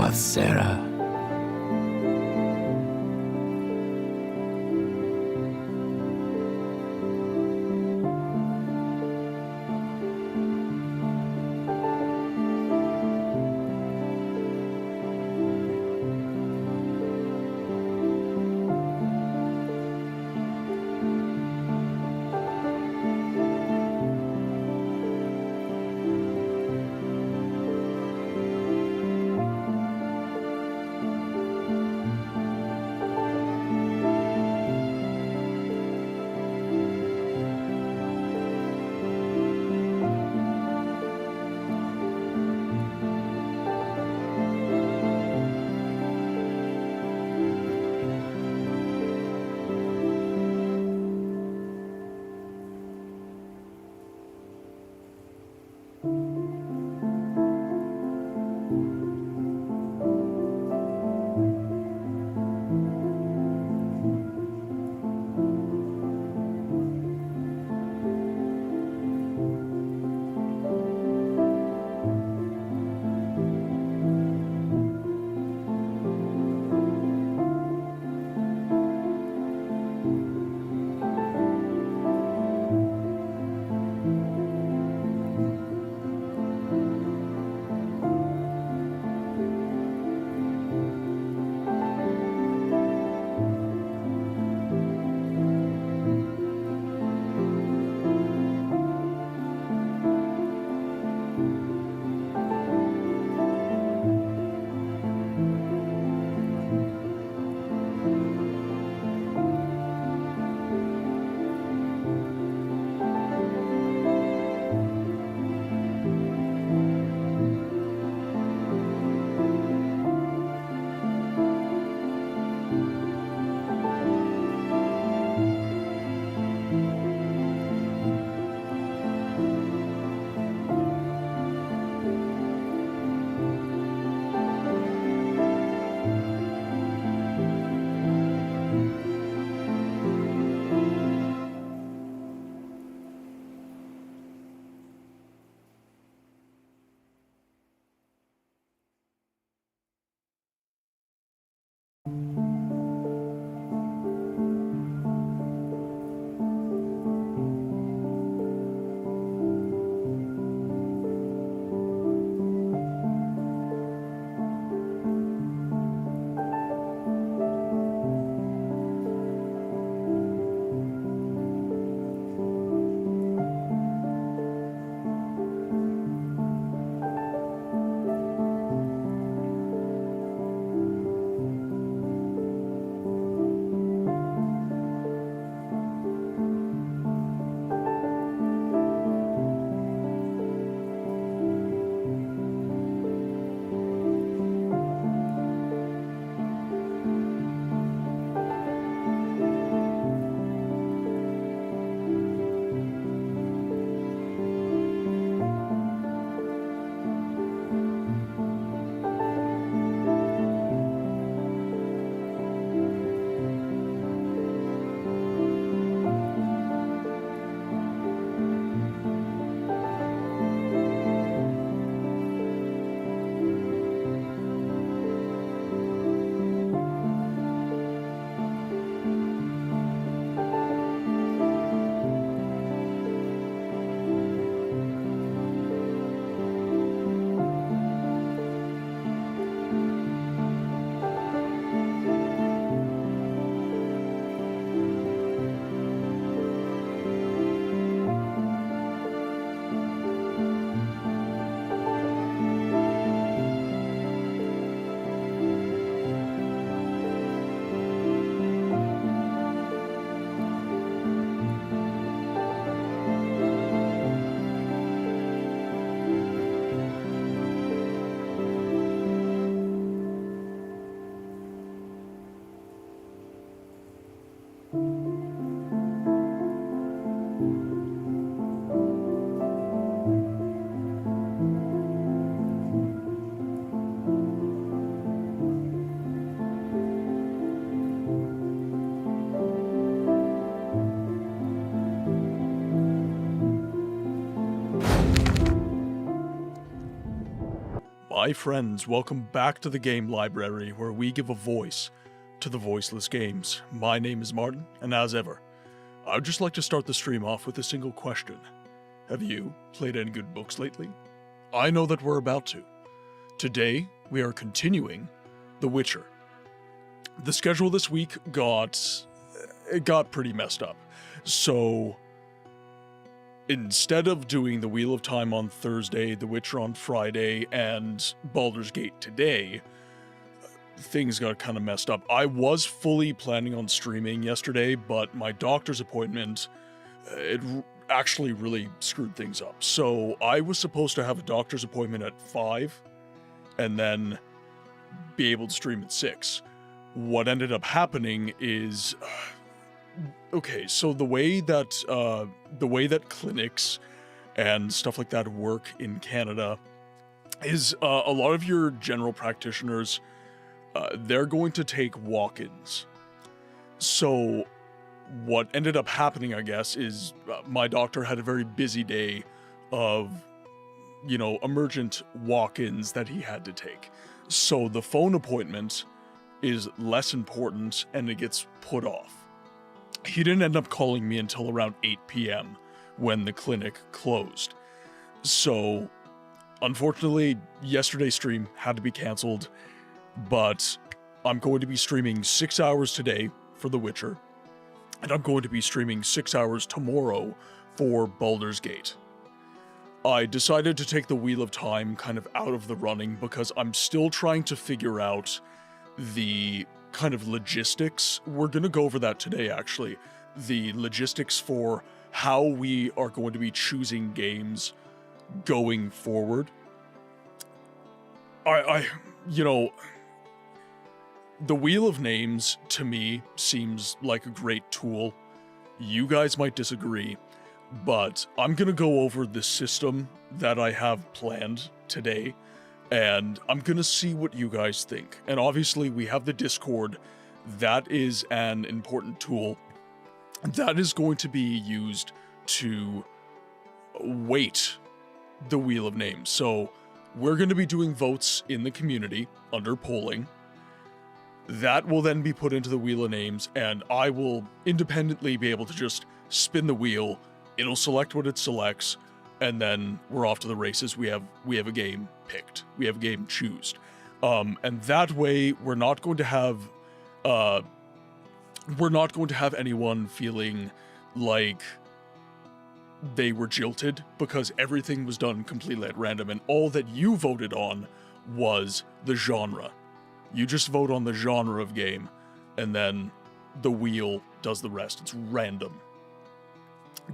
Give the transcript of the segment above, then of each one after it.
path, Sarah. Hi friends, welcome back to the Game Library, where we give a voice to the voiceless games. My name is Martin, and as ever, I would just like to start the stream off with a single question. Have you played any good books lately? I know that we're about to. Today, we are continuing The Witcher. The schedule this week got pretty messed up, so instead of doing the Wheel of Time on Thursday, The Witcher on Friday, and Baldur's Gate today, things got kind of messed up. I was fully planning on streaming yesterday, but my doctor's appointment, it actually really screwed things up. So I was supposed to have a doctor's appointment at 5, and then be able to stream at 6. What ended up happening is... Okay, so the way that clinics and stuff like that work in Canada is a lot of your general practitioners, they're going to take walk-ins. So what ended up happening, I guess, is my doctor had a very busy day of, emergent walk-ins that he had to take. So the phone appointment is less important and it gets put off. He didn't end up calling me until around 8 p.m. when the clinic closed. So, unfortunately, yesterday's stream had to be cancelled, but I'm going to be streaming 6 hours today for The Witcher, and I'm going to be streaming 6 hours tomorrow for Baldur's Gate. I decided to take the Wheel of Time kind of out of the running because I'm still trying to figure out the kind of logistics. We're going to go over that today, actually. The logistics for how we are going to be choosing games going forward. The Wheel of Names, to me, seems like a great tool. You guys might disagree, but I'm going to go over the system that I have planned today, and I'm gonna see what you guys think. And obviously we have the Discord. That is an important tool that is going to be used to weight the Wheel of Names. So we're gonna be doing votes in the community under polling. That will then be put into the Wheel of Names, and I will independently be able to just spin the wheel. It'll select what it selects, and then we're off to the races. We have a game picked. We have a game choosed. And that way we're not going to have anyone feeling like they were jilted, because everything was done completely at random, and all that you voted on was the genre. You just vote on the genre of game, and then the wheel does the rest. It's random.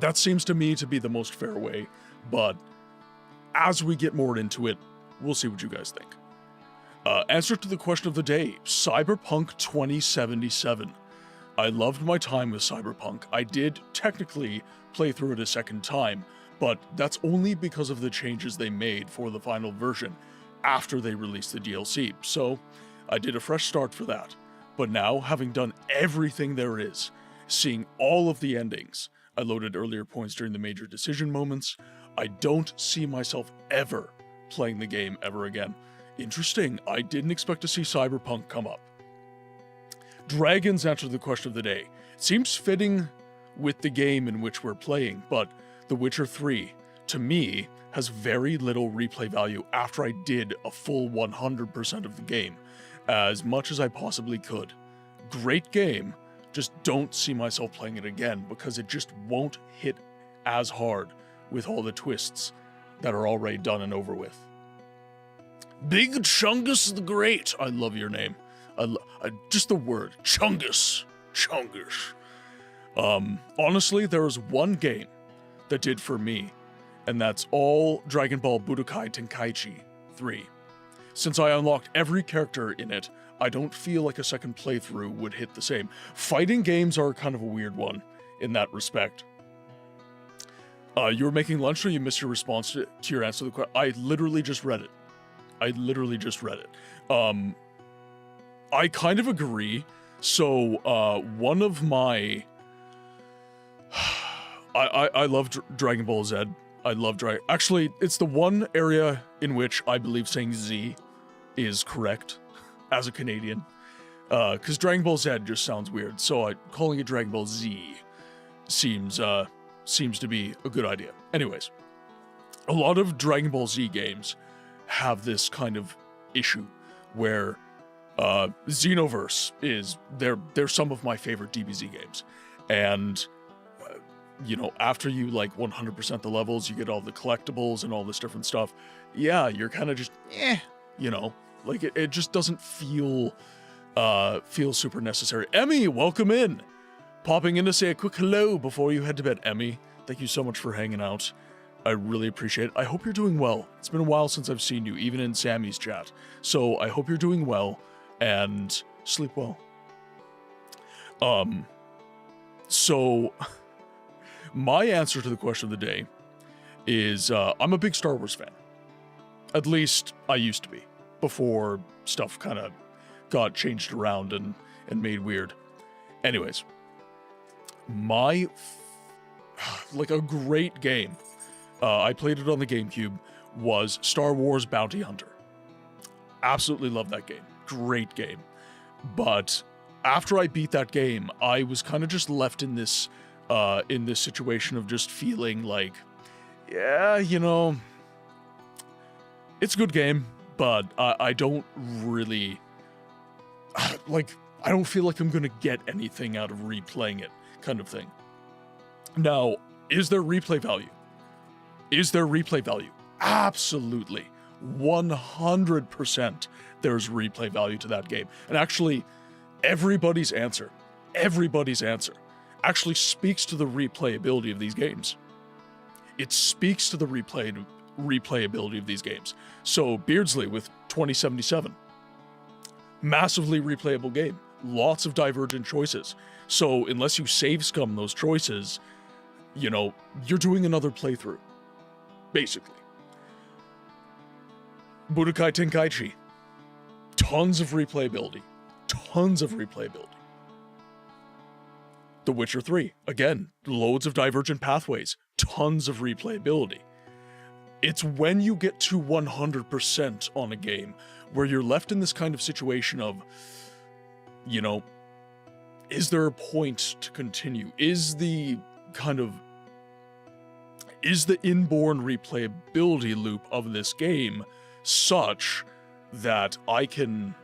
That seems to me to be the most fair way. But as we get more into it, we'll see what you guys think. Answer to the question of the day, Cyberpunk 2077. I loved my time with Cyberpunk. I did technically play through it a second time, but that's only because of the changes they made for the final version after they released the DLC. So I did a fresh start for that. But now, having done everything there is, seeing all of the endings, I loaded earlier points during the major decision moments, I don't see myself ever playing the game ever again. Interesting, I didn't expect to see Cyberpunk come up. Dragons answered the question of the day. It seems fitting with the game in which we're playing, but The Witcher 3, to me, has very little replay value after I did a full 100% of the game, as much as I possibly could. Great game, just don't see myself playing it again, because it just won't hit as hard with all the twists that are already done and over with. Big Chungus the Great. I love your name. Just the word. Chungus. Chungus. Honestly, there was one game that did for me, and that's all Dragon Ball Budokai Tenkaichi 3. Since I unlocked every character in it, I don't feel like a second playthrough would hit the same. Fighting games are kind of a weird one in that respect. You were making lunch, or you missed your response to your answer to the question? I literally just read it. I kind of agree. So, one of my... I love Dragon Ball Z. I love Dragon... Actually, it's the one area in which I believe saying Z is correct as a Canadian. Because Dragon Ball Z just sounds weird, so calling it Dragon Ball Z seems to be a good idea. Anyways, a lot of Dragon Ball Z games have this kind of issue where Xenoverse they're some of my favorite DBZ games, and after you like 100% the levels, you get all the collectibles and all this different stuff. Yeah, you're kind of just like it just doesn't feel super necessary. Emmy, welcome in. Popping in to say a quick hello before you head to bed. Emmy, thank you so much for hanging out. I really appreciate it. I hope you're doing well. It's been a while since I've seen you, even in Sammy's chat. So I hope you're doing well and sleep well. So my answer to the question of the day is I'm a big Star Wars fan. At least I used to be, before stuff kind of got changed around and made weird. Anyways, like a great game, I played it on the GameCube, was Star Wars Bounty Hunter. Absolutely love that game. Great game. But after I beat that game, I was kind of just left in this situation of just feeling like, yeah, it's a good game, but I don't really, I don't feel like I'm gonna get anything out of replaying it, kind of thing. Now, is there replay value? Is there replay value? Absolutely. 100% there's replay value to that game. And actually, everybody's answer actually speaks to the replayability of these games. It speaks to the replayability of these games. So Beardsley with 2077, massively replayable game, lots of divergent choices. So unless you save scum those choices, you're doing another playthrough, basically. Budokai Tenkaichi, tons of replayability. The Witcher 3, again, loads of divergent pathways, tons of replayability. It's when you get to 100% on a game where you're left in this kind of situation of, is there a point to continue? Is the inborn replayability loop of this game such that I can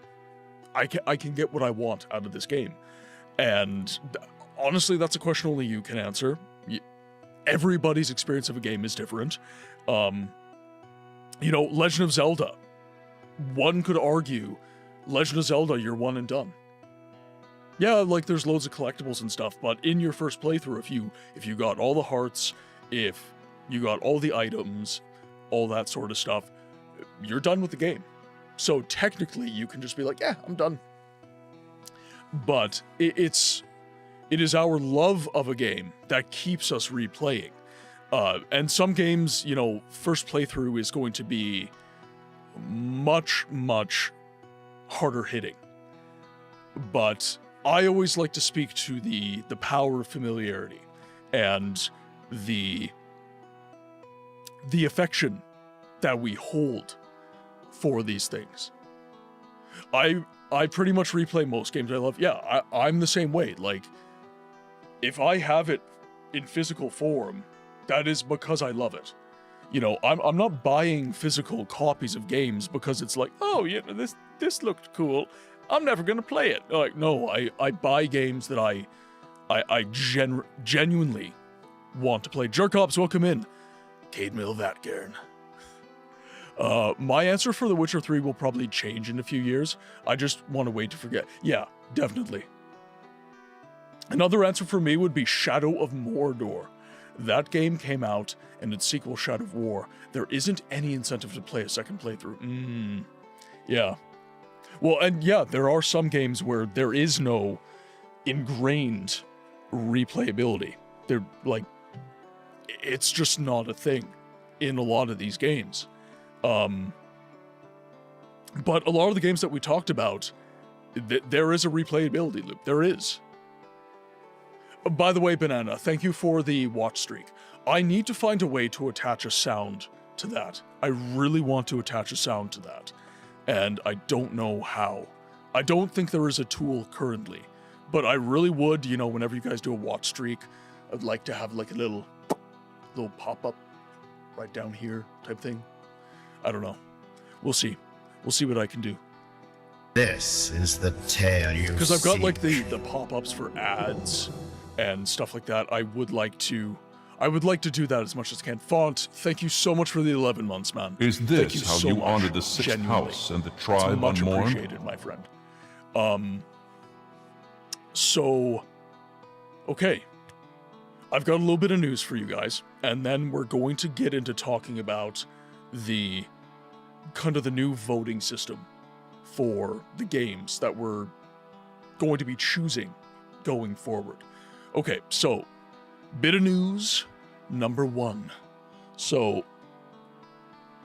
get what I want out of this game? And honestly, that's a question only you can answer. Everybody's experience of a game is different. Legend of Zelda. One could argue, Legend of Zelda, you're one and done. Yeah, like there's loads of collectibles and stuff, but in your first playthrough, if you got all the hearts, if you got all the items, all that sort of stuff, you're done with the game. So technically, you can just be like, yeah, I'm done. But it is our love of a game that keeps us replaying. And some games, first playthrough is going to be much, much harder hitting. But I always like to speak to the power of familiarity and the affection that we hold for these things. I pretty much replay most games I love. Yeah, I'm the same way. Like, if I have it in physical form, that is because I love it. I'm not buying physical copies of games because it's like, oh, this looked cool, I'm never gonna play it. Like, no, I buy games that I genuinely want to play. Jerkops, welcome in. Cade Mill Vatgaren. My answer for The Witcher 3 will probably change in a few years. I just want to wait to forget. Yeah, definitely. Another answer for me would be Shadow of Mordor. That game came out, and its sequel, Shadow of War, there isn't any incentive to play a second playthrough. Yeah. Well, and yeah, there are some games where there is no ingrained replayability. They're like, it's just not a thing in a lot of these games. But a lot of the games that we talked about, there is a replayability loop. There is. By the way, Banana, thank you for the watch streak. I need to find a way to attach a sound to that. I really want to attach a sound to that. and I don't know how. I don't think there is a tool currently, but I really would, you know, whenever you guys do a watch streak, I'd like to have like a little pop-up right down here type thing. I don't know. We'll see. We'll see what I can do. This is the tale you Because I've got seek. like the pop-ups for ads and stuff like that. I would like to do that as much as I can. Font, thank you so much for the 11 months, man. Is Thank this you how so you much, honor the sixth genuinely. house and the It's tribe much unmourned? appreciated, my friend. So, okay. I've got a little bit of news for you guys, and then we're going to get into talking about the kind of the new voting system for the games that we're going to be choosing going forward. Okay, so bit of news number 1. So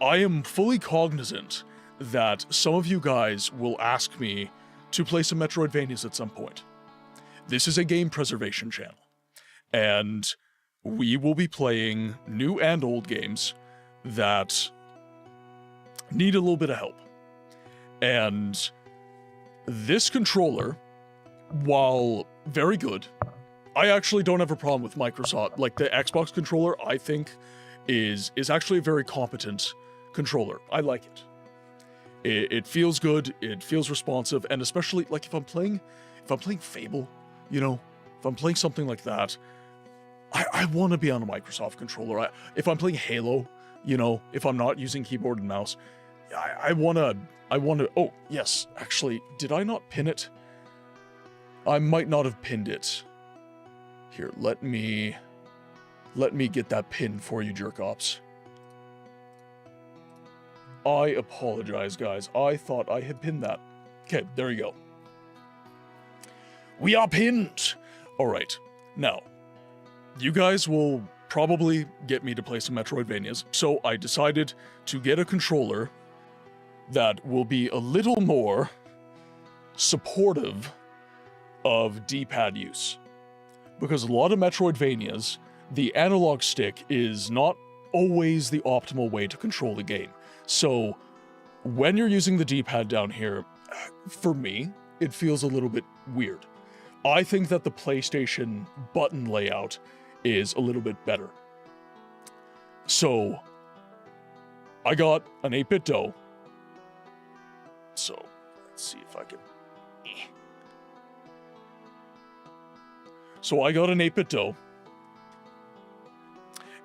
I am fully cognizant that some of you guys will ask me to play some Metroidvanias at some point. This is a game preservation channel, and we will be playing new and old games that need a little bit of help. And this controller, while very good, I actually don't have a problem with Microsoft. Like, the Xbox controller, I think, is actually a very competent controller. I like it. It feels good, it feels responsive, and especially, like, if I'm playing Fable, you know, if I'm playing something like that, I want to be on a Microsoft controller. If I'm playing Halo, you know, if I'm not using keyboard and mouse, I want to, oh, yes, actually, did I not pin it? I might not have pinned it. Here, let me get that pin for you, jerk-ops. I apologize, guys. I thought I had pinned that. Okay, there you go. We are pinned! Alright, now, you guys will probably get me to play some Metroidvanias, so I decided to get a controller that will be a little more supportive of D-pad use. Because a lot of Metroidvanias, the analog stick is not always the optimal way to control the game. So when you're using the D-pad down here, for me, it feels a little bit weird. I think that the PlayStation button layout is a little bit better. So I got an 8-bit dough. So let's see if I can... So I got an 8-bit dough,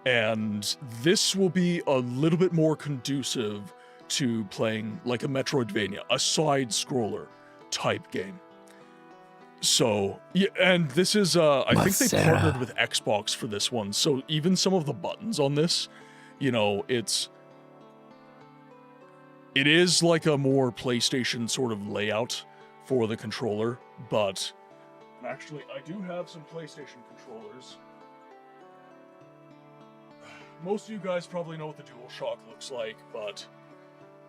and this will be a little bit more conducive to playing like a Metroidvania, a side-scroller type game. So, yeah, and this is, I think they partnered with Xbox for this one, so even some of the buttons on this, you know, it is like a more PlayStation sort of layout for the controller, but... And actually, I do have some PlayStation controllers. Most of you guys probably know what the DualShock looks like, but,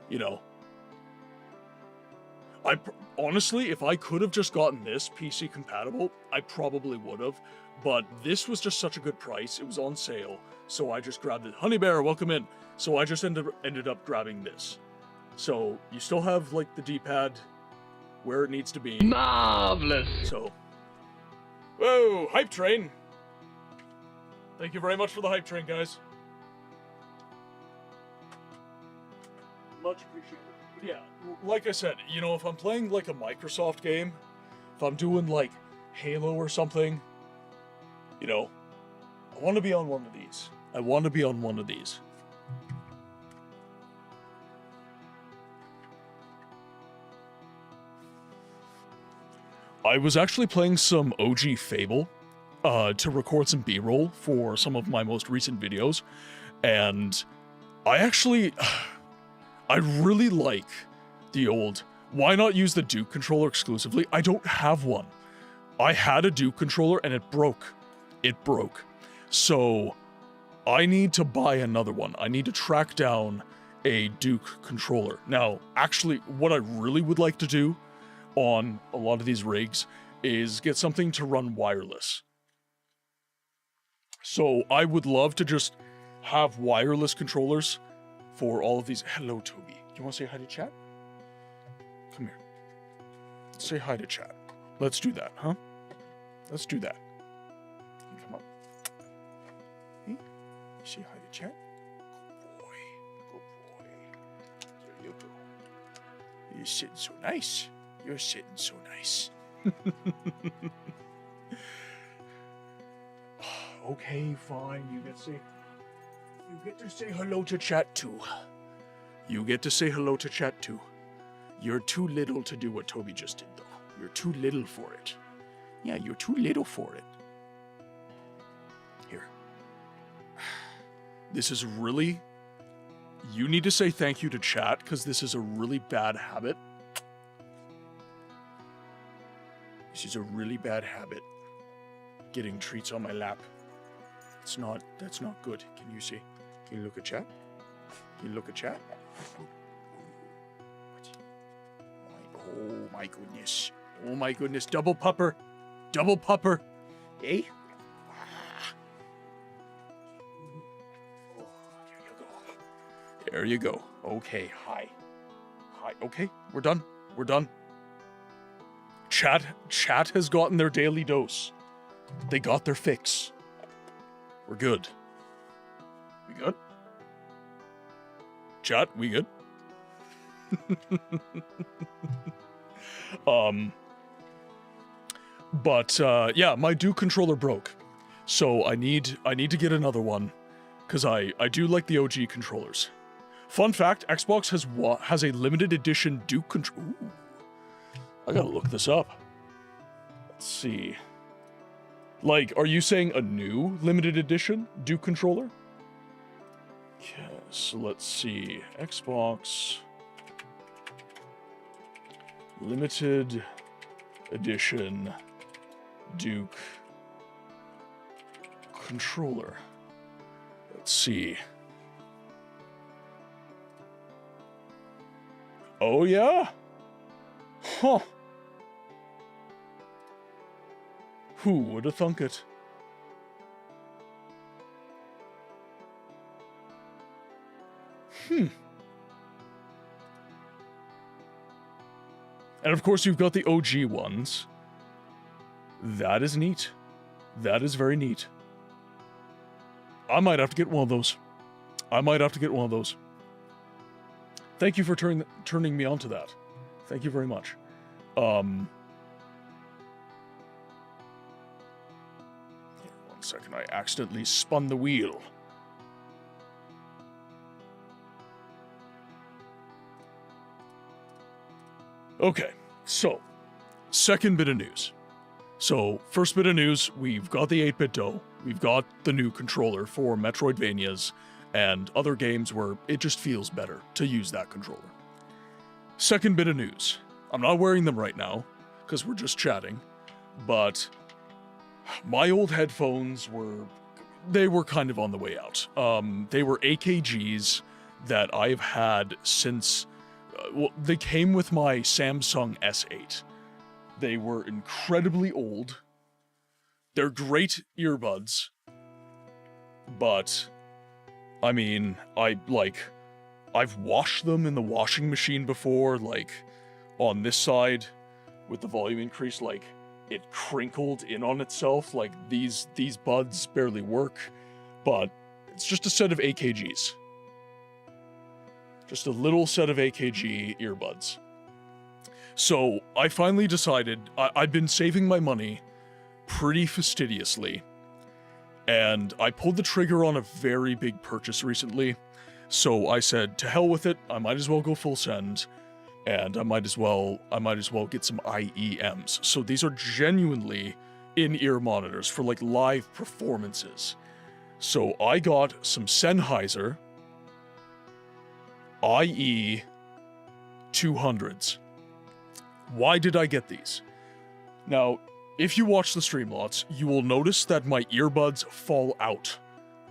you know. Honestly, if I could have just gotten this PC compatible, I probably would have, but this was just such a good price, it was on sale, so I just grabbed it. Honey Bear, welcome in. So I just ended up grabbing this. So, you still have, like, the D-pad where it needs to be. Marvelous! So... Whoa, hype train! Thank you very much for the hype train, guys. Much appreciated. But yeah, like I said, you know, if I'm playing like a Microsoft game, if I'm doing like Halo or something, you know, I want to be on one of these. I want to be on one of these. I was actually playing some OG Fable to record some B-roll for some of my most recent videos, and I really like the old, why not use the Duke controller exclusively? I don't have one. I had a Duke controller and it broke. It broke. So I need to buy another one. I need to track down a Duke controller. Now, actually, what I really would like to do on a lot of these rigs is get something to run wireless. So I would love to just have wireless controllers for all of these. Hello, Toby. Do you want to say hi to chat? say hi to chat. Let's do that, huh? Let's do that. Come on. Hey, say hi to chat. Good boy. Good boy. There you go. You're sitting so nice. You're sitting so nice. Okay, fine. You get to say hello to chat too. You get to say hello to chat too. You're too little to do what Toby just did, though. You're too little for it. Yeah, you're too little for it. Here. This is really... You need to say thank you to chat, because this is a really bad habit. This is a really bad habit. Getting treats on my lap. That's not good. Can you see? Can you look at chat? Can you look at chat? Oh my goodness. Oh my goodness. Double pupper. Double pupper. Eh? Oh, there you go. Okay, hi. Hi. Okay, we're done. We're done. Chat has gotten their daily dose. They got their fix. We're good. We good? Chat, we good? Yeah, my Duke controller broke. So I need to get another one, because I do like the OG controllers. Fun fact, Xbox has a limited edition Duke controller. I gotta look this up. Let's see. Like, are you saying a new limited edition Duke controller? Okay, so let's see. Xbox limited edition Duke controller. Let's see. Oh yeah? Huh. Who would have thunk it? And of course you've got the OG ones. That is neat. That is very neat. I might have to get one of those. Thank you for turning me on to that. Thank you very much. One second, I accidentally spun the wheel. Okay, so, second bit of news. So, first bit of news, we've got the 8-bit dough, we've got the new controller for Metroidvanias, and other games where it just feels better to use that controller. Second bit of news. I'm not wearing them right now, because we're just chatting, but my old headphones were kind of on the way out. They were AKGs that I've had since... they came with my Samsung S8. They were incredibly old. They're great earbuds, but... I mean, I've washed them in the washing machine before, like, on this side, with the volume increase, like, it crinkled in on itself, like, these buds barely work, but it's just a set of AKGs. Just a little set of AKG earbuds. So, I finally decided, I've been saving my money pretty fastidiously, and I pulled the trigger on a very big purchase recently, so I said, to hell with it, I might as well go full send, and I might as well get some IEMs. So these are genuinely in-ear monitors for like live performances. So I got some Sennheiser IE 200s. Why did I get these? Now, if you watch the stream lots, you will notice that my earbuds fall out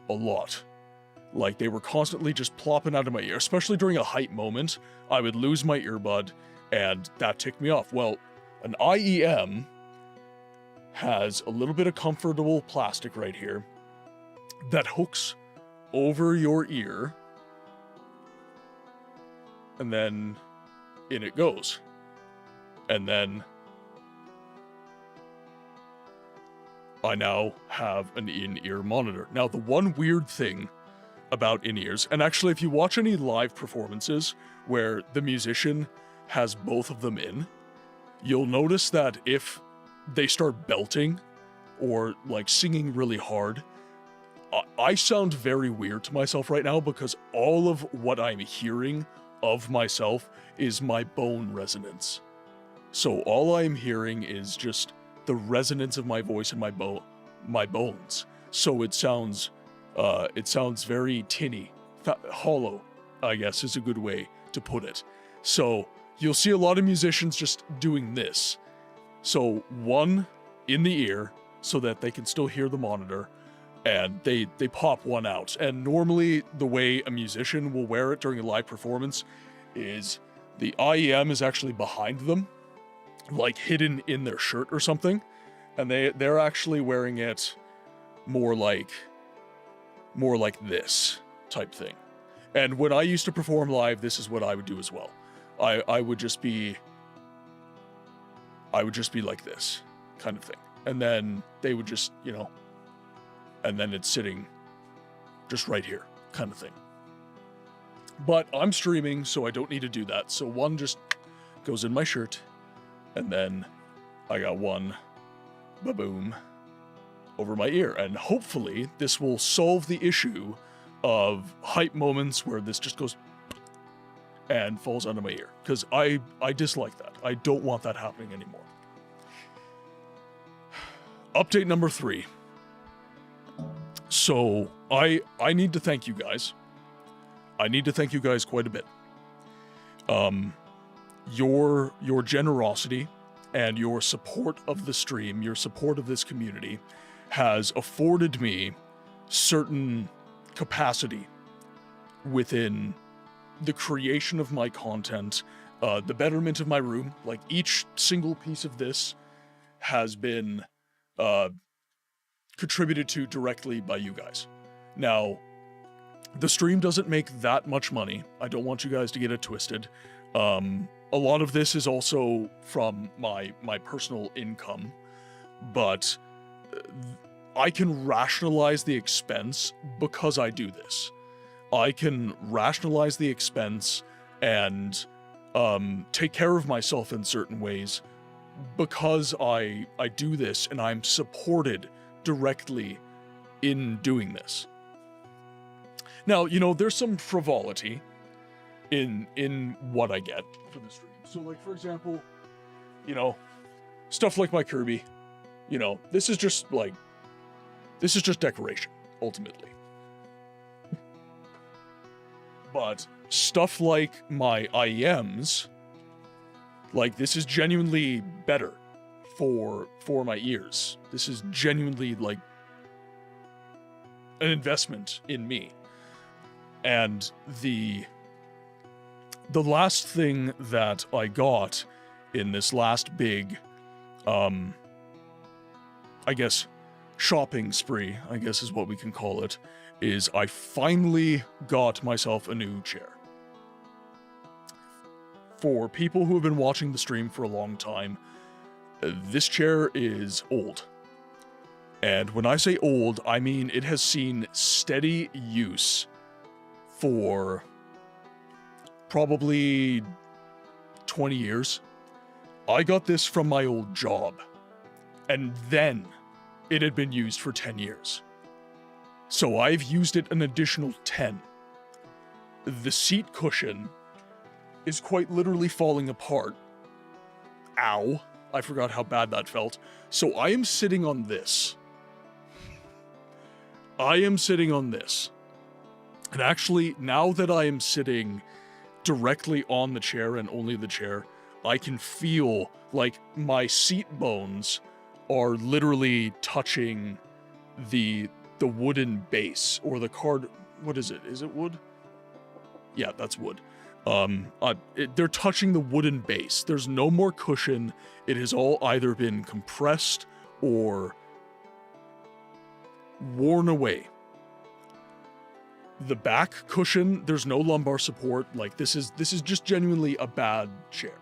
a lot. Like, they were constantly just plopping out of my ear, especially during a hype moment. I would lose my earbud, and that ticked me off. Well, an IEM has a little bit of comfortable plastic right here that hooks over your ear, and then in it goes. And then I now have an in-ear monitor. Now, the one weird thing about in-ears, and actually if you watch any live performances where the musician has both of them in, you'll notice that if they start belting or like singing really hard, I sound very weird to myself right now because all of what I'm hearing of myself is my bone resonance. So all I'm hearing is just the resonance of my voice and my bones. So it sounds very tinny, hollow, I guess is a good way to put it. So you'll see a lot of musicians just doing this. So one in the ear so that they can still hear the monitor, and they pop one out. And normally the way a musician will wear it during a live performance is the IEM is actually behind them, like hidden in their shirt or something, and they're actually wearing it more like this type thing. And when I used to perform live, this is what I would do as well. I would just be like this kind of thing. And then they would just, you know, and then it's sitting just right here kind of thing. But I'm streaming, so I don't need to do that. So one just goes in my shirt, and then I got one ba-boom over my ear. And hopefully this will solve the issue of hype moments where this just goes and falls onto my ear, because I dislike that. I don't want that happening anymore. Update number 3. So I need to thank you guys. I need to thank you guys quite a bit. Your generosity and your support of the stream, your support of this community, has afforded me certain capacity within the creation of my content, the betterment of my room. Like, each single piece of this has been contributed to directly by you guys. Now, the stream doesn't make that much money. I don't want you guys to get it twisted. A lot of this is also from my personal income, but I can rationalize the expense because I do this. I can rationalize the expense and take care of myself in certain ways because I do this, and I'm supported directly in doing this. Now, you know, there's some frivolity in what I get for the stream. So, like, for example, you know, stuff like my Kirby, you know, this is just decoration, ultimately. But stuff like my IEMs, like, this is genuinely better for my ears. This is genuinely, like, an investment in me. And the last thing that I got in this last big, I guess, shopping spree, I guess is what we can call it, is I finally got myself a new chair. For people who have been watching the stream for a long time, this chair is old. And when I say old, I mean it has seen steady use for probably 20 years. I got this from my old job, and then it had been used for 10 years. So I've used it an additional 10. The seat cushion is quite literally falling apart. Ow. I forgot how bad that felt. So I am sitting on this. And actually, now that I am sitting directly on the chair and only the chair, I can feel like my seat bones are literally touching the wooden base, or the card. What is it? Is it wood? Yeah, that's wood. They're touching the wooden base. There's no more cushion. It has all either been compressed or worn away. The back cushion, there's no lumbar support. Like, this is just genuinely a bad chair.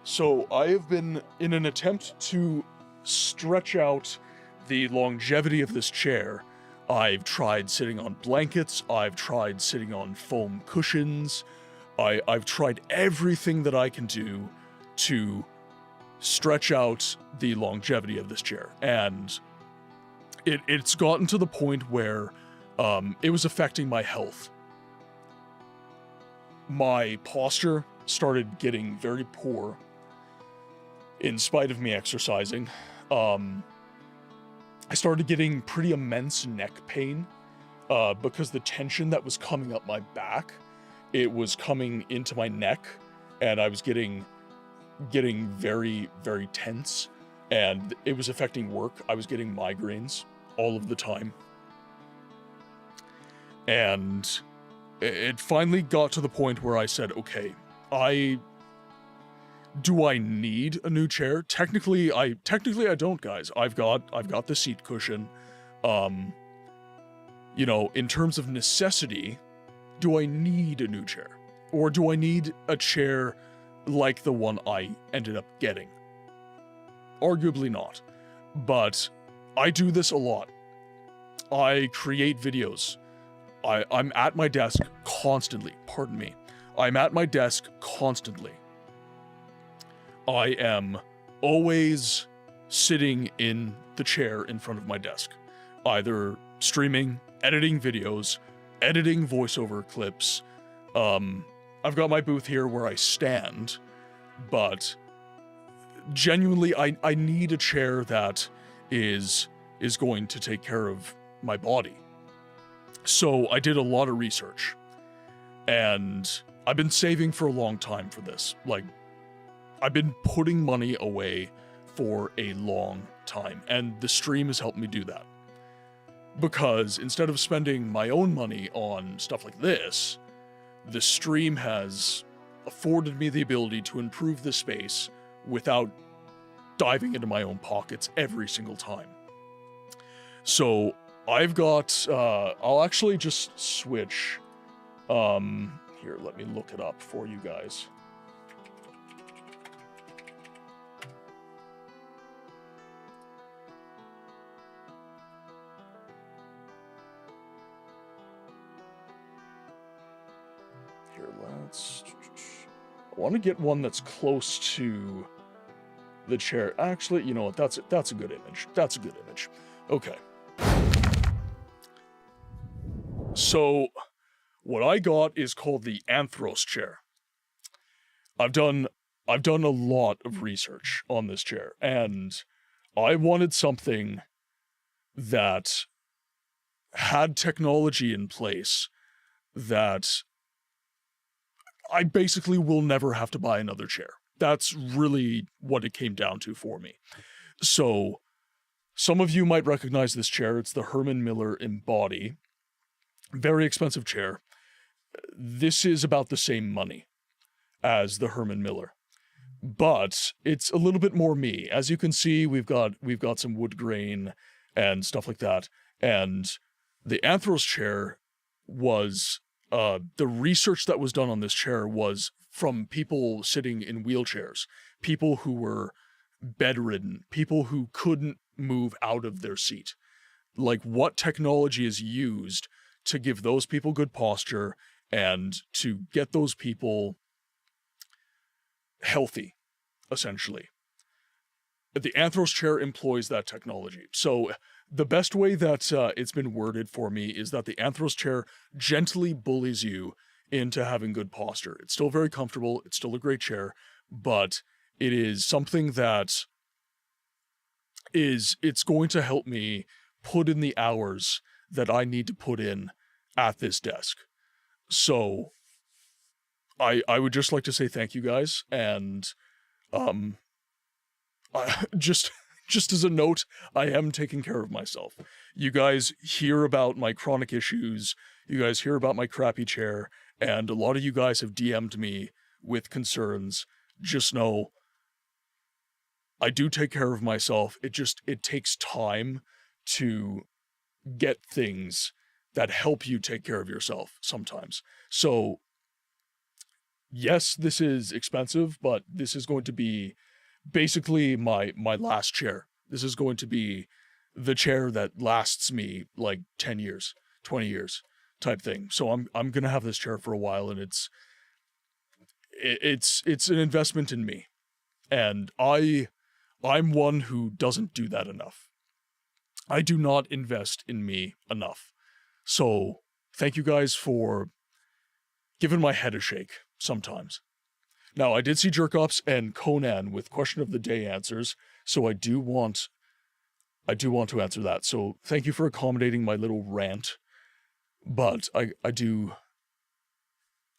So I have been, in an attempt to stretch out the longevity of this chair, I've tried sitting on blankets, I've tried sitting on foam cushions, I've tried everything that I can do to stretch out the longevity of this chair, and it's gotten to the point where it was affecting my health. My posture started getting very poor in spite of me exercising. I started getting pretty immense neck pain because the tension that was coming up my back, it was coming into my neck, and I was getting very, very tense, and it was affecting work. I was getting migraines all of the time. And it finally got to the point where I said, okay, do I need a new chair? Technically I don't, guys. I've got the seat cushion. You know, in terms of necessity, do I need a new chair? Or do I need a chair like the one I ended up getting? Arguably not. But I do this a lot. I create videos. I'm at my desk constantly. Pardon me. I'm at my desk constantly. I am always sitting in the chair in front of my desk, either streaming, editing videos, editing voiceover clips. I've got my booth here where I stand, but genuinely, I need a chair that is going to take care of my body. So I did a lot of research, and I've been saving for a long time for this. Like, I've been putting money away for a long time, and the stream has helped me do that. Because instead of spending my own money on stuff like this, the stream has afforded me the ability to improve the space without diving into my own pockets every single time. So I've got, I'll actually just switch. Here, let me look it up for you guys. Here, I want to get one that's close to the chair. Actually, you know what? That's a good image. That's a good image. Okay. So, what I got is called the Anthros chair. I've done a lot of research on this chair, and I wanted something that had technology in place that I basically will never have to buy another chair. That's really what it came down to for me. So, some of you might recognize this chair. It's the Herman Miller Embody. Very expensive chair. This is about the same money as the Herman Miller, but it's a little bit more me. As you can see, we've got some wood grain and stuff like that. And the Anthros chair was the research that was done on this chair was from people sitting in wheelchairs, people who were bedridden, people who couldn't move out of their seat. Like, what technology is used to give those people good posture and to get those people healthy, essentially. The Anthros chair employs that technology. So the best way that it's been worded for me is that the Anthros chair gently bullies you into having good posture. It's still very comfortable, it's still a great chair, but it is something that it's going to help me put in the hours that I need to put in at this desk. So I would just like to say thank you guys, and just as a note, I am taking care of myself. You guys hear about my chronic issues, you guys hear about my crappy chair, and a lot of you guys have DM'd me with concerns. Just know, I do take care of myself. It takes time to get things that help you take care of yourself sometimes. So, yes, this is expensive, but this is going to be basically my last chair This is going to be the chair that lasts me like 10 years, 20 years type thing. So I'm going to have this chair for a while, and it's an investment in me. And I'm one who doesn't do that enough. I do not invest in me enough. So thank you guys for giving my head a shake sometimes. Now, I did see Jerkops and Conan with question of the day answers, so I do want to answer that. So thank you for accommodating my little rant, but I do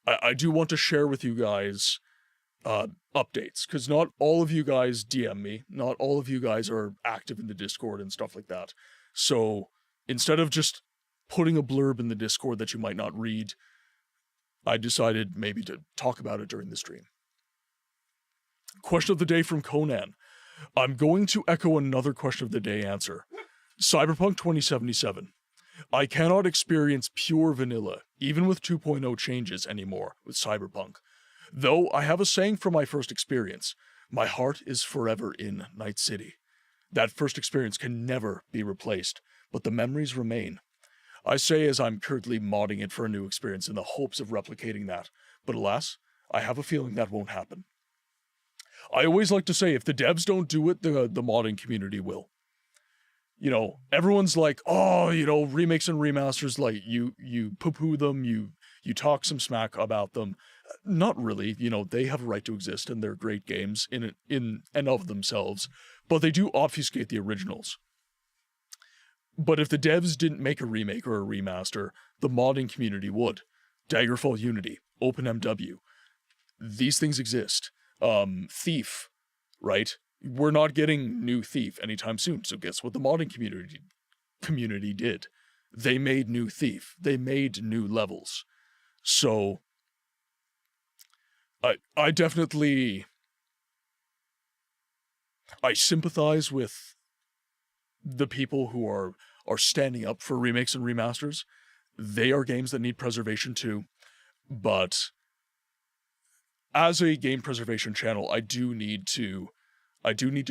want to share with you guys updates, because not all of you guys DM me, not all of you guys are active in the Discord and stuff like that. So instead of just putting a blurb in the Discord that you might not read, I decided maybe to talk about it during the stream. Question of the day from Conan. I'm going to echo another question of the day answer. Cyberpunk 2077. I cannot experience pure vanilla, even with 2.0 changes anymore with Cyberpunk. Though I have a saying from my first experience, my heart is forever in Night City. That first experience can never be replaced, but the memories remain. I say as I'm currently modding it for a new experience in the hopes of replicating that, but alas, I have a feeling that won't happen. I always like to say, if the devs don't do it, the modding community will. You know, everyone's like, oh, you know, remakes and remasters, like, you poo-poo them, you talk some smack about them. Not really, you know, they have a right to exist, and they're great games in and of themselves, but they do obfuscate the originals. But if the devs didn't make a remake or a remaster, the modding community would. Daggerfall Unity, OpenMW. These things exist. Thief, right? We're not getting new Thief anytime soon, so guess what the modding community did? They made new Thief. They made new levels. So, I definitely... I sympathize with the people who are standing up for remakes and remasters. They are games that need preservation too, but as a game preservation channel, I do need to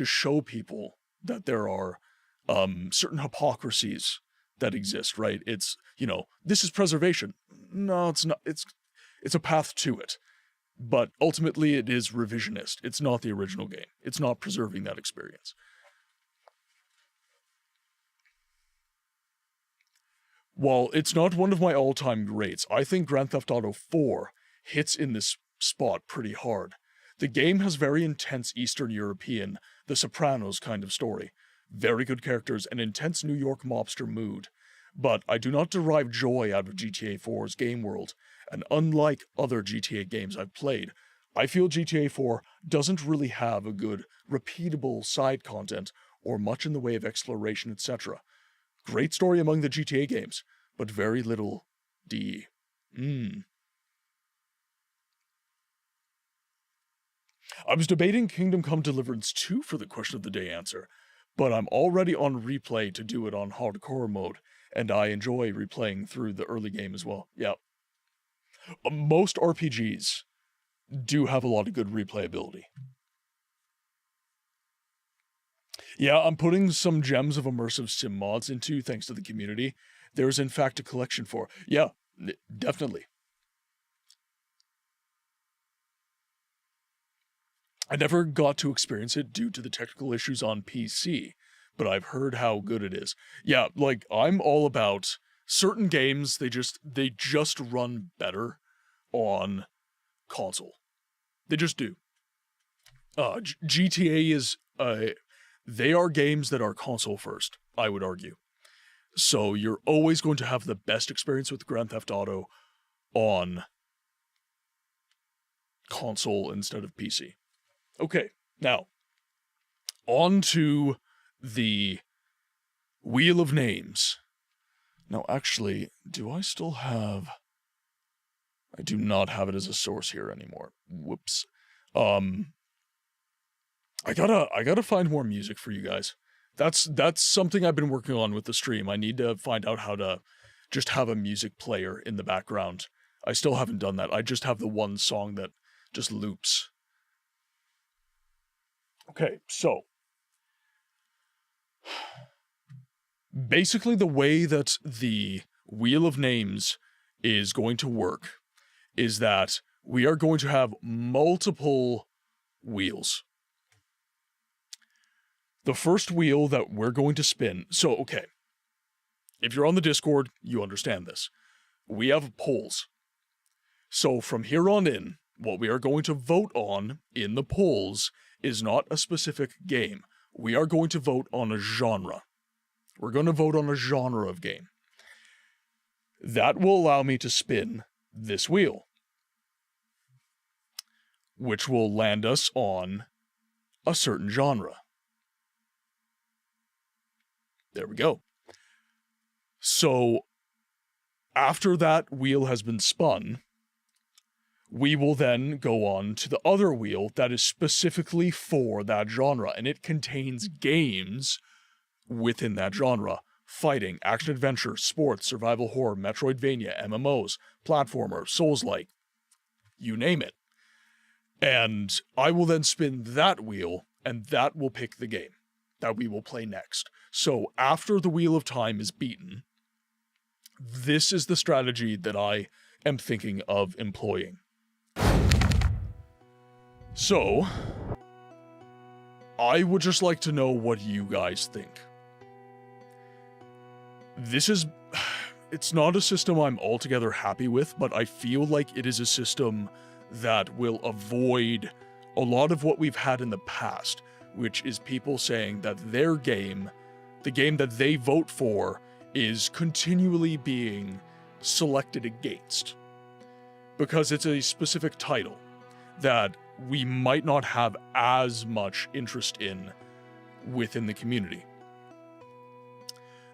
show people that there are certain hypocrisies that exist, right? It's, you know, this is preservation. No, it's not. It's a path to it. But ultimately it is revisionist. It's not the original game. It's not preserving that experience. While it's not one of my all-time greats, I think Grand Theft Auto 4 hits in this spot pretty hard. The game has very intense Eastern European, The Sopranos kind of story. Very good characters and intense New York mobster mood. But I do not derive joy out of GTA 4's game world, and unlike other GTA games I've played, I feel GTA 4 doesn't really have a good, repeatable side content or much in the way of exploration, etc. Great story among the GTA games, but very little DE. I was debating Kingdom Come Deliverance 2 for the question of the day answer, but I'm already on replay to do it on hardcore mode, and I enjoy replaying through the early game as well. Yeah. Most RPGs do have a lot of good replayability. Yeah, I'm putting some gems of immersive sim mods into, thanks to the community. There's in fact a collection for. Yeah, definitely. I never got to experience it due to the technical issues on PC, but I've heard how good it is. Yeah, like, I'm all about certain games, they just run better on console. They just do. GTA is, they are games that are console first, I would argue. So you're always going to have the best experience with Grand Theft Auto on console instead of PC. Okay, now, on to the Wheel of Names. Now, actually, do I still have... I do not have it as a source here anymore. Whoops. I gotta find more music for you guys. That's something I've been working on with the stream. I need to find out how to just have a music player in the background. I still haven't done that. I just have the one song that just loops. Okay, so Basically, the way that the Wheel of Names is going to work is that we are going to have multiple wheels. The first wheel that we're going to spin... So, okay. If you're on the Discord, you understand this. We have polls. So from here on in, what we are going to vote on in the polls is not a specific game. We are going to vote on a genre. We're going to vote on a genre of game. That will allow me to spin this wheel, which will land us on a certain genre. There we go. So, after that wheel has been spun, we will then go on to the other wheel that is specifically for that genre, and it contains games within that genre. Fighting, action-adventure, sports, survival horror, Metroidvania, MMOs, platformer, Souls-like, you name it. And I will then spin that wheel, and that will pick the game that we will play next. So after the Wheel of Time is beaten, this is the strategy that I am thinking of employing. So, I would just like to know what you guys think. It's not a system I'm altogether happy with, but I feel like it is a system that will avoid a lot of what we've had in the past, which is people saying that their game, the game that they vote for, is continually being selected against. Because it's a specific title that we might not have as much interest in within the community.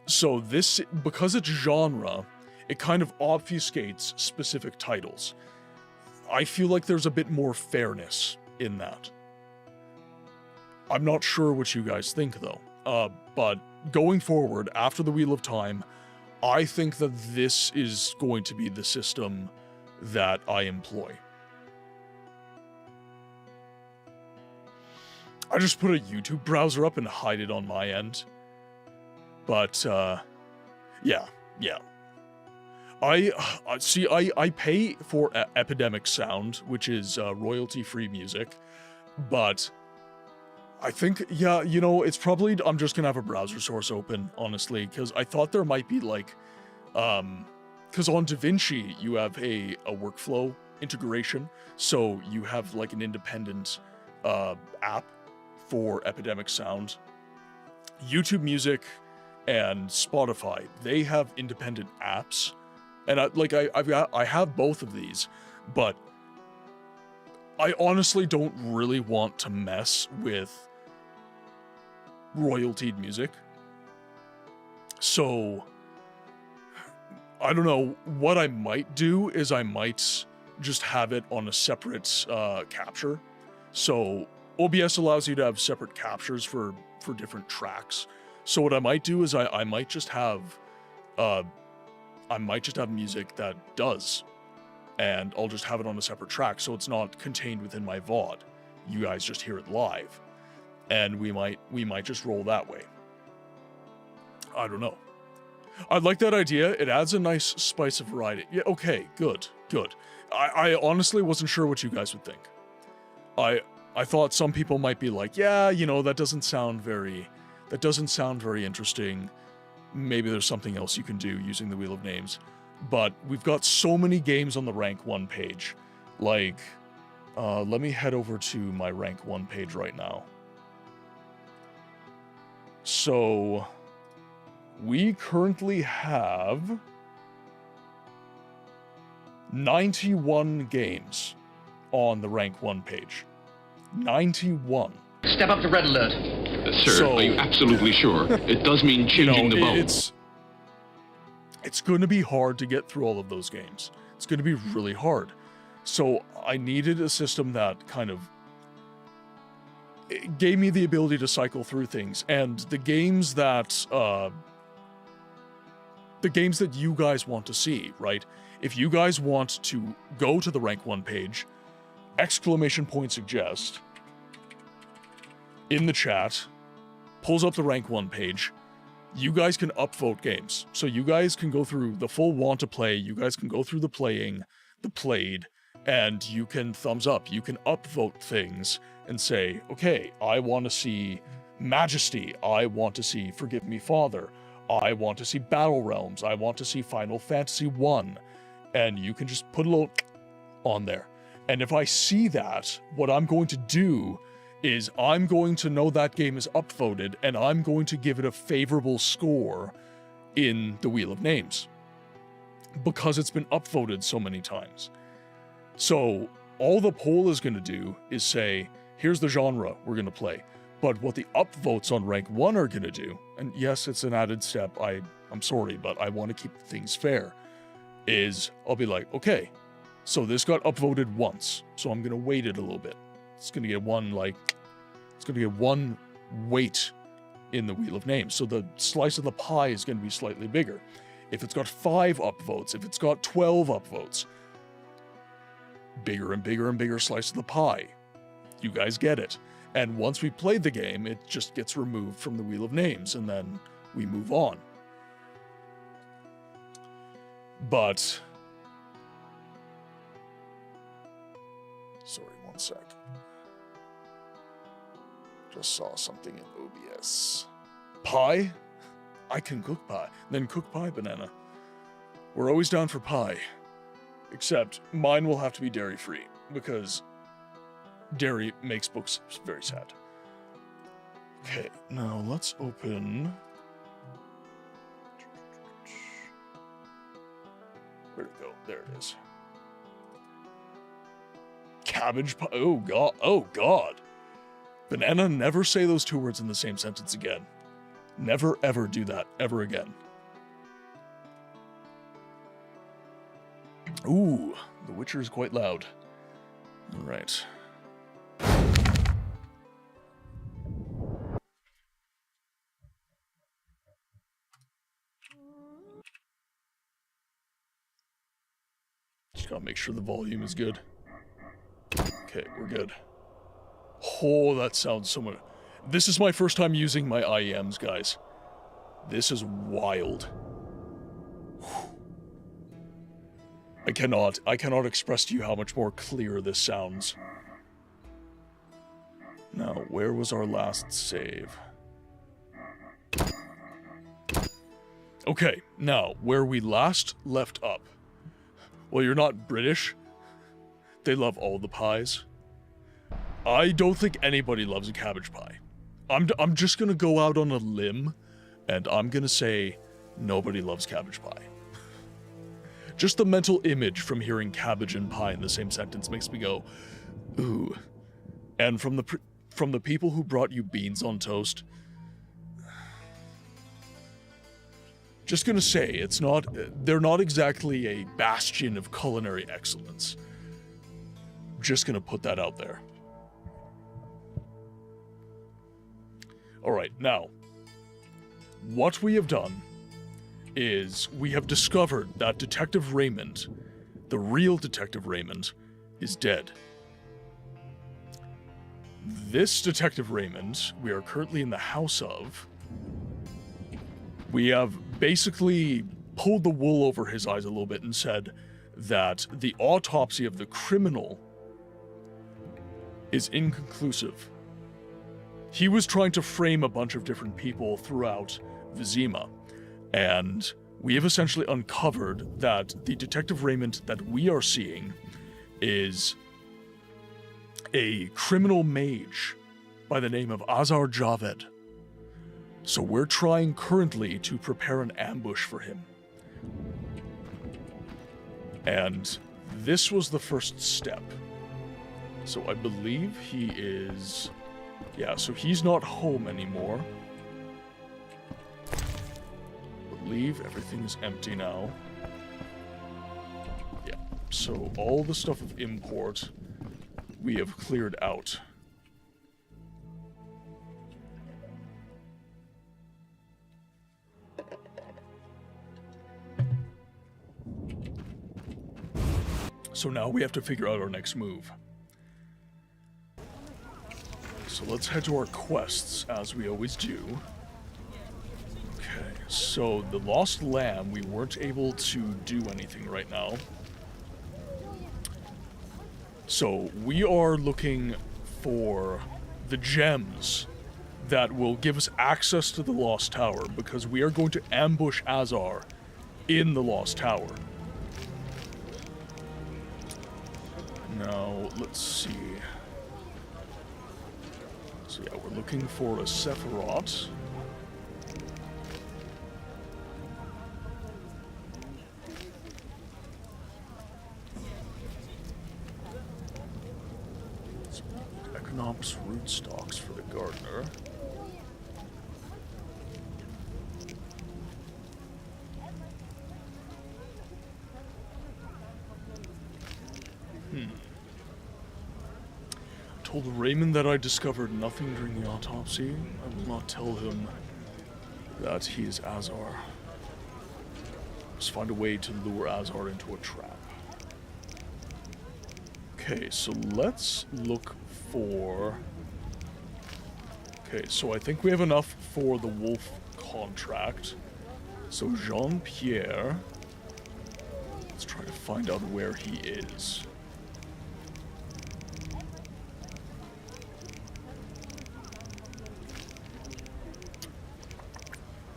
So this, because it's genre, it kind of obfuscates specific titles. I feel like there's a bit more fairness in that. I'm not sure what you guys think though, but going forward, after the Wheel of Time, I think that this is going to be the system that I employ. I just put a YouTube browser up and hide it on my end. But, yeah. I pay for Epidemic Sound, which is royalty-free music, but I think, yeah, you know, it's probably, I'm just gonna have a browser source open, honestly, because I thought there might be, like, because on DaVinci, you have a workflow integration, so you have, like, an independent app for Epidemic Sound. YouTube Music and Spotify, they have independent apps, and I have both of these, but I honestly don't really want to mess with royaltied music. So I don't know, what I might do is I might just have it on a separate capture. So OBS allows you to have separate captures for different tracks. So what I might do is I might just have music that does, and I'll just have it on a separate track so it's not contained within my VOD. You guys just hear it live, and we might just roll that way. I don't know. I like that idea. It adds a nice spice of variety. Yeah, okay, good. I honestly wasn't sure what you guys would think. I thought some people might be like, yeah, you know, that doesn't sound very interesting. Maybe there's something else you can do using the Wheel of Names. But we've got so many games on the Rank 1 page. Like, let me head over to my Rank 1 page right now. So, we currently have 91 games on the Rank 1 page. 91. Step up to red alert. Sir, So, are you absolutely sure? It does mean changing the vote. It's going to be hard to get through all of those games. It's going to be really hard. So I needed a system that kind of gave me the ability to cycle through things. And the games that you guys want to see, right? If you guys want to go to the Rank 1 page, !suggest in the chat, pulls up the rank 1 page. You guys can upvote games. So you guys can go through the full want to play, you guys can go through the playing, the played, and you can thumbs up. You can upvote things and say, okay, I want to see Majesty, I want to see Forgive Me Father, I want to see Battle Realms, I want to see Final Fantasy 1, and you can just put a little on there. And if I see that, what I'm going to do is I'm going to know that game is upvoted, and I'm going to give it a favorable score in the Wheel of Names, because it's been upvoted so many times. So all the poll is going to do is say, here's the genre we're going to play. But what the upvotes on rank 1 are going to do, and yes, it's an added step, I'm sorry, but I want to keep things fair, is I'll be like, okay, so this got upvoted once, so I'm going to weight it a little bit. It's going to get one weight in the Wheel of Names. So the slice of the pie is going to be slightly bigger. If it's got 5 upvotes, if it's got 12 upvotes, bigger and bigger and bigger slice of the pie. You guys get it. And once we played the game, it just gets removed from the Wheel of Names, and then we move on. But... sorry, one sec. Just saw something in OBS. Pie? I can cook pie. Then cook pie, Banana. We're always down for pie. Except mine will have to be dairy-free, because dairy makes books very sad. Okay, now let's open... where'd it go? There it is. Cabbage pie. Oh, God. Oh, God. Banana, never say those 2 words in the same sentence again. Never, ever do that, ever again. Ooh, The Witcher is quite loud. All right. Just gotta make sure the volume is good. Okay, we're good. Oh, that sounds so much... This is my first time using my IEMs, guys. This is wild. I cannot express to you how much more clear this sounds. Now, where was our last save? Okay, now, where we last left up. Well, you're not British. They love all the pies. I don't think anybody loves a cabbage pie. I'm just gonna go out on a limb, and I'm gonna say nobody loves cabbage pie. Just the mental image from hearing cabbage and pie in the same sentence makes me go, ooh. And from the people who brought you beans on toast, just gonna say, they're not exactly a bastion of culinary excellence. Just gonna put that out there. Alright, now, what we have done is we have discovered that Detective Raymond, the real Detective Raymond, is dead. This Detective Raymond, we are currently in the house of. We have basically pulled the wool over his eyes a little bit and said that the autopsy of the criminal is inconclusive. He was trying to frame a bunch of different people throughout Vizima, and we have essentially uncovered that the Detective Raymond that we are seeing is a criminal mage by the name of Azar Javed. So we're trying currently to prepare an ambush for him. And this was the first step. So I believe he is... yeah, so he's not home anymore. I believe everything is empty now. Yeah, so all the stuff of import we have cleared out. So now we have to figure out our next move. so let's head to our quests, as we always do. Okay, so the Lost Lamb, we weren't able to do anything right now. So we are looking for the gems that will give us access to the Lost Tower, because we are going to ambush Azar in the Lost Tower. Now, let's see. So yeah, we're looking for a Sephiroth. Some Econops rootstocks for the gardener. Told Raymond that I discovered nothing during the autopsy. I will not tell him that he is Azar. Must find a way to lure Azar into a trap. Okay, so let's look for... Okay, so I think we have enough for the wolf contract. So Jean-Pierre... Let's try to find out where he is.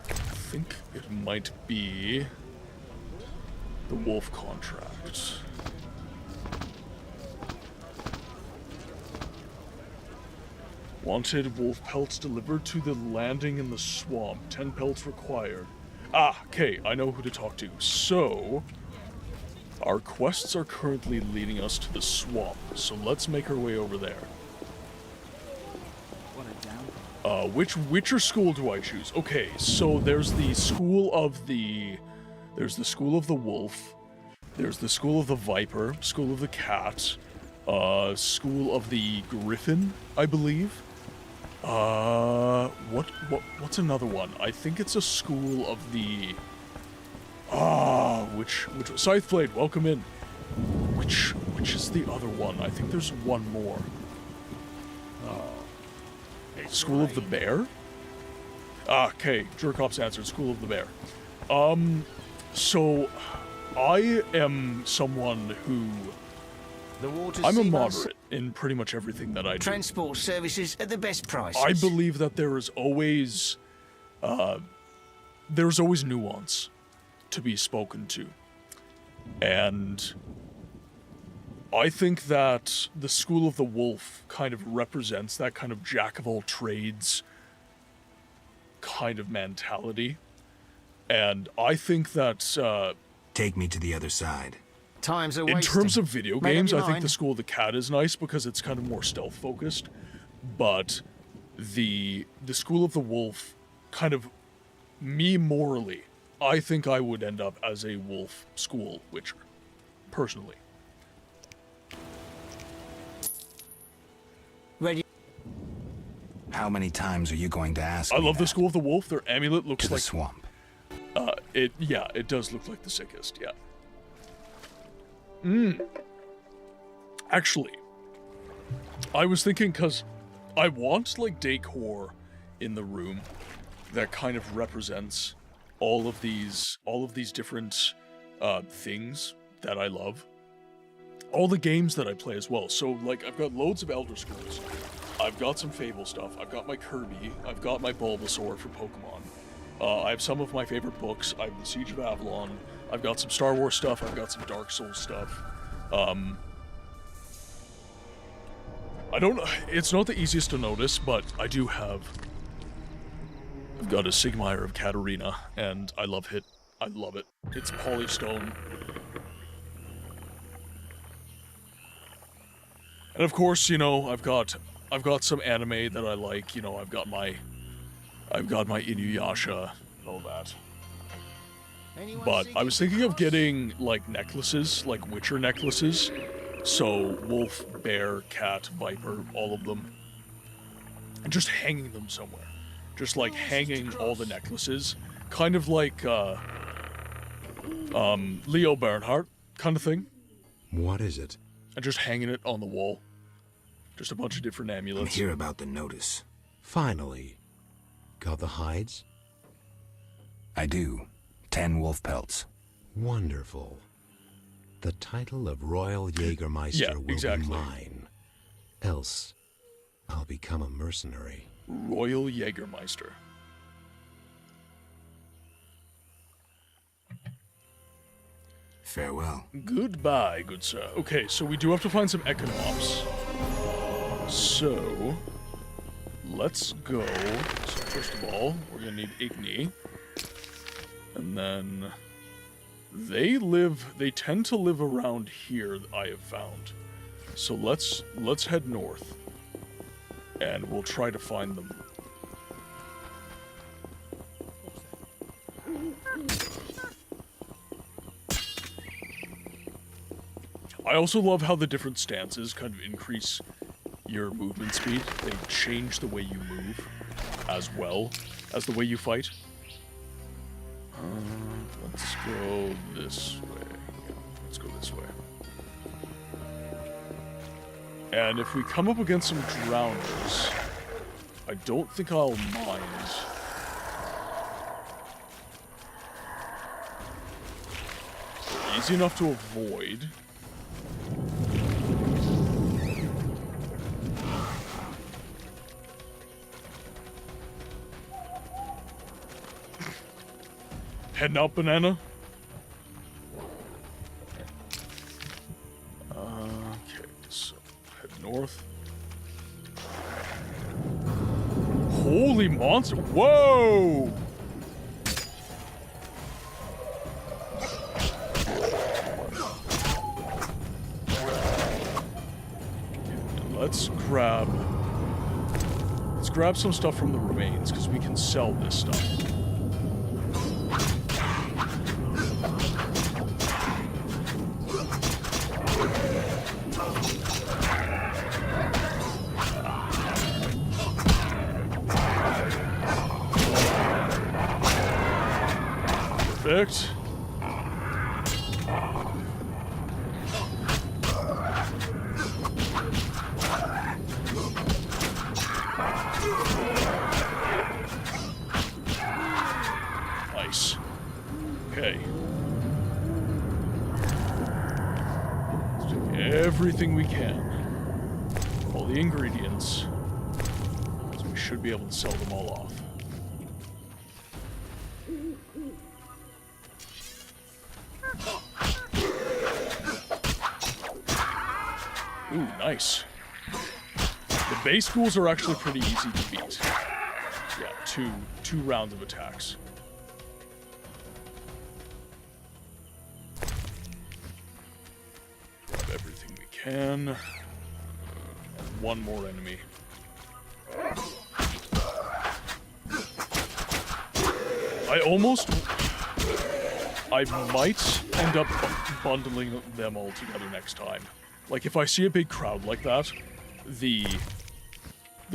I think it might be the wolf contract. Wanted wolf pelts delivered to the landing in the swamp. 10 pelts required. Ah, okay, I know who to talk to. So, our quests are currently leading us to the swamp, so let's make our way over there. Which Witcher school do I choose? Okay, so there's the school of the... There's the school of the wolf. There's the school of the viper. School of the cat. School of the griffin, I believe. What's another one? I think it's a school of the... which Scytheblade, welcome in. Which is the other one? I think there's one more. School of the Bear? Okay, Jerkops answered, School of the Bear. So, I am someone who... I'm a moderate in pretty much everything that I do. Transport services at the best prices. I believe that there is always... there's always nuance to be spoken to. And... I think that the School of the Wolf kind of represents that kind of jack-of-all-trades kind of mentality. And I think that... Take me to the other side. Times are in wasting. terms of video games, I think mind. the School of the Cat is nice because it's kind of more stealth-focused. But the School of the Wolf, kind of, me morally, I think I would end up as a wolf school witcher, personally. Ready. How many times are you going to ask me I love that? the School of the Wolf. Their amulet looks To the like... swamp. It does look like the sickest, yeah. Actually, I was thinking, because I want, like, decor in the room that kind of represents all of these different things that I love. All the games that I play as well. So, like, I've got loads of Elder Scrolls. I've got some Fable stuff. I've got my Kirby. I've got my Bulbasaur for Pokemon. I have some of my favorite books. I have the Siege of Avalon. I've got some Star Wars stuff. I've got some Dark Souls stuff. I don't... It's not the easiest to notice, but I do have... I've got a Sigmire of Katarina, and I love it. I love it. It's polystone. And of course, you know, I've got some anime that I like. You know, I've got my Inuyasha and all that. But I was thinking of getting, like, necklaces, like Witcher necklaces. So, wolf, bear, cat, viper, all of them. And just hanging them somewhere. Just, like, hanging all the necklaces. Kind of like, Leo Bernhardt kind of thing. What is it? And just hanging it on the wall. Just a bunch of different And amulets. hear about the notice. Finally. Got the hides? I do. 10 wolf pelts. Wonderful. The title of Royal Jägermeister will be mine. Else, I'll become a mercenary. Royal Jägermeister. Farewell. Goodbye, good sir. Okay, so we do have to find some economs. So, let's go. So first of all, we're gonna need Igni. And then they tend to live around here, I have found. So let's head north. And we'll try to find them. I also love how the different stances kind of increase your movement speed. They change the way you move as well as the way you fight. Let's go this way. Yeah, let's go this way. And if we come up against some drowners, I don't think I'll mind. They're easy enough to avoid. Heading out, Banana. Okay, so head north. Holy monster! Whoa! Let's grab some stuff from the remains, because we can sell this stuff. Perfect. Nice. Okay. Let's take everything we can. All the ingredients. So we should be able to sell them all off. Ooh, nice. The base ghouls are actually pretty easy to beat. Yeah, two rounds of attacks. Grab everything we can. And one more enemy. I might end up bundling them all together next time. Like, if I see a big crowd like that, the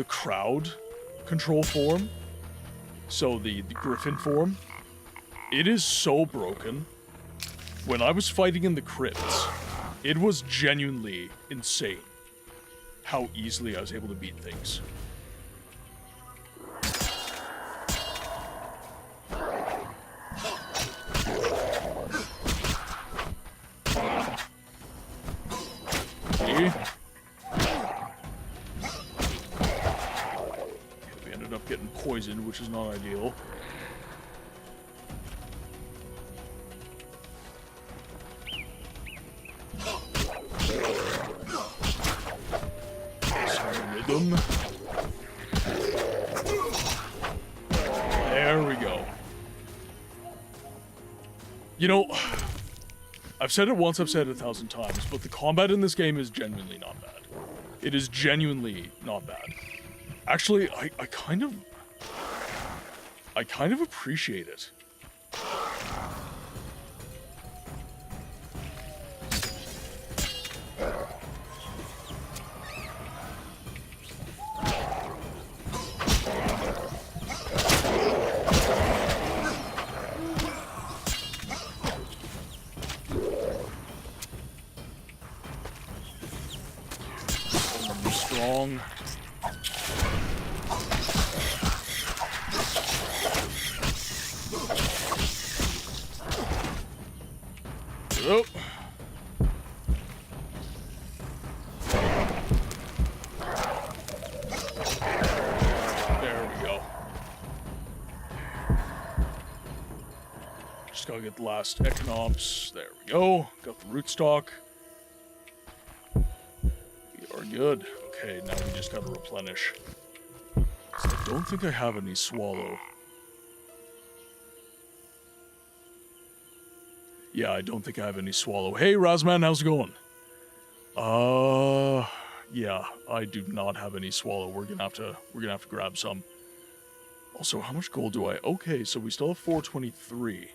crowd control form, so the griffin form, it is so broken. When I was fighting in the crypts, it was genuinely insane how easily I was able to beat things. We ended up getting poisoned, which is not ideal. Some rhythm. There we go. You know, I've said it once, I've said it 1,000 times, but the combat in this game is genuinely not bad. It is genuinely not bad. Actually, I kind of appreciate it. wrong. Oh. There we go. Just gotta get the last Econops. There we go. Got the rootstock. We are good. Okay, now we just gotta replenish. So I don't think I have any swallow. Yeah, I don't think I have any swallow. Hey, Razman, how's it going? Yeah, I do not have any swallow. We're gonna have to grab some. Also, how much gold do I? Okay, so we still have 423.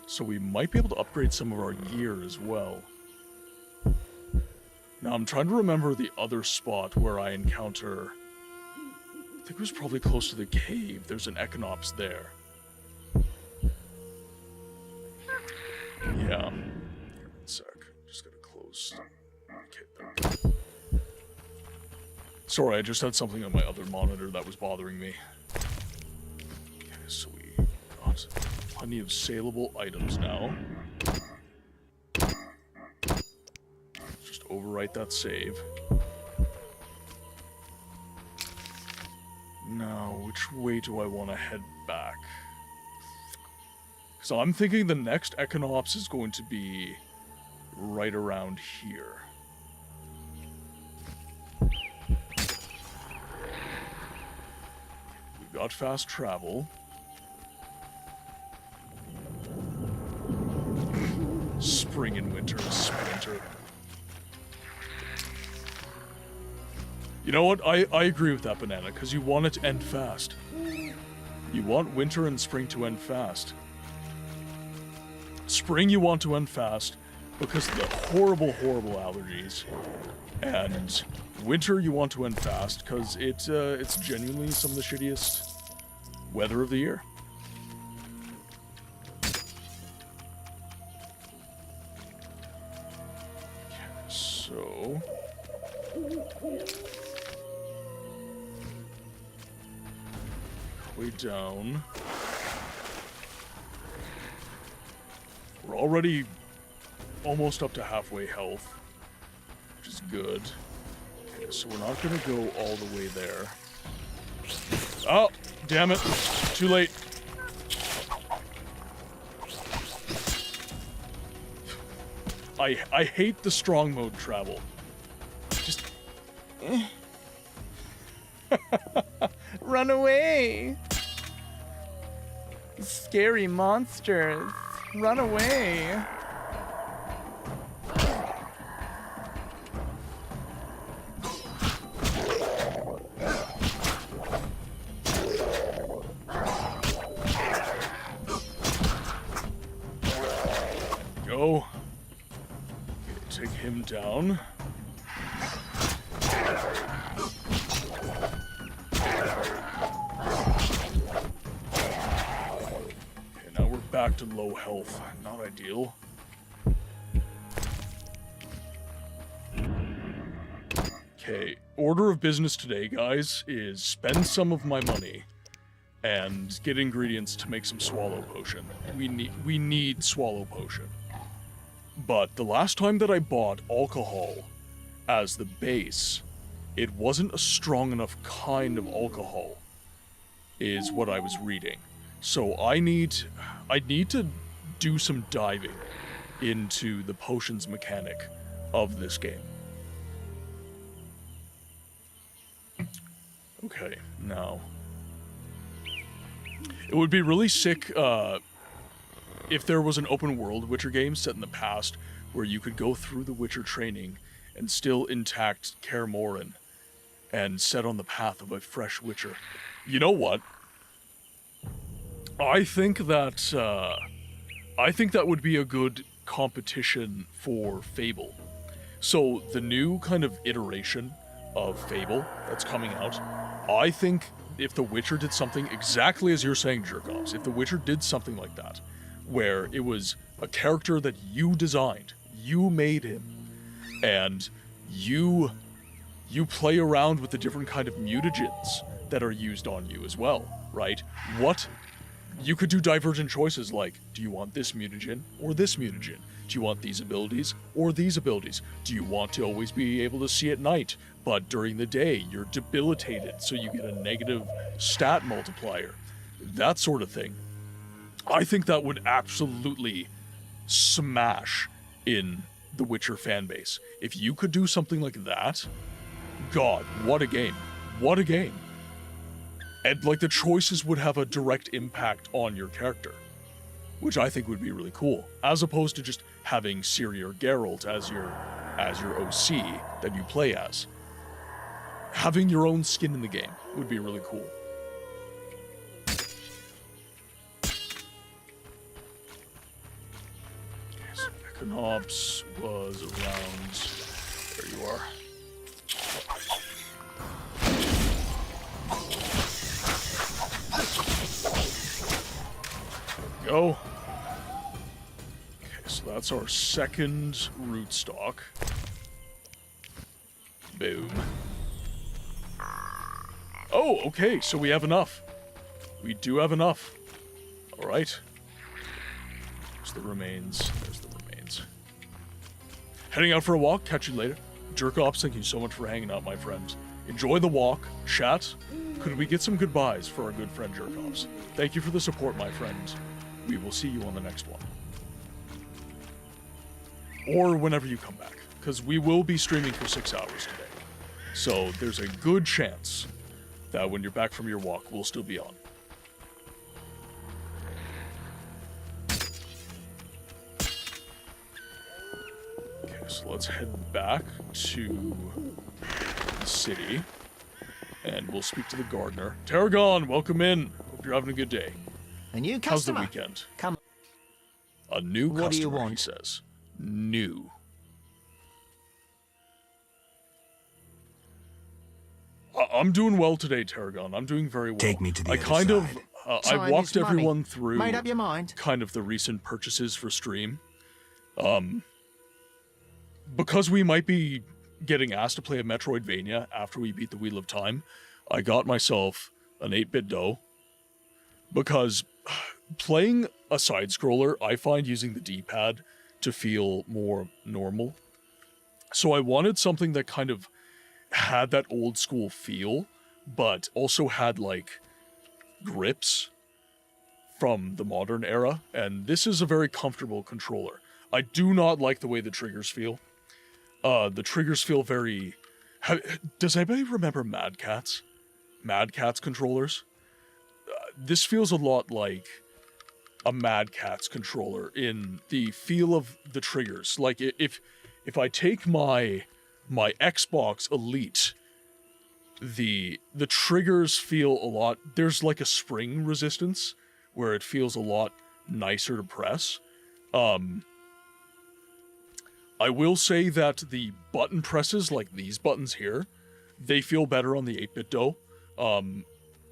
So we might be able to upgrade some of our gear as well. Now, I'm trying to remember the other spot where I encounter... I think it was probably close to the cave. There's an Econops there. Yeah. Here, 1 sec. Just gotta close. Okay, there we go. Sorry, I just had something on my other monitor that was bothering me. Okay, so we got plenty of saleable items now. Just overwrite that save. Now, which way do I want to head back? So I'm thinking the next Econops is going to be right around here. We've got fast travel. Spring and winter, sprinter. You know what? I agree with that, Banana, because you want it to end fast. You want winter and spring to end fast. Spring you want to end fast because of the horrible, horrible allergies. And winter you want to end fast because it's genuinely some of the shittiest weather of the year. Okay, so... way down. We're already almost up to halfway health, which is good. Okay, so we're not gonna go all the way there. Oh, damn it. Too late. I hate the strong mode travel. Just... Run away! Scary monsters. Run away. Go. Okay, take him down. Back to low health. Not ideal. Okay, order of business today, guys, is spend some of my money and get ingredients to make some swallow potion. We need swallow potion. But the last time that I bought alcohol as the base, it wasn't a strong enough kind of alcohol, is what I was reading. So I need to do some diving into the potions mechanic of this game. Okay, now. It would be really sick if there was an open world Witcher game set in the past where you could go through the Witcher training and still intact Kaer Morhen and set on the path of a fresh Witcher. You know what? I think that would be a good competition for Fable. So the new kind of iteration of Fable that's coming out, I think if The Witcher did something exactly as you're saying, Jerkoffs, if The Witcher did something like that, where it was a character that you designed, you made him, and you you play around with the different kind of mutagens that are used on you as well, right? You could do divergent choices like, do you want this mutagen or this mutagen? Do you want these abilities or these abilities? Do you want to always be able to see at night, but during the day you're debilitated, so you get a negative stat multiplier? That sort of thing. I think that would absolutely smash in the Witcher fanbase. If you could do something like that, God, what a game. What a game. And, like, the choices would have a direct impact on your character, which I think would be really cool, as opposed to just having Ciri or Geralt as your OC that you play as. Having your own skin in the game would be really cool. Okay, so Econops was around... There you are. Go. Okay, so that's our second rootstock. Boom. Oh, okay, so we have enough. We do have enough. Alright. There's the remains. There's the remains. Heading out for a walk. Catch you later. Jerkops, thank you so much for hanging out, my friends. Enjoy the walk. Chat. Could we get some goodbyes for our good friend Jerkops? Thank you for the support, my friends. We will see you on the next one. Or whenever you come back, because we will be streaming for 6 hours today. So there's a good chance that when you're back from your walk, we'll still be on. Okay, so let's head back to the city, and we'll speak to the gardener. Tarragon, welcome in. Hope you're having a good day. A new How's the customer. weekend? Come. A new What do you customer, he want? says. New. I'm doing well today, Tarragon. I'm doing very well. Take me to the I other kind side. of, I Time walked is money. everyone through Made up your mind? kind of the recent purchases for stream. Because we might be getting asked to play a Metroidvania after we beat the Wheel of Time, I got myself an 8-bit dough. Because playing a side-scroller, I find using the D-pad to feel more normal. So I wanted something that kind of had that old-school feel, but also had, like, grips from the modern era. And this is a very comfortable controller. I do not like the way the triggers feel. The triggers feel very... Does anybody remember Mad Catz? Mad Catz controllers? This feels a lot like a Mad Catz controller in the feel of the triggers. Like, if I take my Xbox Elite, the triggers feel a lot... There's like a spring resistance where it feels a lot nicer to press. I will say that the button presses, like these buttons here, they feel better on the 8-bit dough.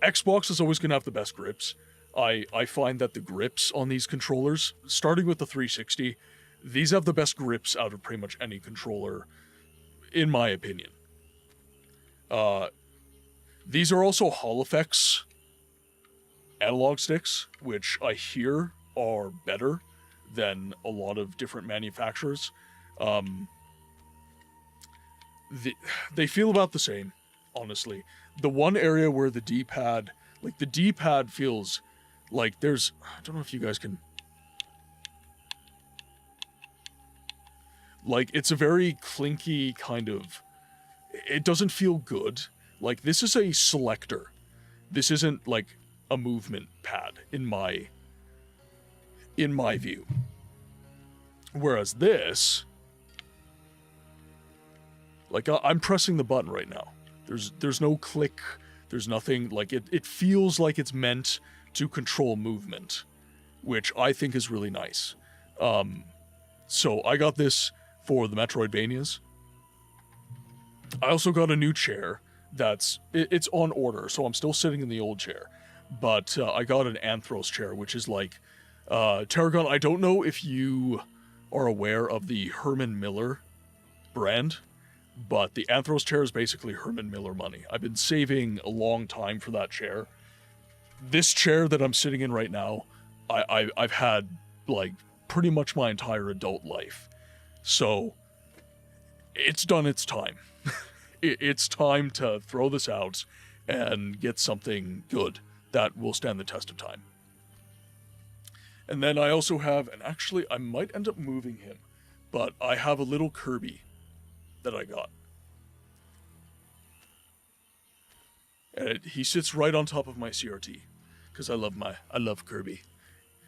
Xbox is always going to have the best grips. I find that the grips on these controllers, starting with the 360, these have the best grips out of pretty much any controller, in my opinion. These are also Hall Effects analog sticks, which I hear are better than a lot of different manufacturers. They feel about the same, honestly. The one area where the D-pad, like the D-pad feels like there's, I don't know if you guys can, like it's a very clinky kind of, it doesn't feel good. Like this is a selector. This isn't like a movement pad in my view. Whereas this, like I'm pressing the button right now. There's no click, there's nothing, like it feels like it's meant to control movement, which I think is really nice. So I got this for the Metroidvanias. I also got a new chair it's on order, so I'm still sitting in the old chair. But I got an Anthros chair, which is like, Tarragon, I don't know if you are aware of the Herman Miller brand. but the Anthros chair is basically Herman Miller money. I've been saving a long time for that chair. This chair that I'm sitting in right now, I've had, like, pretty much my entire adult life. So, it's done its time. It's time to throw this out and get something good that will stand the test of time. And then I also have, and actually I might end up moving him, but I have a little Kirby that I got. And he sits right on top of my CRT, because I love Kirby.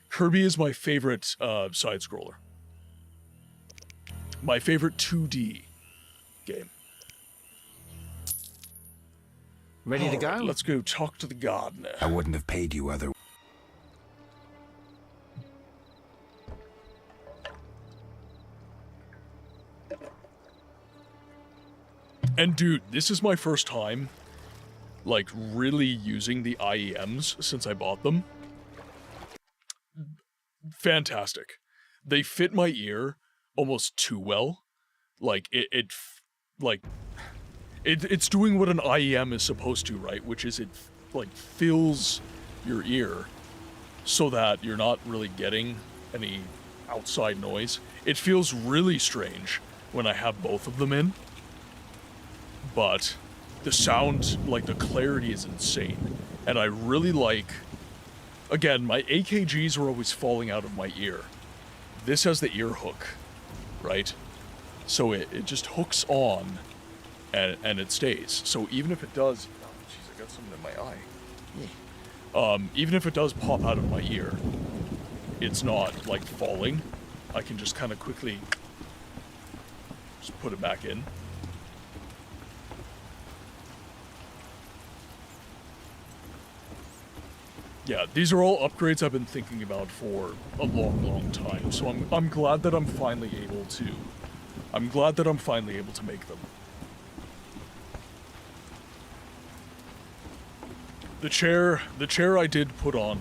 Kirby is my favorite side-scroller. My favorite 2D game. Ready to go? Right, let's go talk to the gardener. I wouldn't have paid you other. And dude, this is my first time, like, really using the IEMs since I bought them. Fantastic. They fit my ear almost too well. Like, it's doing what an IEM is supposed to, right? Which is it, like, fills your ear so that you're not really getting any outside noise. It feels really strange when I have both of them in. But the sound, like, the clarity is insane. And I really like... Again, my AKGs are always falling out of my ear. This has the ear hook, right? So it just hooks on, and it stays. So even if it does... Oh, jeez, I got something in my eye. Yeah. Even if it does pop out of my ear, it's not, like, falling. I can just kind of quickly just put it back in. Yeah, these are all upgrades I've been thinking about for a long, long time. So I'm glad that I'm finally able to. I'm glad that I'm finally able to make them. The chair I did put on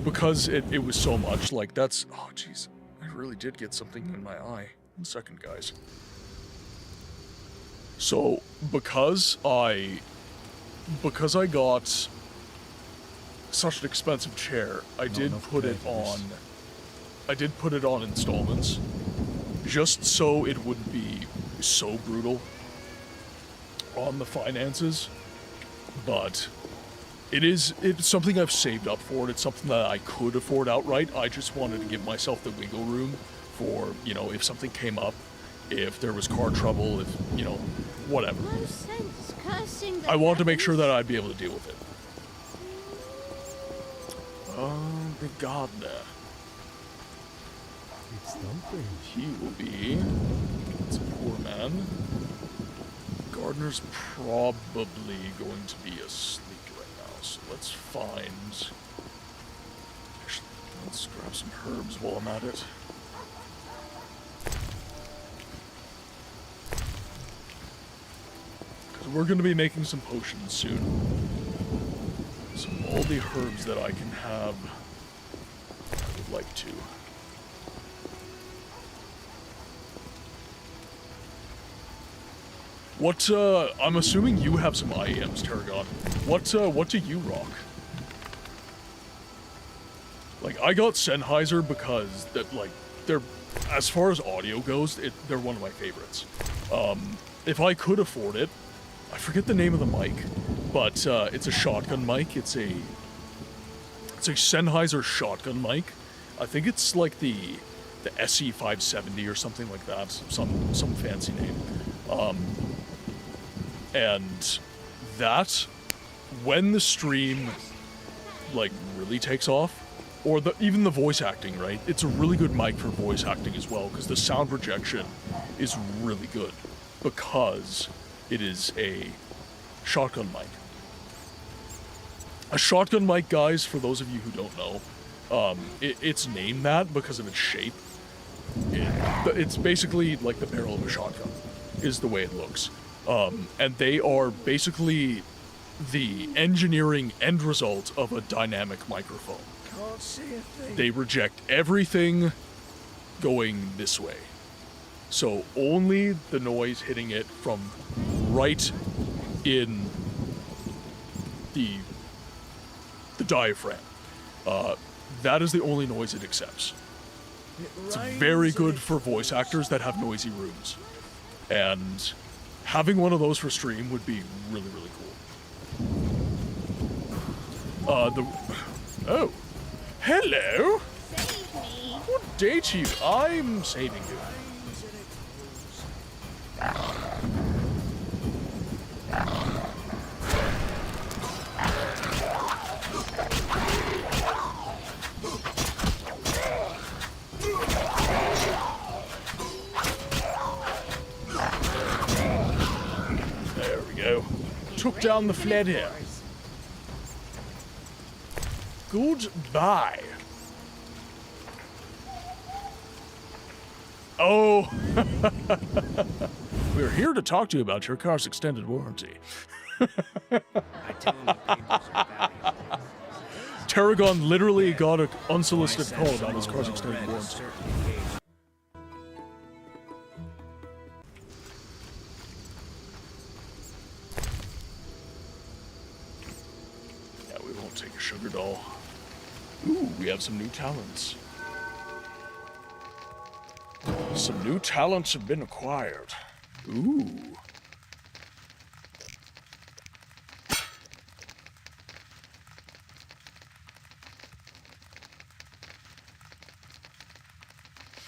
because it was so much, like, that's, oh jeez, I really did get something in my eye. 1 second, guys. So because I got such an expensive chair, I did put it on installments, just so it wouldn't be so brutal on the finances. But it's something I've saved up for, and it's something that I could afford outright. I just wanted to give myself the wiggle room for, you know, if something came up, if there was car trouble, if, you know, whatever. No sense cursing the I wanted to make sure heavens. that I'd be able to deal with it. The gardener. It's something. He will be... It's a poor man. Gardener's probably going to be asleep right now, so let's find... Actually, let's grab some herbs while I'm at it. Because we're going to be making some potions soon. So all the herbs that I can have, I would like to. What, I'm assuming you have some IEMs, Tarragon. What do you rock? Like, I got Sennheiser because, they're, as far as audio goes, they're one of my favorites. If I could afford it, I forget the name of the mic, but it's a shotgun mic. It's a Sennheiser shotgun mic. I think it's like the SE570 or something like that, some fancy name. And that, when the stream like really takes off, or even the voice acting, right? It's a really good mic for voice acting as well, because the sound projection is really good because it is a shotgun mic. A shotgun mic, guys, for those of you who don't know, it's named that because of its shape. It's basically like the barrel of a shotgun, is the way it looks. And they are basically the engineering end result of a dynamic microphone. Can't see a thing. They reject everything going this way. So only the noise hitting it from right in the diaphragm. That is the only noise it accepts. It's very good for voice actors that have noisy rooms. And having one of those for stream would be really, really cool. Oh. Hello! Save me. What date you? I'm saving you. There we go. Took down the fled here. Goodbye. Oh. We're here to talk to you about your car's extended warranty. Tarragon literally got an unsolicited call about his car's extended warranty. Yeah, we won't take a sugar doll. Ooh, we have some new talents. Some new talents have been acquired. Ooh.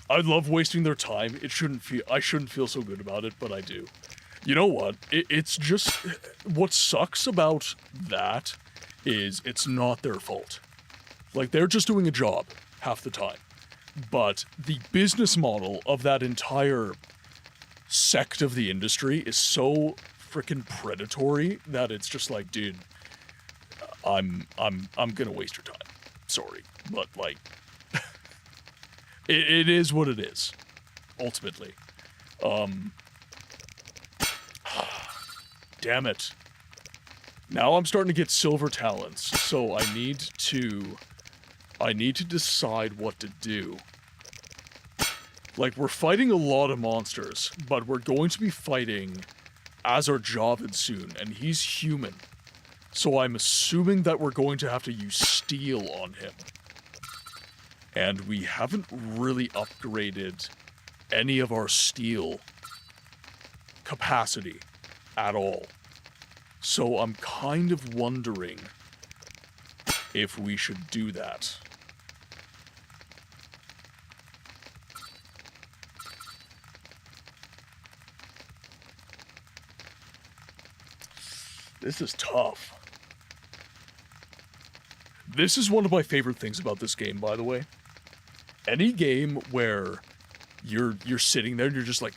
I love wasting their time. I shouldn't feel so good about it, but I do. You know what? It's just, what sucks about that is it's not their fault. Like, they're just doing a job half the time. But the business model of that entire sect of the industry is so freaking predatory that it's just like, dude, I'm gonna waste your time. Sorry, but like, it is what it is. Ultimately, damn it. Now I'm starting to get silver talents, so I need to decide what to do. Like, we're fighting a lot of monsters, but we're going to be fighting Azar Javed soon, and he's human. So I'm assuming that we're going to have to use steel on him. And we haven't really upgraded any of our steel capacity at all. So I'm kind of wondering if we should do that. This is tough. This is one of my favorite things about this game, by the way. Any game where you're sitting there and you're just like,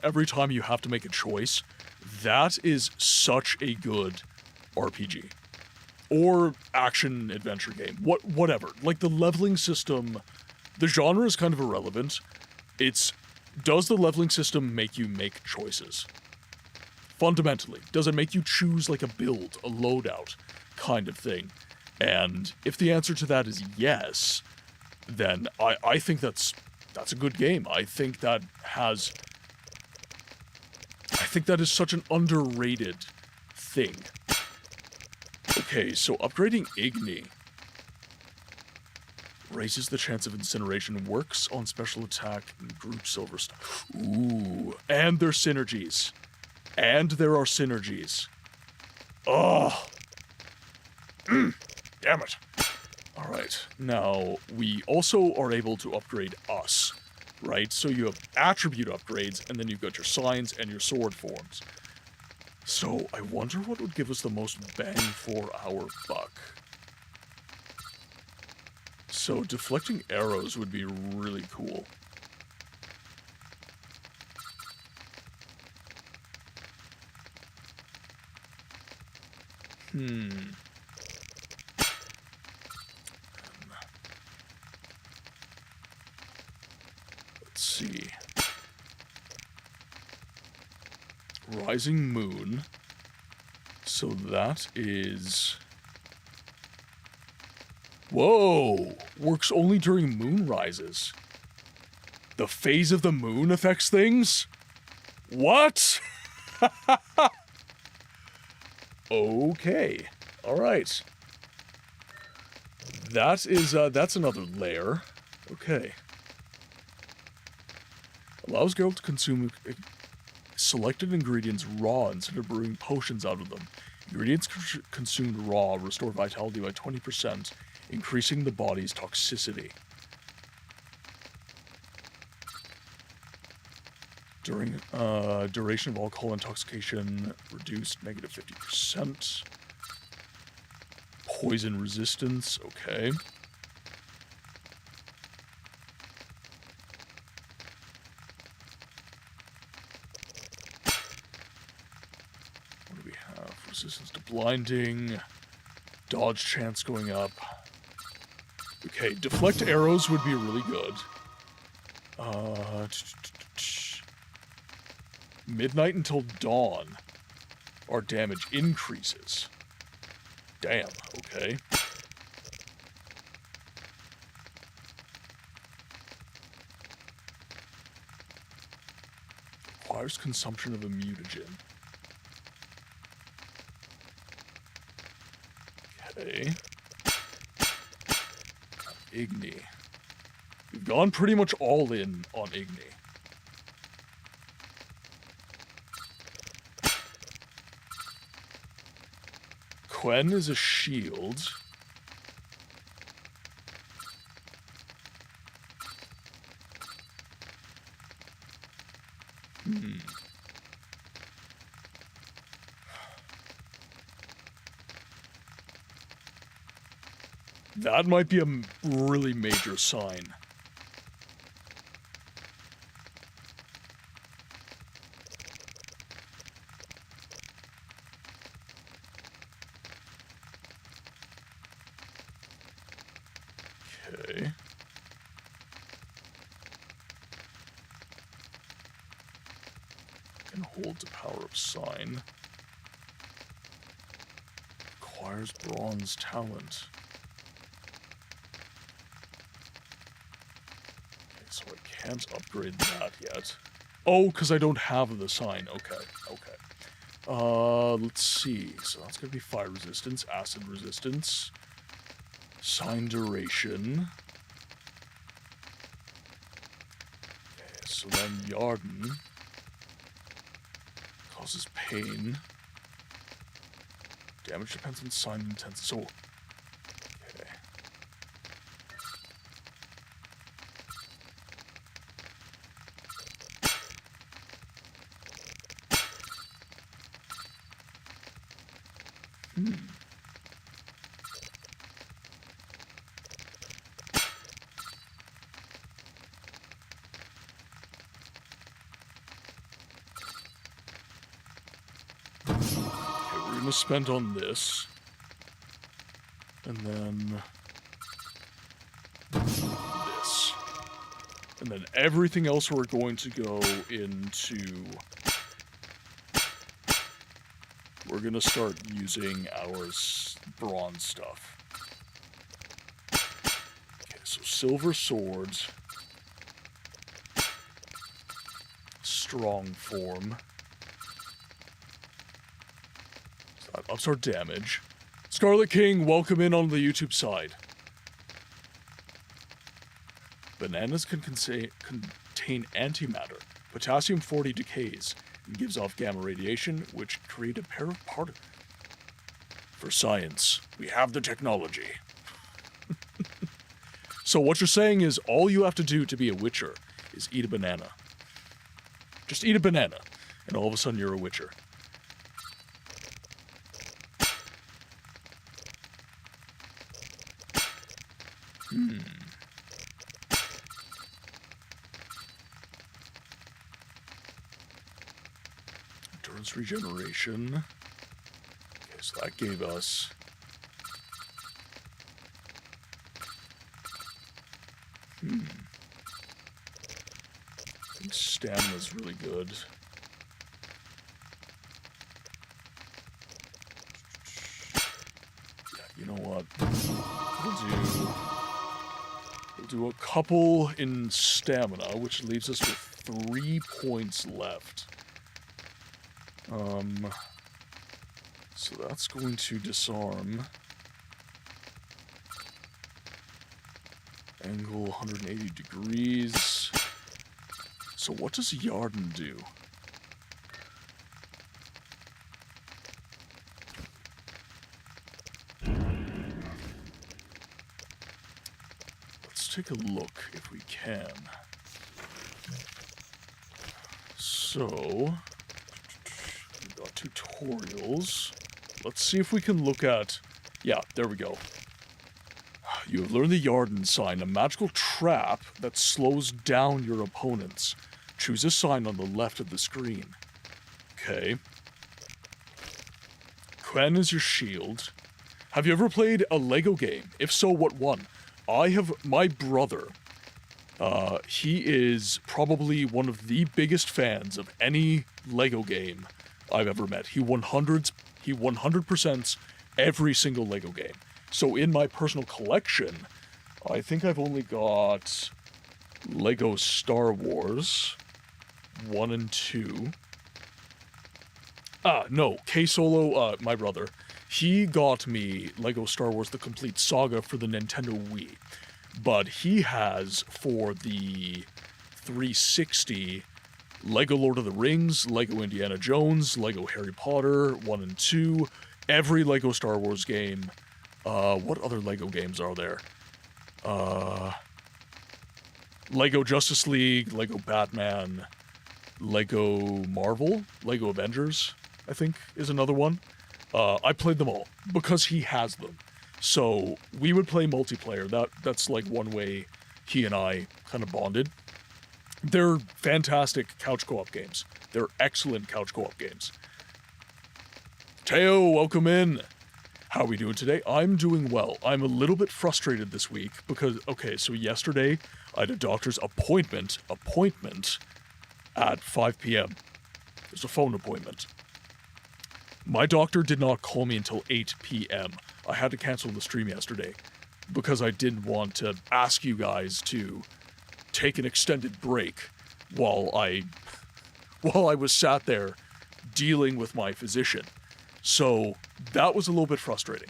every time you have to make a choice, that is such a good RPG. Or action-adventure game. Whatever. Like, the leveling system, the genre is kind of irrelevant. Does the leveling system make you make choices? Fundamentally, does it make you choose like a build, a loadout kind of thing? And if the answer to that is yes, then I think that's a good game. I think that is such an underrated thing. Okay, so upgrading Igni raises the chance of incineration, works on special attack and group silver stuff. Ooh, and there's synergies. And there are synergies. Oh. Damn it. Alright, now we also are able to upgrade us, right? So you have attribute upgrades, and then you've got your signs and your sword forms. So I wonder what would give us the most bang for our buck. So deflecting arrows would be really cool. Let's see. Rising Moon. So that is... Whoa! Works only during moon rises. The phase of the moon affects things? What? Okay. Alright. That's another layer. Okay. Allows Geralt to consume selected ingredients raw instead of brewing potions out of them. Ingredients consumed raw restore vitality by 20%, increasing the body's toxicity. During duration of alcohol intoxication reduced negative 50%. Poison resistance, okay. What do we have? Resistance to blinding. Dodge chance going up. Okay, deflect arrows would be really good. Midnight until dawn. Our damage increases. Damn, okay. Requires consumption of a mutagen. Okay. Igni. We've gone pretty much all in on Igni. Quen is a shield. That might be a really major sign. Okay. Can hold the power of sign. Acquires bronze talent. Okay, so I can't upgrade that yet. Oh, because I don't have the sign. Okay, okay. Let's see. So that's gonna be fire resistance, acid resistance. Sign duration. Okay, so then Yarden causes pain. Damage depends on sign intensity. So, okay. We're gonna spend on this. And then this. And then everything else we're going to go into... We're gonna start using our bronze stuff. Okay, so silver swords. Strong form. So that ups our damage. Scarlet King, welcome in on the YouTube side. Bananas can contain antimatter. Potassium-40 decays and gives off gamma radiation, which create a pair of particles. For science, we have the technology. So what you're saying is all you have to do to be a witcher is eat a banana. Just eat a banana, and all of a sudden you're a witcher. Endurance regeneration. Okay, so that gave us... I think stamina's really good. Yeah, you know what? We'll do a couple in stamina, which leaves us with 3 points left. So that's going to disarm. Angle 180 degrees. So what does Yarden do? Let's take a look if we can. So, we've got tutorials. Let's see if we can look at... Yeah, there we go. You have learned the Yarden sign, a magical trap that slows down your opponents. Choose a sign on the left of the screen. Okay. Quen is your shield. Have you ever played a Lego game? If so, what one? I have my brother. He is probably one of the biggest fans of any Lego game I've ever met. He 100% every single Lego game. So in my personal collection, I think I've only got Lego Star Wars 1 and 2. No, K-Solo, my brother, he got me Lego Star Wars The Complete Saga for the Nintendo Wii. But he has, for the 360, Lego Lord of the Rings, Lego Indiana Jones, Lego Harry Potter 1 and 2, every Lego Star Wars game. What other Lego games are there? Lego Justice League, Lego Batman, Lego Marvel, Lego Avengers, I think, is another one. I played them all, because he has them. So, we would play multiplayer. That's like one way he and I kind of bonded. They're fantastic couch co-op games. They're excellent couch co-op games. Teo, welcome in! How are we doing today? I'm doing well. I'm a little bit frustrated this week because, okay, so yesterday I had a doctor's appointment at 5 p.m. There's a phone appointment. My doctor did not call me until 8 p.m. I had to cancel the stream yesterday because I didn't want to ask you guys to take an extended break while I was sat there dealing with my physician. So that was a little bit frustrating.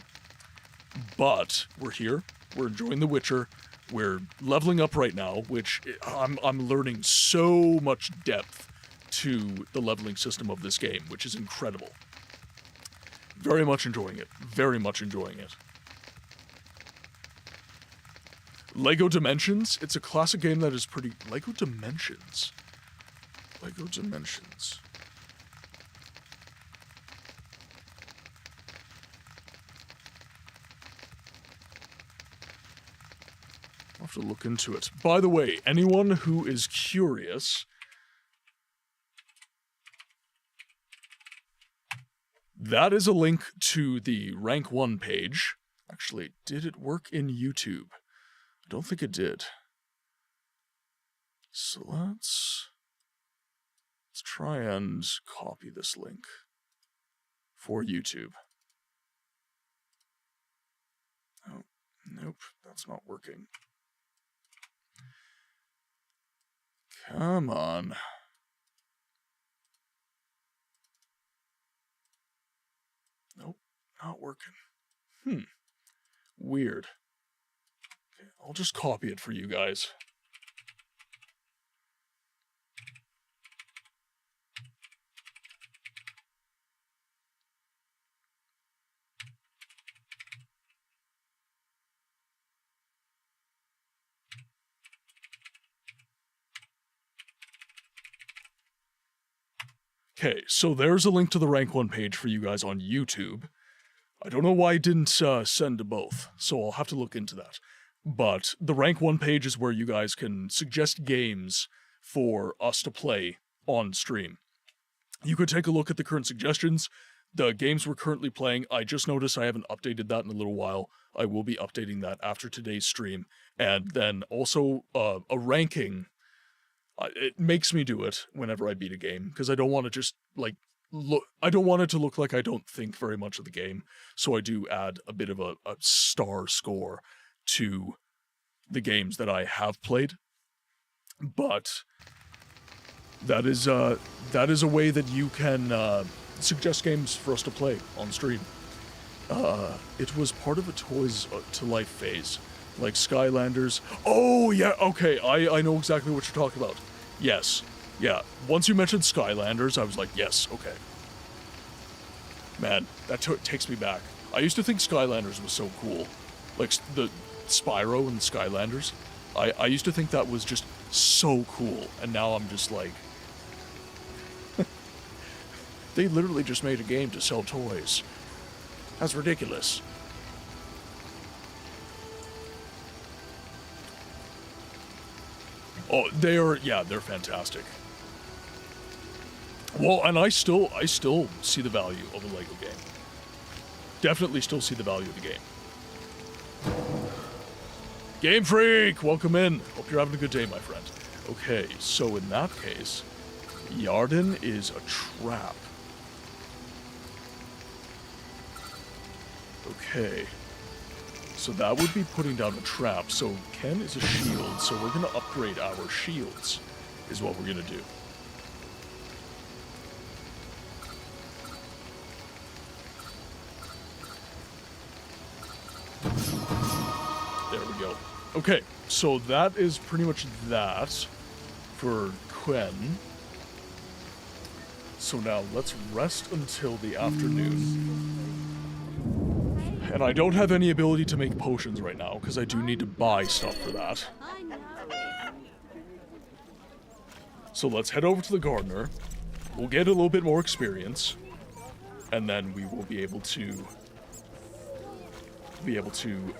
But we're here. We're enjoying The Witcher. We're leveling up right now, which I'm learning so much depth to the leveling system of this game, which is incredible. Very much enjoying it. Very much enjoying it. Lego Dimensions. It's a classic game that is pretty... Lego Dimensions. Lego Dimensions. I'll have to look into it. By the way, anyone who is curious... That is a link to the Rank 1 page. Actually, did it work in YouTube? I don't think it did. So let's try and copy this link for YouTube. Oh, nope, that's not working. Come on. Nope, not working. Weird. Okay, I'll just copy it for you guys. Okay, so there's a link to the Rank 1 page for you guys on YouTube. I don't know why I didn't send to both, so I'll have to look into that. But the Rank 1 page is where you guys can suggest games for us to play on stream. You could take a look at the current suggestions. The games we're currently playing, I just noticed I haven't updated that in a little while. I will be updating that after today's stream. And then also a ranking. It makes me do it whenever I beat a game, because I don't want to just, like, I don't want it to look like I don't think very much of the game, so I do add a bit of a star score to the games that I have played, but that is a way that you can suggest games for us to play on stream. It was part of a Toys to Life phase, like Skylanders. Oh yeah, okay, I know exactly what you're talking about. Yes, yeah. Once you mentioned Skylanders, I was like, yes, okay. Man, that takes me back. I used to think Skylanders was so cool, like the Spyro and Skylanders. I used to think that was just so cool, and now I'm just like, they literally just made a game to sell toys. That's ridiculous. Oh, they're fantastic. Well, and I still see the value of a Lego game. Definitely still see the value of the game. Game Freak, welcome in. Hope you're having a good day, my friend. Okay, so in that case, Yarden is a trap. Okay. So that would be putting down a trap. So Ken is a shield, so we're gonna upgrade our shields, is what we're gonna do. There we go. Okay, so that is pretty much that for Quen. So now let's rest until the afternoon. And I don't have any ability to make potions right now, because I do need to buy stuff for that. I know. So let's head over to the gardener. We'll get a little bit more experience. And then we will be able to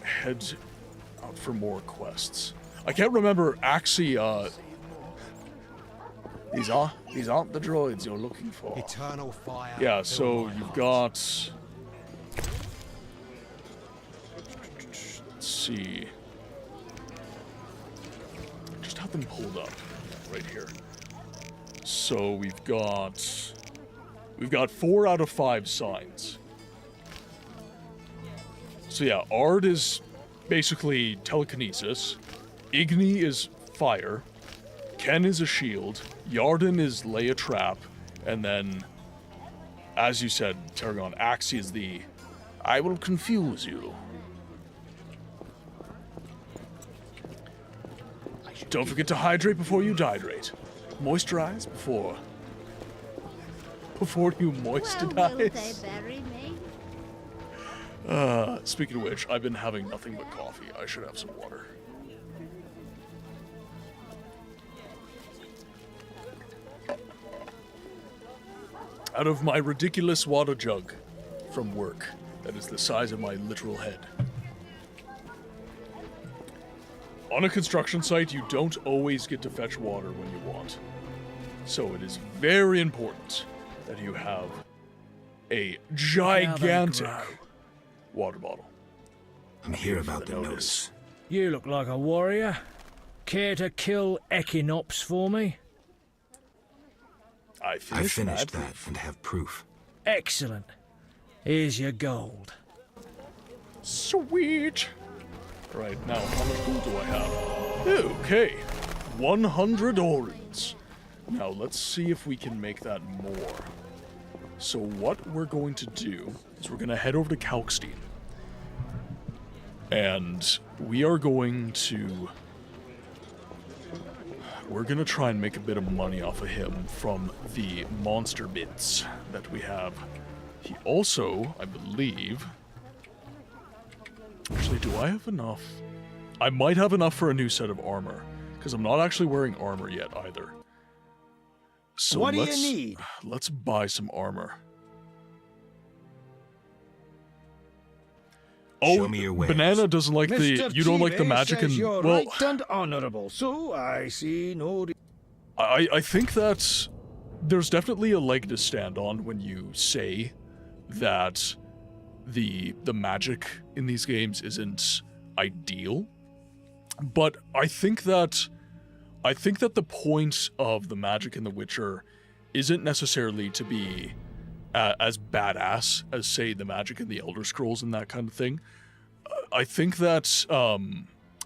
head out for more quests. I can't remember actually these aren't the droids you're looking for. Eternal fire. Yeah, so you've got, let's see. Just have them pulled up right here. So we've got 4 out of 5 signs. So yeah, Ard is basically telekinesis. Igni is fire. Ken is a shield. Yarden is lay a trap. And then, as you said, Tarragon, Axie is the I will confuse you. Don't forget to hydrate before you dihydrate. Moisturize before you moisturize. Well, will they bury me? Speaking of which, I've been having nothing but coffee. I should have some water. Out of my ridiculous water jug from work that is the size of my literal head. On a construction site, you don't always get to fetch water when you want. So it is very important that you have a gigantic water bottle. I'm here about the notice. You look like a warrior. Care to kill Echinops for me? I finished that and have proof. Excellent. Here's your gold. Sweet. Right, now how much gold do I have? Okay, 100 orens. Now let's see if we can make that more. So what we're going to do is we're going to head over to Kalkstein. And we are going to... We're going to try and make a bit of money off of him from the monster bits that we have. He also, I believe... Actually, do I have enough? I might have enough for a new set of armor, because I'm not actually wearing armor yet either. So what do you need? Let's buy some armor. Oh, show me your wares. Banana doesn't like Mr. you don't like the magic says and you're well, right and honorable, so I see no. I think that there's definitely a leg to stand on when you say that the magic in these games isn't ideal. But I think that the point of the magic in The Witcher isn't necessarily to be as badass as, say, the magic in the Elder Scrolls and that kind of thing. I think that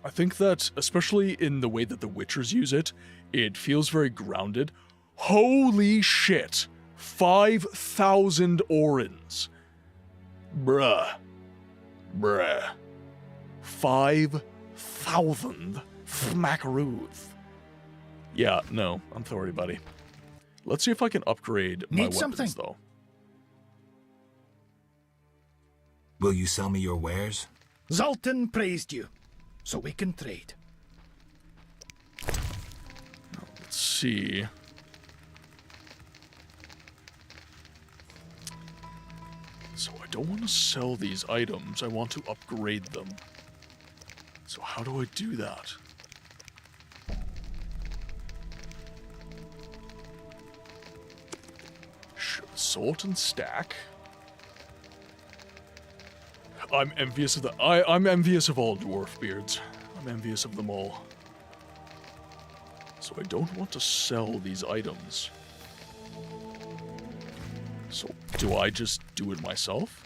I think that, especially in the way that the Witchers use it, it feels very grounded. Holy shit! 5,000 orins. Bruh. 5,000 smackaroos. Yeah, no, I'm sorry, buddy. Let's see if I can upgrade my weapons, though. Will you sell me your wares? Zoltan praised you, so we can trade. Let's see. So I don't want to sell these items. I want to upgrade them. So how do I do that? Sort and stack. I'm envious of I'm envious of all dwarf beards. I'm envious of them all. So I don't want to sell these items. So do I just do it myself?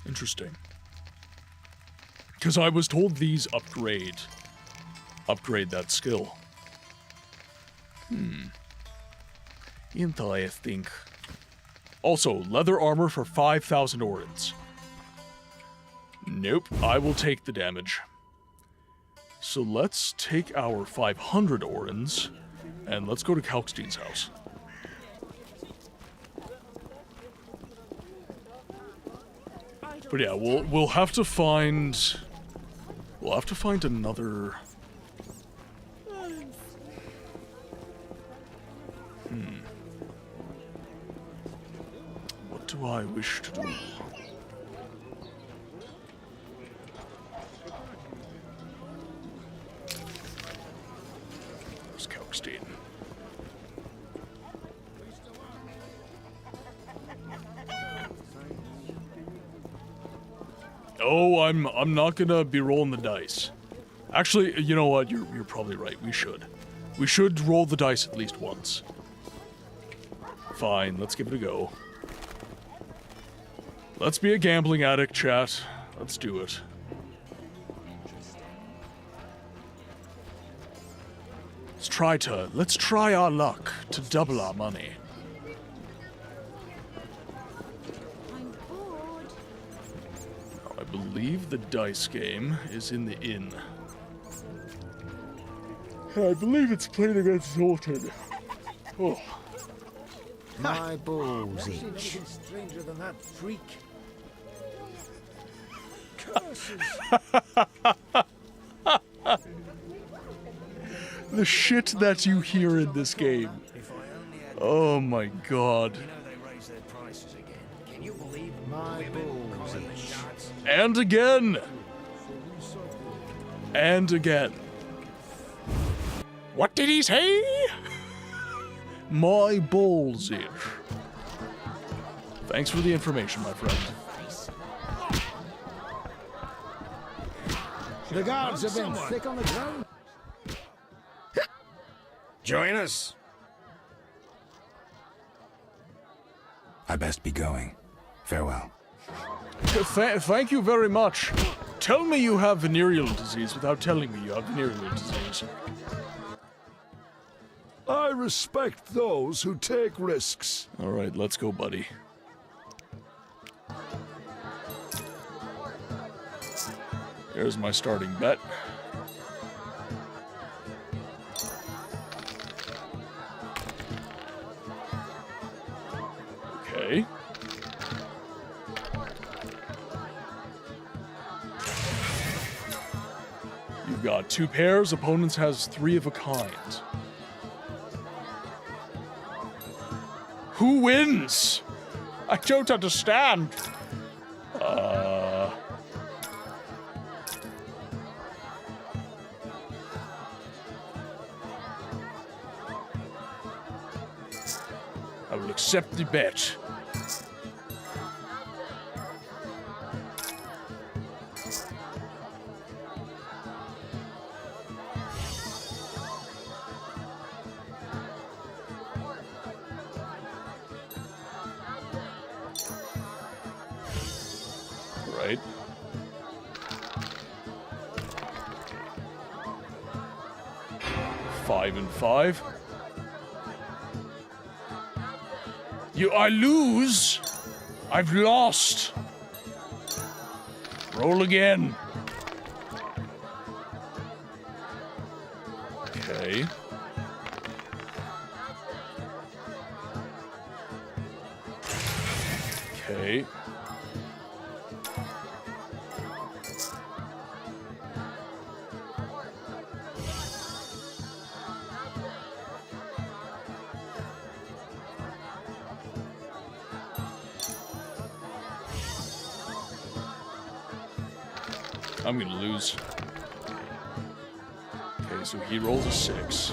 Interesting. Because I was told these upgrade that skill. Interesting. Also, leather armor for 5,000 orins. Nope, I will take the damage. So let's take our 500 orins, and let's go to Kalkstein's house. But yeah, we'll have to find another. What do I wish to do? There's Kalkstein. Oh, I'm not gonna be rolling the dice. Actually, you know what? You're probably right. We should roll the dice at least once. Fine, let's give it a go. Let's be a gambling addict, chat. Let's do it. Let's try our luck to double our money. I'm bored. I believe the dice game is in the inn. I believe it's played against Zoltan. Oh. My balls Actually, never itch. been stranger than that freak. Curses. The shit that you hear in this game. Oh my god. My balls itch. And again! And again. What did he say? My balls itch. Thanks for the information, my friend. The guards have been thick on the ground. Join us. I best be going. Farewell. Thank you very much. Tell me you have venereal disease without telling me you have venereal disease. I respect those who take risks. Alright, let's go, buddy. There's my starting bet. Okay. You've got 2 pairs, opponents has 3 of a kind. Who wins? I don't understand. I will accept the bet. 5 and 5. I lose. I've lost. Roll again. Okay. Okay. I'm gonna lose. Okay, so he rolls a 6.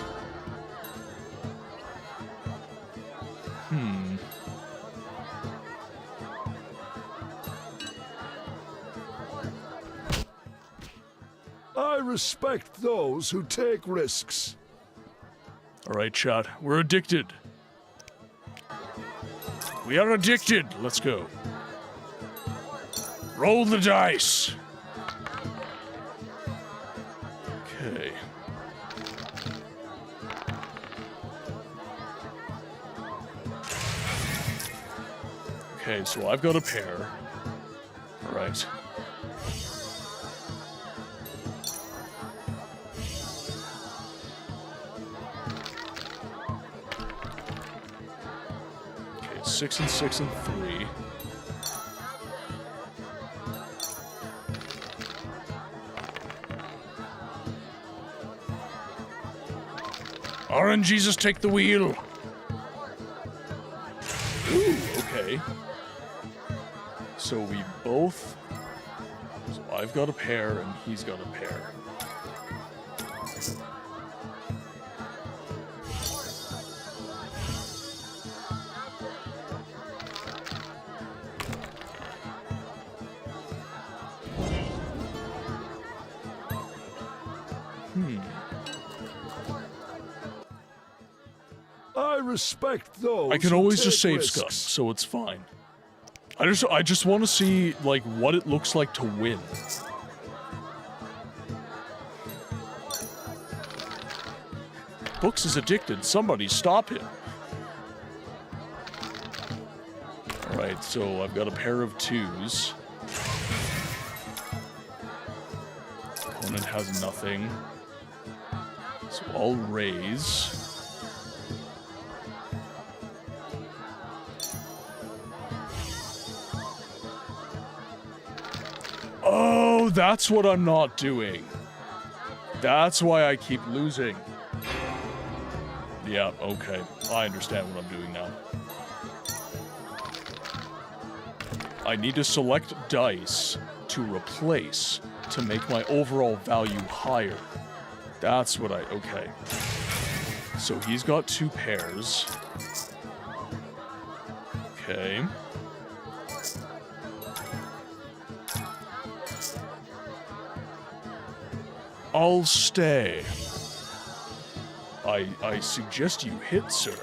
I respect those who take risks. Alright, chat. We're addicted. We are addicted. Let's go. Roll the dice. Okay. Okay, so I've got a pair. Alright. Okay, 6 and 6 and 3. RNGesus, take the wheel. Ooh, okay. So we both... So I've got a pair and he's got a pair. I respect those. I can who always take just save risks. Scum, so it's fine. I just want to see, like, what it looks like to win. Books is addicted. Somebody stop him. Alright, so I've got a pair of 2s. Opponent has nothing. So I'll raise. Oh, that's what I'm not doing. That's why I keep losing. Yeah, okay. I understand what I'm doing now. I need to select dice to replace to make my overall value higher. That's what okay. So he's got 2 pairs. Okay. I'll stay. I suggest you hit, sir.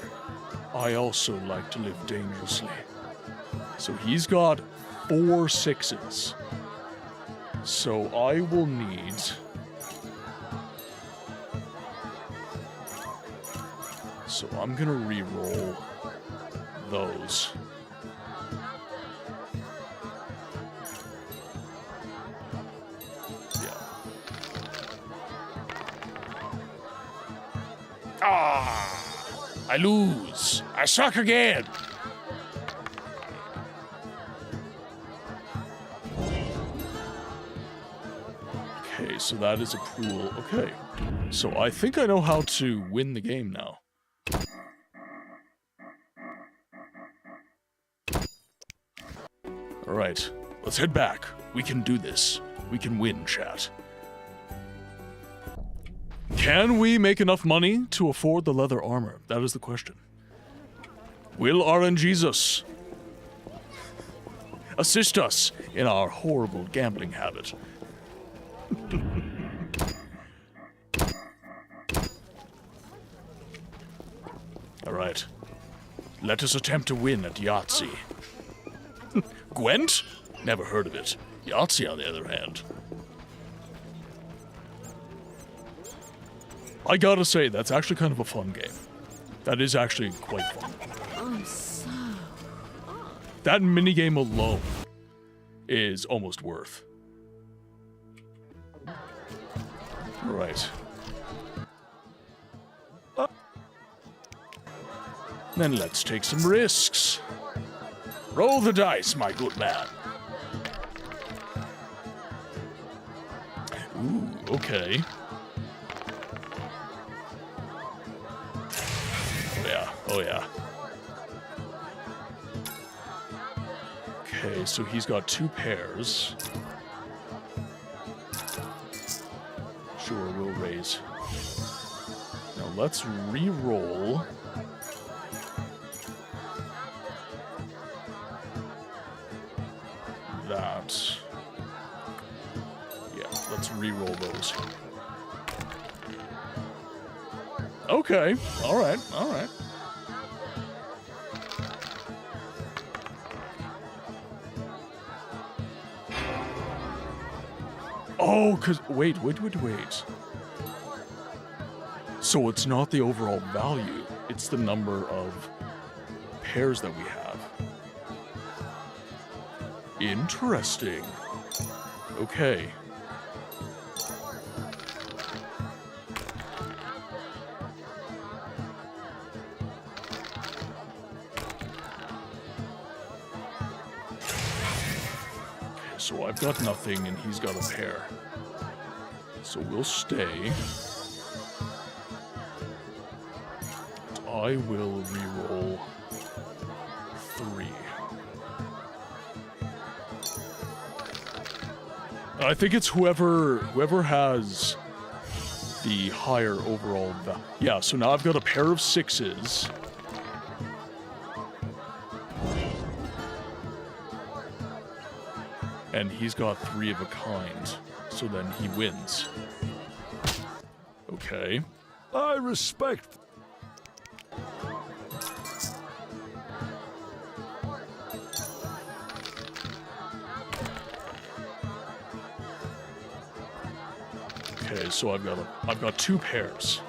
I also like to live dangerously. So he's got 4 6s. So I will need... So I'm gonna re-roll those. Ah! I lose. I suck again. Okay, so that is a pool. Okay. So I think I know how to win the game now. Alright, let's head back. We can do this. We can win, chat. Can we make enough money to afford the leather armor? That is the question. Will RNGesus assist us in our horrible gambling habit? Alright. Let us attempt to win at Yahtzee. Gwent? Never heard of it. Yahtzee, on the other hand. I gotta say, that's actually kind of a fun game. That is actually quite fun. I'm so... That minigame alone is almost worth. Right. Then let's take some risks. Roll the dice, my good man. Ooh, okay. Oh yeah, oh yeah. Okay, so he's got 2 pairs. Sure, we'll raise. Now let's re-roll. That. Yeah, let's re-roll those. Okay, alright, alright. Oh, wait. So it's not the overall value, it's the number of pairs that we have. Interesting. Okay. So I've got nothing and he's got a pair. So we'll stay. I will re-roll 3. I think it's whoever has the higher overall value. Yeah, so now I've got a pair of 6s. And he's got 3 of a kind, so then he wins. Okay. I respect. Okay, so I've got 2 pairs.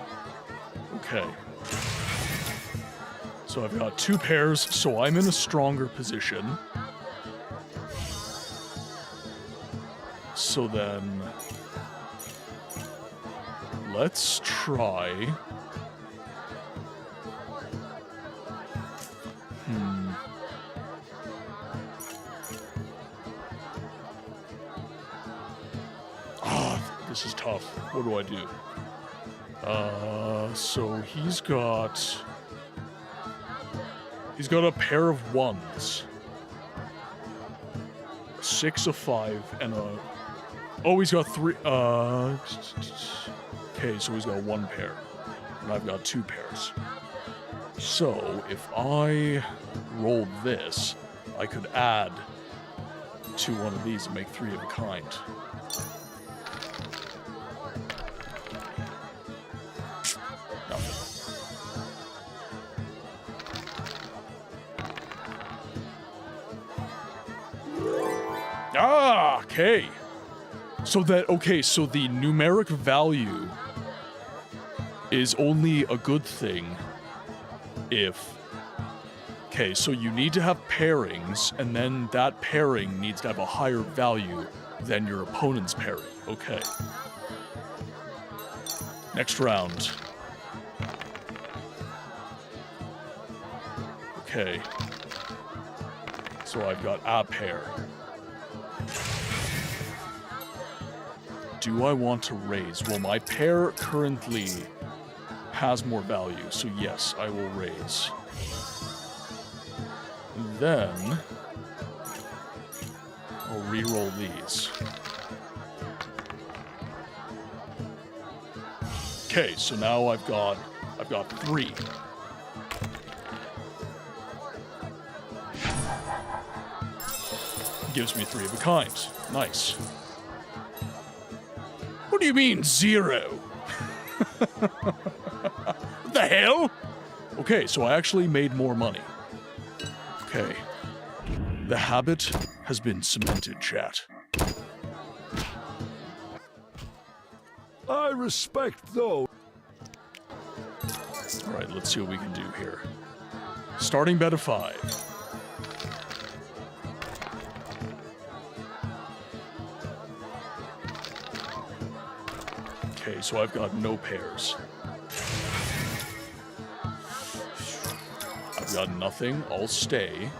Okay. So I've got 2 pairs, so I'm in a stronger position. So then, let's try. This is tough. What do I do? So he's got a pair of 1s. 6 of 5 and a... Oh, he's got 3... Okay, so he's got 1 pair. And I've got 2 pairs. So, if I roll this, I could add to one of these and make 3 of a kind. Nothing. Ah, okay. So the numeric value is only a good thing if... Okay, so you need to have pairings, and then that pairing needs to have a higher value than your opponent's pairing. Okay. Next round. Okay. So I've got a pair. Do I want to raise? Well, my pair currently has more value, so yes, I will raise. Then I'll re-roll these. Okay, so now I've got 3. Gives me 3 of a kind. Nice. What do you mean, 0? What the hell? Okay, so I actually made more money. Okay. The habit has been cemented, chat. I respect those. Alright, let's see what we can do here. Starting bet of 5. Okay, so I've got no pairs. I've got nothing. I'll stay.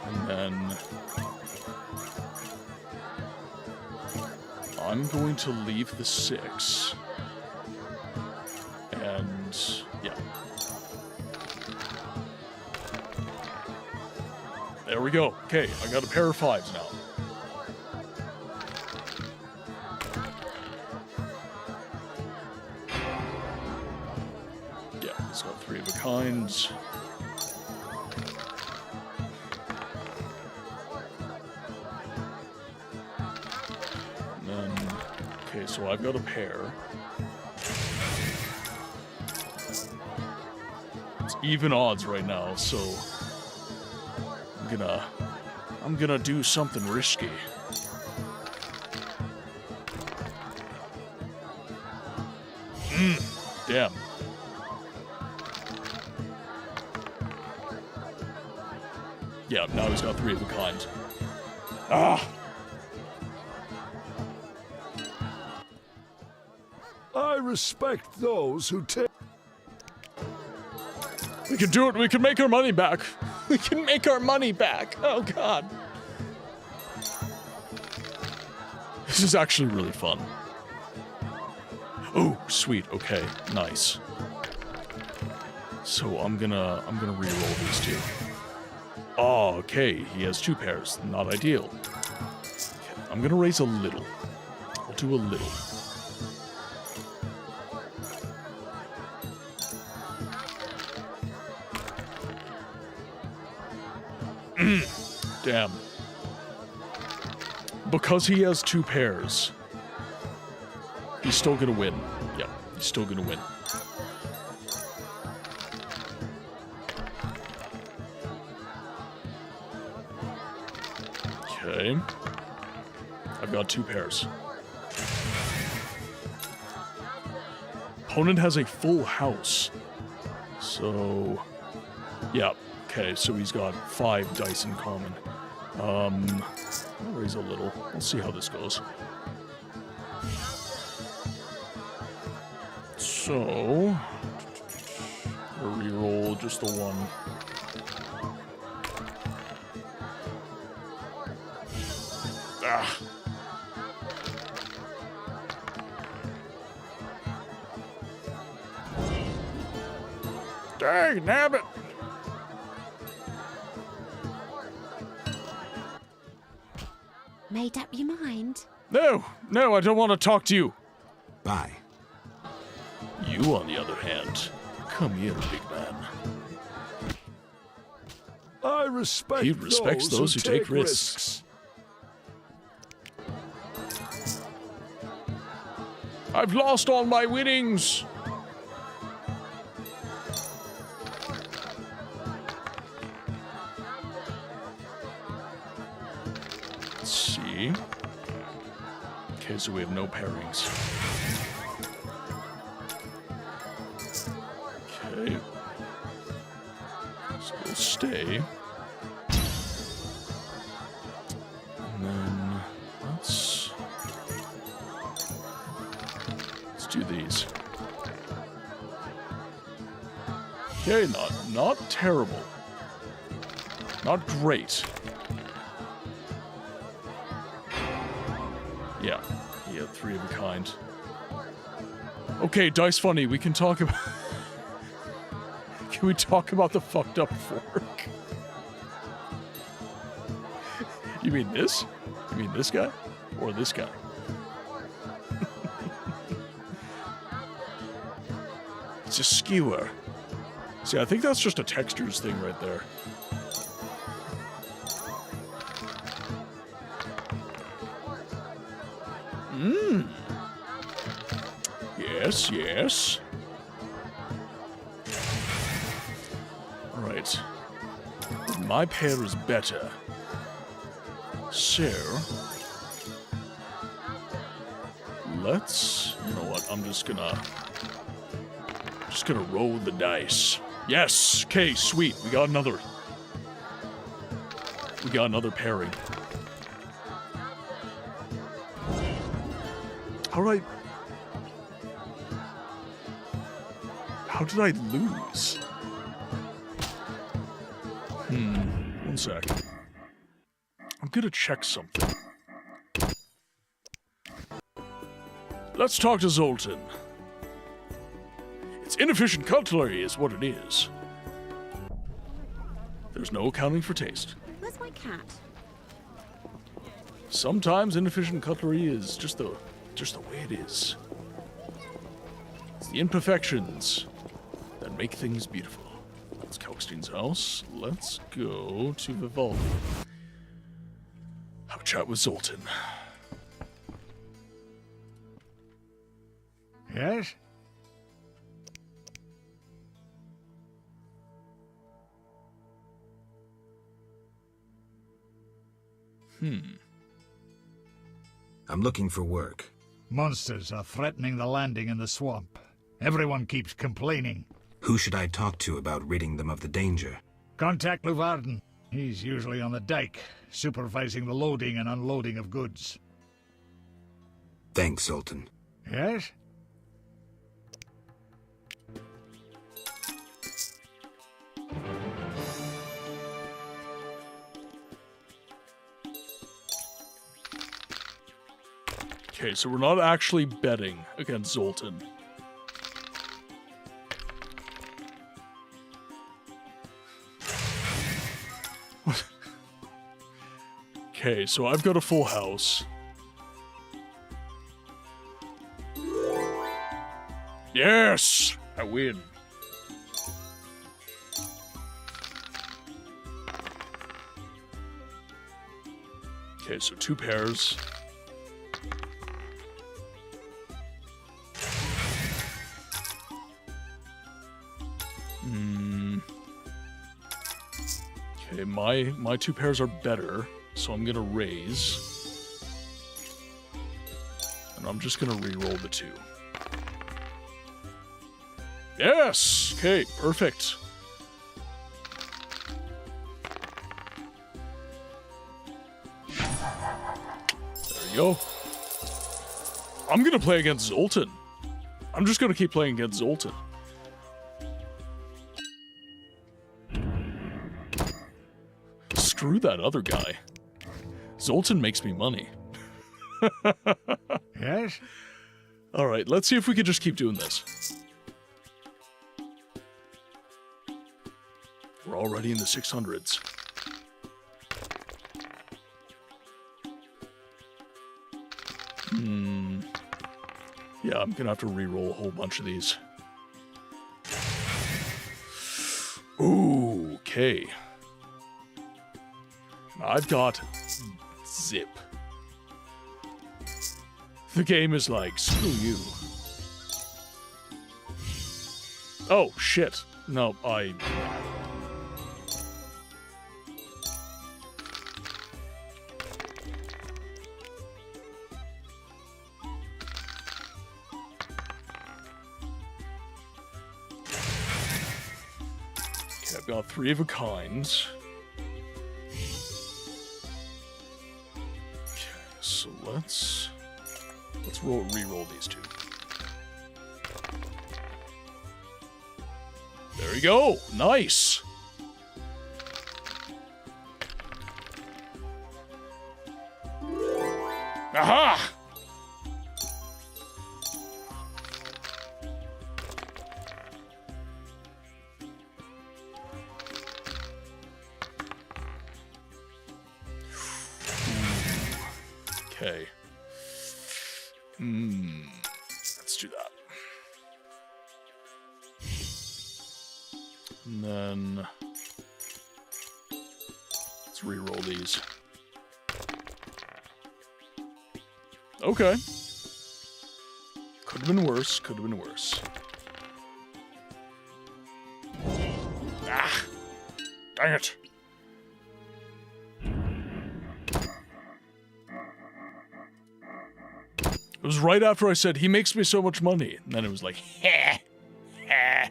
And then I'm going to leave the 6. And yeah. There we go. Okay, I got a pair of 5s now. Yeah, it's got 3 of a kind. And then, okay, so I've got a pair. It's even odds right now, so I'm gonna do something risky. Damn. Yeah, now he's got 3 of a kind. Ah! I respect those who take... We can do it. We can make our money back. We can make our money back. Oh, God. This is actually really fun. Oh, sweet. Okay, nice. So I'm gonna re-roll these 2. Oh, okay. He has 2 pairs. Not ideal. Okay, I'm gonna raise a little. I'll do a little. Damn. Because he has 2 pairs, he's still gonna win. Yep, he's still gonna win. Okay. I've got 2 pairs. Opponent has a full house. So, yeah. Okay, so he's got 5 dice in common. I'll raise a little. We'll see how this goes. So, I'll re-roll just the 1. Ah. Dang, nabbit! Made up your mind? No, I don't want to talk to you. Bye. You, on the other hand, come here, big man. I respect He respects those who take risks. I've lost all my winnings. Let's see. Okay, so we have no pairings. Okay. So we'll stay. And then let's do these. Okay, not terrible. Not great. Yeah, he had 3 of a kind. Okay, Dice Funny, we can talk about... Can we talk about the fucked up fork? You mean this? You mean this guy? Or this guy? It's a skewer. See, I think that's just a textures thing right there. Yes, yes. Alright. My pair is better. So... let's... You know what? I'm just gonna roll the dice. Yes! Okay, sweet. We got another pairing. How did I lose? One sec. I'm gonna check something. Let's talk to Zoltan. It's inefficient cutlery is what it is. There's no accounting for taste. Where's my cat? Sometimes inefficient cutlery is just the way it is. It's the imperfections that make things beautiful. That's Kalkstein's house. Let's go to Vivaldi. Have a chat with Zoltan. Yes? I'm looking for work. Monsters are threatening the landing in the swamp. Everyone keeps complaining. Who should I talk to about ridding them of the danger? Contact Luvarden. He's usually on the dike, supervising the loading and unloading of goods. Thanks, Zoltan. Yes? Okay, so we're not actually betting against Zoltan. Okay, so I've got a full house. Yes! I win. Okay, so 2 pairs. Okay, my 2 pairs are better, so I'm gonna raise. And I'm just gonna re-roll the 2. Yes! Okay, perfect. There you go. I'm gonna play against Zoltan. I'm just gonna keep playing against Zoltan. Screw that other guy. Zoltan makes me money. Yes? Alright, let's see if we can just keep doing this. We're already in the 600s. Yeah, I'm gonna have to re-roll a whole bunch of these. Ooh, okay. I've got zip. The game is like, screw you. Oh, shit. No, Okay, I've got 3 of a kind. So let's re-roll these 2. There we go. Nice. Aha! Okay. Let's do that. And then let's re-roll these. Okay. Could have been worse, could have been worse. Ah! Dang it! was right after I said, he makes me so much money. And then it was like, heh, heh.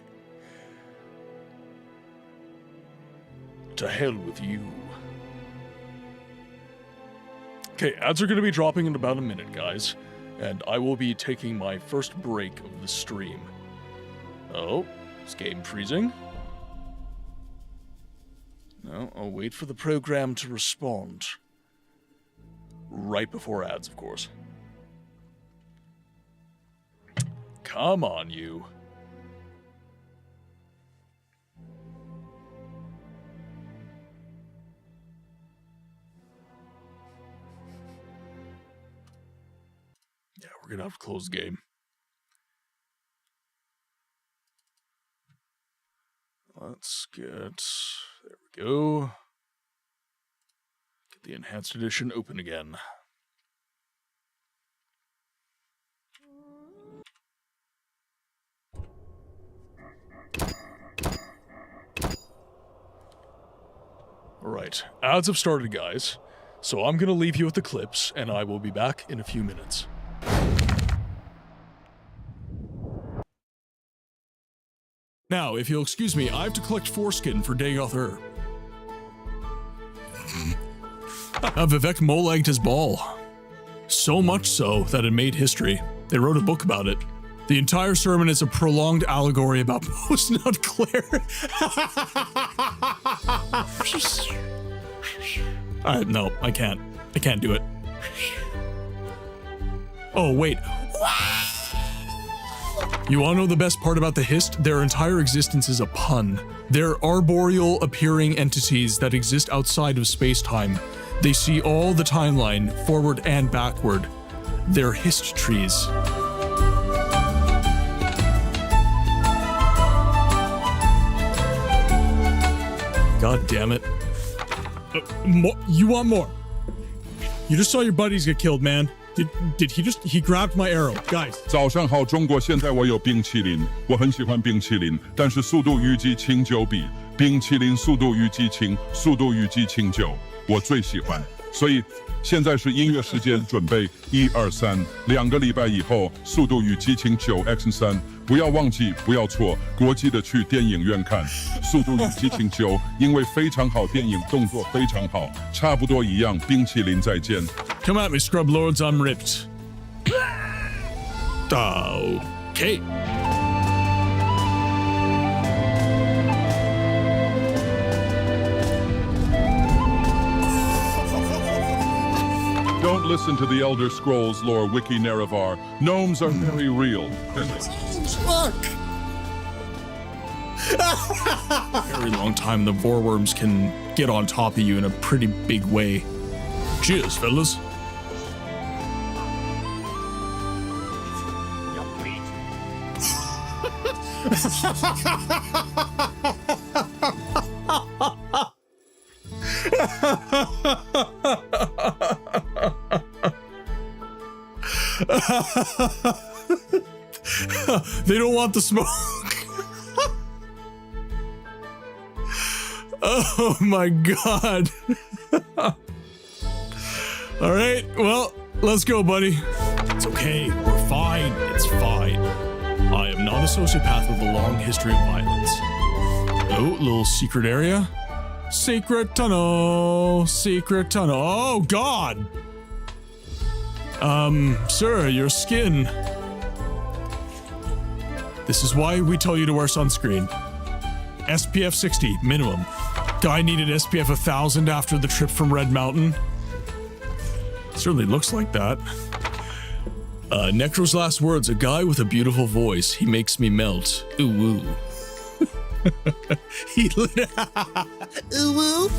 To hell with you. Okay, ads are going to be dropping in about a minute, guys. And I will be taking my first break of the stream. Oh, is game freezing? No, I'll wait for the program to respond. Right before ads, of course. Come on, you. Yeah, we're gonna have to close the game. Let's get... There we go. Get the Enhanced Edition open again. Alright, ads have started, guys. So I'm gonna leave you with the clips, and I will be back in a few minutes. Now, if you'll excuse me, I have to collect foreskin for Dagoth Vivek molegged his ball. So much so that it made history. They wrote a book about it. The entire sermon is a prolonged allegory about post-nut Claire. No, I can't. I can't do it. Oh, wait. You wanna know the best part about the Hist? Their entire existence is a pun. They're arboreal appearing entities that exist outside of space-time. They see all the timeline, forward and backward. They're Hist trees. God damn it. You want more? You just saw your buddies get killed, man. Did he grabbed my arrow, guys. 早上好，中国！现在我有冰淇淋，我很喜欢冰淇淋，但是《速度与激情9》比冰淇淋《速度与激情》《速度与激情9》我最喜欢。所以现在是音乐时间，准备1、2、3，2个礼拜以后，《速度与激情9 X3》，不要忘记，不要错，国际的去电影院看《速度与激情9》，因为非常好，电影动作非常好，差不多一样。冰淇淋再见。Come at me, scrub lords, I'm ripped. Okay. Don't listen to the Elder Scrolls lore wiki Nerevar. Gnomes are very real. Look! Very long time the Vorworms can get on top of you in a pretty big way. Cheers, fellas. They don't want the smoke. Oh my god. All right, well, let's go, buddy. It's okay, we're fine, it's fine. I am not a sociopath with a long history of violence. Oh, little secret area. Secret tunnel, secret tunnel. Oh god. Sir, your skin. This is why we tell you to wear sunscreen. SPF 60, minimum. Guy needed SPF 1000 after the trip from Red Mountain. Certainly looks like that. Necro's last words, a guy with a beautiful voice. He makes me melt. Ooh woo. He lit. Ooh woo.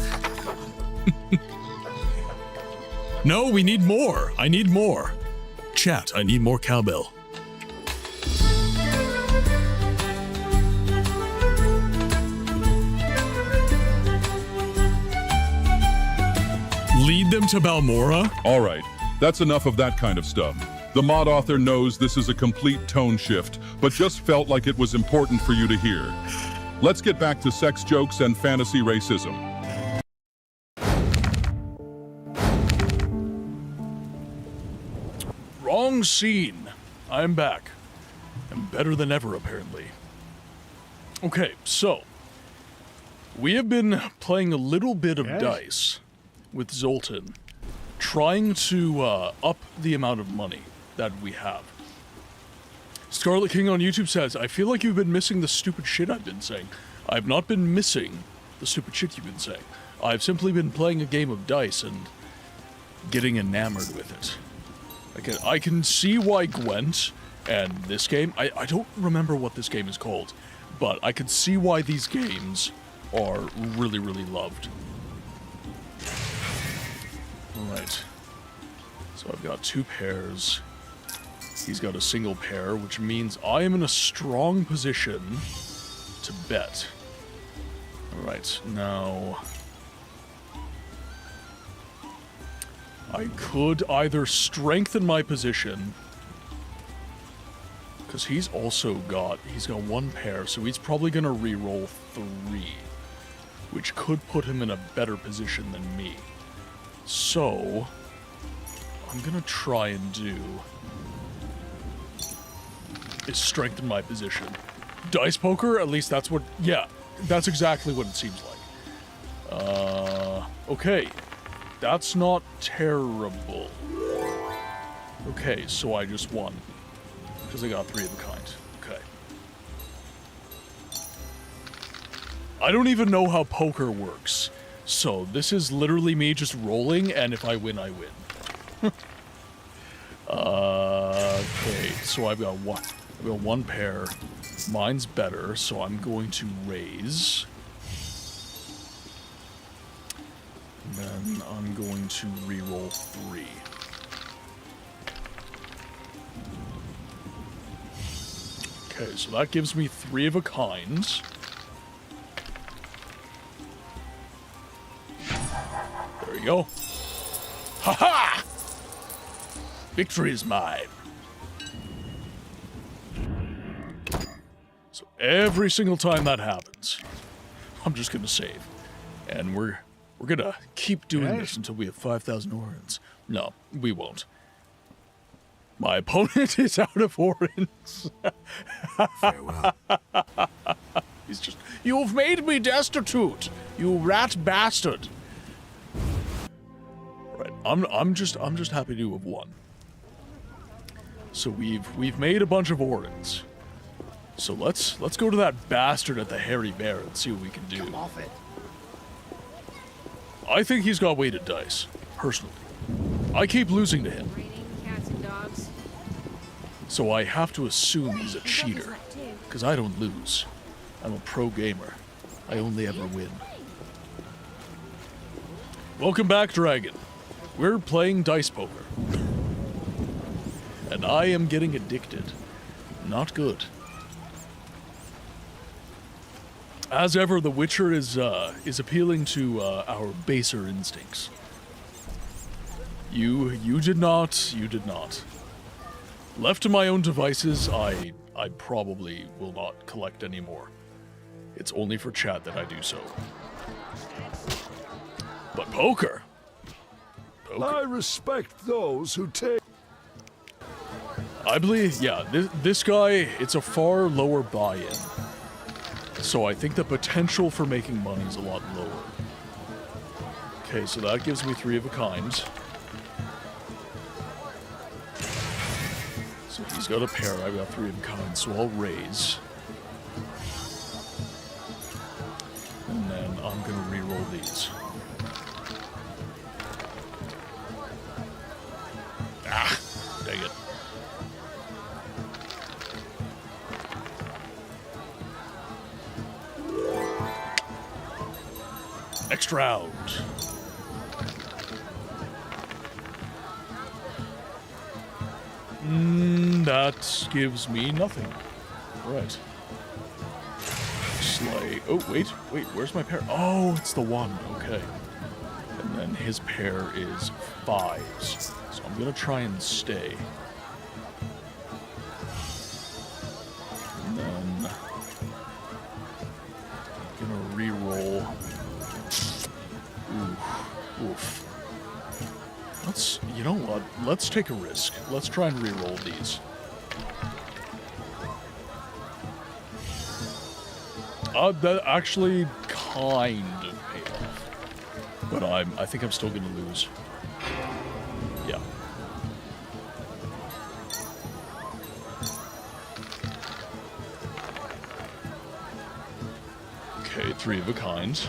No, we need more. I need more. Chat, I need more cowbell. Lead them to Balmora? All right, that's enough of that kind of stuff. The mod author knows this is a complete tone shift, but just felt like it was important for you to hear. Let's get back to sex jokes and fantasy racism. Wrong Crime scene. I'm back. I'm better than ever, apparently. Okay, so we have been playing a little bit of dice with Zoltan, trying to up the amount of money that we have. Scarlet King on YouTube says, I feel like you've been missing the stupid shit I've been saying. I've not been missing the stupid shit you've been saying. I've simply been playing a game of dice and getting enamored with it. I can see why Gwent and this game, I don't remember what this game is called, but I can see why these games are really, really loved. Alright. So I've got 2 pairs. He's got a single pair, which means I am in a strong position to bet. Alright, now I could either strengthen my position, because he's got 1 pair, so he's probably gonna re-roll 3, which could put him in a better position than me. So I'm gonna try and do is strengthen my position. Dice poker, at least that's what, yeah, that's exactly what it seems like. Okay. That's not terrible. Okay, so I just won. Because I got 3 of a kind. Okay. I don't even know how poker works. So this is literally me just rolling, and if I win, I win. Okay, so I've got 1 pair. Mine's better, so I'm going to raise. And then I'm going to re-roll 3. Okay, so that gives me 3 of a kind. There you go. Ha-ha! Victory is mine. So every single time that happens, I'm just gonna save. And we're gonna keep doing this until we have 5,000 orens. No, we won't. My opponent is out of orens. Farewell. He's just, you've made me destitute, you rat bastard. Right, I'm just happy to have won. So we've made a bunch of orens. So let's go to that bastard at the Hairy Bear and see what we can do. Come off it. I think he's got weighted dice, personally. I keep losing to him. Cats and dogs. So I have to assume he's a cheater, because I don't lose. I'm a pro gamer. I only ever win. Welcome back, Dragon. We're playing dice poker. And I am getting addicted. Not good. As ever, The Witcher is appealing to our baser instincts. You did not. Left to my own devices, I probably will not collect anymore. It's only for chat that I do so. But poker. I respect those who take. I believe, yeah, this guy, it's a far lower buy-in. So I think the potential for making money is a lot lower. Okay, so that gives me 3 of a kind. So he's got a pair, I've got 3 of a kind, so I'll raise. And then I'm gonna re-roll these. Ah, dang it. Next round. That gives me nothing. Right. Slay. Oh, wait, where's my pair? Oh, it's the 1. Okay. And then his pair is 5s. So I'm gonna try and stay. And then I'm gonna re-roll. Oof. You know what? let's take a risk. Let's try and re-roll these. That actually kind of paid off. But I think I'm still gonna lose. Yeah. Okay, 3 of a kind.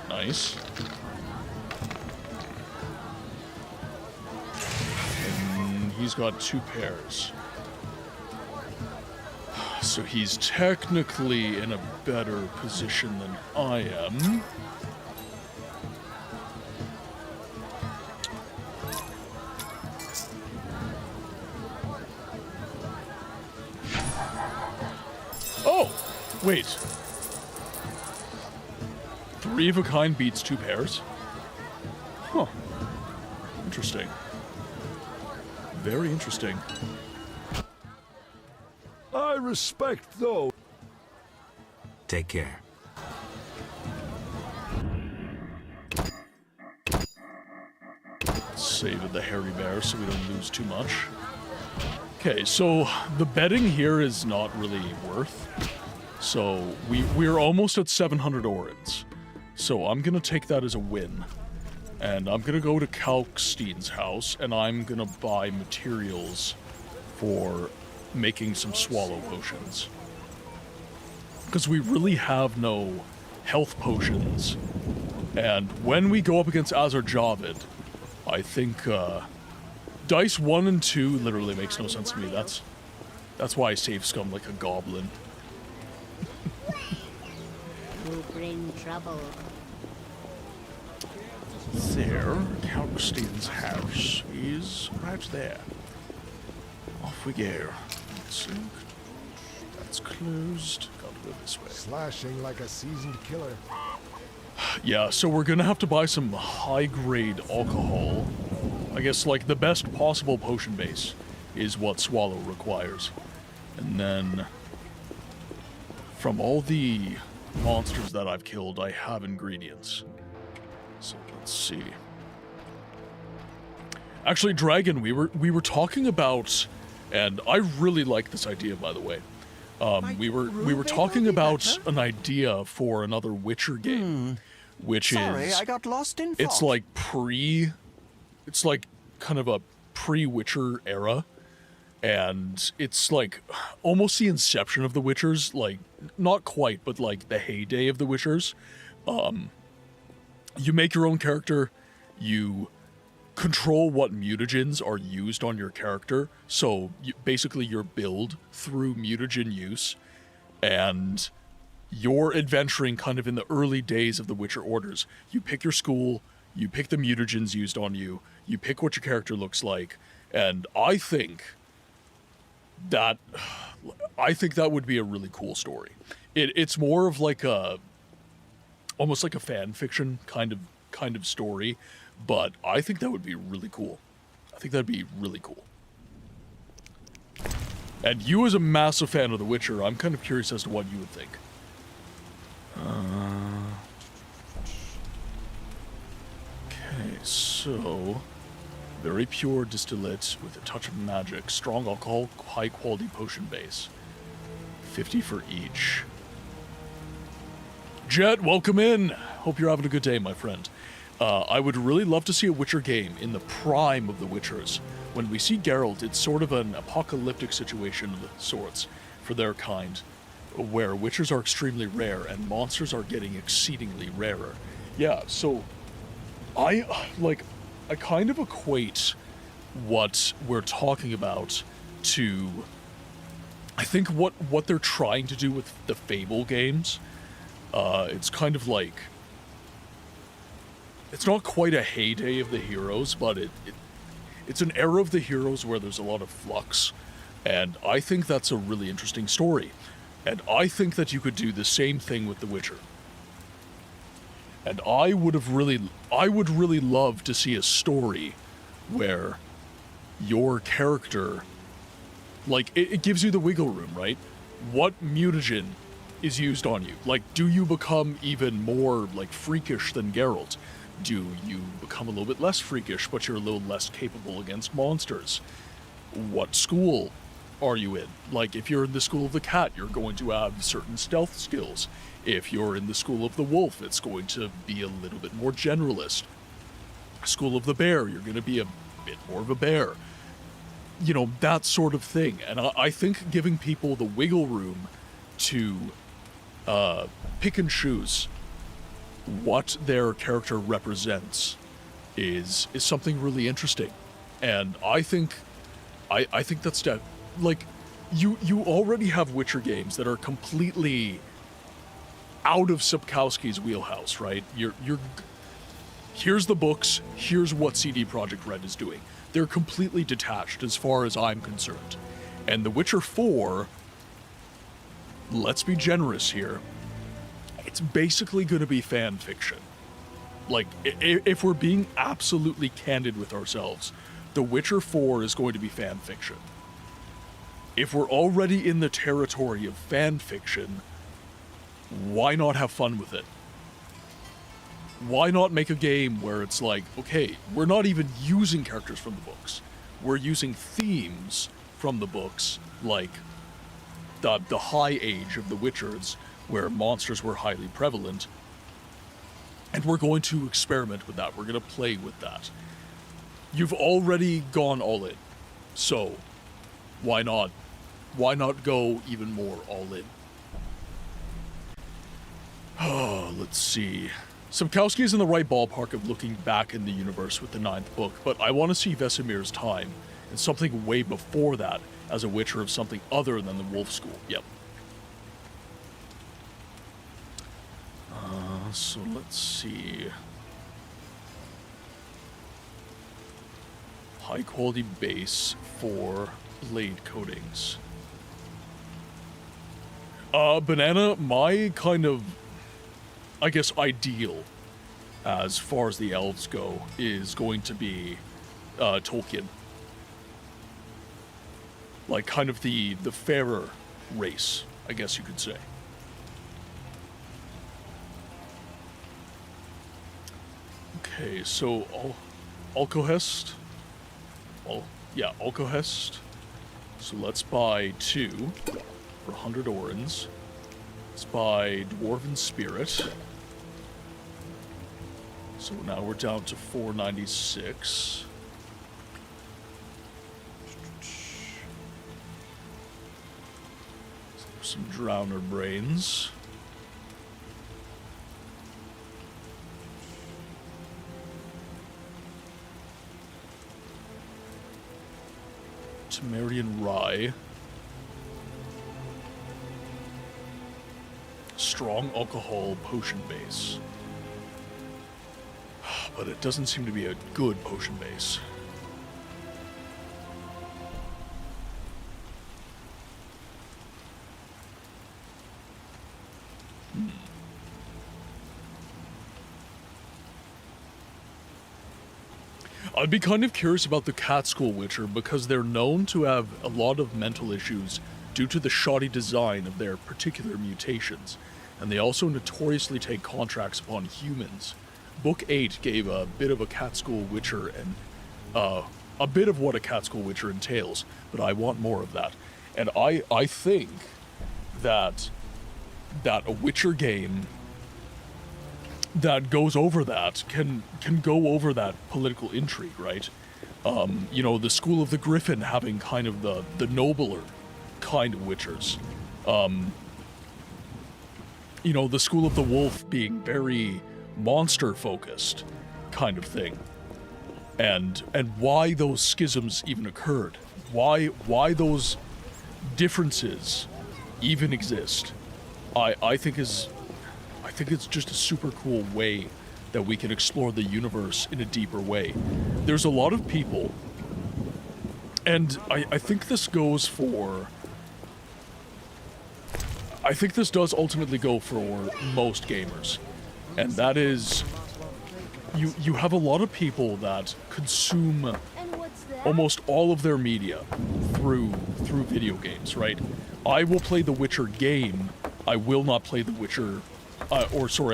Nice. And he's got 2 pairs. So he's technically in a better position than I am. Oh! Wait. 3 of a kind beats 2 pairs? Huh. Interesting. Very interesting. I respect those. Take care. Save the hairy bear so we don't lose too much. Okay, so the betting here is not really worth. So we're almost at 700 orens. So I'm gonna take that as a win. And I'm gonna go to Kalkstein's house and I'm gonna buy materials for making some swallow potions. Because we really have no health potions. And when we go up against Azar Javid, I think dice 1 and 2 literally makes no sense to me. That's why I save scum like a goblin. You bring trouble. There, Kalkstein's house is right there. Off we go. Let's see. That's closed. Gotta go this way. Slashing like a seasoned killer. Yeah, so we're gonna have to buy some high-grade alcohol. I guess, like, the best possible potion base is what Swallow requires. And then, from all the monsters that I've killed, I have ingredients. So let's see. Actually, Dragon, we were talking about, and I really like this idea, by the way. We were talking about an idea for another Witcher game, which is I got lost in it's like it's like kind of a pre-Witcher era, and it's like almost the inception of the Witchers, like not quite, but like the heyday of the Witchers. You make your own character, you control what mutagens are used on your character, so basically your build through mutagen use, and you're adventuring kind of in the early days of the Witcher orders. You pick your school, you pick the mutagens used on you, you pick what your character looks like, and I think that would be a really cool story. It's more of like almost like a fan fiction kind of story, but I think that would be really cool. I think that'd be really cool. And you, as a massive fan of The Witcher, I'm kind of curious as to what you would think. Okay, so very pure distillate with a touch of magic, strong alcohol, high quality potion base. 50 for each. Jet, welcome in. Hope you're having a good day, my friend. I would really love to see a Witcher game in the prime of the Witchers. When we see Geralt, it's sort of an apocalyptic situation of sorts for their kind, where Witchers are extremely rare and monsters are getting exceedingly rarer. Yeah, so I kind of equate what we're talking about to, I think what they're trying to do with the Fable games. It's kind of like, it's not quite a heyday of the heroes, but it's an era of the heroes where there's a lot of flux, and I think that's a really interesting story. And I think that you could do the same thing with The Witcher. And I would really love to see a story where your character, like, it gives you the wiggle room, right? What mutagen is used on you? Like, do you become even more, like, freakish than Geralt? Do you become a little bit less freakish, but you're a little less capable against monsters? What school are you in? Like, if you're in the school of the cat, you're going to have certain stealth skills. If you're in the school of the wolf, it's going to be a little bit more generalist. School of the bear, you're going to be a bit more of a bear. You know, that sort of thing. And I think giving people the wiggle room to pick and choose what their character represents is something really interesting. And I think that's like, you already have Witcher games that are completely out of Sapkowski's wheelhouse, right? Here's the books, here's what CD Projekt Red is doing. They're completely detached as far as I'm concerned. And The Witcher 4, let's be generous here, it's basically going to be fan fiction. Like, if we're being absolutely candid with ourselves, The Witcher 4 is going to be fan fiction. If we're already in the territory of fan fiction, why not have fun with it? Why not make a game where it's like, okay, we're not even using characters from the books. We're using themes from the books, like the high age of the Witchers, where monsters were highly prevalent. And we're going to experiment with that. We're going to play with that. You've already gone all in. So, why not? Why not go even more all in? Oh, let's see. Sapkowski is in the right ballpark of looking back in the universe with the 9th book, but I want to see Vesemir's time and something way before that as a Witcher of something other than the Wolf School. Yep. So let's see. High quality base for blade coatings. Banana, my kind of, I guess, ideal as far as the elves go is going to be Tolkien. Like, kind of the fairer race, I guess you could say. Okay, so Alcohest. Well, yeah, Alcohest. So let's buy 2 for 100 orens. Let's buy Dwarven Spirit. So now we're down to 496. Some Drowner Brains. Temerian Rye. Strong alcohol potion base. But it doesn't seem to be a good potion base. I'd be kind of curious about the Cat School Witcher because they're known to have a lot of mental issues due to the shoddy design of their particular mutations, and they also notoriously take contracts upon humans. Book 8 gave a bit of a Cat School Witcher and a bit of what a Cat School Witcher entails, but I want more of that. And I think that a Witcher game that goes over that can go over that political intrigue, right? You know, the School of the Griffin having kind of the nobler kind of Witchers. You know, the School of the Wolf being very monster focused kind of thing. And why those schisms even occurred. Why those differences even exist. I think it's just a super cool way that we can explore the universe in a deeper way. There's a lot of people, and I think this goes for... I think this does ultimately go for most gamers, and that is, you have a lot of people that consume almost all of their media through video games, right? I will play the Witcher game, I will not play the Witcher... I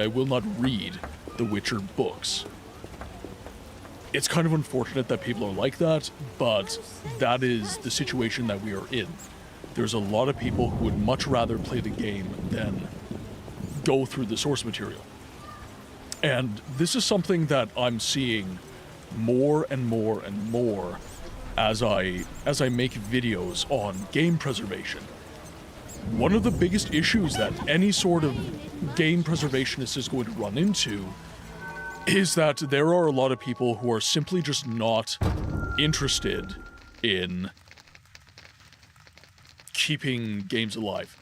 will not read the Witcher books. It's kind of unfortunate that people are like that, but that is the situation that we are in. There's a lot of people who would much rather play the game than go through the source material. And this is something that I'm seeing more and more and more as I make videos on game preservation. One of the biggest issues that any sort of game preservationist is going to run into is that there are a lot of people who are simply just not interested in keeping games alive.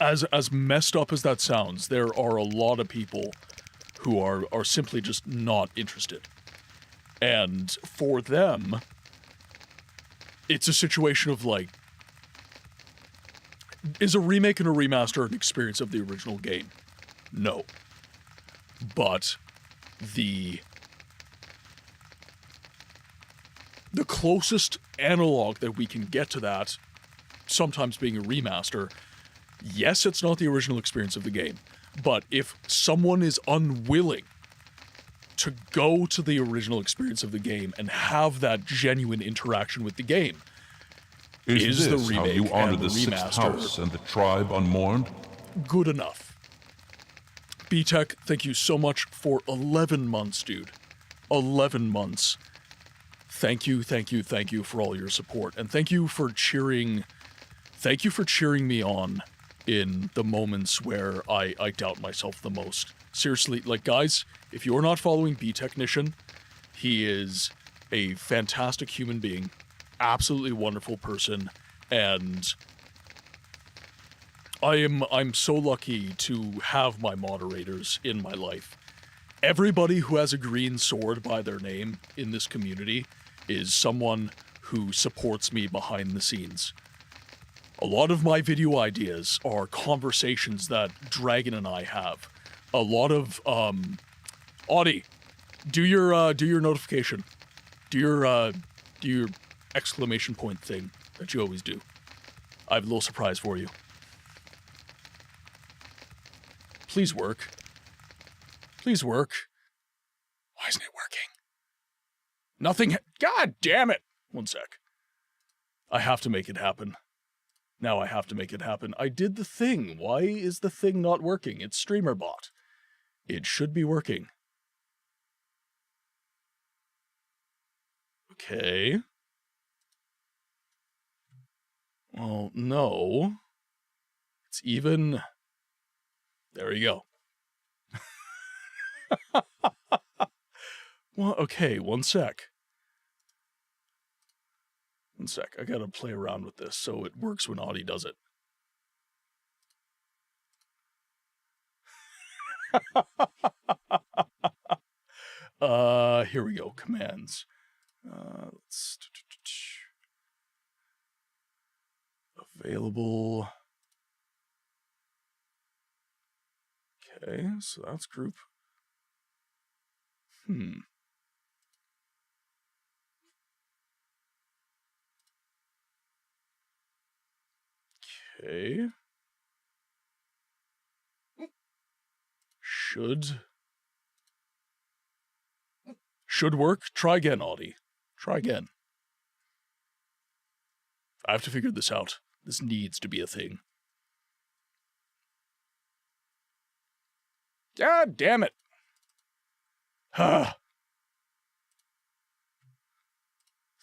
As messed up as that sounds, there are a lot of people who are simply just not interested. And for them, it's a situation of like, is a remake and a remaster an experience of the original game? No. But the closest analog that we can get to that, sometimes being a remaster, yes, it's not the original experience of the game, but if someone is unwilling to go to the original experience of the game and have that genuine interaction with the game, is the remake how you honor the Sixth House and the tribe unmourned? Good enough. B-Tech, thank you so much for 11 months, dude. 11 months. Thank you for all your support. And thank you for cheering me on in the moments where I doubt myself the most. Seriously, like, guys, if you're not following B-Technician, he is a fantastic human being, absolutely wonderful person, and I'm so lucky to have my moderators in my life. Everybody who has a green sword by their name in this community is someone who supports me behind the scenes. A lot of my video ideas are conversations that Dragon and I have. A lot of, Audie, do your notification. Do your exclamation point thing that you always do. I have a little surprise for you. Please work. Please work. Why isn't it working? Nothing. God damn it. One sec. I have to make it happen. Now I have to make it happen. I did the thing. Why is the thing not working? It's StreamerBot. It should be working. Okay. Well, no. It's even... There you go. Well, okay, one sec. One sec, I gotta play around with this so it works when Audie does it. Here we go, commands. Let's... Available... Okay, so that's group. Okay. Should work. Try again, Audie. Try again. I have to figure this out. This needs to be a thing. God damn it. I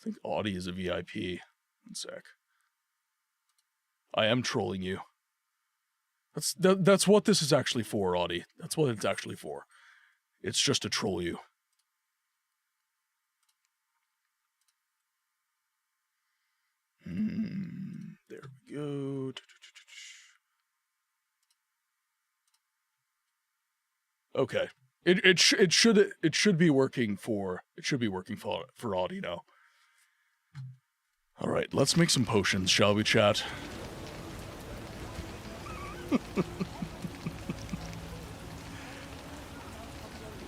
think Audie is a VIP. One sec. I am trolling you. That's what this is actually for, Audie. That's what it's actually for. It's just to troll you. There we go. Okay. It should be working for Audie now. All right, let's make some potions, shall we, chat?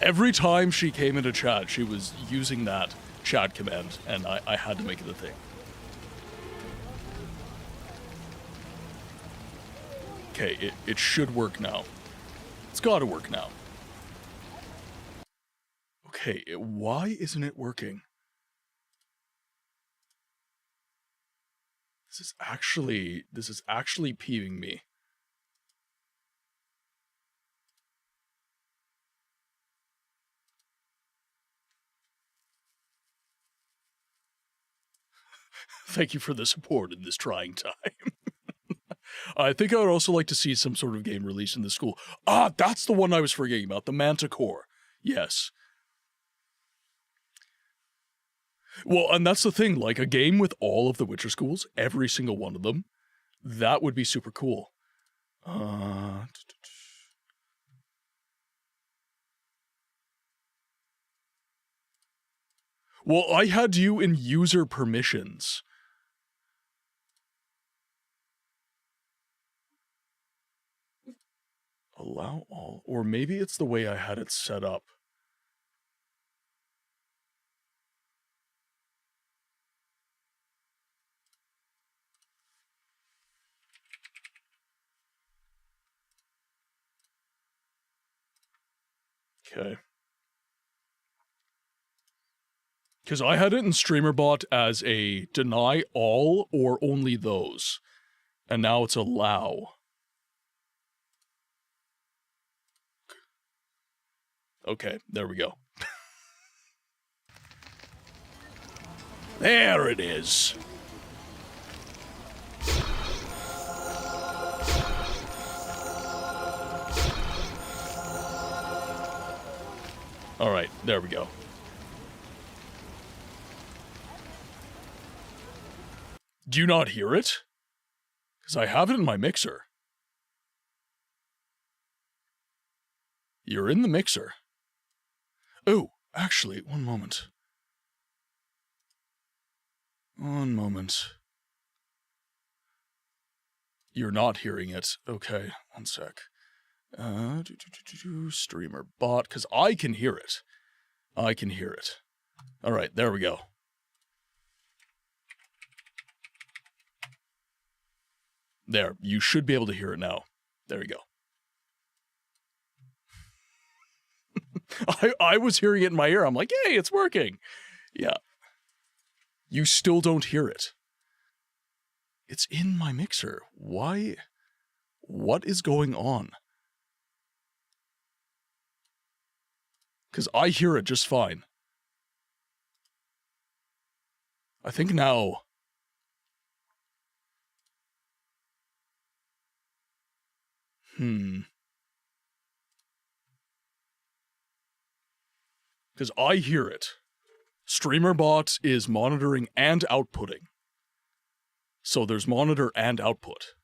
Every time she came into chat, she was using that chat command, and I had to make it a thing. Okay, it should work now. It's gotta work now. Okay, why isn't it working? This is actually peeving me. Thank you for the support in this trying time. I think I would also like to see some sort of game released in the school. Ah, that's the one I was forgetting about, the Manticore. Yes. Well, and that's the thing, like a game with all of the Witcher schools, every single one of them, that would be super cool. Well, I had you in user permissions. Allow all, or maybe it's the way I had it set up. Okay. Because I had it in StreamerBot as a deny all or only those. And now it's allow. Okay, there we go. There it is. All right, there we go. Do you not hear it? Because I have it in my mixer. You're in the mixer. Oh, actually, one moment. One moment. You're not hearing it. Okay, one sec. Streamer bot, because I can hear it. I can hear it. All right, there we go. There, you should be able to hear it now. There we go. I was hearing it in my ear. I'm like, hey, it's working. Yeah. You still don't hear it. It's in my mixer. Why? What is going on? Because I hear it just fine. I think now... Because I hear it. StreamerBot is monitoring and outputting. So there's monitor and output.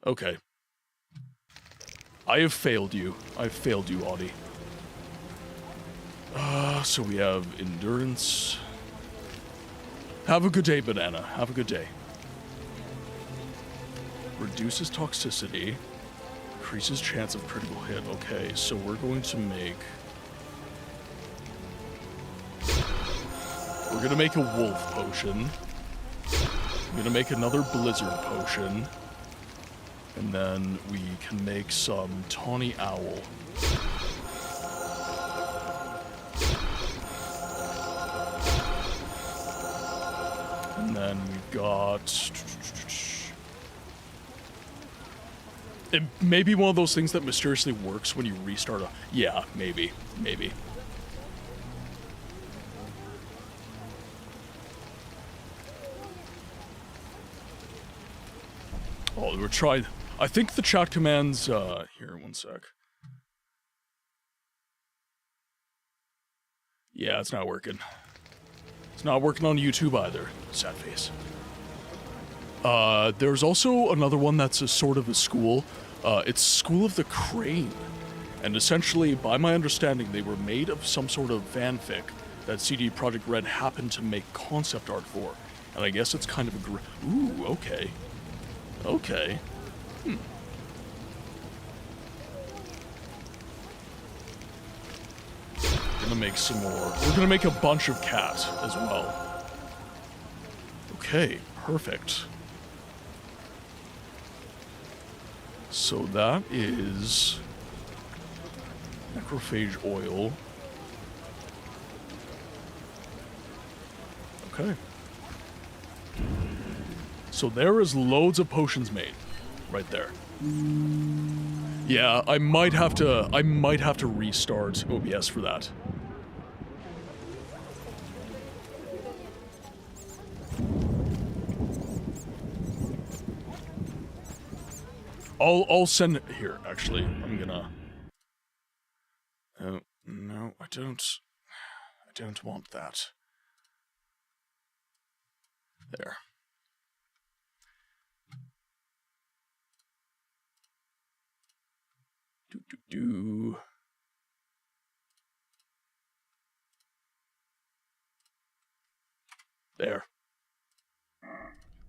Okay. I have failed you. I've failed you, Audie. So we have endurance. Have a good day, Banana. Have a good day. Reduces toxicity. Increases chance of critical hit. Okay, so we're going to make... We're gonna make a wolf potion. I'm gonna make another blizzard potion. And then we can make some tawny owl. And then we've got... It may be one of those things that mysteriously works when you restart a... Yeah, maybe. Maybe. Oh, we're trying... I think the chat commands... Here, one sec. Yeah, it's not working. It's not working on YouTube either. Sad face. There's also another one that's a sort of a school. It's School of the Crane. And essentially, by my understanding, they were made of some sort of fanfic that CD Projekt Red happened to make concept art for. And I guess it's kind of a... Ooh, okay. Okay. We're gonna make some more. We're gonna make a bunch of cat as well. Okay, perfect. So that is necrophage oil. Okay. So there is loads of potions made right there. Yeah, I might have to restart OBS for that. I'll send it here, actually. I'm gonna... Oh, no, I don't want that. There. Do. There.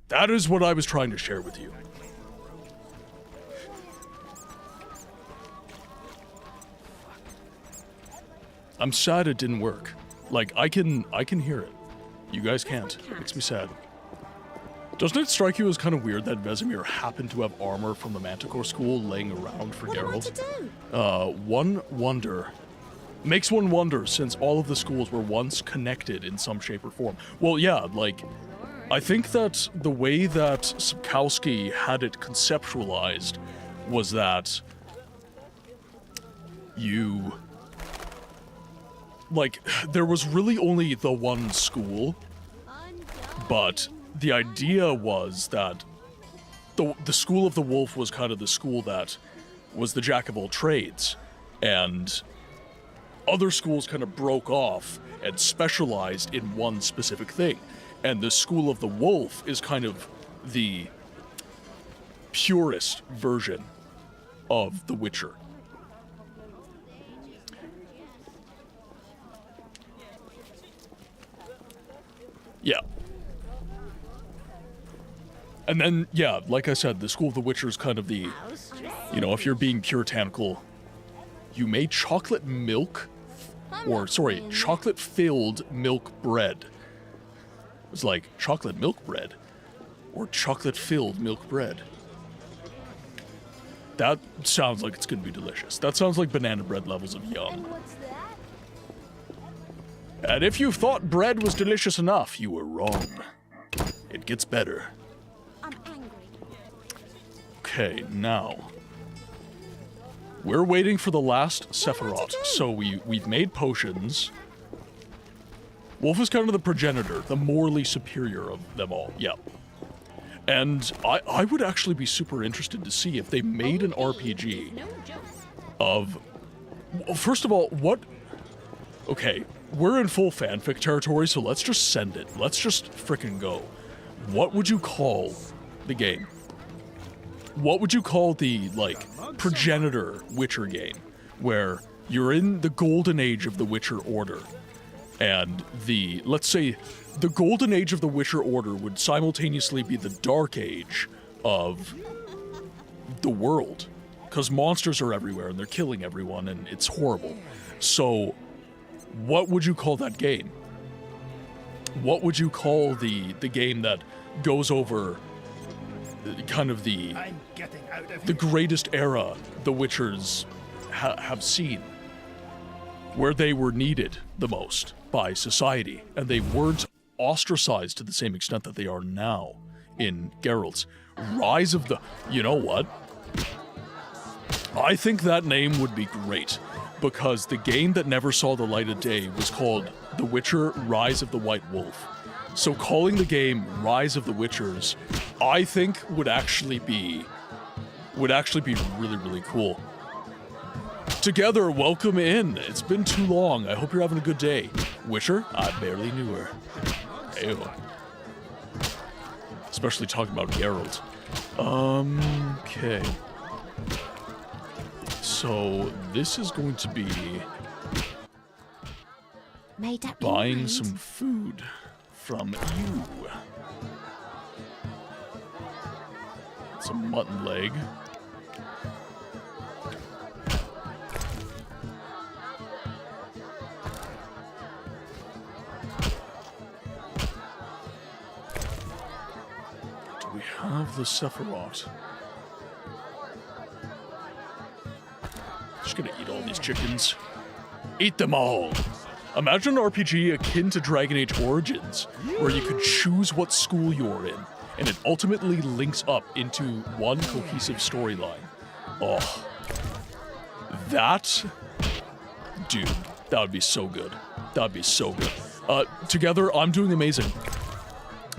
That is what I was trying to share with you. I'm sad it didn't work. Like, I can hear it. You guys can't. It makes me sad. Doesn't it strike you as kind of weird that Vesemir happened to have armor from the Manticore school laying around for Geralt? One wonder. Makes one wonder, since all of the schools were once connected in some shape or form. Well, yeah, like, I think that the way that Sapkowski had it conceptualized was that you... Like, there was really only the one school, but the idea was that the School of the Wolf was kind of the school that was the jack of all trades, and other schools kind of broke off and specialized in one specific thing. And the School of the Wolf is kind of the purest version of The Witcher. Yeah. And then, yeah, like I said, the School of the Witcher is kind of the, you know, if you're being puritanical, you made chocolate milk, or, sorry, chocolate-filled milk bread. It was like chocolate milk bread, or chocolate-filled milk bread. That sounds like it's gonna be delicious. That sounds like banana bread levels of yum. And if you thought bread was delicious enough, you were wrong. It gets better. I'm angry. Okay, now we're waiting for the last Sephiroth. So we've made potions. Wolf is kind of the progenitor, the morally superior of them all. Yeah. And I would actually be super interested to see if they made an RPG of... Well, first of all, what... Okay, we're in full fanfic territory, so let's just send it. Let's just frickin' go. What would you call the game? What would you call the, like, progenitor Witcher game, where you're in the golden age of the Witcher Order, and the, let's say, the golden age of the Witcher Order would simultaneously be the dark age of the world, because monsters are everywhere, and they're killing everyone, and it's horrible. So, what would you call that game? What would you call the game that goes over kind of the greatest era the Witchers have seen, where they were needed the most by society, and they weren't ostracized to the same extent that they are now in Geralt's Rise of the... You know what? I think that name would be great, because the game that never saw the light of day was called The Witcher Rise of the White Wolf. So calling the game Rise of the Witchers, I think would actually be really, really cool. Together, welcome in. It's been too long. I hope you're having a good day. Witcher? I barely knew her. Ew. Especially talking about Geralt. Okay. So, this is going to be buying some food from you. Some mutton leg. Do we have the Sephiroth? gonna eat all these chickens. Eat them all. Imagine an RPG akin to Dragon Age Origins, where you could choose what school you're in, and it ultimately links up into one cohesive storyline. Oh. That... Dude, that would be so good. That would be so good. Together, I'm doing amazing.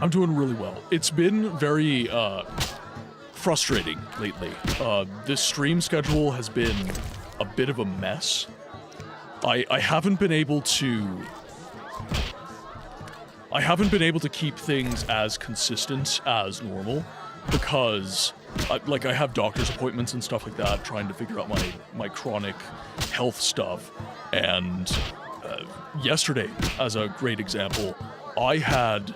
I'm doing really well. It's been very, frustrating lately. This stream schedule has been a bit of a mess. I haven't been able to keep things as consistent as normal because I have doctor's appointments and stuff like that, trying to figure out my chronic health stuff. And yesterday, as a great example, I had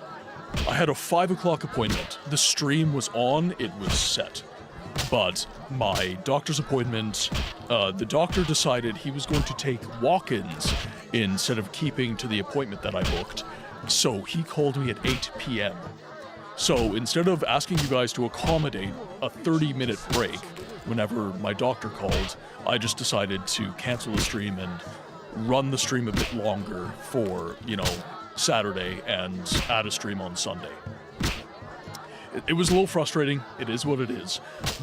a 5 o'clock appointment. The stream was on, it was set. But my doctor's appointment, the doctor decided he was going to take walk-ins instead of keeping to the appointment that I booked. So he called me at 8 p.m. So instead of asking you guys to accommodate a 30-minute break whenever my doctor called, I just decided to cancel the stream and run the stream a bit longer for, Saturday and add a stream on Sunday. It was a little frustrating, it is what it is,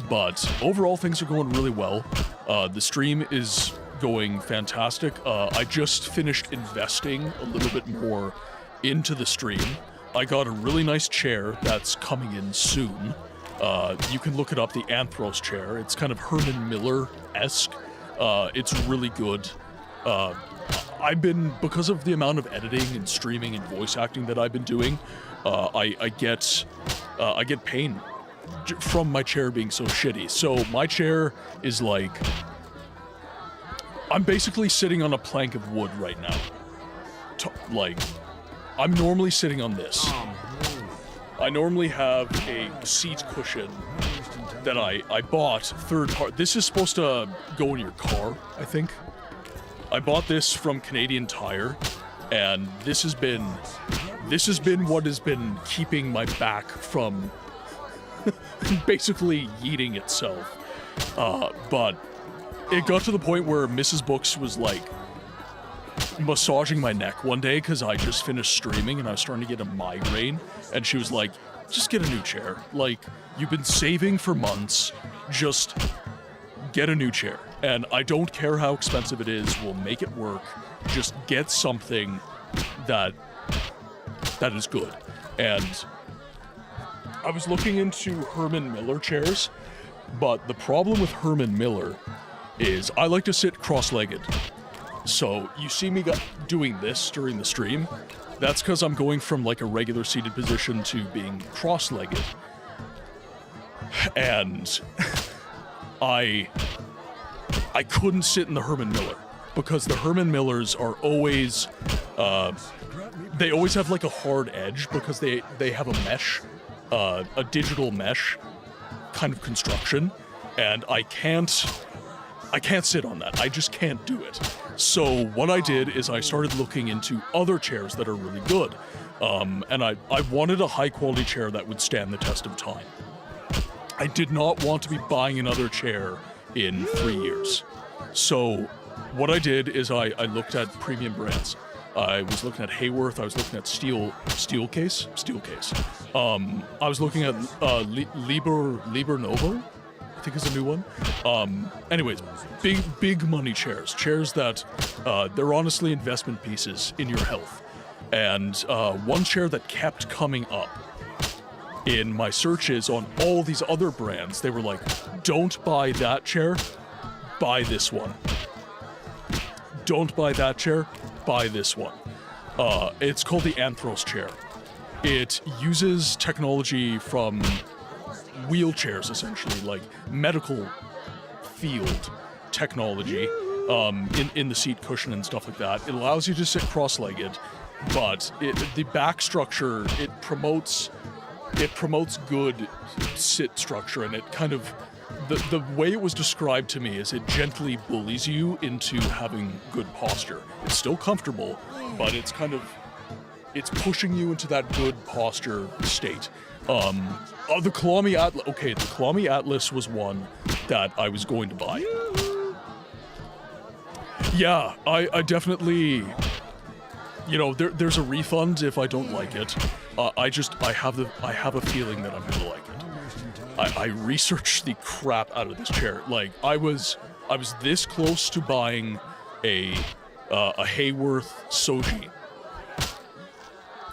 but overall things are going really well. The stream is going fantastic. I just finished investing a little bit more into the stream. I got a really nice chair that's coming in soon. You can look it up, the Anthros chair. It's kind of Herman Miller-esque. It's really good. Because of the amount of editing and streaming and voice acting that I've been doing, I get pain from my chair being so shitty. So my chair is like, I'm basically sitting on a plank of wood right now. I'm normally sitting on this. I normally have a seat cushion that I bought third party. This is supposed to go in your car, I think. I bought this from Canadian Tire, and this has been what has been keeping my back from basically yeeting itself. But it got to the point where Mrs. Books was like massaging my neck one day because I just finished streaming and I was starting to get a migraine, and she was like, just get a new chair. Like, you've been saving for months, just get a new chair. And I don't care how expensive it is, we'll make it work. Just get something that is good. And I was looking into Herman Miller chairs, but the problem with Herman Miller is I like to sit cross-legged. So you see me doing this during the stream, that's because I'm going from like a regular seated position to being cross-legged. And I couldn't sit in the Herman Miller because the Herman Millers are always, they always have like a hard edge because they have a mesh, a digital mesh kind of construction, and I can't sit on that. I just can't do it. So what I did is I started looking into other chairs that are really good, and I wanted a high quality chair that would stand the test of time. I did not want to be buying another chair in 3 years. So what I did is I looked at premium brands. I was looking at Hayworth, I was looking at Steelcase. I was looking at Liber Novo, I think is a new one. Anyways, big money chairs that they're honestly investment pieces in your health. And one chair that kept coming up in my searches on all these other brands, they were like, don't buy that chair, buy this one. Don't buy that chair, buy this one. It's called the Anthros chair. It uses technology from wheelchairs, essentially, like medical field technology in the seat cushion and stuff like that. It allows you to sit cross-legged, but the back structure, it promotes good sit structure, and it kind of, the way it was described to me is it gently bullies you into having good posture. It's still comfortable, but it's kind of, it's pushing you into that good posture state. The Kilomi Atlas, okay, the Kilomi Atlas was one that I was going to buy. Yeah, I definitely, you know, there's a refund if I don't like it. I have a feeling that I'm gonna like it. I researched the crap out of this chair. Like, I was this close to buying a Hayworth Soji,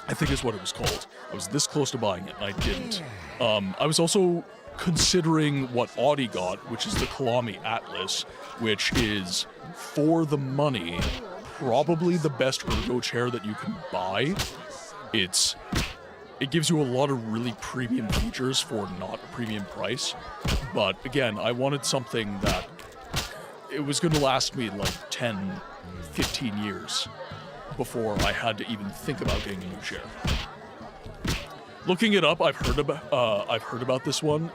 I think is what it was called. I was this close to buying it, and I didn't. I was also considering what Audi got, which is the Kalami Atlas, which is, for the money, probably the best ergo chair that you can buy. It gives you a lot of really premium features for not a premium price. But again, I wanted something that it was going to last me like 10, 15 years before I had to even think about getting a new chair. Looking it up, I've heard about this one.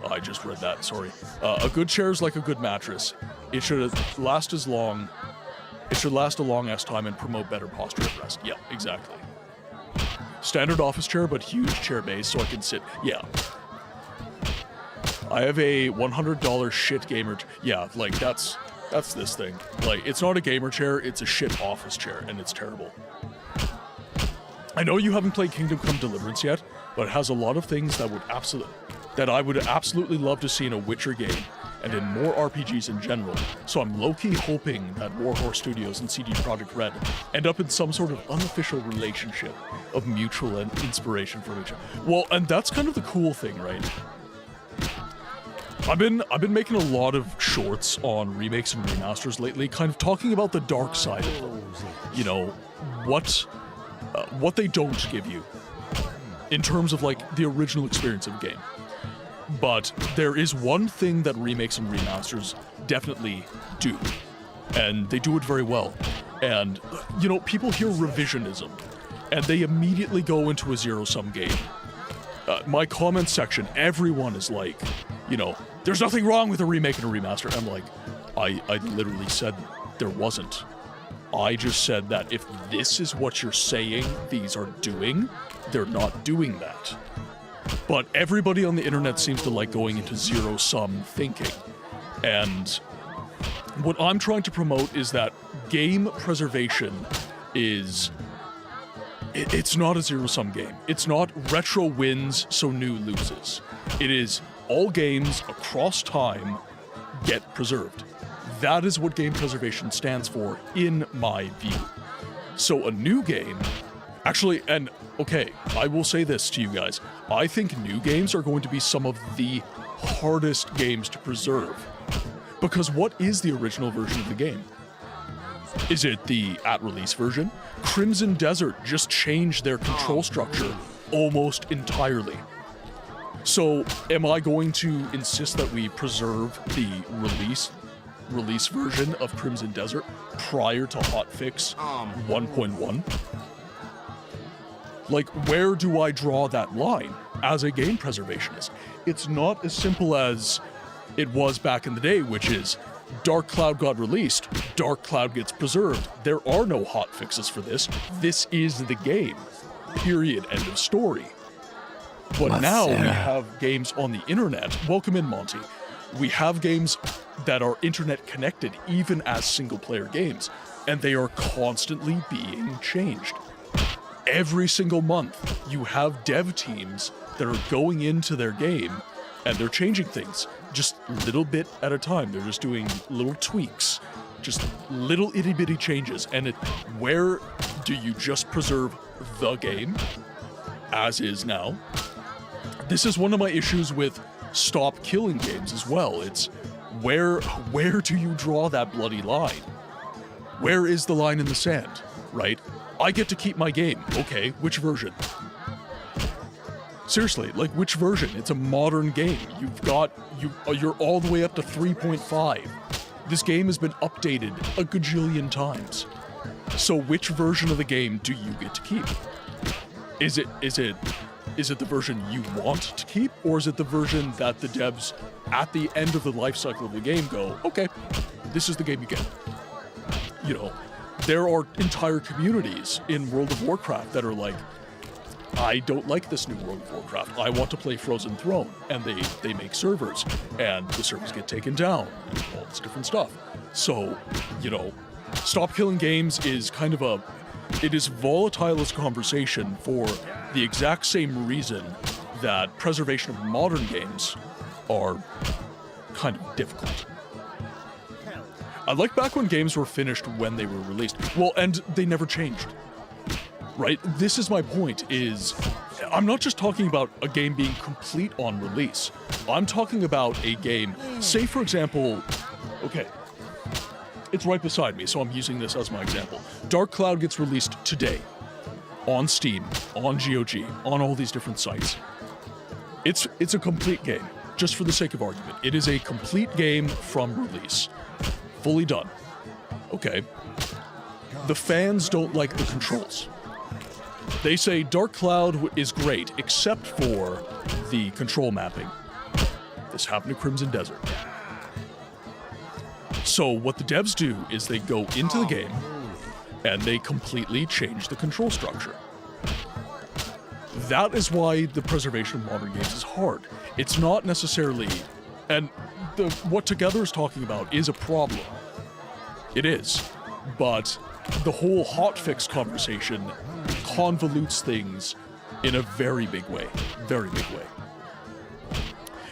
I just read that, sorry. A good chair is like a good mattress. It should last a long ass time and promote better posture at rest. Yeah, exactly. Standard office chair, but huge chair base so I can sit. Yeah. I have a $100 shit gamer. Yeah, like that's this thing. Like, it's not a gamer chair, it's a shit office chair, and it's terrible. I know you haven't played Kingdom Come Deliverance yet, but it has a lot of things that I would absolutely love to see in a Witcher game, and in more RPGs in general. So I'm low-key hoping that Warhorse Studios and CD Projekt Red end up in some sort of unofficial relationship of mutual inspiration from each other. Well, and that's kind of the cool thing, right? I've been making a lot of shorts on remakes and remasters lately, kind of talking about the dark side of them. You know, what they don't give you in terms of like the original experience of the game. But there is one thing that remakes and remasters definitely do, and they do it very well. And, you know, people hear revisionism, and they immediately go into a zero-sum game. My comment section, everyone is like, you know, there's nothing wrong with a remake and a remaster. I'm like, I literally said there wasn't. I just said that if this is what you're saying these are doing, they're not doing that. But everybody on the internet seems to like going into zero-sum thinking. And what I'm trying to promote is that game preservation is... It's not a zero-sum game. It's not retro wins, so new loses. It is all games across time get preserved. That is what game preservation stands for, in my view. So a new game... Actually, and okay, I will say this to you guys. I think new games are going to be some of the hardest games to preserve. Because what is the original version of the game? Is it the at-release version? Crimson Desert just changed their control structure almost entirely. So, am I going to insist that we preserve the release version of Crimson Desert prior to hotfix 1.1? Like, where do I draw that line as a game preservationist? It's not as simple as it was back in the day, which is Dark Cloud got released, Dark Cloud gets preserved. There are no hotfixes for this. This is the game. Period. End of story. But now we have games on the internet. Welcome in, Monty. We have games that are internet connected, even as single-player games, and they are constantly being changed. Every single month, you have dev teams that are going into their game, and they're changing things, just little bit at a time. They're just doing little tweaks, just little itty-bitty changes, and where do you just preserve the game, as is now? This is one of my issues with stop killing games as well. It's where do you draw that bloody line? Where is the line in the sand, right? I get to keep my game. Okay, which version? Seriously, like, which version? It's a modern game. You're all the way up to 3.5. This game has been updated a gajillion times. So which version of the game do you get to keep? Is it the version you want to keep, or is it the version that the devs at the end of the life cycle of the game go, okay, this is the game you get? You know, there are entire communities in World of Warcraft that are like, I don't like this new World of Warcraft. I want to play Frozen Throne. And they make servers, and the servers get taken down, all this different stuff. So, you know, Stop killing games is kind of it is volatile as conversation for the exact same reason that preservation of modern games are kind of difficult. I like back when games were finished when they were released. Well, and they never changed. Right? This is my point, is I'm not just talking about a game being complete on release. I'm talking about a game, say for example, okay, it's right beside me, so I'm using this as my example. Dark Cloud gets released today on Steam, on GOG, on all these different sites. It's a complete game, just for the sake of argument. It is a complete game from release. Fully done. Okay. The fans don't like the controls. They say Dark Cloud is great, except for the control mapping. This happened to Crimson Desert. So what the devs do is they go into the game, and they completely change the control structure. That is why the preservation of modern games is hard. It's not necessarily... And what Together is talking about is a problem. It is. But the whole hotfix conversation convolutes things in a very big way. Very big way.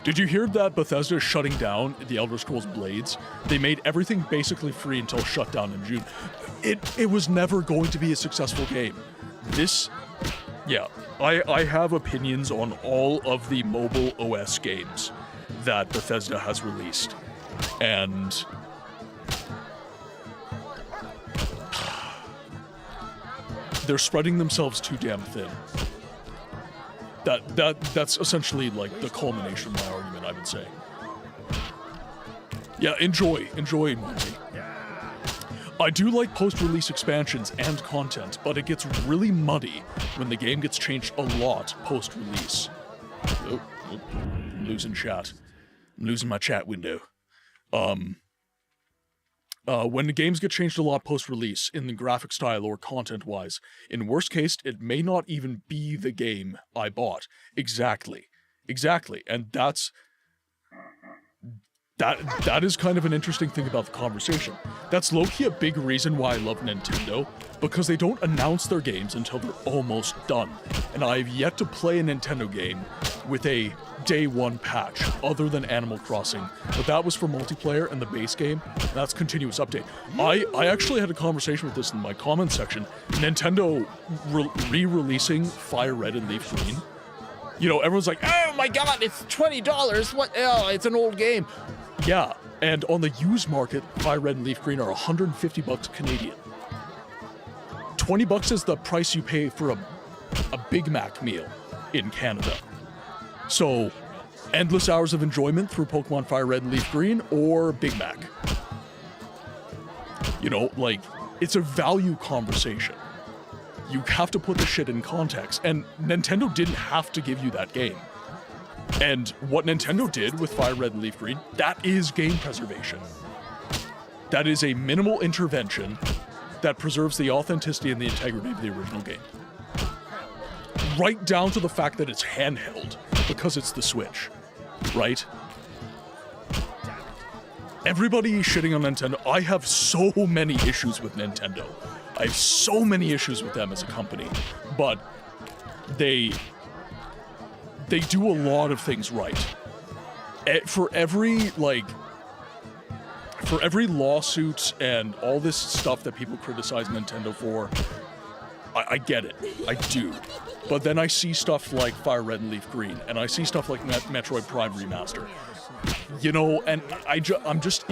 Did you hear that Bethesda is shutting down the Elder Scrolls Blades? They made everything basically free until shut down in June. It was never going to be a successful game. Yeah, I have opinions on all of the mobile OS games that Bethesda has released. And they're spreading themselves too damn thin. That's essentially like the culmination of my argument, I would say. Yeah, enjoy, Monty. I do like post-release expansions and content, but it gets really muddy when the game gets changed a lot post-release. Oh, I'm losing chat. I'm losing my chat window. When the games get changed a lot post-release, in the graphic style or content-wise, in worst case, it may not even be the game I bought. Exactly. And that is kind of an interesting thing about the conversation. That's low-key a big reason why I love Nintendo, because they don't announce their games until they're almost done. And I've yet to play a Nintendo game with a day one patch, other than Animal Crossing. But that was for multiplayer and the base game. That's continuous update. I actually had a conversation with this in my comment section. Nintendo re-releasing Fire Red and Leaf Green. You know, everyone's like, oh my god, it's $20, what? Oh, it's an old game. Yeah, and on the used market, Fire Red and Leaf Green are $150 Canadian. $20 is the price you pay for a Big Mac meal in Canada. So, endless hours of enjoyment through Pokemon Fire Red and Leaf Green, or Big Mac. You know, like, it's a value conversation. You have to put the shit in context, and Nintendo didn't have to give you that game. And what Nintendo did with Fire Red and Leaf Green, that is game preservation. That is a minimal intervention that preserves the authenticity and the integrity of the original game. Right down to the fact that it's handheld, because it's the Switch, right? Everybody shitting on Nintendo. I have so many issues with Nintendo. I have so many issues with them as a company, but they do a lot of things right. For every lawsuit and all this stuff that people criticize Nintendo for, I get it. I do. But then I see stuff like Fire Red and Leaf Green, and I see stuff like Metroid Prime Remaster. You know, and I'm just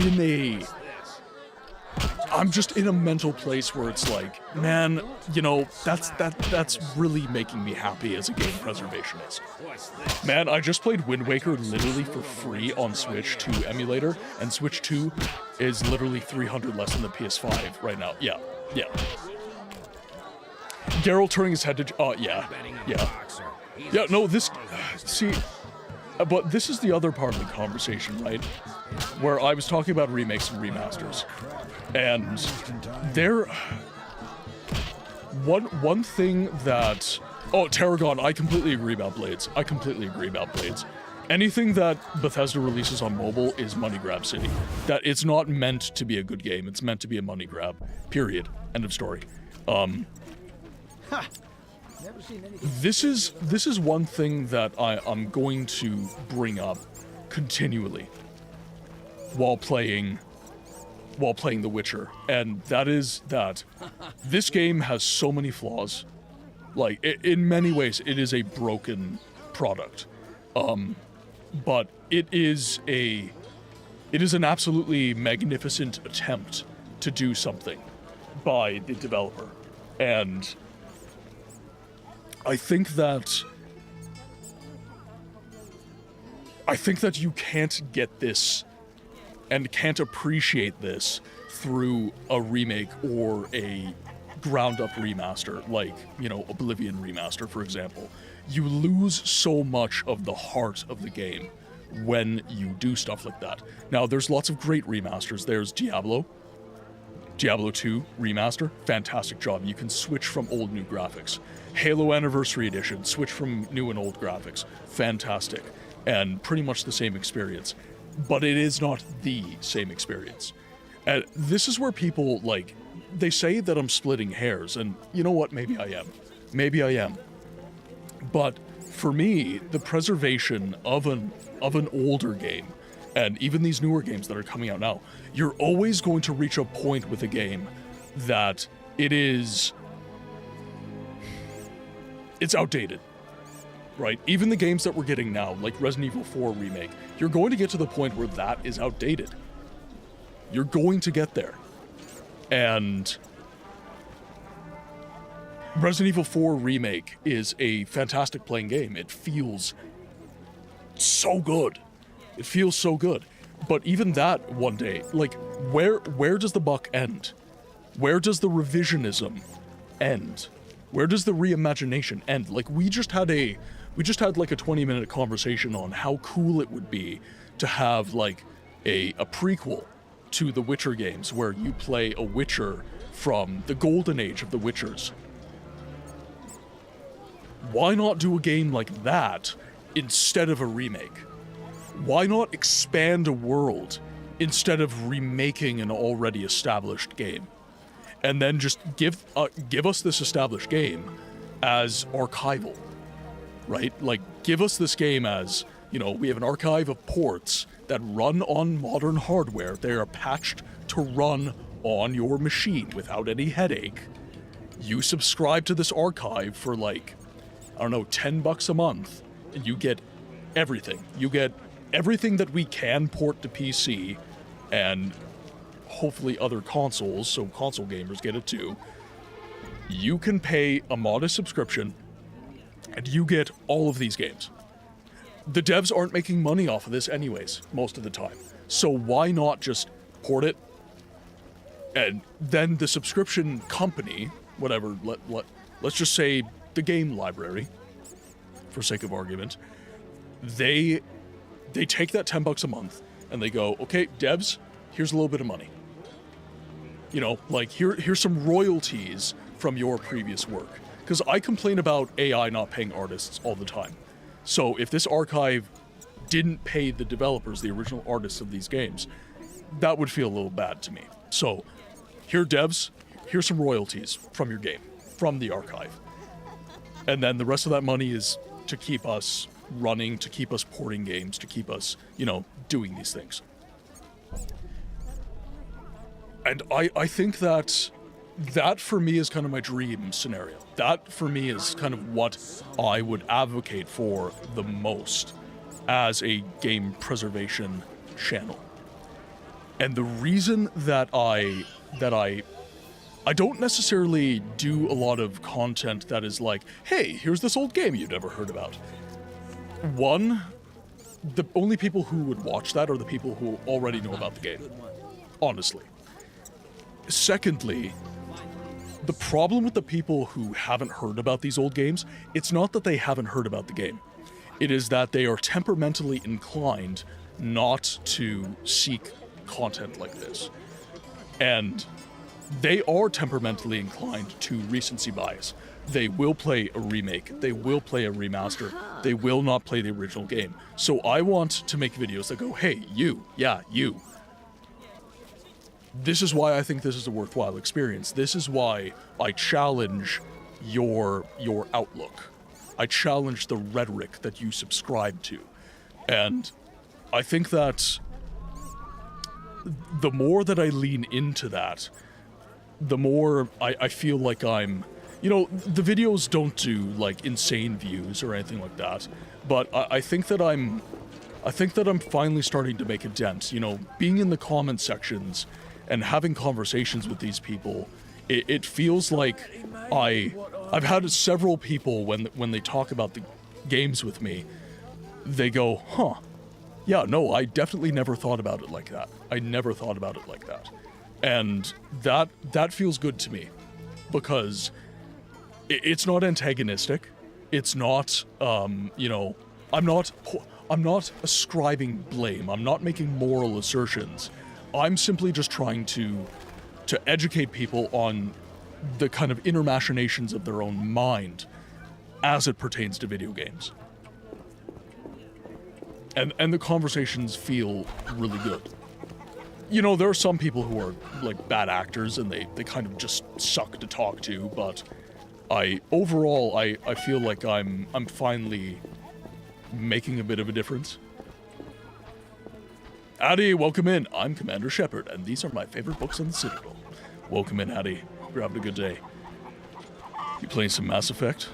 in a mental place where it's like, man, you know, that's really making me happy as a game preservationist. Man, I just played Wind Waker literally for free on Switch 2 emulator, and Switch 2 is literally $300 less than the PS5 right now. Yeah. Geralt turning his head to... yeah, no, this... See... But this is the other part of the conversation, right? Where I was talking about remakes and remasters. And there... One thing that... Oh, Tarragon, I completely agree about Blades. anything that Bethesda releases on mobile is money grab city. That it's not meant to be a good game. It's meant to be a money grab. Period. End of story. This is one thing that I'm going to bring up continually while playing The Witcher, and that is that this game has so many flaws. Like, in many ways, it is a broken product. But it is an absolutely magnificent attempt to do something by the developer. And I think that you can't get this and can't appreciate this through a remake or a ground-up remaster, like, you know, Oblivion remaster, for example. You lose so much of the heart of the game when you do stuff like that. Now, there's lots of great remasters. There's Diablo 2 remaster, fantastic job. You can switch from old new graphics. Halo Anniversary Edition, switch from new and old graphics, fantastic. And pretty much the same experience. But it is not the same experience. And this is where people, like, they say that I'm splitting hairs, and you know what, maybe I am. But for me, the preservation of an older game, and even these newer games that are coming out now, you're always going to reach a point with a game that it's outdated, right? Even the games that we're getting now, like Resident Evil 4 Remake, you're going to get to the point where that is outdated. You're going to get there. And Resident Evil 4 Remake is a fantastic playing game. It feels so good. It feels so good. But even that one day, like, where does the buck end? Where does the revisionism end? Where does the reimagination end? Like, we just had like a 20-minute conversation on how cool it would be to have like a prequel to the Witcher games where you play a Witcher from the golden age of the Witchers. Why not do a game like that instead of a remake? Why not expand a world instead of remaking an already established game? And then just give us this established game as archival, right? Like, give us this game as, you know, we have an archive of ports that run on modern hardware. They are patched to run on your machine without any headache. You subscribe to this archive for like, I don't know, $10 a month, and you get everything. You get everything that we can port to PC, and hopefully other consoles, so console gamers get it too. You can pay a modest subscription, and you get all of these games. The devs aren't making money off of this anyways, most of the time. So why not just port it? And then the subscription company, whatever, let's just say the game library, for sake of argument, they take that $10 a month and they go, okay, devs, here's a little bit of money. You know, like, here's some royalties from your previous work. Because I complain about AI not paying artists all the time. So if this archive didn't pay the developers, the original artists of these games, that would feel a little bad to me. So here, devs, here's some royalties from your game, from the archive. And then the rest of that money is to keep us running, to keep us porting games, to keep us, you know, doing these things. And I think that for me is kind of my dream scenario. That for me is kind of what I would advocate for the most as a game preservation channel. And the reason that I don't necessarily do a lot of content that is like, hey, here's this old game you've never heard about. One, the only people who would watch that are the people who already know about the game. Honestly. Secondly, the problem with the people who haven't heard about these old games, it's not that they haven't heard about the game. It is that they are temperamentally inclined not to seek content like this. And they are temperamentally inclined to recency bias. they will play a remake, they will play a remaster, they will not play the original game. So I want to make videos that go, hey, you, yeah, you. This is why I think this is a worthwhile experience. This is why I challenge your outlook. I challenge the rhetoric that you subscribe to. And I think that the more that I lean into that, the more I feel like I'm, you know, the videos don't do like insane views or anything like that, but I think that I'm finally starting to make a dent. You know, being in the comment sections and having conversations with these people, it feels like I've had several people when they talk about the games with me, they go, huh, yeah, no, I definitely never thought about it like that. I never thought about it like that. And that feels good to me, because it's not antagonistic. It's not, you know, I'm not ascribing blame. I'm not making moral assertions. I'm simply just trying to educate people on the kind of inner machinations of their own mind as it pertains to video games. And the conversations feel really good. You know, there are some people who are like bad actors and they kind of just suck to talk to, but overall I feel like I'm finally making a bit of a difference. Addy, welcome in. I'm Commander Shepard, and these are my favorite books on the Citadel. Welcome in, Addy. Hope you're having a good day. You playing some Mass Effect?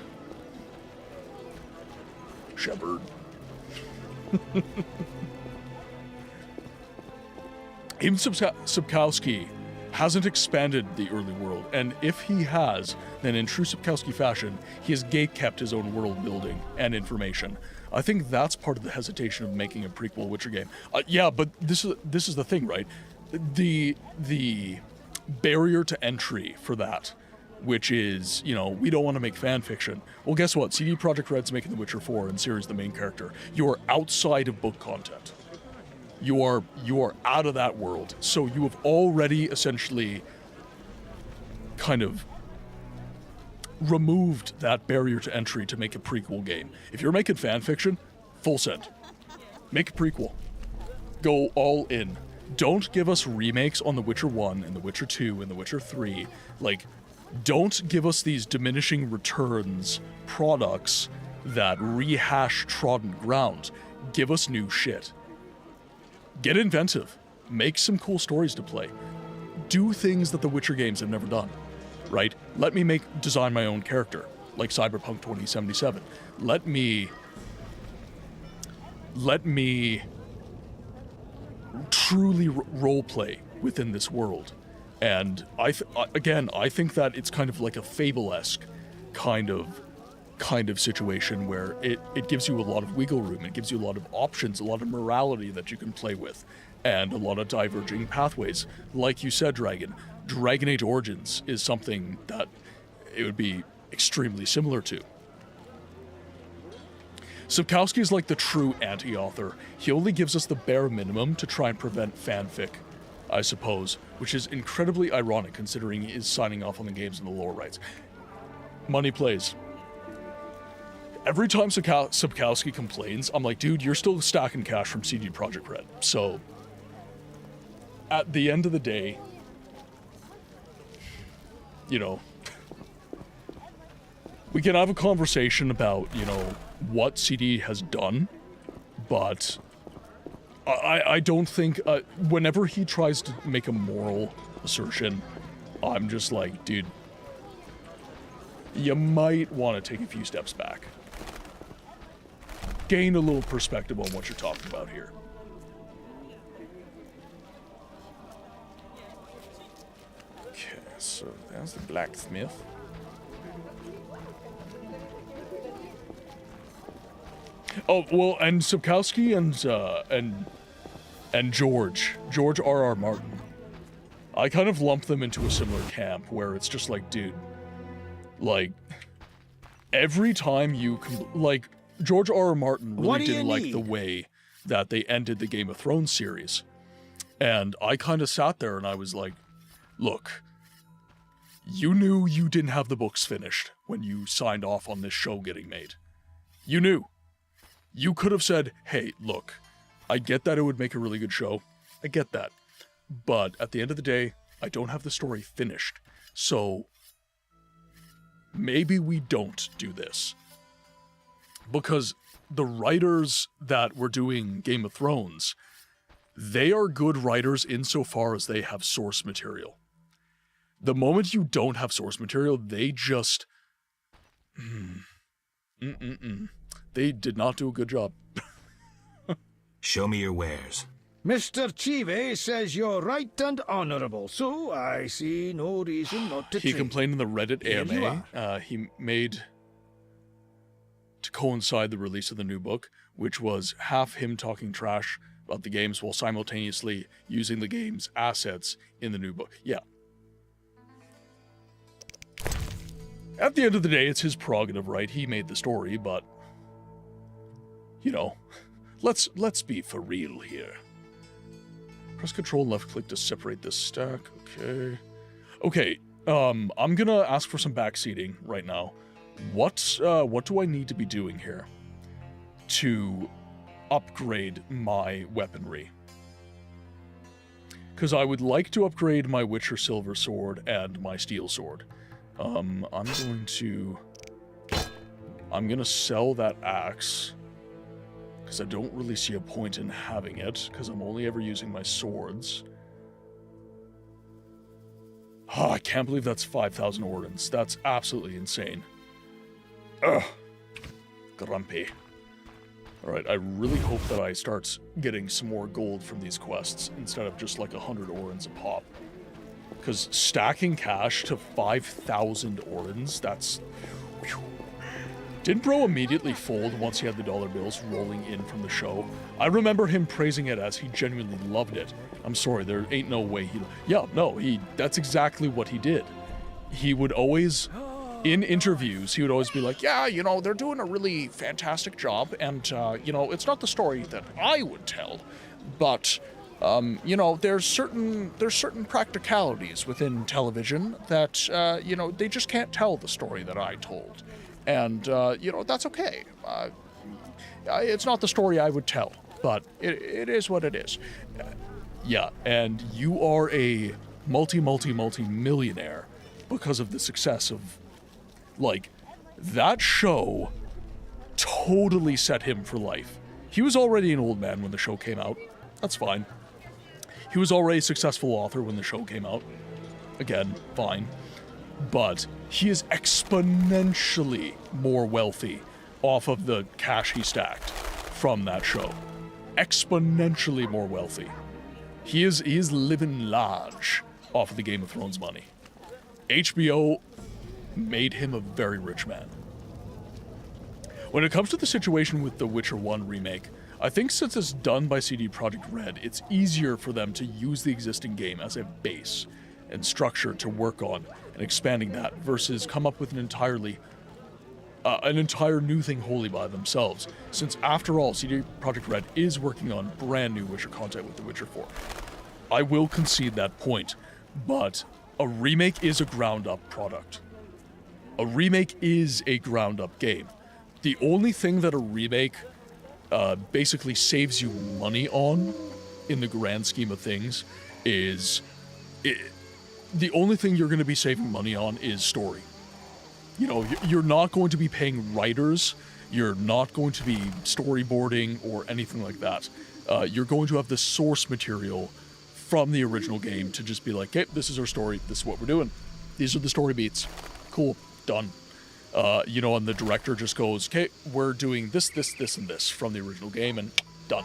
Shepard. Even Sapkowski hasn't expanded the early world, and if he has, then in true Sapkowski fashion, he has gate-kept his own world building and information. I think that's part of the hesitation of making a prequel Witcher game. Yeah, but this is the thing, right? The barrier to entry for that, which is, you know, we don't want to make fan fiction. Well, guess what? CD Projekt Red's making The Witcher 4 and Ciri's the main character. You are outside of book content. You are out of that world. So you have already essentially kind of removed that barrier to entry to make a prequel game. If you're making fan fiction, full send. Make a prequel. Go all in. Don't give us remakes on The Witcher 1 and The Witcher 2 and The Witcher 3. Like, don't give us these diminishing returns products that rehash trodden ground. Give us new shit. Get inventive. Make some cool stories to play. Do things that the Witcher games have never done. Right? Let me design my own character, like Cyberpunk 2077. Let me truly roleplay within this world. And I think that it's kind of like a Fable-esque kind of situation where it gives you a lot of wiggle room. It gives you a lot of options, a lot of morality that you can play with, and a lot of diverging pathways. Like you said, Dragon Age Origins is something that it would be extremely similar to. Sapkowski is like the true anti-author. He only gives us the bare minimum to try and prevent fanfic, I suppose, which is incredibly ironic considering he is signing off on the games and the lore rights. Money plays. Every time Sapkowski complains, I'm like, dude, you're still stacking cash from CD Projekt Red. So, at the end of the day, you know, we can have a conversation about, you know, what CD has done, but I don't think, whenever he tries to make a moral assertion, I'm just like, dude, you might want to take a few steps back. Gain a little perspective on what you're talking about here. Okay, so that's the blacksmith. Oh, well, and Sapkowski and George R.R. Martin, I kind of lump them into a similar camp where it's just like, dude, like, every time you like, George R.R. Martin really didn't like the way that they ended the Game of Thrones series. And I kind of sat there and I was like, look, You knew you didn't have the books finished when you signed off on this show getting made. You knew. You could have said, hey, look, I get that it would make a really good show. I get that. But at the end of the day, I don't have the story finished. So maybe we don't do this. Because the writers that were doing Game of Thrones, they are good writers insofar as they have source material. The moment you don't have source material, they just... They did not do a good job. Show me your wares. Mr. Chive says you're right and honorable, so I see no reason not to He trade. complained in the Reddit Here you AMA. He made, to coincide the release of the new book, which was half him talking trash about the games while simultaneously using the game's assets in the new book. Yeah. At the end of the day, it's his prerogative, right? He made the story, but, you know, let's be for real here. Press Control and left click to separate this stack. Okay, I'm gonna ask for some backseating right now. What do I need to be doing here to upgrade my weaponry? Because I would like to upgrade my Witcher Silver Sword and my Steel Sword. I'm gonna sell that axe, because I don't really see a point in having it, because I'm only ever using my swords. Oh, I can't believe that's 5,000 ordnance. That's absolutely insane. Ugh. Grumpy. Alright, I really hope that I start getting some more gold from these quests, instead of just like 100 ordnance a pop. Because stacking cash to 5,000 ordnance, that's... Whew. Didn't bro immediately fold once he had the dollar bills rolling in from the show? I remember him praising it as he genuinely loved it. I'm sorry, there ain't no way he... Yeah, no, that's exactly what he did. He would always, in interviews, he would always be like, yeah, you know, they're doing a really fantastic job, and, you know, it's not the story that I would tell, but... you know, there's certain practicalities within television that, you know, they just can't tell the story that I told. And, you know, that's okay. It's not the story I would tell, but it is what it is. Yeah, and you are a multi-millionaire because of the success of, like, that show totally set him for life. He was already an old man when the show came out. That's fine. He was already a successful author when the show came out. Again, fine. But he is exponentially more wealthy off of the cash he stacked from that show. Exponentially more wealthy. He is living large off of the Game of Thrones money. HBO made him a very rich man. When it comes to the situation with the Witcher 1 remake, I think since it's done by CD Projekt Red, it's easier for them to use the existing game as a base and structure to work on and expanding that versus come up with an entire new thing wholly by themselves. Since after all, CD Projekt Red is working on brand new Witcher content with The Witcher 4. I will concede that point, but a remake is a ground up product. A remake is a ground up game. The only thing that a remake basically saves you money on, in the grand scheme of things, is... the only thing you're going to be saving money on is story. You know, you're not going to be paying writers, you're not going to be storyboarding or anything like that. You're going to have the source material from the original game to just be like, hey, this is our story, this is what we're doing. These are the story beats. Cool, done. You know, and the director just goes, okay, we're doing this, and this from the original game, and done.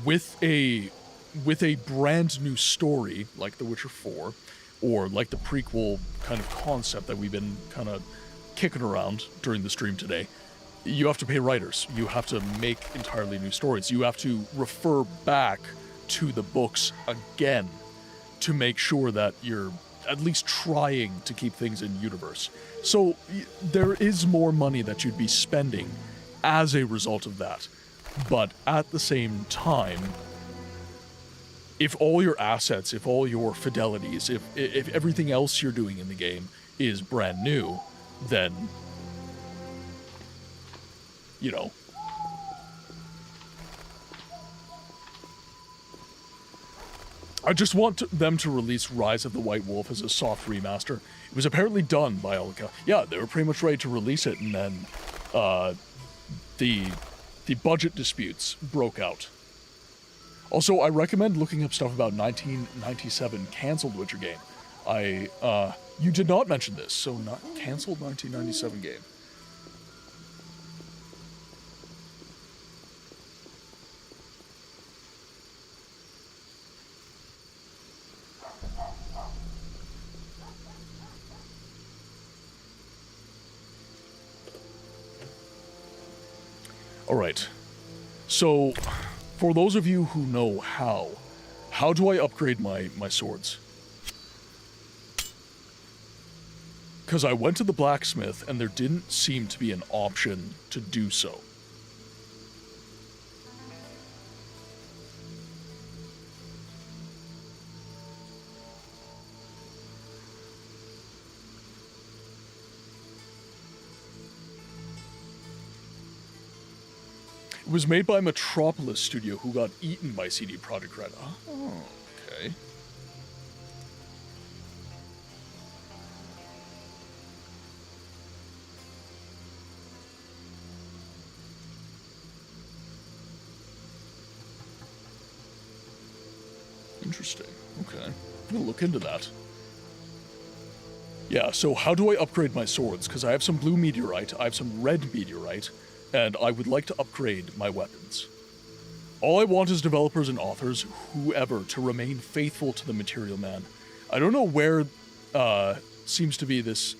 With a brand new story, like The Witcher 4, or like the prequel kind of concept that we've been kind of kicking around during the stream today, you have to pay writers. You have to make entirely new stories. You have to refer back to the books again to make sure that you're at least trying to keep things in universe. So there is more money that you'd be spending as a result of that. But at the same time, if all your assets, if all your fidelities, if everything else you're doing in the game is brand new, then, you know, I just want them to release Rise of the White Wolf as a soft remaster. It was apparently done by all accounts. Yeah, they were pretty much ready to release it, and then the budget disputes broke out. Also, I recommend looking up stuff about 1997 canceled Witcher game. You did not mention this, so not canceled 1997 game. Alright, so for those of you who know how do I upgrade my swords? Because I went to the blacksmith and there didn't seem to be an option to do so. It was made by Metropolis Studio, who got eaten by CD Projekt Red. Oh, okay. Interesting. Okay. I'm gonna look into that. Yeah, so how do I upgrade my swords? Because I have some blue meteorite, I have some red meteorite, and I would like to upgrade my weapons. All I want is developers and authors, whoever, to remain faithful to the Material Man. I don't know where seems to be this...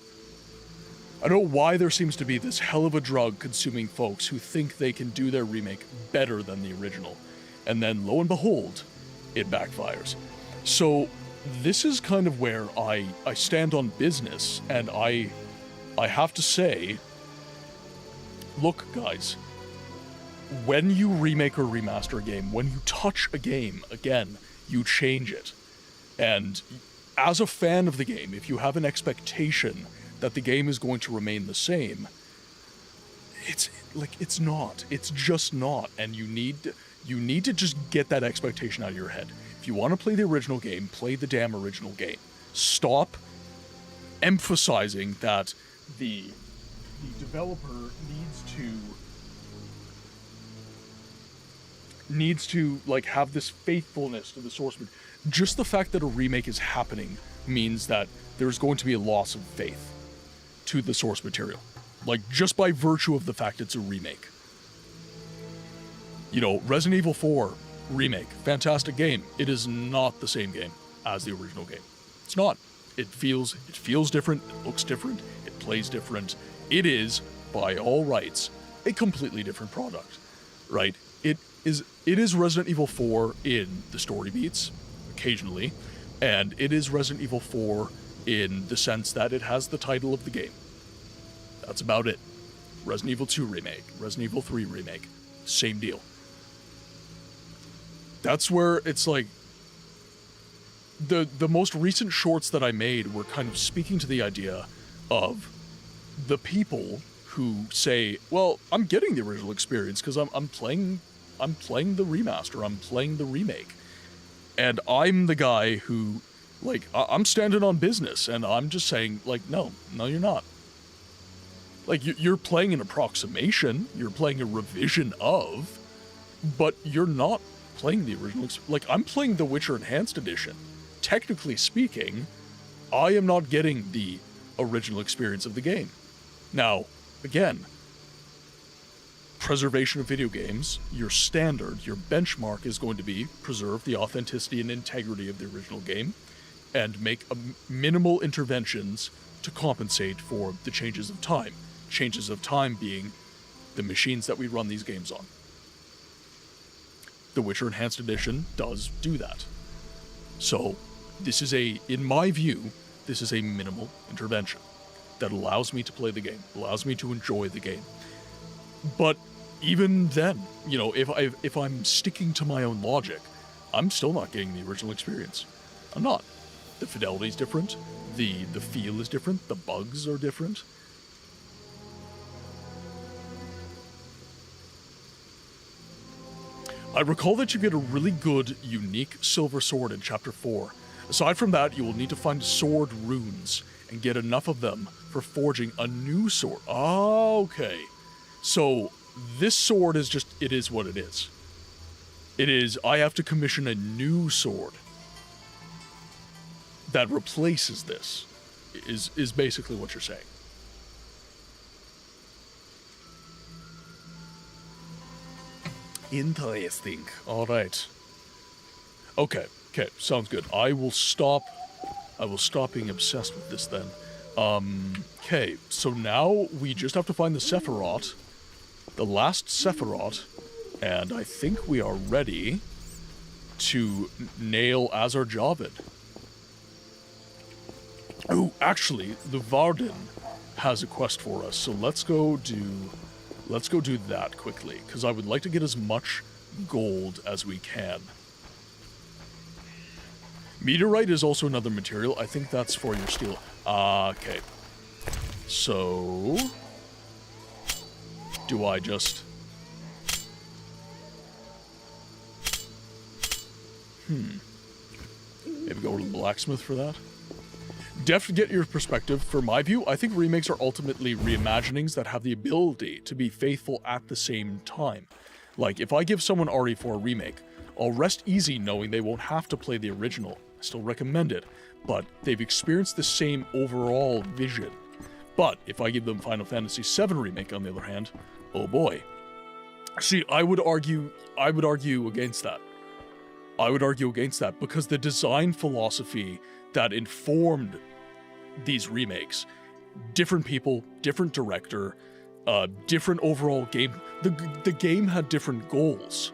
I don't know why there seems to be this hell of a drug consuming folks who think they can do their remake better than the original. And then, lo and behold, it backfires. So, this is kind of where I stand on business, and I have to say... Look, guys, when you remake or remaster a game, when you touch a game again, you change it. And as a fan of the game, if you have an expectation that the game is going to remain the same, it's not. It's just not. And you need to just get that expectation out of your head. If you want to play the original game, play the damn original game. Stop emphasizing that the developer needs to like have this faithfulness to the source material. Just the fact that a remake is happening means that there's going to be a loss of faith to the source material. Like, just by virtue of the fact it's a remake. You know, Resident Evil 4 remake, fantastic game. It is not the same game as the original game. It's not. It feels different, it looks different, it plays different. It is, by all rights, a completely different product, right? It is Resident Evil 4 in the story beats, occasionally, and it is Resident Evil 4 in the sense that it has the title of the game. That's about it. Resident Evil 2 remake, Resident Evil 3 remake, same deal. That's where it's like, the most recent shorts that I made were kind of speaking to the idea of the people who say, well, I'm getting the original experience because I'm playing the remaster, I'm playing the remake. And I'm the guy who, like, I'm standing on business, and I'm just saying, like, no, you're not. Like, you're playing an approximation, you're playing a revision of, but you're not playing the original. Like, I'm playing the Witcher Enhanced Edition. Technically speaking, I am not getting the original experience of the game. Now, again, preservation of video games, your standard, your benchmark is going to be preserve the authenticity and integrity of the original game and make minimal interventions to compensate for the changes of time. Changes of time being the machines that we run these games on. The Witcher Enhanced Edition does do that. So, this is in my view, this is a minimal intervention that allows me to play the game, allows me to enjoy the game. But even then, you know, if I'm sticking to my own logic, I'm still not getting the original experience. I'm not. The fidelity's different, the feel is different, the bugs are different. I recall that you get a really good, unique silver sword in Chapter 4. Aside from that, you will need to find sword runes and get enough of them for forging a new sword. Okay. So, this sword is just, it is what it is. It is, I have to commission a new sword that replaces this, is basically what you're saying. Interesting. Alright. Okay, sounds good. I will stop being obsessed with this then. Okay, so now we just have to find the Sephiroth, the last Sephiroth, and I think we are ready to nail Azar Javed. Oh, actually, the Varden has a quest for us, so let's go do that quickly, because I would like to get as much gold as we can. Meteorite is also another material. I think that's for your steel. Okay. So, do I just... Maybe go to the blacksmith for that? Definitely get your perspective. For my view, I think remakes are ultimately reimaginings that have the ability to be faithful at the same time. Like, if I give someone RE4 a remake, I'll rest easy knowing they won't have to play the original. I still recommend it, but they've experienced the same overall vision. But if I give them Final Fantasy VII Remake, on the other hand, oh boy. See, I would argue against that. I would argue against that because the design philosophy that informed these remakes, different people, different director, different overall game. The game had different goals,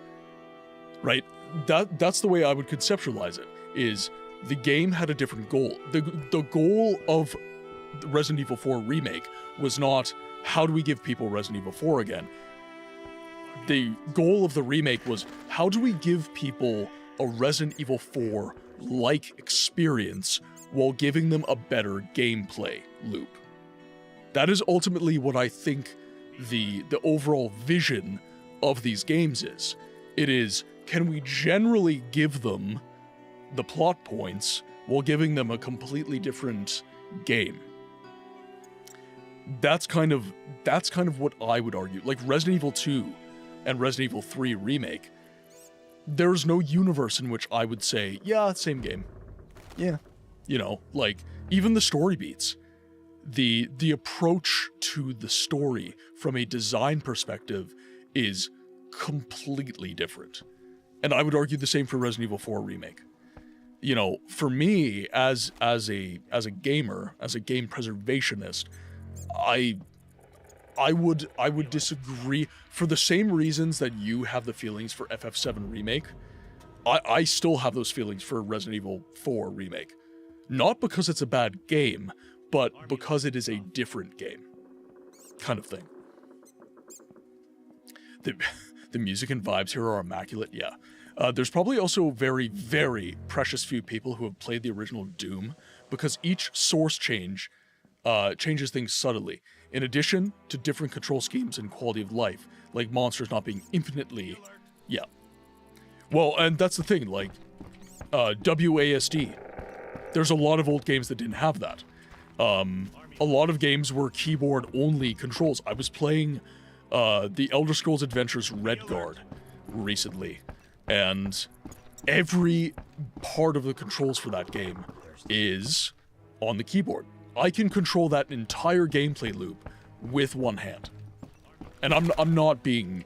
right? That's the way I would conceptualize it. Is the game had a different goal. The goal of the Resident Evil 4 remake was not how do we give people Resident Evil 4 again. The goal of the remake was how do we give people a Resident Evil 4-like experience while giving them a better gameplay loop. That is ultimately what I think the overall vision of these games is. It is, can we generally give them the plot points while giving them a completely different game? That's kind of what I would argue. Like Resident Evil 2 and Resident Evil 3 Remake, there's no universe in which I would say, yeah, same game. Yeah. You know, like, even the story beats. The approach to the story from a design perspective is completely different. And I would argue the same for Resident Evil 4 Remake. You know, for me, as a gamer, as a game preservationist, I would disagree for the same reasons that you have the feelings for FF7 Remake. I still have those feelings for Resident Evil 4 Remake. Not because it's a bad game, but because it is a different game. Kind of thing. The music and vibes here are immaculate, yeah. There's probably also very, very precious few people who have played the original Doom, because each source change changes things subtly. In addition to different control schemes and quality of life, like monsters not being infinitely... Yeah. Well, and that's the thing, like, WASD. There's a lot of old games that didn't have that. A lot of games were keyboard-only controls. I was playing the Elder Scrolls Adventures Redguard recently, and every part of the controls for that game is on the keyboard. I can control that entire gameplay loop with one hand. And I'm not being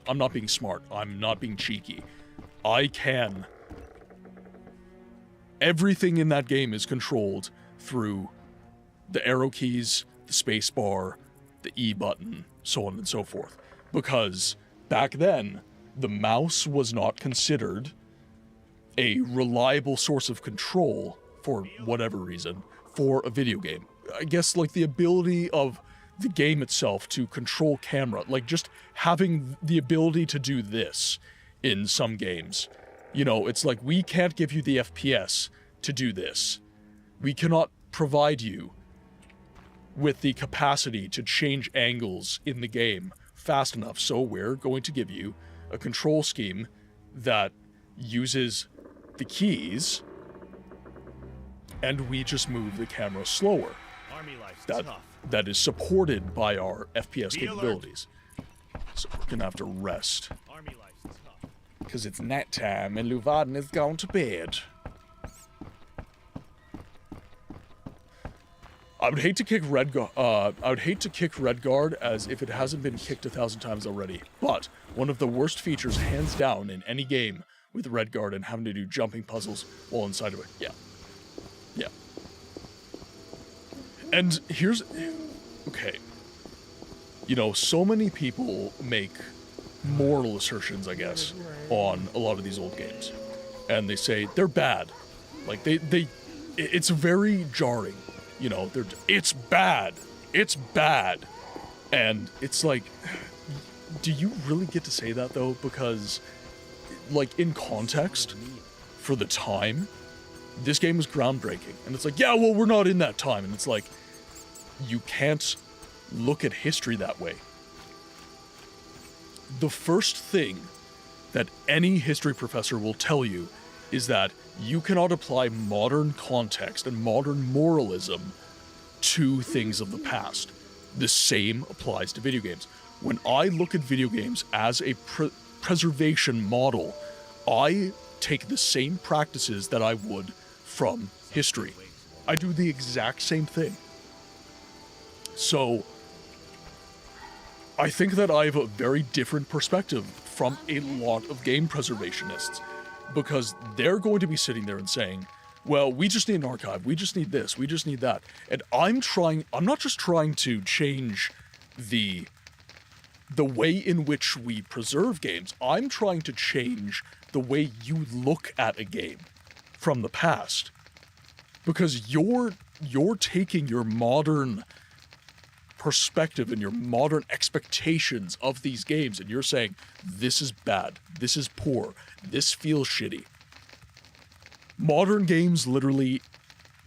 smart. I'm not being cheeky. I can. Everything in that game is controlled through the arrow keys, the space bar, the E button, so on and so forth. Because back then, the mouse was not considered a reliable source of control, for whatever reason, for a video game. I guess, like, the ability of the game itself to control camera, like, just having the ability to do this in some games You know, it's like, we can't give you the FPS to do this. We cannot provide you with the capacity to change angles in the game fast enough, so we're going to give you a control scheme that uses the keys, and we just move the camera slower. That is supported by our FPS capabilities. So we're gonna have to rest. Because it's night time and Luvaden is gone to bed. I would hate to kick Redguard as if it hasn't been kicked 1,000 times already. But one of the worst features, hands down, in any game with Redguard and having to do jumping puzzles while inside of it. Yeah. Yeah. And here's... Okay. You know, so many people make moral assertions, I guess, on a lot of these old games. And they say they're bad. Like, it's very jarring. You know, it's bad. It's bad. And it's like, do you really get to say that, though? Because, like, in context, for the time, this game was groundbreaking. And it's like, yeah, well, we're not in that time. And it's like, you can't look at history that way. The first thing that any history professor will tell you is that you cannot apply modern context and modern moralism to things of the past. The same applies to video games. When I look at video games as a preservation model, I take the same practices that I would from history. I do the exact same thing. So, I think that I have a very different perspective from a lot of game preservationists, because they're going to be sitting there and saying, well, we just need an archive, we just need this, we just need that. And I'm not just trying to change the way in which we preserve games, I'm trying to change the way you look at a game from the past. Because you're taking your modern perspective and your modern expectations of these games, and you're saying, this is bad, this is poor, this feels shitty. Modern games literally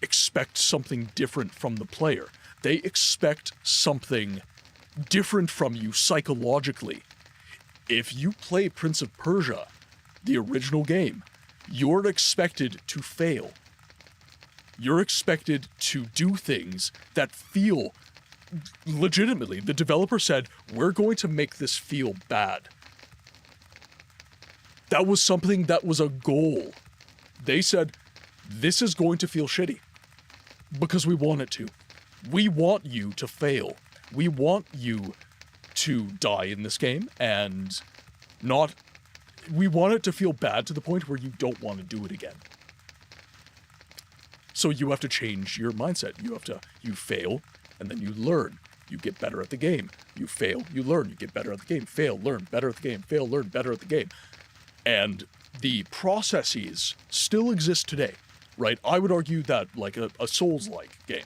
expect something different from the player. They expect something different from you psychologically. If you play Prince of Persia, the original game, you're expected to fail. You're expected to do things that feel legitimately. The developer said, we're going to make this feel bad. That was something that was a goal. They said, this is going to feel shitty because we want it to. We want you to fail. We want you to die in this game, and we want it to feel bad to the point where you don't want to do it again. So you have to change your mindset. You fail, and then you learn. You get better at the game. You fail, you learn. You get better at the game. Fail, learn, better at the game. Fail, learn, better at the game. And the processes still exist today, right? I would argue that, like a Souls-like game,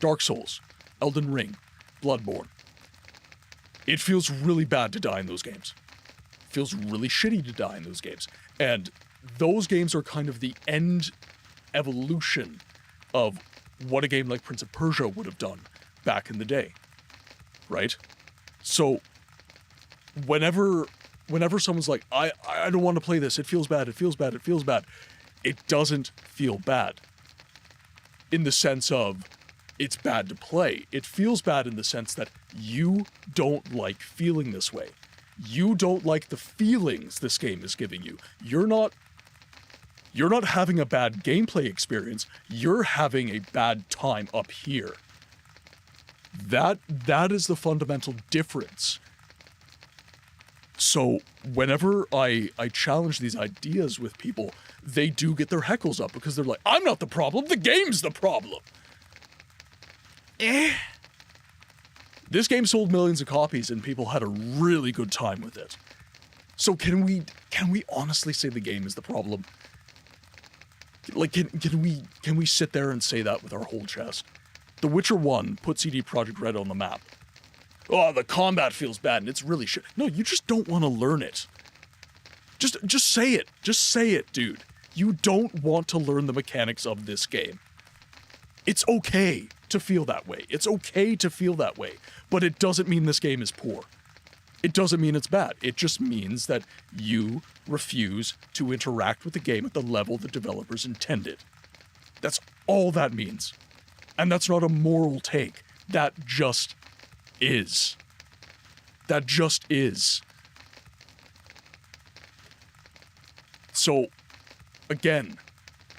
Dark Souls, Elden Ring, Bloodborne, it feels really bad to die in those games. It feels really shitty to die in those games. And those games are kind of the end evolution of what a game like Prince of Persia would have done back in the day, right? So whenever someone's like, I don't want to play this, it feels bad, it feels bad, it feels bad, it doesn't feel bad in the sense of it's bad to play. It feels bad in the sense that you don't like feeling this way. You don't like the feelings this game is giving you. You're not having a bad gameplay experience, you're having a bad time up here. That is the fundamental difference. So whenever I challenge these ideas with people, they do get their heckles up because they're like, I'm not the problem, the game's the problem. This game sold millions of copies and people had a really good time with it. So can we honestly say the game is the problem? Like, can we sit there and say that with our whole chest? The Witcher 1 put CD Projekt Red on the map. Oh, the combat feels bad and it's really shit. No, you just don't want to learn it. Just say it. Just say it, dude. You don't want to learn the mechanics of this game. It's okay to feel that way. It's okay to feel that way. But it doesn't mean this game is poor. It doesn't mean it's bad. It just means that you refuse to interact with the game at the level the developers intended. That's all that means. And that's not a moral take. That just is. That just is. So, again,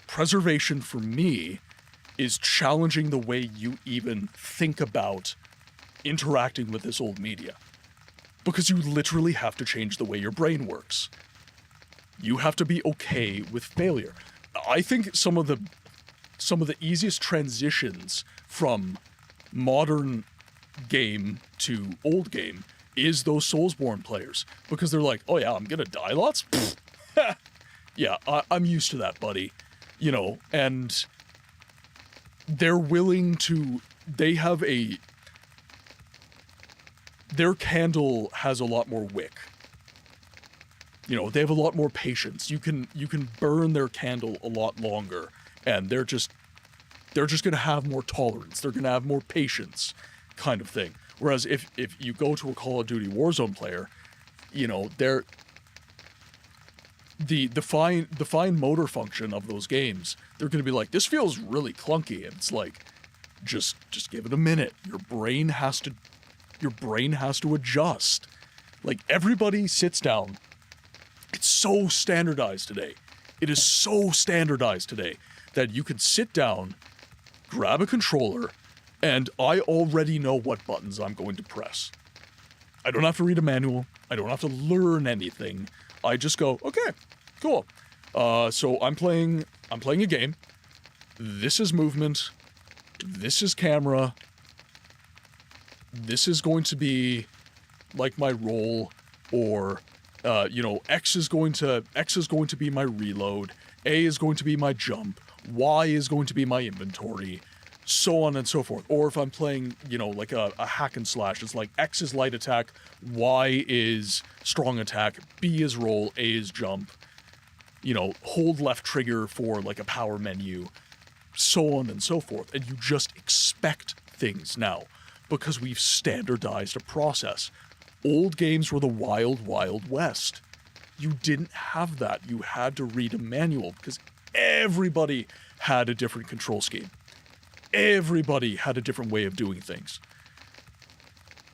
preservation for me is challenging the way you even think about interacting with this old media. Because you literally have to change the way your brain works. You have to be okay with failure. I think some of the easiest transitions from modern game to old game is those Soulsborne players. Because they're like, oh yeah, I'm gonna die lots? Yeah, I'm used to that, buddy. You know, and they're willing to, their candle has a lot more wick. You know, they have a lot more patience. You can burn their candle a lot longer, and they're just gonna have more tolerance. They're gonna have more patience, kind of thing. Whereas if you go to a Call of Duty Warzone player, you know, the fine motor function of those games, they're gonna be like, this feels really clunky, and it's like, just give it a minute. Your brain has to adjust. Like, everybody sits down. It's so standardized today. It is so standardized today that you can sit down, grab a controller, and I already know what buttons I'm going to press. I don't have to read a manual. I don't have to learn anything. I just go, okay, cool. So I'm playing a game. This is movement. This is camera. This is going to be like my roll, or X is going to be my reload, A is going to be my jump, Y is going to be my inventory, so on and so forth. Or if I'm playing, like a hack and slash, it's like X is light attack, Y is strong attack, B is roll, A is jump, hold left trigger for like a power menu, so on and so forth. And you just expect things now, because we've standardized a process. Old games were the wild, wild west. You didn't have that. You had to read a manual, because everybody had a different control scheme. Everybody had a different way of doing things.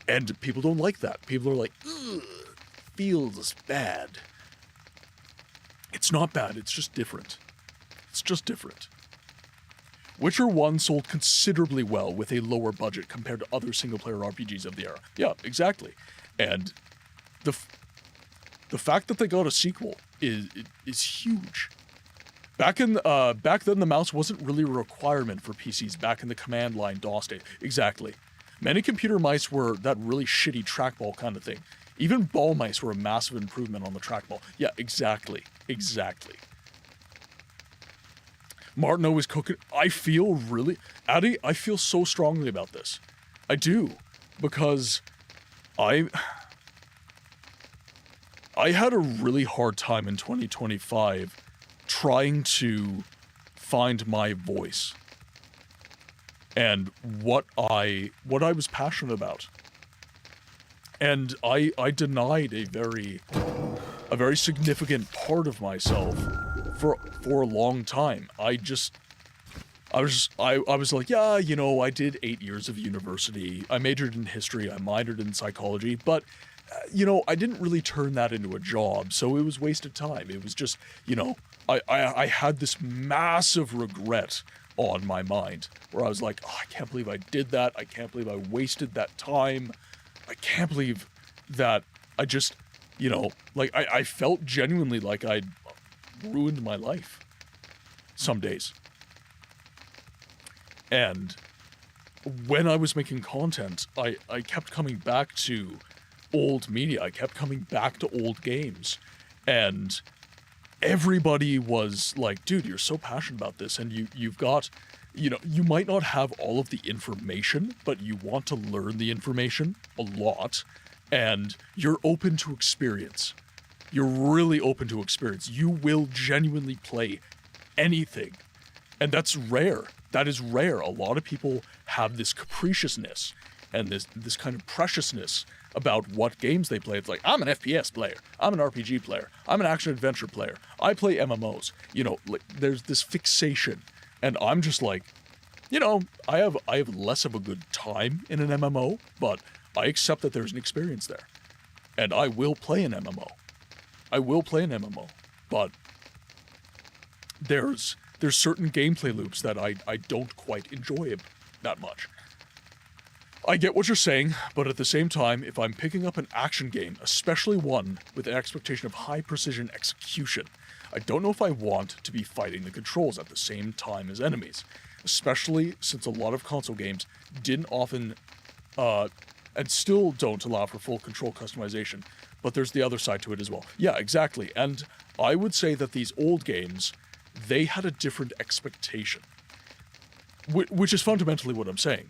And people don't like that. People are like, ugh, feels bad. It's not bad, it's just different. It's just different. Witcher 1 sold considerably well with a lower budget compared to other single-player RPGs of the era. Yeah, exactly. And the fact that they got a sequel is huge. Back then, the mouse wasn't really a requirement for PCs back in the command line DOS days. Exactly. Many computer mice were that really shitty trackball kind of thing. Even ball mice were a massive improvement on the trackball. Yeah, exactly. Exactly. Martineau is cooking. I feel so strongly about this. I do. Because I had a really hard time in 2025 trying to find my voice and what I was passionate about. And I denied a very significant part of myself for a long time. I was like, yeah, I did 8 years of university. I majored in history. I minored in psychology, but I didn't really turn that into a job, so it was wasted time. It was just, I had this massive regret on my mind where I was like, oh, I can't believe I did that. I can't believe I wasted that time. I can't believe that I just, I felt genuinely like I'd ruined my life some days. And when I was making content, I kept coming back to old media. I kept coming back to old games. And everybody was like, dude, you're so passionate about this, and you've got, you might not have all of the information, but you want to learn the information a lot, and you're open to experience. you're really open to experience. You will genuinely play anything. And that's rare. That is rare. A lot of people have this capriciousness and this kind of preciousness about what games they play. It's like, I'm an FPS player. I'm an RPG player. I'm an action-adventure player. I play MMOs. You know, like, there's this fixation. And I'm just like, you know, I have less of a good time in an MMO, but I accept that there's an experience there. And I will play an MMO. I will play an MMO. But there's certain gameplay loops that I don't quite enjoy that much. I get what you're saying, but at the same time, if I'm picking up an action game, especially one with an expectation of high precision execution, I don't know if I want to be fighting the controls at the same time as enemies, especially since a lot of console games didn't often, and still don't allow for full control customization, but there's the other side to it as well. Yeah, exactly, and I would say that these old games, they had a different expectation, which is fundamentally what I'm saying.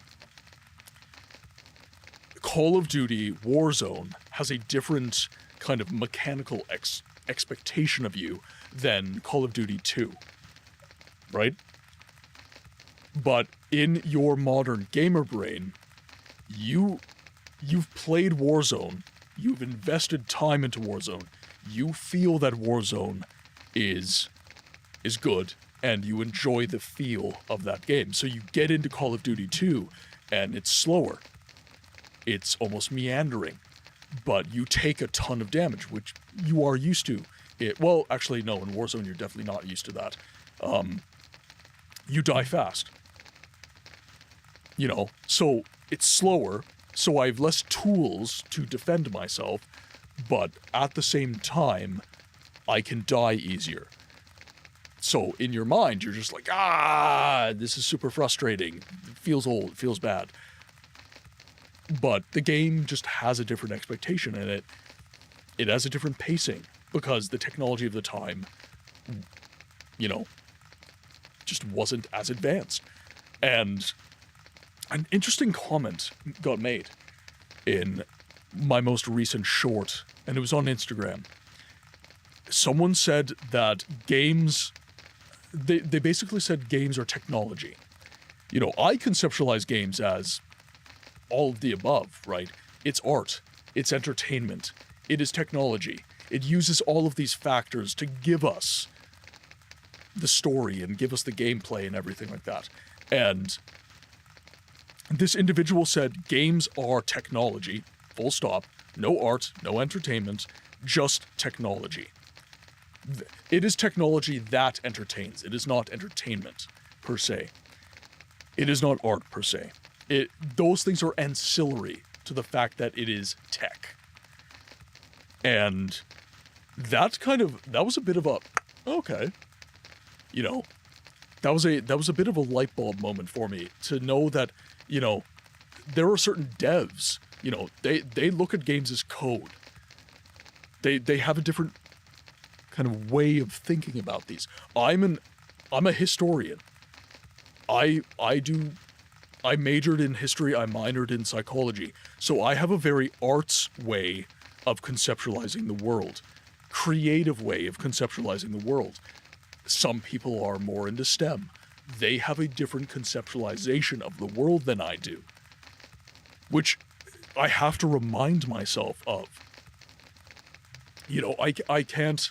Call of Duty Warzone has a different kind of mechanical expectation of you than Call of Duty 2, right? But in your modern gamer brain, you've played Warzone, you've invested time into Warzone, you feel that Warzone is good, and you enjoy the feel of that game. So you get into Call of Duty 2, and it's slower. It's almost meandering, but you take a ton of damage, which you are used to. Well, actually, no, in Warzone, you're definitely not used to that. You die fast. You know, so it's slower, so I have less tools to defend myself, but at the same time, I can die easier. So in your mind, you're just like, this is super frustrating. It feels old, it feels bad. But the game just has a different expectation in it. It has a different pacing because the technology of the time, you know, just wasn't as advanced. And an interesting comment got made in my most recent short, and it was on Instagram. Someone said that games, they basically said games are technology. You know, I conceptualize games as all of the above, right? It's art, it's entertainment, it is technology. It uses all of these factors to give us the story and give us the gameplay and everything like that. And this individual said games are technology, full stop, no art, no entertainment, just technology. It is technology that entertains. It is not entertainment per se. It is not art per se. Those things are ancillary to the fact that it is tech. And that was a bit of a, okay. You know, that was a bit of a light bulb moment for me to know that, you know, there are certain devs, you know, they look at games as code. They have a different kind of way of thinking about these. I'm a historian. I majored in history, I minored in psychology, so I have a very arts way of conceptualizing the world, creative way of conceptualizing the world. Some people are more into STEM. They have a different conceptualization of the world than I do, which I have to remind myself of. You know, I can't,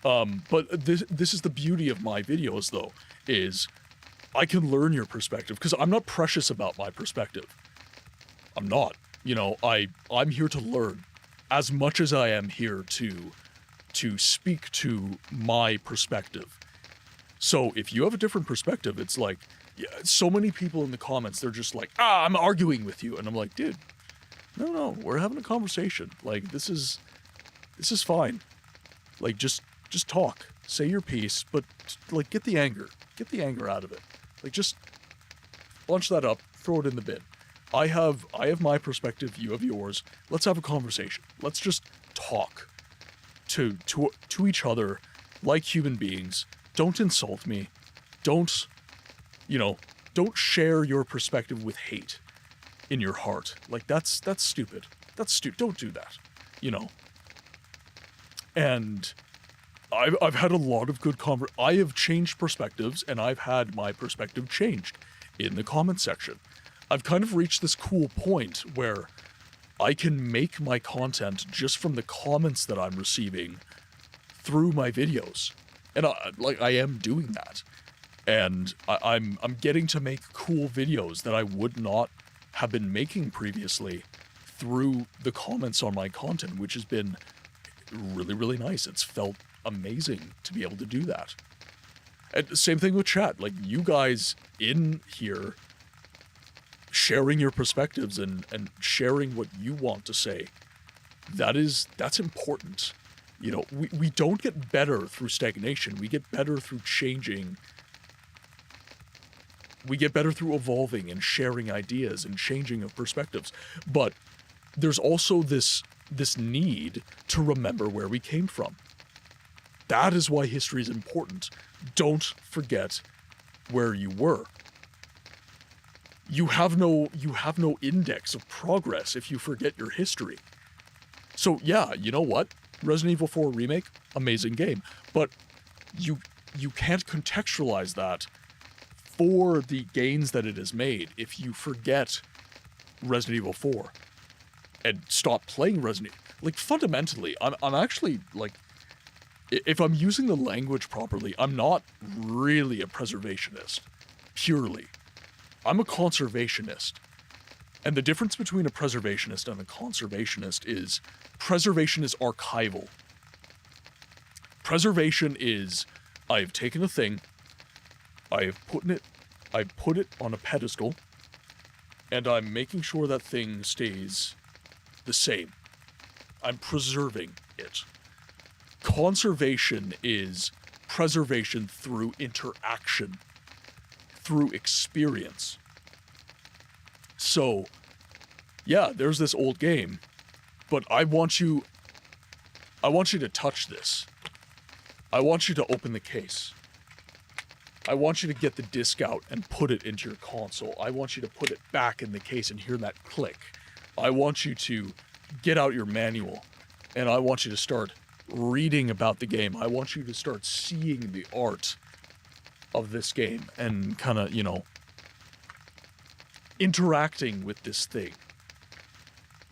but this is the beauty of my videos, though, is I can learn your perspective, because I'm not precious about my perspective. I'm not. You know, I'm here to learn as much as I am here to speak to my perspective. So if you have a different perspective, it's like, yeah, so many people in the comments, they're just like, I'm arguing with you. And I'm like, dude, no, we're having a conversation. Like, this is fine. Like, just talk, say your piece, but like, get the anger out of it. Like, just bunch that up, throw it in the bin. I have my perspective, you have yours. Let's have a conversation. Let's just talk to each other like human beings. Don't insult me. Don't share your perspective with hate in your heart. Like, that's stupid. That's stupid. Don't do that. You know. And I've had a lot of good I have changed perspectives, and I've had my perspective changed in the comment section. I've kind of reached this cool point where I can make my content just from the comments that I'm receiving through my videos. And I am doing that. And I'm getting to make cool videos that I would not have been making previously through the comments on my content, which has been really, really nice. It's felt amazing to be able to do that. And same thing with chat. Like, you guys in here sharing your perspectives and sharing what you want to say. That's important. You know, we don't get better through stagnation. We get better through changing. We get better through evolving and sharing ideas and changing of perspectives. But there's also this need to remember where we came from. That is why history is important. Don't forget where you were. You have no index of progress if you forget your history. So yeah, you know what? Resident Evil 4 Remake, amazing game. But you can't contextualize that for the gains that it has made if you forget Resident Evil 4 and stop playing Resident Evil. Like, fundamentally, I'm actually, like, if I'm using the language properly, I'm not really a preservationist, purely. I'm a conservationist. And the difference between a preservationist and a conservationist is preservation is archival. Preservation is, I've taken a thing, I put it on a pedestal, and I'm making sure that thing stays the same. I'm preserving it. Conservation is preservation through interaction, through experience. So, yeah, there's this old game, but I want you to touch this. I want you to open the case. I want you to get the disc out and put it into your console. I want you to put it back in the case and hear that click. I want you to get out your manual, and I want you to start reading about the game. I want you to start seeing the art of this game and kind of, you know, interacting with this thing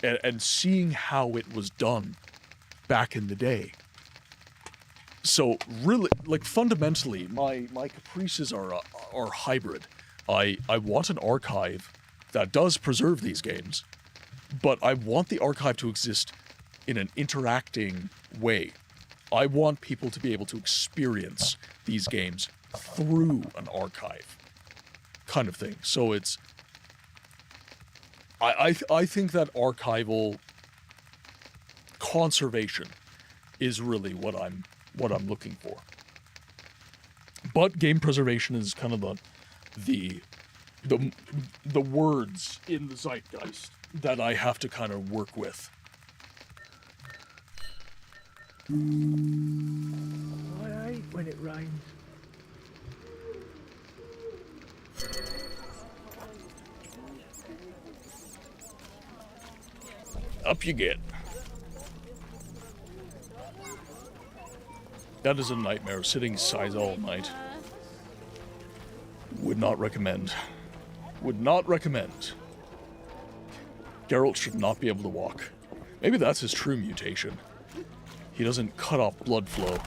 and seeing how it was done back in the day. So really, like, fundamentally, my caprices are hybrid. I want an archive that does preserve these games, but I want the archive to exist in an interacting way. I want people to be able to experience these games through an archive kind of thing. So it's, I think that archival conservation is really what I'm looking for. But game preservation is kind of the words in the zeitgeist that I have to kind of work with. I hate when it rains. Up you get. That is a nightmare, sitting sides all night. Would not recommend. Would not recommend. Geralt should not be able to walk. Maybe that's his true mutation. He doesn't cut off blood flow.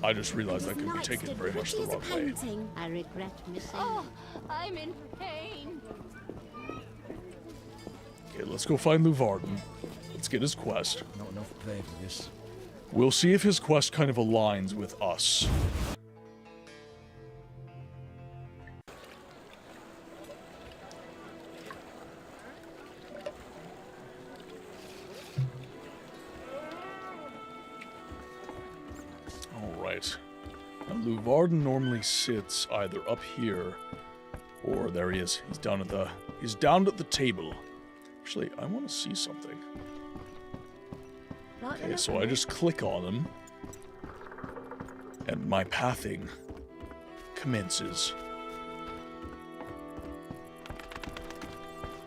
I just realized that could be taken very much the wrong way. I regret missing. Oh, I'm in pain. Okay, let's go find Luvarden. Let's get his quest. Not enough pay for this. We'll see if his quest kind of aligns with us. Alright. Now, Luvarden normally sits either up here, or there he is. He's down at the table. Actually, I want to see something. Okay, so I just click on him, and my pathing commences.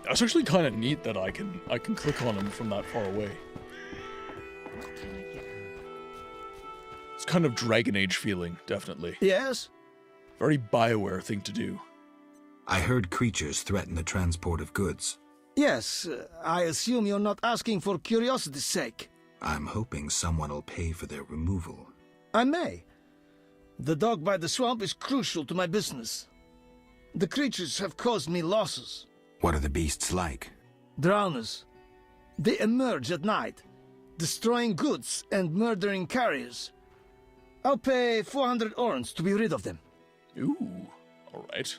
That's actually kind of neat that I can click on him from that far away. It's kind of Dragon Age feeling, definitely. Yes? Very BioWare thing to do. I heard creatures threaten the transport of goods. Yes, I assume you're not asking for curiosity's sake. I'm hoping someone will pay for their removal. I may. The dog by the swamp is crucial to my business. The creatures have caused me losses. What are the beasts like? Drowners. They emerge at night, destroying goods and murdering carriers. I'll pay 400 orens to be rid of them. Ooh, alright.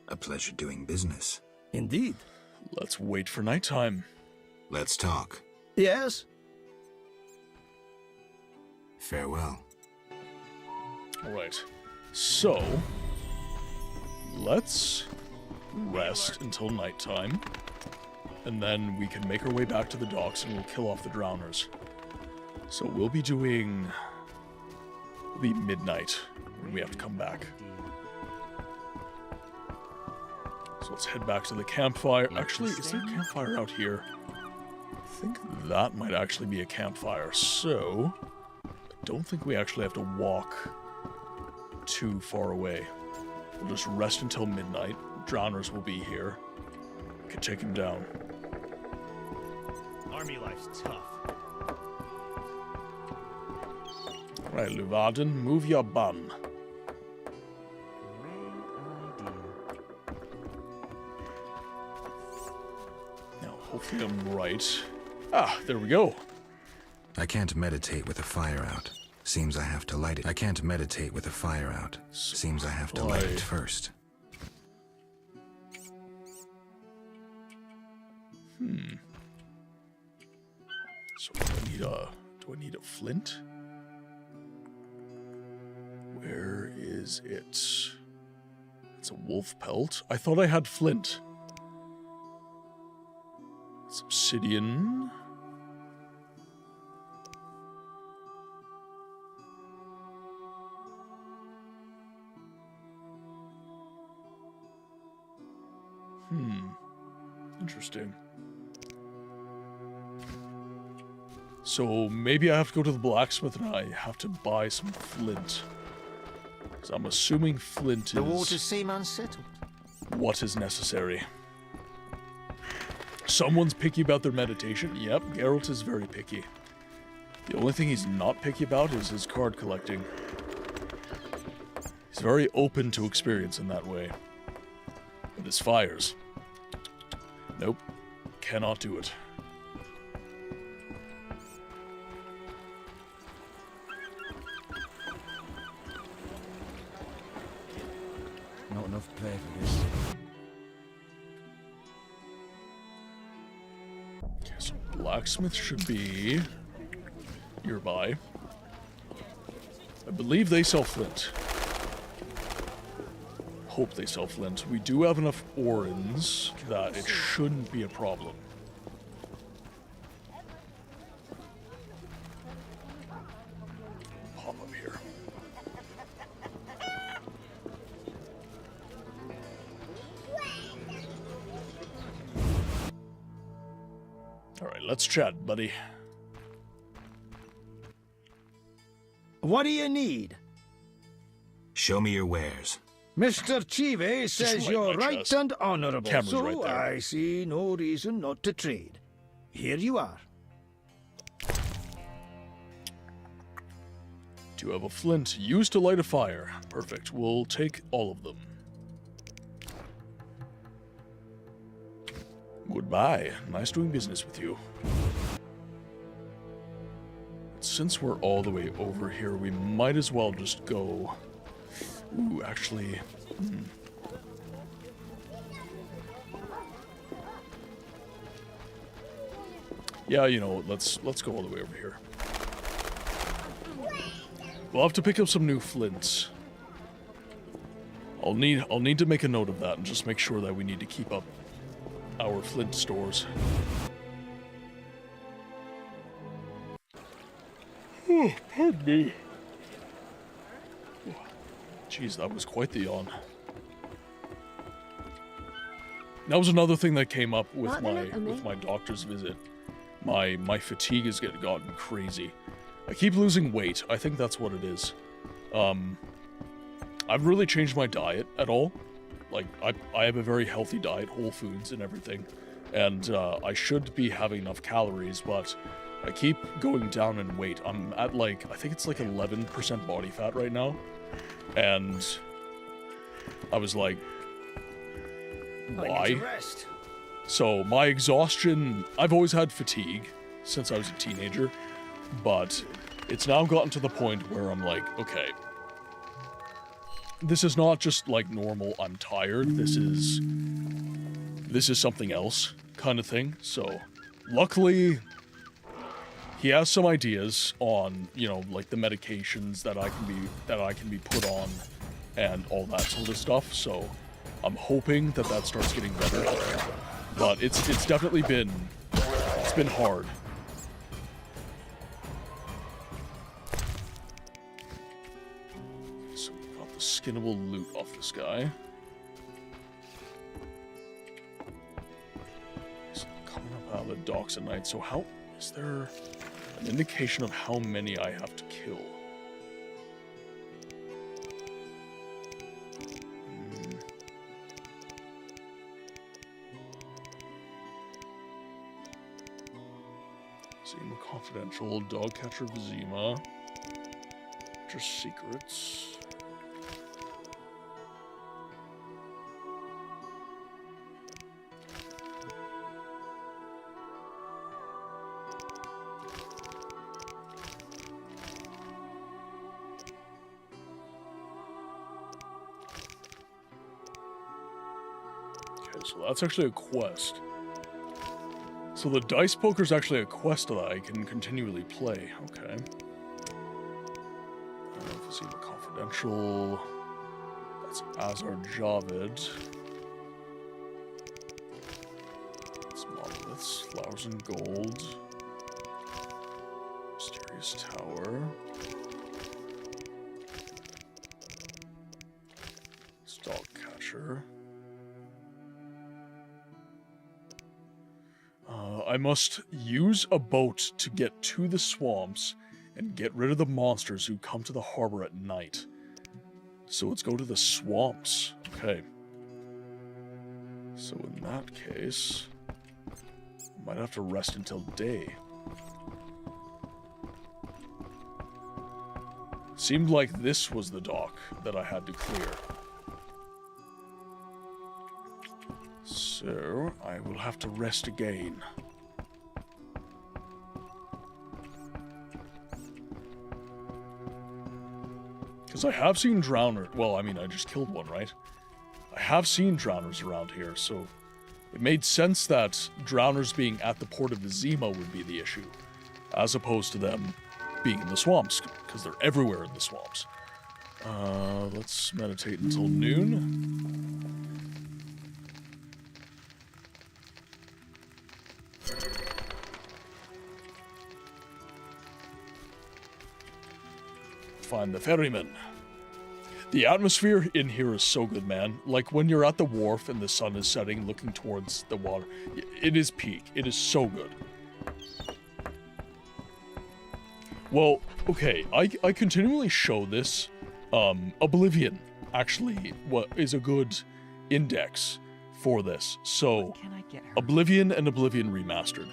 A pleasure doing business. Indeed. Let's wait for nighttime. Let's talk. Yes? Farewell. Alright. So, let's rest until nighttime, and then we can make our way back to the docks and we'll kill off the drowners. So we'll be doing... It'll be midnight when we have to come back. So let's head back to the campfire. Actually, is there a campfire out here? I think that might actually be a campfire. So, I don't think we actually have to walk too far away. We'll just rest until midnight. Drowners will be here. We can take him down. Army life's tough. Right, Luvaden, move your bum. Now, hopefully I'm right. Ah, there we go. I can't meditate with a fire out. Seems I have to light it. I can't meditate with a fire out. Seems I have to light it first. So do I need a flint? Where is it? It's a wolf pelt. I thought I had flint. It's obsidian. Interesting. So maybe I have to go to the blacksmith and I have to buy some flint. Because I'm assuming flint is... The waters seem unsettled. What is necessary. Someone's picky about their meditation. Yep, Geralt is very picky. The only thing he's not picky about is his card collecting. He's very open to experience in that way. But his fires... Nope. Cannot do it. Not enough play for this. Okay, so blacksmith should be nearby. I believe they sell flint. Hope they sell flint. We do have enough orens that it shouldn't be a problem. Pop up here. Alright, let's chat, buddy. What do you need? Show me your wares. Mr. Chive says you're right and honorable, Camera's so right there. I see no reason not to trade. Here you are. Do you have a flint used to light a fire? Perfect. We'll take all of them. Goodbye. Nice doing business with you. Since we're all the way over here, we might as well just go... Ooh, actually... Yeah, you know what, let's go all the way over here. We'll have to pick up some new flints. I'll need to make a note of that and just make sure that we need to keep up our flint stores. Oh, pardon me. Jeez, that was quite the yawn. That was another thing that came up with my doctor's visit. My fatigue has gotten crazy. I keep losing weight. I think that's what it is. I've really changed my diet at all. Like, I have a very healthy diet, whole foods and everything. And I should be having enough calories, but I keep going down in weight. I'm at like, I think it's like 11% body fat right now. And I was like, why? So my exhaustion, I've always had fatigue since I was a teenager, but it's now gotten to the point where I'm like, okay, this is not just like normal, I'm tired, this is something else kind of thing. So luckily he has some ideas on, you know, like the medications that I can be put on and all that sort of stuff. So I'm hoping that starts getting better. But it's definitely been hard. So we got the skinnable loot off this guy. So coming up out of the docks at night. So how is there an indication of how many I have to kill? Zima Confidential, Dog Catcher Vizima. Just secrets. Okay, so that's actually a quest. So the dice poker is actually a quest that I can continually play. Okay. Vizima Confidential. That's Azar Javed. That's Monoliths, Flowers and Gold. Mysterious Tower. Dog Catcher. I must use a boat to get to the swamps and get rid of the monsters who come to the harbor at night. So let's go to the swamps. Okay. So in that case, I might have to rest until day. Seemed like this was the dock that I had to clear. So, I will have to rest again. Because I have seen drowners. Well, I mean, I just killed one, right? I have seen drowners around here, so it made sense that drowners being at the port of Vizima would be the issue, as opposed to them being in the swamps, because they're everywhere in the swamps. Let's meditate until noon. Find the ferryman. The atmosphere in here is so good, man. Like when you're at the wharf and the sun is setting, looking towards the water. It is peak. It is so good. Well, okay, I continually show this. Oblivion, actually, is a good index for this. So, Oblivion and Oblivion Remastered.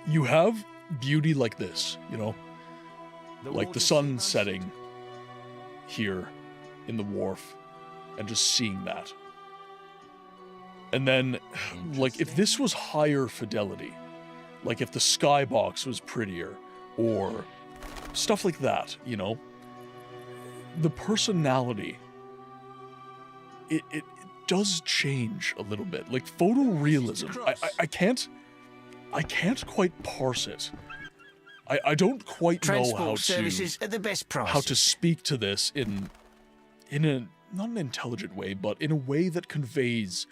You have beauty like this, you know? Like the sun setting here in the wharf and just seeing that. And then, like, if this was higher fidelity, like if the skybox was prettier or stuff like that, you know, the personality, it does change a little bit. Like photorealism, I can't quite parse it. I don't quite know how to speak to this in a not an intelligent way, but in a way that conveys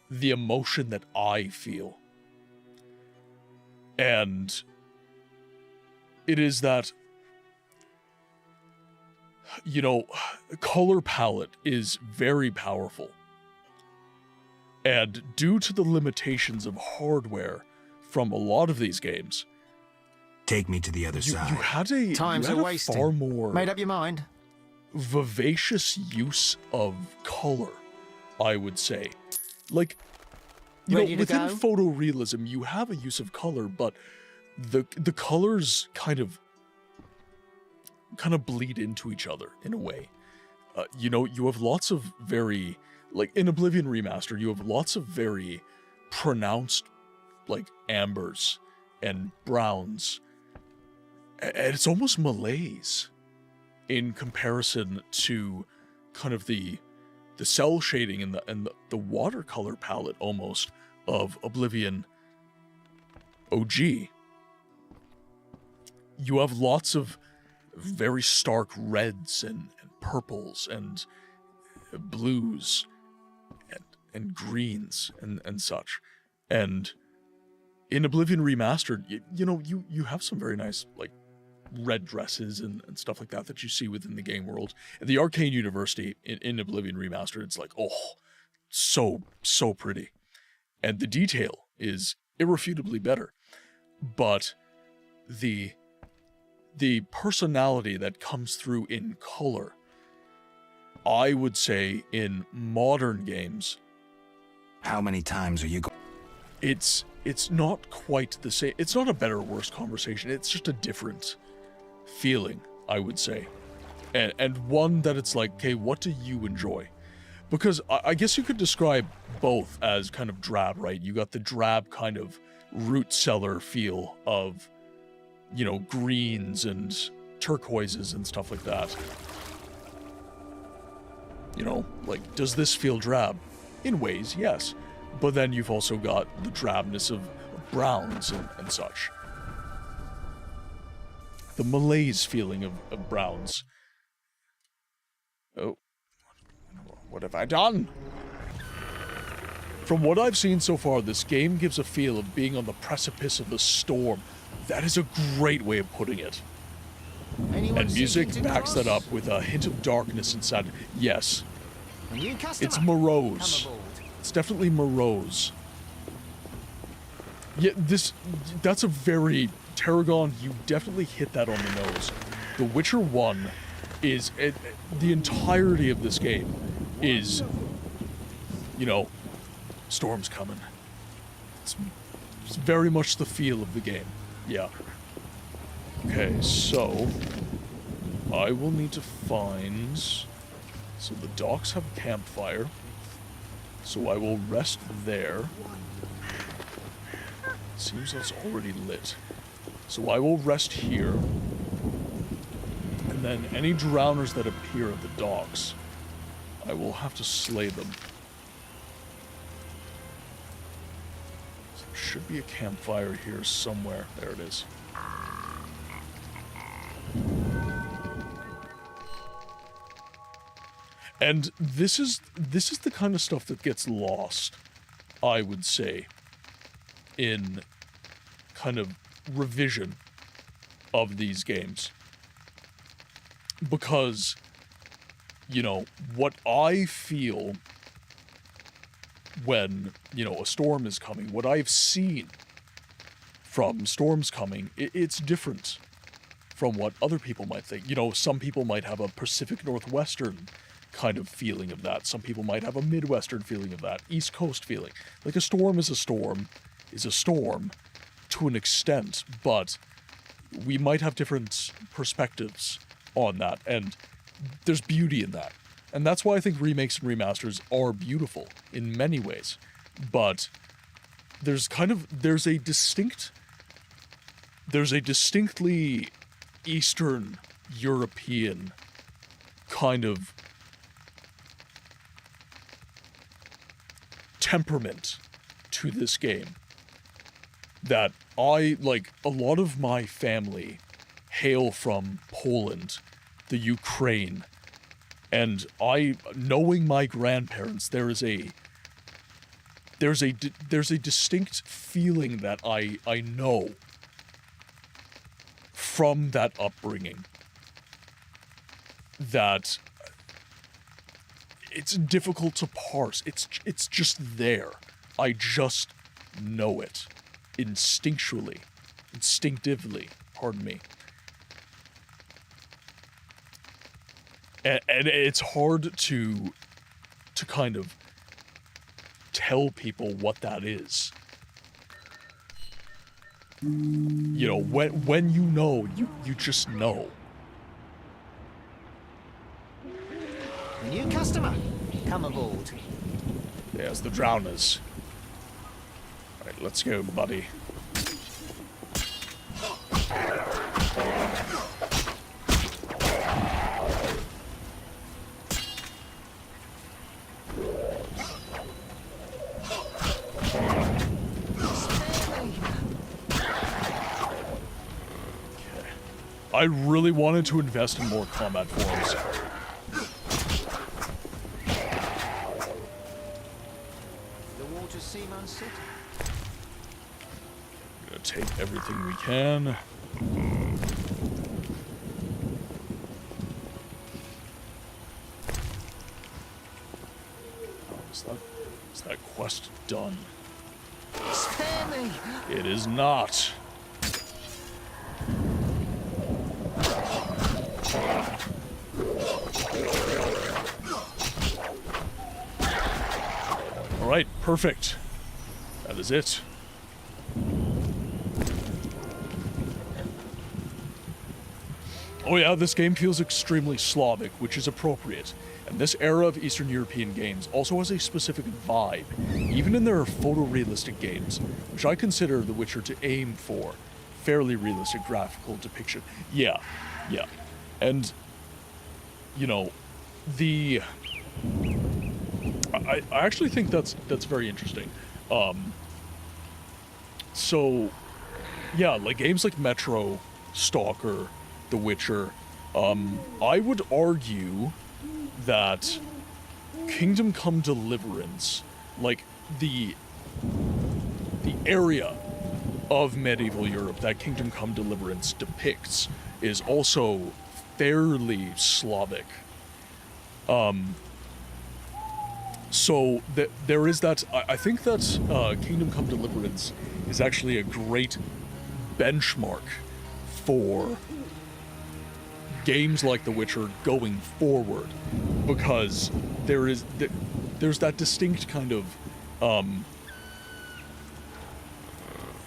the emotion that I feel. And it is that, you know, color palette is very powerful And due to the limitations of hardware from a lot of these games, take me to the other side. You had a far more Made up your mind? vivacious use of color, I would say. Like, you know, within photorealism, you have a use of color, but the colors kind of bleed into each other in a way. You know, you have lots of very, like in Oblivion Remastered, you have lots of very pronounced, like, ambers and browns, and it's almost malaise in comparison to kind of the cell shading and the watercolor palette almost of Oblivion OG. You have lots of very stark reds and purples and blues and greens and such. And in Oblivion Remastered, you know, you have some very nice, like, red dresses and stuff like that you see within the game world. The Arcane University in Oblivion Remastered, it's like, oh, so pretty. And the detail is irrefutably better. But the personality that comes through in color, I would say in modern games... How many times are you going? It's not quite the same. It's not a better or worse conversation. It's just a different feeling, I would say. And one that it's like, okay, what do you enjoy? Because I guess you could describe both as kind of drab, right? You got the drab kind of root cellar feel of, you know, greens and turquoises and stuff like that. You know, like, does this feel drab? In ways, yes. But then you've also got the drabness of browns and such. The malaise feeling of browns. Oh. What have I done? From what I've seen so far, this game gives a feel of being on the precipice of a storm. That is a great way of putting it. And music backs that up with a hint of darkness inside. Yes. It's morose. It's definitely morose. Yeah, that's a very... Tarragon, you definitely hit that on the nose. The Witcher 1 is... the entirety of this game is... You know, storm's coming. It's very much the feel of the game. Yeah. Okay, so... I will need to find... So the docks have a campfire. So I will rest there. Seems that's already lit. So I will rest here. And then any drowners that appear at the docks, I will have to slay them. So there should be a campfire here somewhere. There it is. And this is the kind of stuff that gets lost, I would say, in kind of revision of these games. Because, you know, what I feel when, you know, a storm is coming, what I've seen from storms coming, it's different from what other people might think. You know, some people might have a Pacific Northwestern kind of feeling of that. Some people might have a Midwestern feeling of that. East Coast feeling. Like, a storm is a storm to an extent, but we might have different perspectives on that, and there's beauty in that. And that's why I think remakes and remasters are beautiful in many ways. But there's a distinctly Eastern European kind of temperament to this game that a lot of my family hail from Poland, the Ukraine, and knowing my grandparents, there's a distinct feeling that I know from that upbringing that it's difficult to parse. It's just there. I just know it instinctively, pardon me. And it's hard to kind of tell people what that is. You know, when you know, you just know. A new customer, come aboard. There's the drowners. Alright, let's go, buddy. I really wanted to invest in more combat forms. The water seem unsettled. Gonna take everything we can. Is that quest done? Spare me! It is not. Alright, perfect. That is it. Oh yeah, this game feels extremely Slavic, which is appropriate. And this era of Eastern European games also has a specific vibe, even in their photorealistic games, which I consider The Witcher to aim for. Fairly realistic graphical depiction. Yeah. And, you know, I actually think that's very interesting. So, yeah, like games like Metro, Stalker, The Witcher, I would argue that Kingdom Come Deliverance, like the area of medieval Europe that Kingdom Come Deliverance depicts, is also fairly Slavic. So there is that. I think that Kingdom Come Deliverance is actually a great benchmark for games like The Witcher going forward, because there's that distinct kind of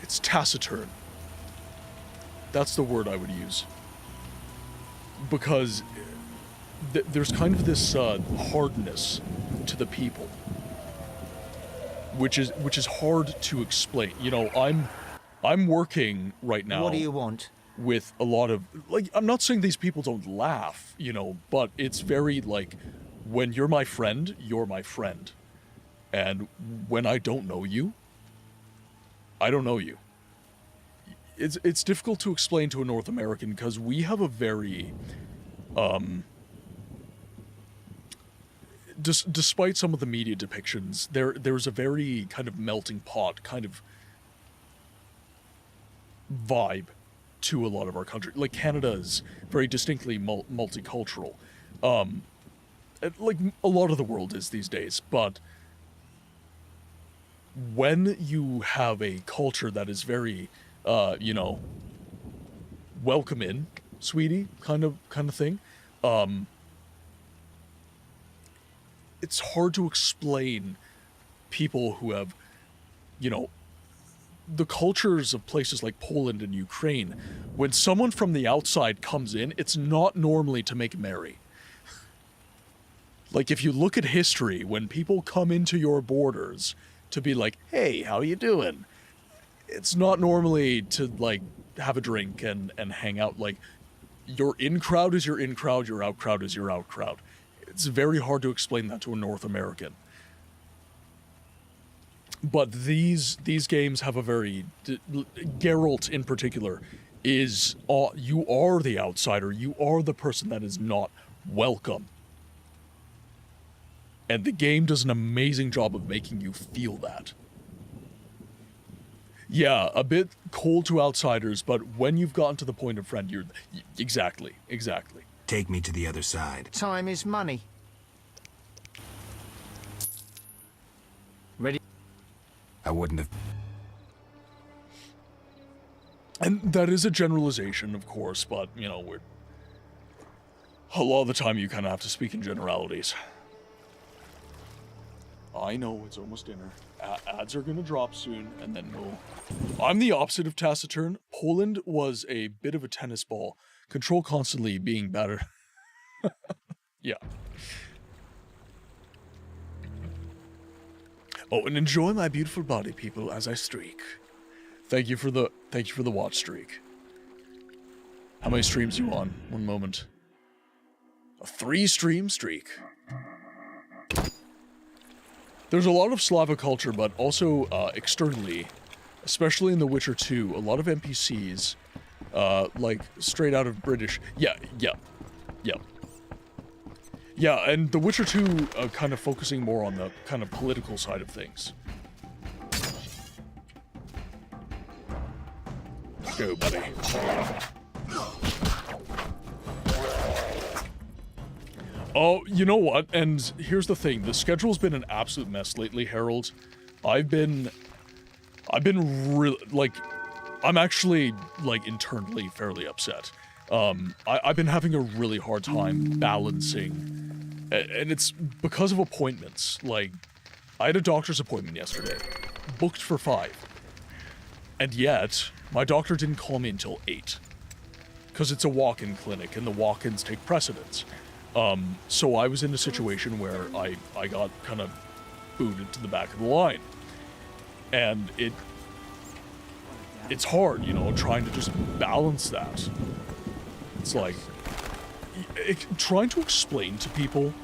it's taciturn. That's the word I would use, because there's kind of this hardness to the people, which is hard to explain. You know, I'm working right now. What do you want? With a lot of, like, I'm not saying these people don't laugh, you know, but it's very like, when you're my friend, you're my friend, and when I don't know you, I don't know you. It's difficult to explain to a North American, because we have a very despite some of the media depictions, there's a very kind of melting pot kind of vibe to a lot of our country. Like, Canada is very distinctly multicultural. Like a lot of the world is these days, but when you have a culture that is very, you know, welcome in, sweetie, kind of thing, it's hard to explain people who have, you know, the cultures of places like Poland and Ukraine. When someone from the outside comes in, it's not normally to make merry. Like, if you look at history, when people come into your borders to be like, hey, how you doing? It's not normally to, like, have a drink and hang out. Like, your in crowd is your in crowd, your out crowd is your out crowd. It's very hard to explain that to a North American. But these games have a very... Geralt, in particular, is... you are the outsider. You are the person that is not welcome. And the game does an amazing job of making you feel that. Yeah, a bit cold to outsiders, but when you've gotten to the point of friend, you're... Exactly. Take me to the other side. Time is money. Ready? I wouldn't have... And that is a generalization, of course, but, you know, a lot of the time you kind of have to speak in generalities. I know, it's almost dinner. Ads are gonna drop soon, and then I'm the opposite of taciturn. Poland was a bit of a tennis ball. Control constantly being better. Yeah. Oh, and enjoy my beautiful body, people, as I streak. Thank you for the watch streak. How many streams you on? One moment. A 3-stream streak. There's a lot of Slavic culture, but also externally, especially in The Witcher 2, a lot of NPCs, like straight out of British. Yeah, and The Witcher 2 kind of focusing more on the kind of political side of things. Go, buddy. Oh, you know what? And here's the thing. The schedule's been an absolute mess lately, Harold. I've been really, like, I'm actually, like, internally fairly upset. I've been having a really hard time balancing, and it's because of appointments. Like, I had a doctor's appointment yesterday, booked for 5. And yet, my doctor didn't call me until 8. Because it's a walk-in clinic, and the walk-ins take precedence. So I was in a situation where I got kind of booted to the back of the line. And it's hard, you know, trying to just balance that. It's like, trying to explain to people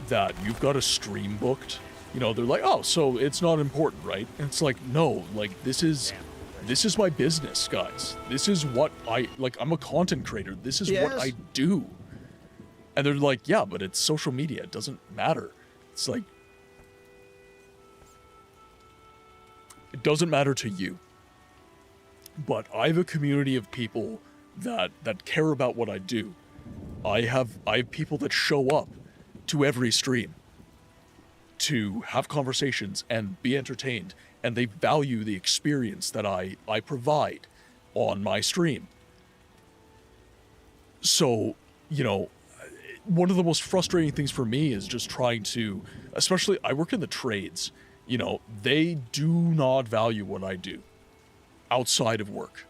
that you've got a stream booked, you know, they're like, oh, so it's not important, right? And it's like, no, like, this is my business, guys. This is what I'm a content creator. This is what I do. And they're like, yeah, but it's social media. It doesn't matter. It's like, it doesn't matter to you. But I have a community of people that care about what I do. I have people that show up to every stream to have conversations and be entertained, and they value the experience that I provide on my stream. So, you know, one of the most frustrating things for me is just trying to, especially I work in the trades, you know, they do not value what I do outside of work.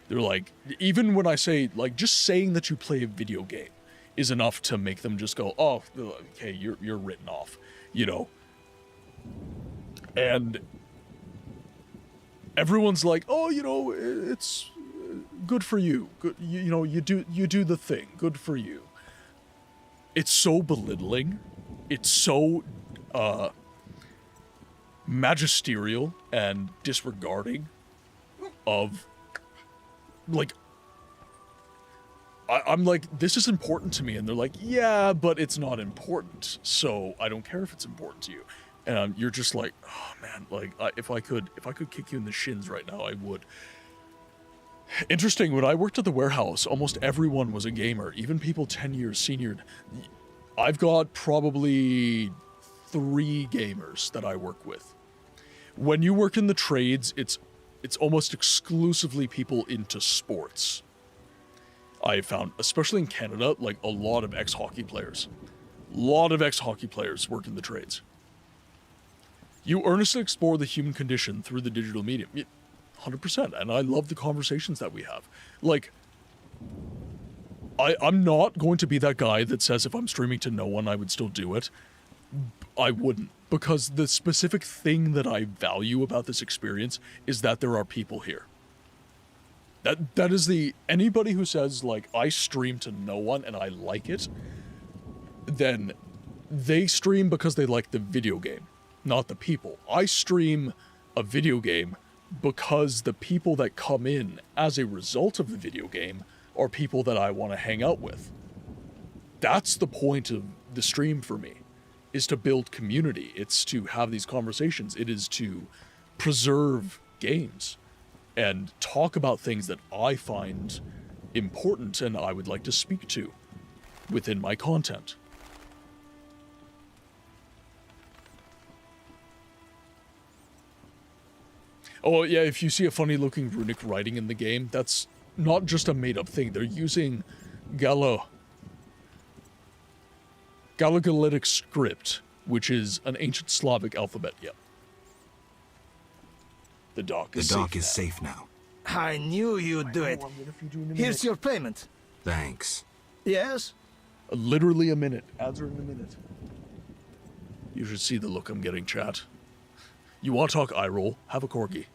They're like, even when I say, like, just saying that you play a video game is enough to make them just go, oh, okay, you're written off, you know. And everyone's like, oh, you know, it's good for you. Good, you know, you do the thing. Good for you. It's so belittling. It's so magisterial and disregarding of, like, I'm like, this is important to me, and they're like, yeah, but it's not important, so I don't care if it's important to you. And you're just like, oh man, like, if I could kick you in the shins right now, I would. Interesting, when I worked at the warehouse, almost everyone was a gamer, even people 10 years seniored. I've got probably 3 gamers that I work with. When you work in the trades, it's almost exclusively people into sports. I found, especially in Canada, like, a lot of ex-hockey players. A lot of ex-hockey players work in the trades. You earnestly explore the human condition through the digital medium. 100%, and I love the conversations that we have. Like, I'm not going to be that guy that says if I'm streaming to no one, I would still do it. I wouldn't, because the specific thing that I value about this experience is that there are people here. That is anybody who says, like, I stream to no one and I like it, then they stream because they like the video game, not the people. I stream a video game because the people that come in as a result of the video game are people that I want to hang out with. That's the point of the stream for me, is to build community. It's to have these conversations. It is to preserve games and talk about things that I find important and I would like to speak to within my content. Oh, yeah, if you see a funny-looking runic writing in the game, that's not just a made-up thing. They're using Gallo-Gallitic script, which is an ancient Slavic alphabet, yep. The dock is safe now. I knew you'd do it. Here's your payment. Thanks. Yes? Literally a minute. Ads are in a minute. You should see the look I'm getting, chat. You want to talk eye roll? Have a corgi.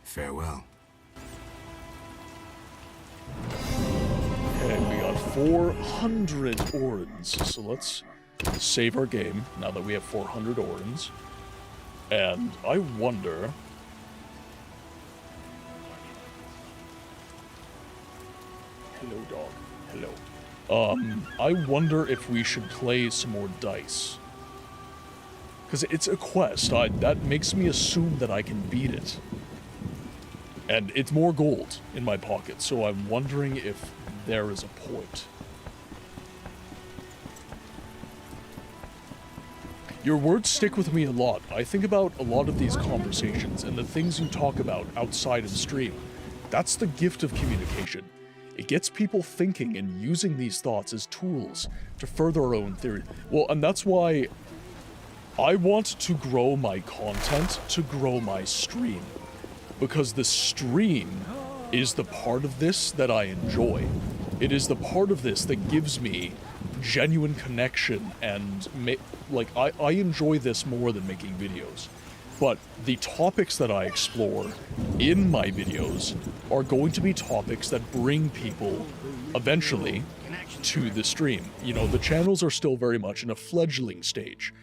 Farewell. Okay, we got 400 orans, so let's save our game now that we have 400 orans. And I wonder... Hello, dog. Hello. I wonder if we should play some more dice. Because it's a quest. That makes me assume that I can beat it. And it's more gold in my pocket, so I'm wondering if there is a point. Your words stick with me a lot. I think about a lot of these conversations and the things you talk about outside of stream. That's the gift of communication. It gets people thinking and using these thoughts as tools to further our own theory. Well, and that's why I want to grow my content, to grow my stream. Because the stream is the part of this that I enjoy. It is the part of this that gives me genuine connection and, I enjoy this more than making videos. But the topics that I explore in my videos are going to be topics that bring people, eventually, to the stream. You know, the channels are still very much in a fledgling stage.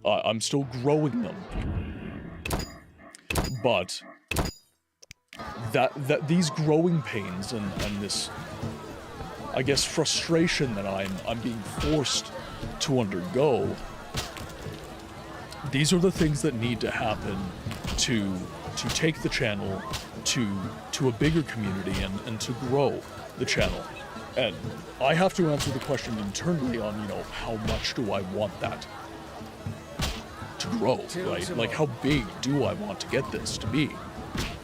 I'm still growing them. But that these growing pains and this, I guess, frustration that I'm being forced to undergo, these are the things that need to happen to take the channel to a bigger community and to grow the channel. And I have to answer the question internally on, you know, how much do I want that to grow, right? Like, how big do I want to get this to be?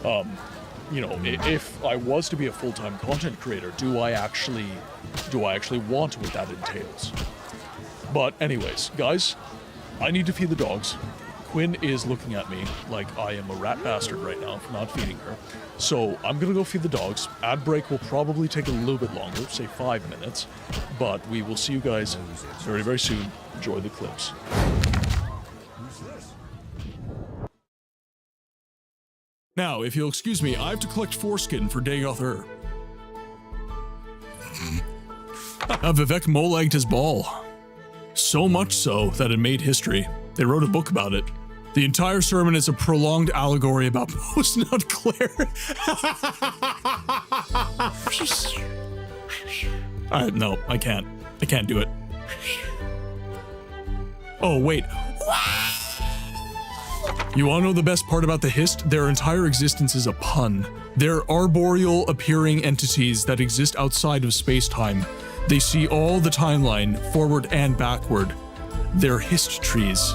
You know, if I was to be a full-time content creator, do I actually want what that entails? But anyways, guys, I need to feed the dogs. Quinn is looking at me like I am a rat bastard right now for not feeding her. So I'm gonna go feed the dogs. Ad break will probably take a little bit longer, say 5 minutes, but we will see you guys very, very soon. Enjoy the clips. Now, if you'll excuse me, I have to collect foreskin for Dagoth Ur. Vivek mole-egged his ball. So much so that it made history. They wrote a book about it. The entire sermon is a prolonged allegory about post-nut Claire. No, I can't. I can't do it. Oh, wait. You wanna know the best part about the Hist? Their entire existence is a pun. They're arboreal appearing entities that exist outside of space-time. They see all the timeline, forward and backward. They're Hist trees.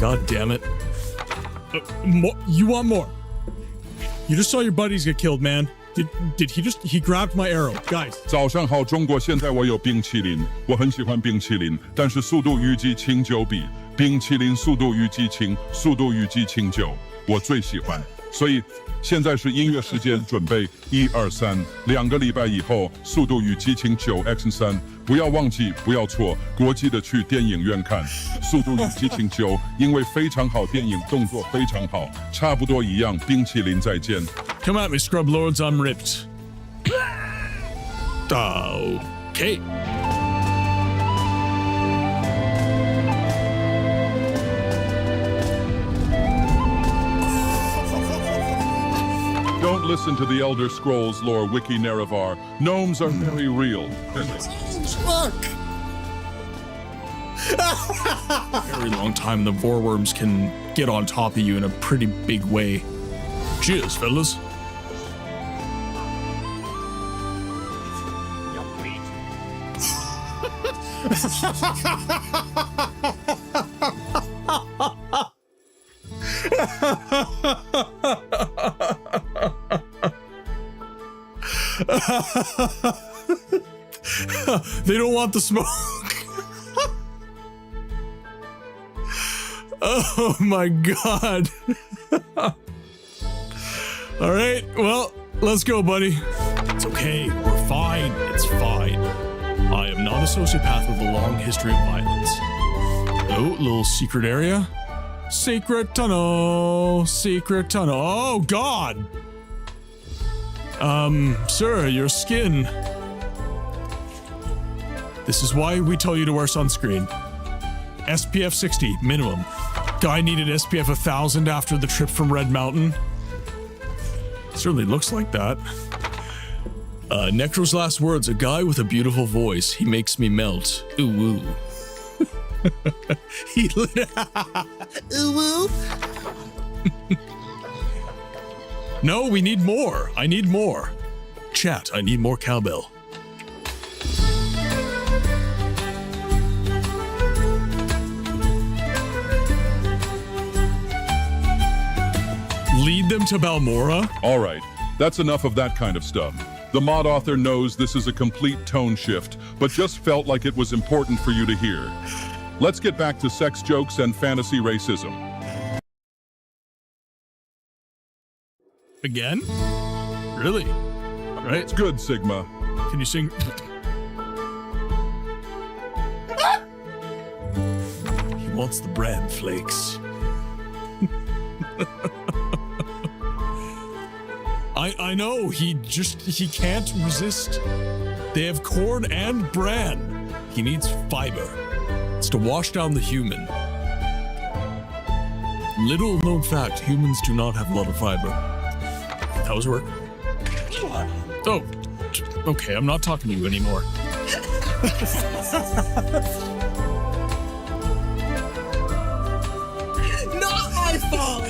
God damn it. You want more? You just saw your buddies get killed, man. Did he grabbed my arrow, guys. 早上好，中国。现在我有冰淇淋，我很喜欢冰淇淋，但是速度与激情9比。冰淇淋速度与激情，速度与激情9，我最喜欢。所以现在是音乐时间，准备1、2、3，2个礼拜以后，速度与激情9 Action 3，不要忘记，不要错，国际的去电影院看速度与激情9，因为非常好，电影动作非常好，差不多一样。冰淇淋再见。Come at me, scrub lords, I'm ripped. Okay. Don't listen to the Elder Scrolls lore wiki Nerevar. Gnomes are very real. Fuck! Very long time, the vorworms can get on top of you in a pretty big way. Cheers, fellas. They don't want the smoke. Oh my god. All right, well, let's go, buddy. It's okay. We're fine. It's fine. I am not a sociopath with a long history of violence. Oh, little secret area. Secret tunnel. Secret tunnel. Oh, God. Sir, your skin. This is why we tell you to wear sunscreen. SPF 60, minimum. Guy needed SPF 1000 after the trip from Red Mountain. Certainly looks like that. Necro's last words, a guy with a beautiful voice. He makes me melt. Ooh woo. Ooh woo. No, we need more. I need more. Chat, I need more cowbell. Lead them to Balmora? All right, that's enough of that kind of stuff. The mod author knows this is a complete tone shift, but just felt like it was important for you to hear. Let's get back to sex jokes and fantasy racism. Again? Really? All right. It's good, Sigma. Can you sing? He wants the bran flakes. I know, he can't resist. They have corn and bran. He needs fiber. It's to wash down the human. Little known fact, humans do not have a lot of fiber. That was work. Oh, okay, I'm not talking to you anymore. Not my fault!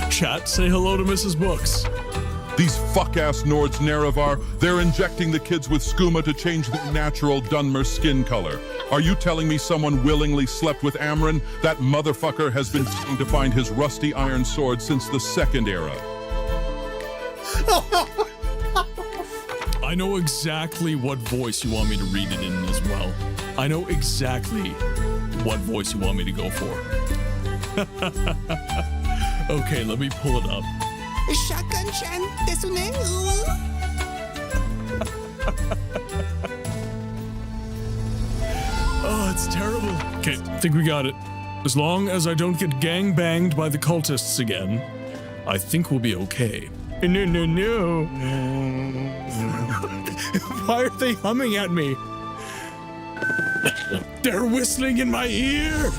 Chat, say hello to Mrs. Books. These fuck-ass Nords Nerevar, they're injecting the kids with skooma to change their natural Dunmer skin color. Are you telling me someone willingly slept with Amryn? That motherfucker has been trying to find his rusty iron sword since the Second Era. I know exactly what voice you want me to read it in as well. I know exactly what voice you want me to go for. Okay, let me pull it up. Shotgun-chan, desu ne? Oh, it's terrible. Okay, I think we got it. As long as I don't get gang-banged by the cultists again, I think we'll be okay. No. Why are they humming at me? They're whistling in my ear!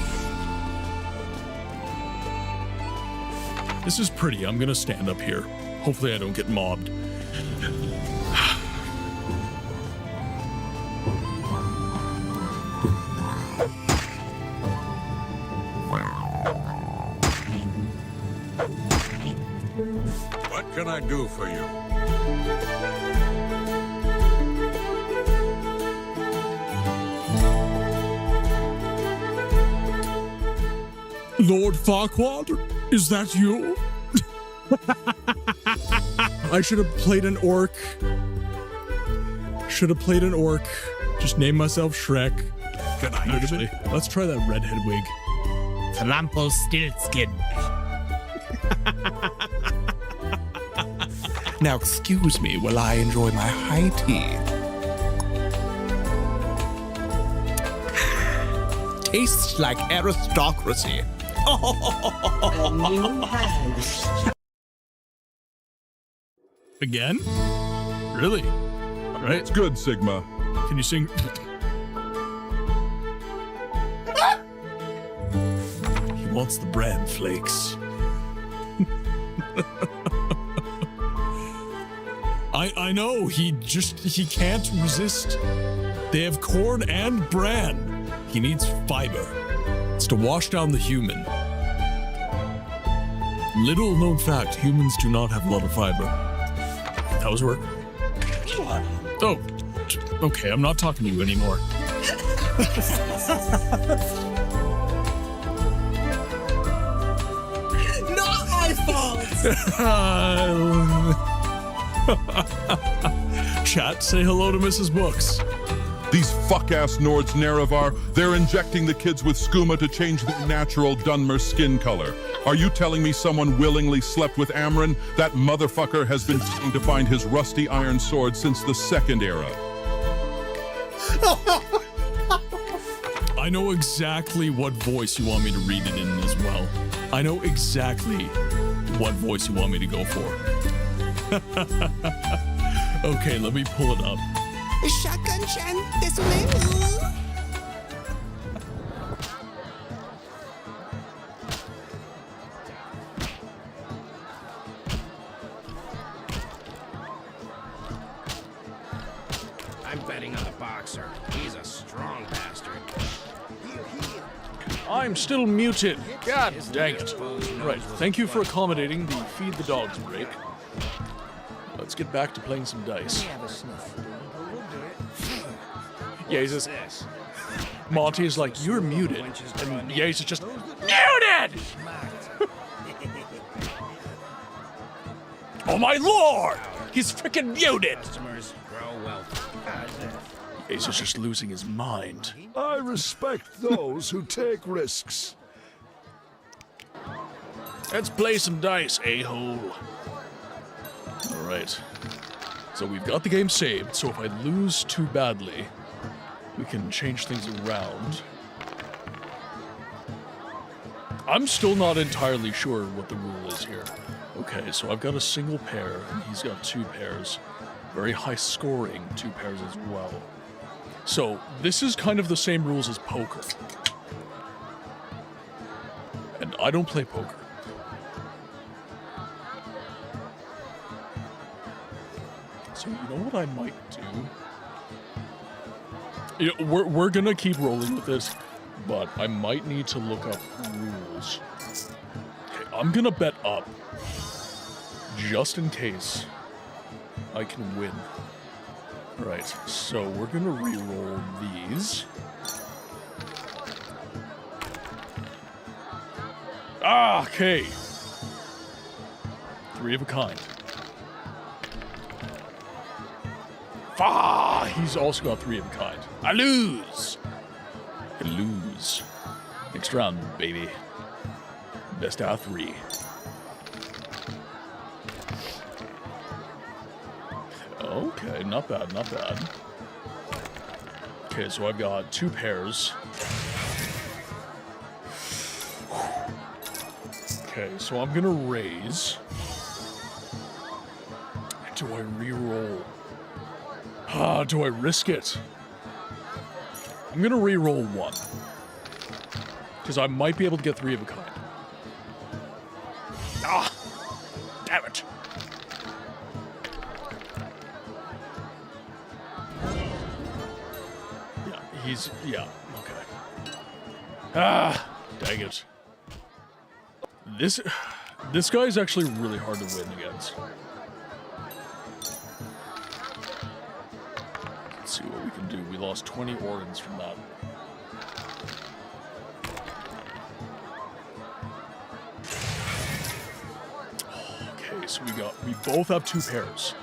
This is pretty. I'm gonna stand up here. Hopefully I don't get mobbed. What can I do for you? Lord Farquaad, is that you? I should have played an orc. Just name myself Shrek. Can I Actually, let's try that redhead wig. Rumpelstiltskin. Now excuse me while I enjoy my high tea. Tastes like aristocracy. Again? Really? All right. It's good, Sigma. Can you sing? He wants the bran flakes. I know, he can't resist. They have corn and bran. He needs fiber. It's to wash down the human. Little known fact, humans do not have a lot of fiber. That was work. Oh, okay, I'm not talking to you anymore. Not my fault! Chat, say hello to Mrs. Books. These fuck-ass Nords Nerevar, they're injecting the kids with skooma to change their natural Dunmer skin color. Are you telling me someone willingly slept with Amron? That motherfucker has been trying to find his rusty iron sword since the Second Era. I know exactly what voice you want me to read it in as well. I know exactly what voice you want me to go for. Okay, let me pull it up. Shotgun-chan, désolé. I'm betting on the boxer. He's a strong bastard. I'm still muted. God dang it. Right, thank you for accommodating the feed the dogs break. Let's get back to playing some dice. Yaze is... Monty is like, you're muted. And Yaze is just, MUTED! Oh my lord! He's freaking muted! Customers grow wealthy. Yaze is just losing his mind. I respect those who take risks. Let's play some dice, a-hole. Alright. So we've got the game saved, so if I lose too badly, we can change things around. I'm still not entirely sure what the rule is here. Okay, so I've got a single pair, and he's got two pairs. Very high scoring two pairs as well. So this is kind of the same rules as poker. And I don't play poker. So you know what I might do? You know, we're gonna keep rolling with this, but I might need to look up rules. Okay, I'm gonna bet up, just in case I can win. Alright, so we're gonna re-roll these. Ah, okay. Three of a kind. Ah, he's also got three of a kind. I lose! I lose. Next round, baby. Best out of three. Okay, not bad, not bad. Okay, so I've got two pairs. Okay, so I'm gonna raise. Do I re-roll? Ah, do I risk it? I'm gonna re-roll one. Because I might be able to get three of a kind. Ah! Damn it! Yeah, okay. Ah! Dang it. This guy is actually really hard to win against. Let's see what we can do. We lost 20 organs from that. Okay, so we both have two pairs,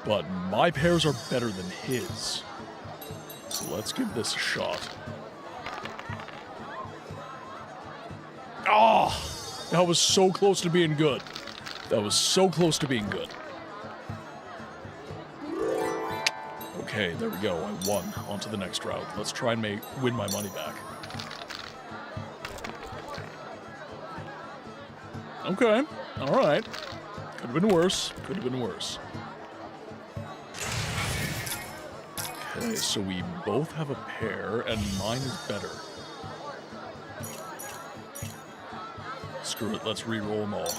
but my pairs are better than his. So let's give this a shot. Oh, that was so close to being good. That was so close to being good. Okay, there we go. I won. On to the next round. Let's try and win my money back. Okay, alright. Could have been worse. Could have been worse. Okay, so we both have a pair, and mine is better. Screw it, let's re-roll them all.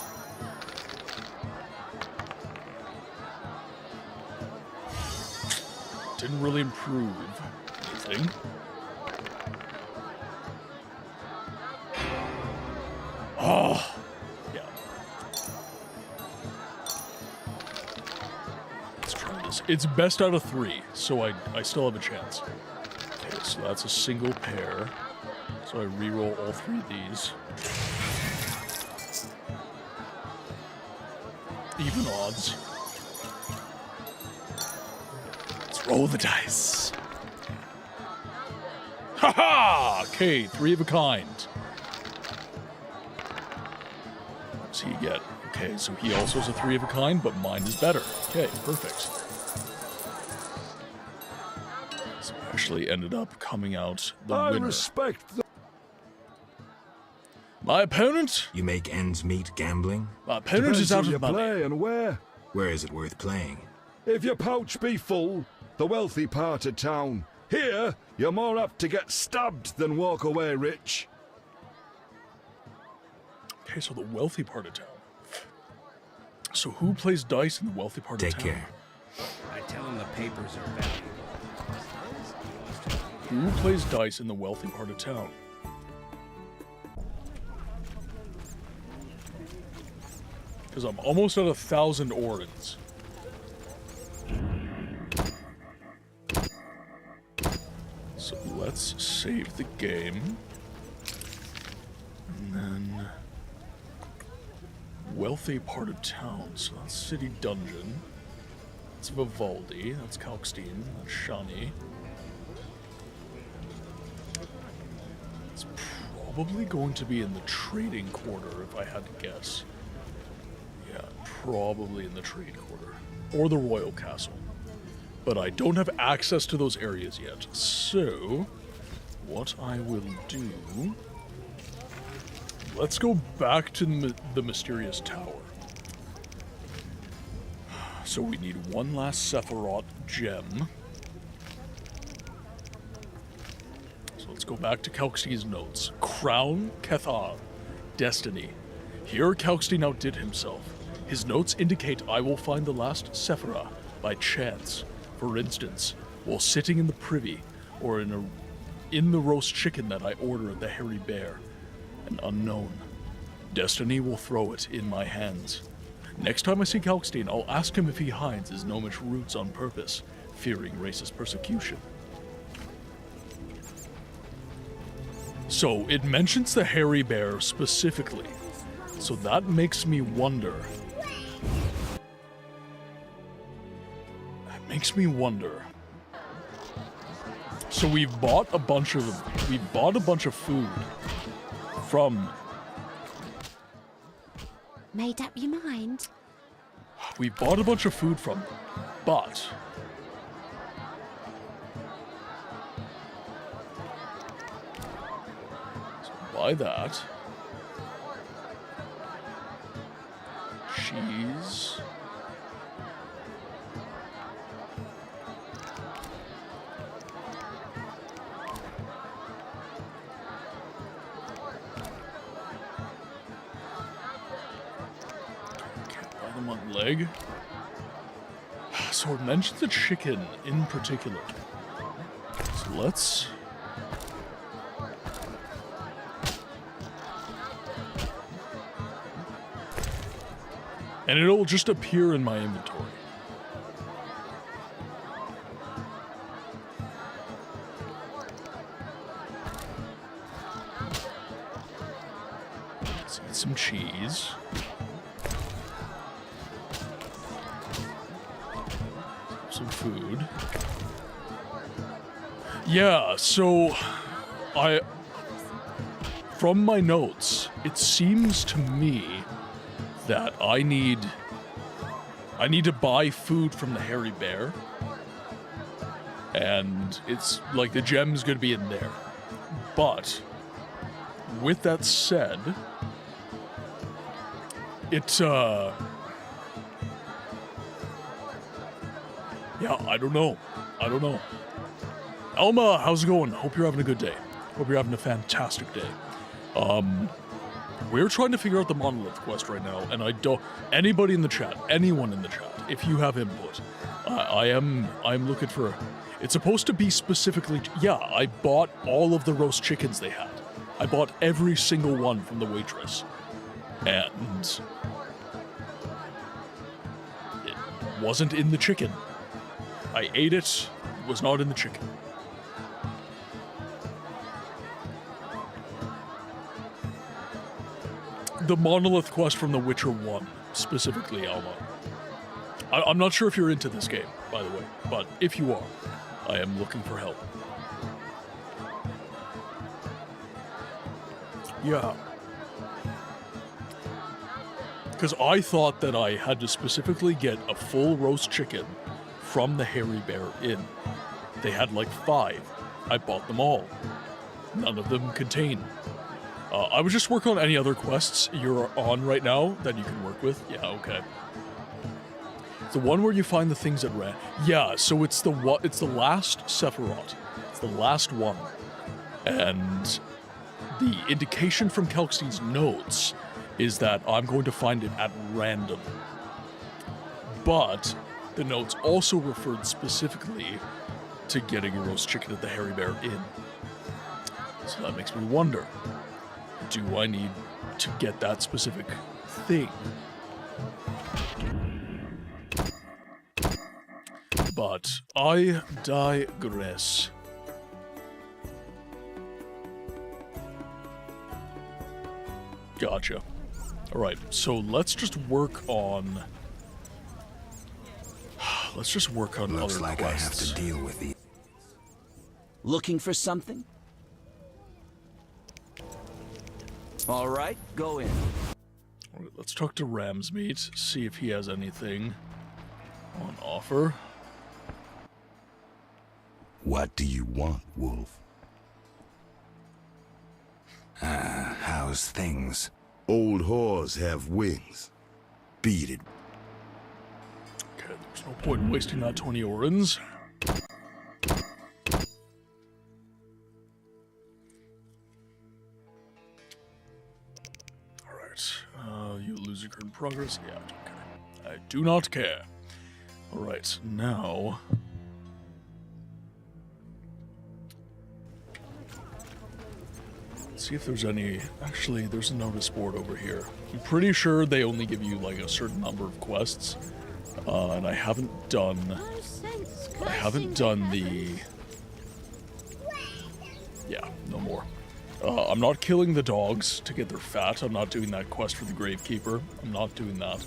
Didn't really improve anything. Oh, yeah. Let's try this It's best out of 3, so I still have a chance. Okay, so that's a single pair. So I re-roll all 3 of these. Even odds. Let's roll the dice. Ha-ha! Okay, 3 of a kind. What does he get? Okay, so he also has a 3 of a kind, but mine is better. Okay, perfect. So I actually ended up coming out the winner. I respect My opponent? You make ends meet gambling? My opponent is out of money. Play and where? Where is it worth playing? If your pouch be full, the wealthy part of town. Here, you're more apt to get stabbed than walk away rich. Okay, so the wealthy part of town. So who plays dice in the wealthy part of town? Take care. I tell him the papers are valuable. Who plays dice in the wealthy part of town? Because I'm almost at 1,000 orens. So let's save the game. And then... wealthy part of town. So that's City Dungeon. That's Vivaldi. That's Kalkstein. That's Shani. It's probably going to be in the trading quarter, if I had to guess. Yeah, probably in the trade quarter. Or the Royal Castle. But I don't have access to those areas yet. So, what I will do... let's go back to the Mysterious Tower. So we need one last Sephiroth gem. So let's go back to Kalkstein's notes. Crown Kethar. Destiny. Here Kalkstein outdid himself. His notes indicate I will find the last Sephiroth by chance. For instance, while sitting in the privy, or in the roast chicken that I order at the Hairy Bear. An unknown. Destiny will throw it in my hands. Next time I see Kalkstein, I'll ask him if he hides his gnomish roots on purpose, fearing racist persecution. So, it mentions the Hairy Bear specifically. So that makes me wonder. So we bought a bunch of food from... Made up your mind? We bought a bunch of food from them, but... so buy that. Cheese. Leg. So it mentions the chicken in particular. So let's... and it'll just appear in my inventory. Let's eat some cheese. Some food. Yeah, so from my notes, it seems to me that I need to buy food from the Hairy Bear. And it's like the gem's gonna be in there. But with that said, yeah, I don't know. Elma, how's it going? Hope you're having a good day. Hope you're having a fantastic day. We're trying to figure out the monolith quest right now, and anyone in the chat, if you have input, I'm looking for, it's supposed to be specifically, yeah, I bought all of the roast chickens they had. I bought every single one from the waitress. And it wasn't in the chicken. I ate it. It was not in the chicken. The monolith quest from The Witcher 1, specifically, Alma. I'm not sure if you're into this game, by the way, but if you are, I am looking for help. Yeah. Because I thought that I had to specifically get a full roast chicken from the Hairy Bear Inn. They had like 5. I bought them all. None of them contain. I would just work on any other quests you're on right now that you can work with. Yeah, okay. The one where you find the things at random. Yeah, so it's the last Sephiroth. It's the last one. And the indication from Kelkstein's notes is that I'm going to find it at random. But the notes also referred specifically to getting a roast chicken at the Hairy Bear Inn. So that makes me wonder, do I need to get that specific thing? But I digress. Gotcha. Alright, so let's just work on... Let's just work on Looks other like quests. I have to deal with the... Looking for something? All right, go in. Alright, let's talk to Ramsmeat, see if he has anything on offer. What do you want, Wolf? How's things? Old whores have wings. Beat it. Okay, there's no point in wasting that 20 orens. Alright, you lose your current progress? Yeah, I don't care. I do not care. Alright, now... see if there's any... Actually, there's a notice board over here. I'm pretty sure they only give you, like, a certain number of quests. And I haven't done the... Yeah, no more. I'm not killing the dogs to get their fat. I'm not doing that quest for the Gravekeeper. I'm not doing that.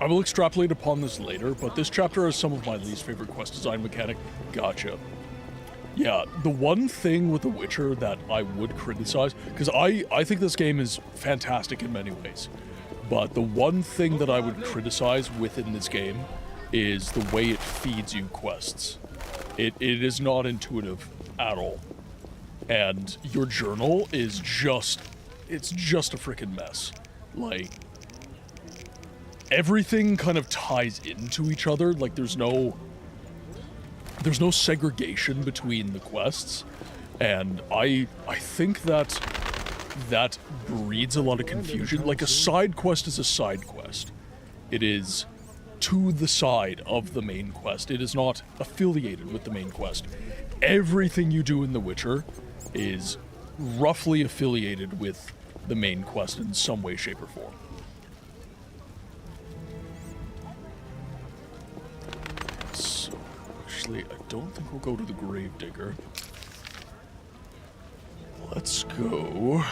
I will extrapolate upon this later, but this chapter has some of my least favorite quest design mechanic. Gotcha. Yeah, the one thing with The Witcher that I would criticize, because I think this game is fantastic in many ways, but the one thing that I would criticize within this game is the way it feeds you quests. It is not intuitive at all. And your journal is just, it's just a freaking mess. Like, everything kind of ties into each other. Like, there's no segregation between the quests, and I think that breeds a lot of confusion. Like, a side quest is a side quest. It is to the side of the main quest. It is not affiliated with the main quest. Everything you do in The Witcher is roughly affiliated with the main quest in some way, shape, or form. So, actually, I don't think we'll go to the Gravedigger. Let's go...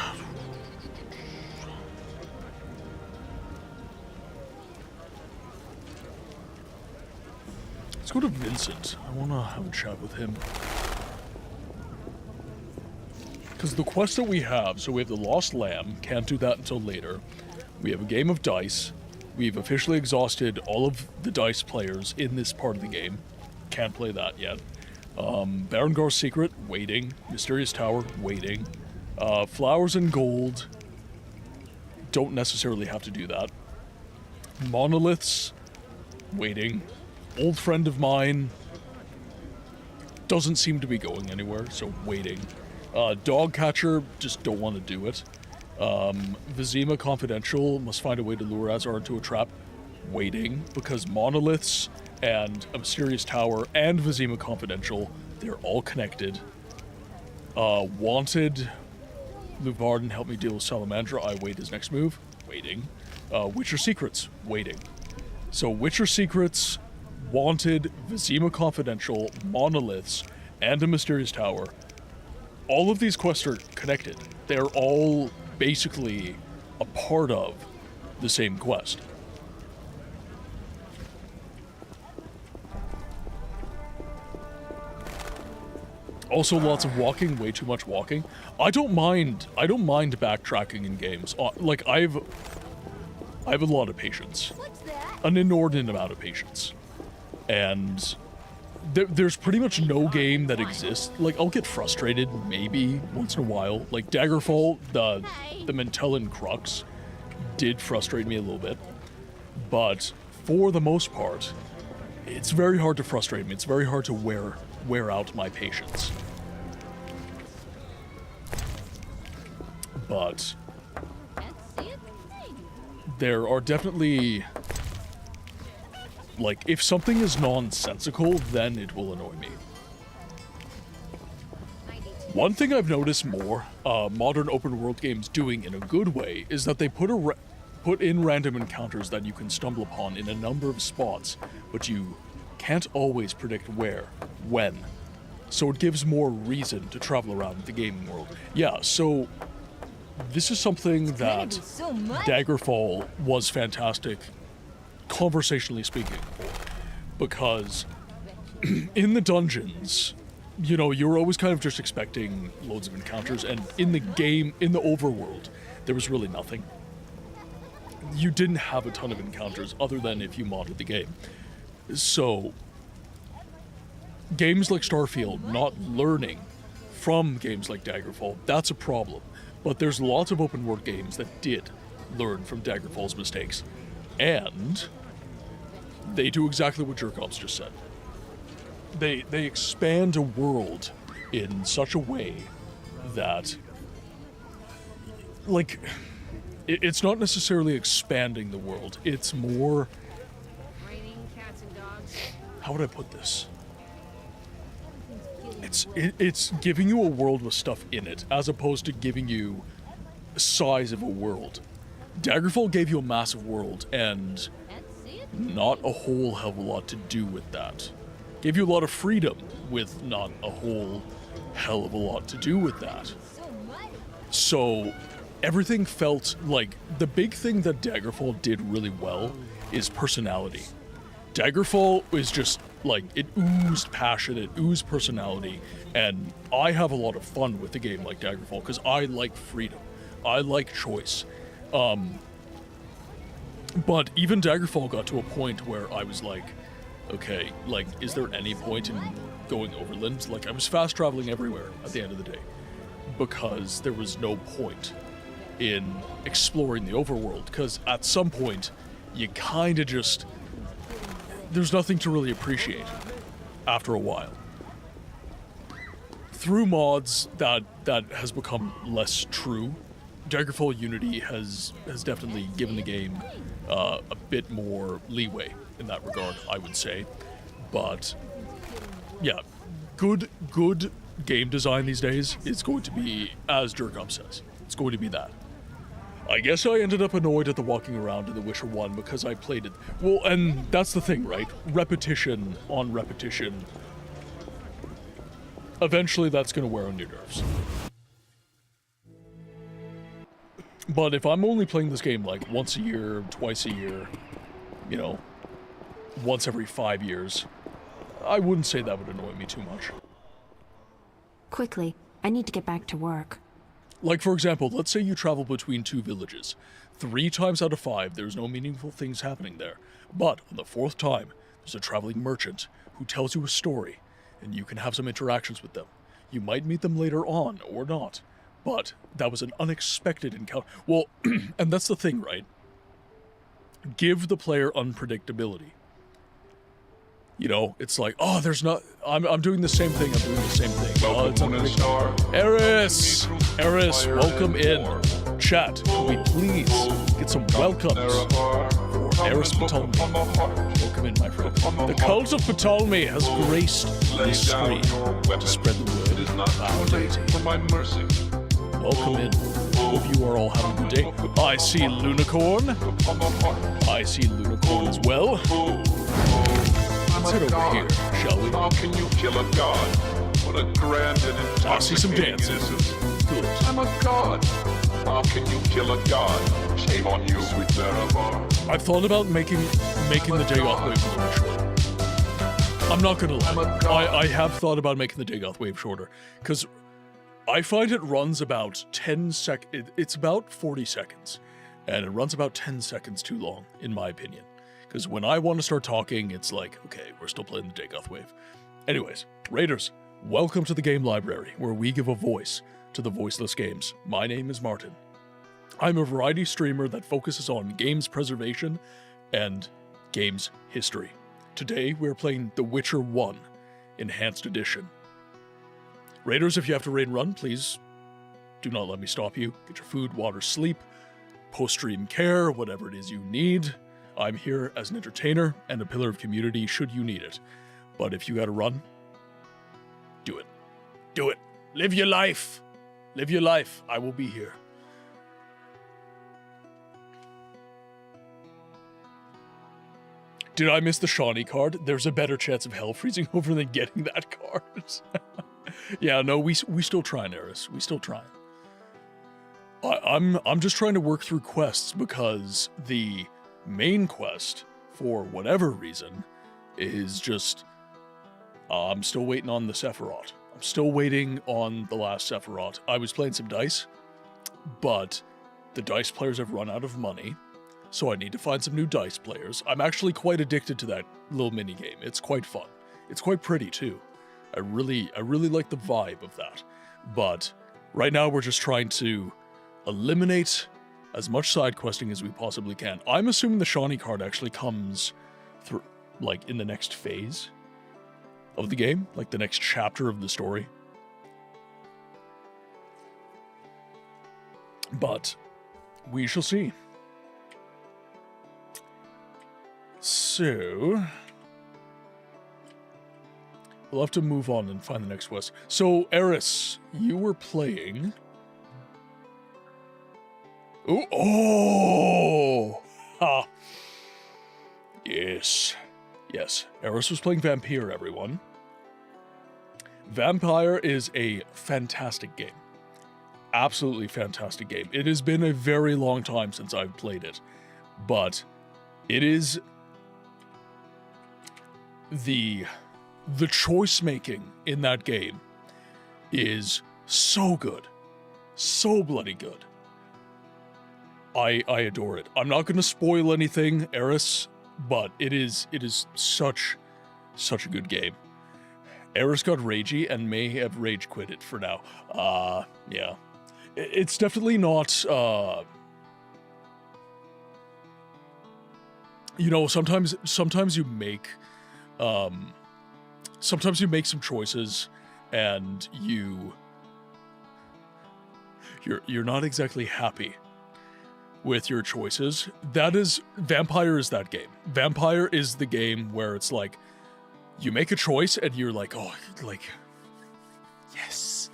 Let's go to Vincent. I want to have a chat with him. Because the quest that we have, so we have the Lost Lamb, can't do that until later. We have a game of dice. We've officially exhausted all of the dice players in this part of the game. Can't play that yet. Barongar's Secret, waiting. Mysterious Tower, waiting. Flowers and Gold, don't necessarily have to do that. Monoliths, waiting. Old Friend of Mine, doesn't seem to be going anywhere, so waiting. Dog Catcher, just don't want to do it. Vizima Confidential, must find a way to lure Azar into a trap, waiting, because Monoliths and a Mysterious Tower and Vizima Confidential, they're all connected. Wanted, Luvarden, help me deal with Salamandra, I wait his next move, waiting. Witcher Secrets waiting. So Witcher Secrets, Wanted, Vizima Confidential, Monoliths, and a Mysterious Tower. All of these quests are connected. They're all basically a part of the same quest. Also, lots of walking, way too much walking. I don't mind backtracking in games. Like, I have a lot of patience. An inordinate amount of patience. And there's pretty much no game that exists. Like, I'll get frustrated maybe once in a while. Like, Daggerfall, the Mentellan Crux did frustrate me a little bit. But for the most part, it's very hard to frustrate me. It's very hard to wear out my patience. But there are definitely, like, if something is nonsensical, then it will annoy me. One thing I've noticed more modern open world games doing in a good way is that they put in random encounters that you can stumble upon in a number of spots, but you can't always predict where, when. So it gives more reason to travel around the gaming world. Yeah, so this is something that Daggerfall was fantastic, conversationally speaking, because in the dungeons, you know, you're always kind of just expecting loads of encounters, and in the game, in the overworld, there was really nothing. You didn't have a ton of encounters other than if you modded the game. So, games like Starfield not learning from games like Daggerfall, that's a problem. But there's lots of open world games that did learn from Daggerfall's mistakes. And they do exactly what Jerkops just said. They expand a world in such a way that, like, it's not necessarily expanding the world, it's more, how would I put this? It's giving you a world with stuff in it, as opposed to giving you size of a world. Daggerfall gave you a massive world, and not a whole hell of a lot to do with that. Gave you a lot of freedom, with not a whole hell of a lot to do with that. So, everything felt like, the big thing that Daggerfall did really well is personality. Daggerfall is just, like, it oozed passion, it oozed personality, and I have a lot of fun with a game like Daggerfall, because I like freedom. I like choice. But even Daggerfall got to a point where I was like, okay, like, is there any point in going overland? Like, I was fast traveling everywhere at the end of the day, because there was no point in exploring the overworld, because at some point, you kind of just, there's nothing to really appreciate after a while. Through mods, that has become less true. Daggerfall Unity has definitely given the game a bit more leeway in that regard, I would say. But yeah, good game design these days is going to be, as Jerkops says, it's going to be that. I guess I ended up annoyed at the walking around in The Witcher 1 because I played it. Well, and that's the thing, right? Repetition on repetition. Eventually that's going to wear on your nerves. But if I'm only playing this game like once a year, twice a year, you know, once every 5 years, I wouldn't say that would annoy me too much. Quickly, I need to get back to work. Like, for example, let's say you travel between two villages. 3 times out of 5, there's no meaningful things happening there. But on the 4th time, there's a traveling merchant who tells you a story, and you can have some interactions with them. You might meet them later on, or not. But that was an unexpected encounter. Well, and that's the thing, right? Give the player unpredictability. You know, it's like, oh, there's not, I'm doing the same thing, I'm doing the same thing. Oh, it's unpredictable. Eris, welcome in. Chat, can we please get some welcomes for Eris Ptolemy? Welcome in, my friend. The cult of Ptolemy has graced the screen to spread the word of our deity. Welcome in. Hope you are all having a good day. I see Lunicorn. I see Lunicorn as well. Let's head over here, shall we? How can you kill a god? What a grand and I see some dancing. Good. I'm a god. How can you kill a god? Shame on you, sweet Zarabar. I've thought about making the Dagoth wave a little shorter. I'm not gonna lie. I have thought about making the Dagoth wave shorter, because I find it runs about 10 it's about 40 seconds, and it runs about 10 seconds too long, in my opinion. Because when I want to start talking, it's like, okay, we're still playing the Dagoth wave. Anyways, Raiders, welcome to the Game Library, where we give a voice to the voiceless games. My name is Martin. I'm a variety streamer that focuses on games preservation and games history. Today, we're playing The Witcher 1 Enhanced Edition. Raiders, if you have to raid and run, please do not let me stop you. Get your food, water, sleep, post-stream care, whatever it is you need. I'm here as an entertainer and a pillar of community should you need it. But if you gotta run, do it. Do it. Live your life. Live your life. I will be here. Did I miss the Shawnee card? There's a better chance of hell freezing over than getting that card. Yeah, no, we still trying, Eris. We still trying. I'm just trying to work through quests because the main quest, for whatever reason, is just I'm still waiting on the Sephiroth. I'm still waiting on the last Sephiroth. I was playing some dice, but the dice players have run out of money, so I need to find some new dice players. I'm actually quite addicted to that little mini game. It's quite fun. It's quite pretty too. I really like the vibe of that. But right now we're just trying to eliminate as much side questing as we possibly can. I'm assuming the Shawnee card actually comes through, like, in the next phase of the game, like the next chapter of the story. But we shall see. So we'll have to move on and find the next quest. So, Eris, you were playing... Oh! Ha! Yes. Yes. Eris was playing Vampire, everyone. Vampire is a fantastic game. Absolutely fantastic game. It has been a very long time since I've played it, but it is... The choice making in that game is so good. So bloody good. I adore it. I'm not going to spoil anything, Eris, but it is such a good game. Eris got ragey and may have rage quit it for now. Yeah. It's definitely not, you know, sometimes you make some choices and you're not exactly happy with your choices. Vampire is that game. Vampire is the game where it's like, you make a choice and you're like, oh, like, yes.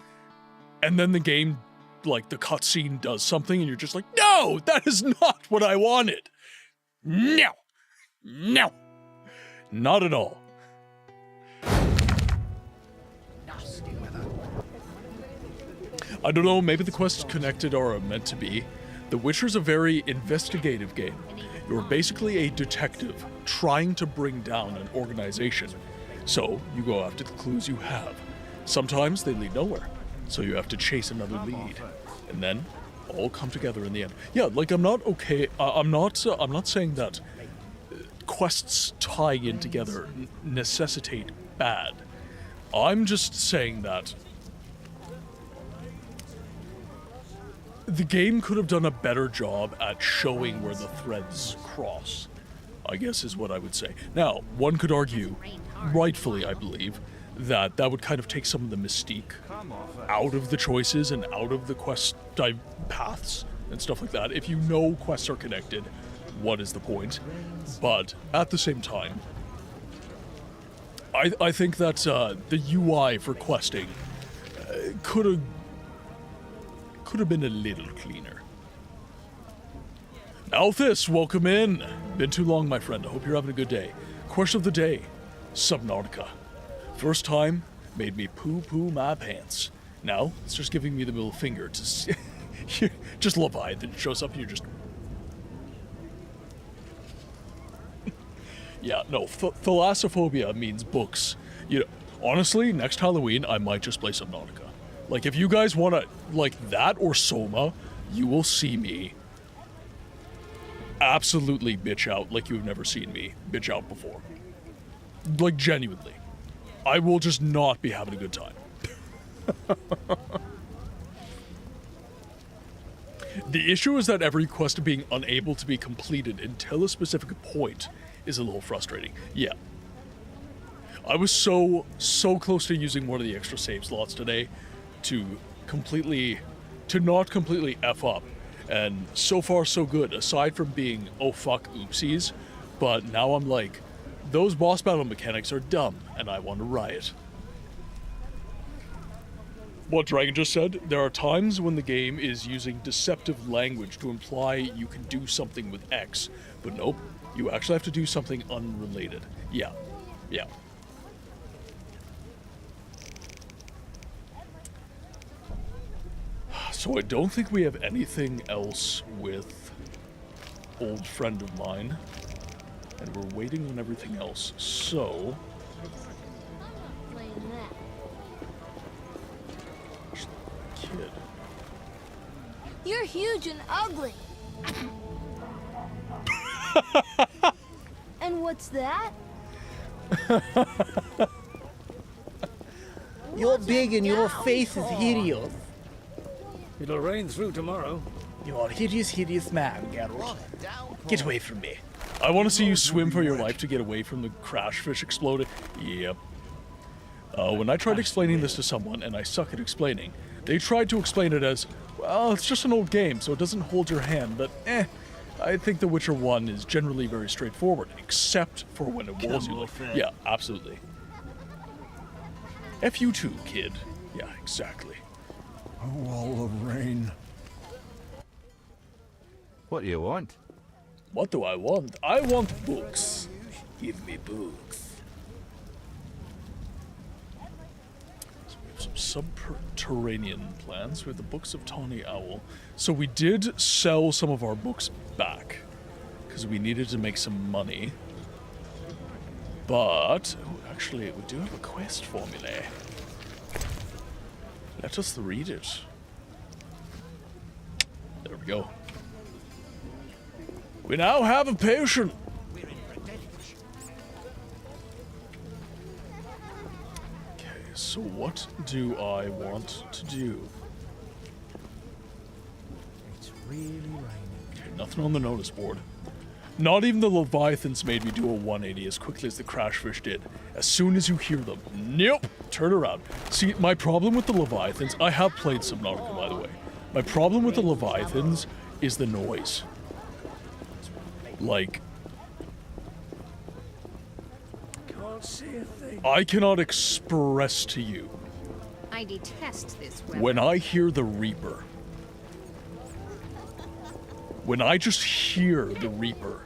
And then the game, like, the cutscene does something and you're just like, no, that is not what I wanted. No. No. Not at all. I don't know, maybe the quests connected or are meant to be. The Witcher's a very investigative game. You're basically a detective trying to bring down an organization. So, you go after the clues you have. Sometimes they lead nowhere, so you have to chase another lead. And then, all come together in the end. Yeah, like, I'm not saying that quests tying in together necessitate bad. I'm just saying that the game could have done a better job at showing where the threads cross, I guess is what I would say. Now, one could argue, rightfully I believe, that would kind of take some of the mystique out of the choices and out of the quest paths and stuff like that. If you know quests are connected, what is the point? But at the same time, I think that the UI for questing could could have been a little cleaner. Althus, welcome in. Been too long, my friend. I hope you're having a good day. Question of the day. Subnautica. First time, made me poo-poo my pants. Now, it's just giving me the middle finger to see. Just Leviathan shows up and you're just... Yeah, no, thalassophobia means books. You know, honestly, next Halloween, I might just play Subnautica. Like, if you guys want to, like, that or Soma, you will see me absolutely bitch out like you've never seen me bitch out before. Like, genuinely. I will just not be having a good time. The issue is that every quest being unable to be completed until a specific point is a little frustrating. Yeah. I was so close to using one of the extra save slots today to not completely F up. And so far so good, aside from being, oh fuck, oopsies. But now I'm like, those boss battle mechanics are dumb, and I want to riot. What Dragon just said, there are times when the game is using deceptive language to imply you can do something with X, but nope, you actually have to do something unrelated. Yeah. So I don't think we have anything else with old friend of mine, and we're waiting on everything else, so... Kid. You're huge and ugly. And what's that? You're big and your face is hideous. It'll rain through tomorrow. You're a hideous man, Geralt. Get away from me. I want to see you swim for your life to get away from the crash fish exploding. Yep. When I tried explaining this to someone, and I suck at explaining, they tried to explain it as, well, it's just an old game, so it doesn't hold your hand, but I think The Witcher 1 is generally very straightforward, except for when it walls you. Yeah, absolutely. F you too, kid. Yeah, exactly. A wall of rain. What do you want? What do I want? I want books. Give me books. So we have some subterranean plans with the books of Tawny Owl. So we did sell some of our books back because we needed to make some money. But actually, we do have a quest formula. Let us read it. There we go. We now have a potion. Okay, so what do I want to do? It's really raining. Okay, nothing on the notice board. Not even the Leviathans made me do a 180 as quickly as the Crashfish did. As soon as you hear them, nope, turn around. See, my problem with the Leviathans, I have played Subnautica, by the way. My problem with the Leviathans is the noise. Like, Can't see a thing. I cannot express to you I detest this weather. when I hear the Reaper. When I just hear the Reaper,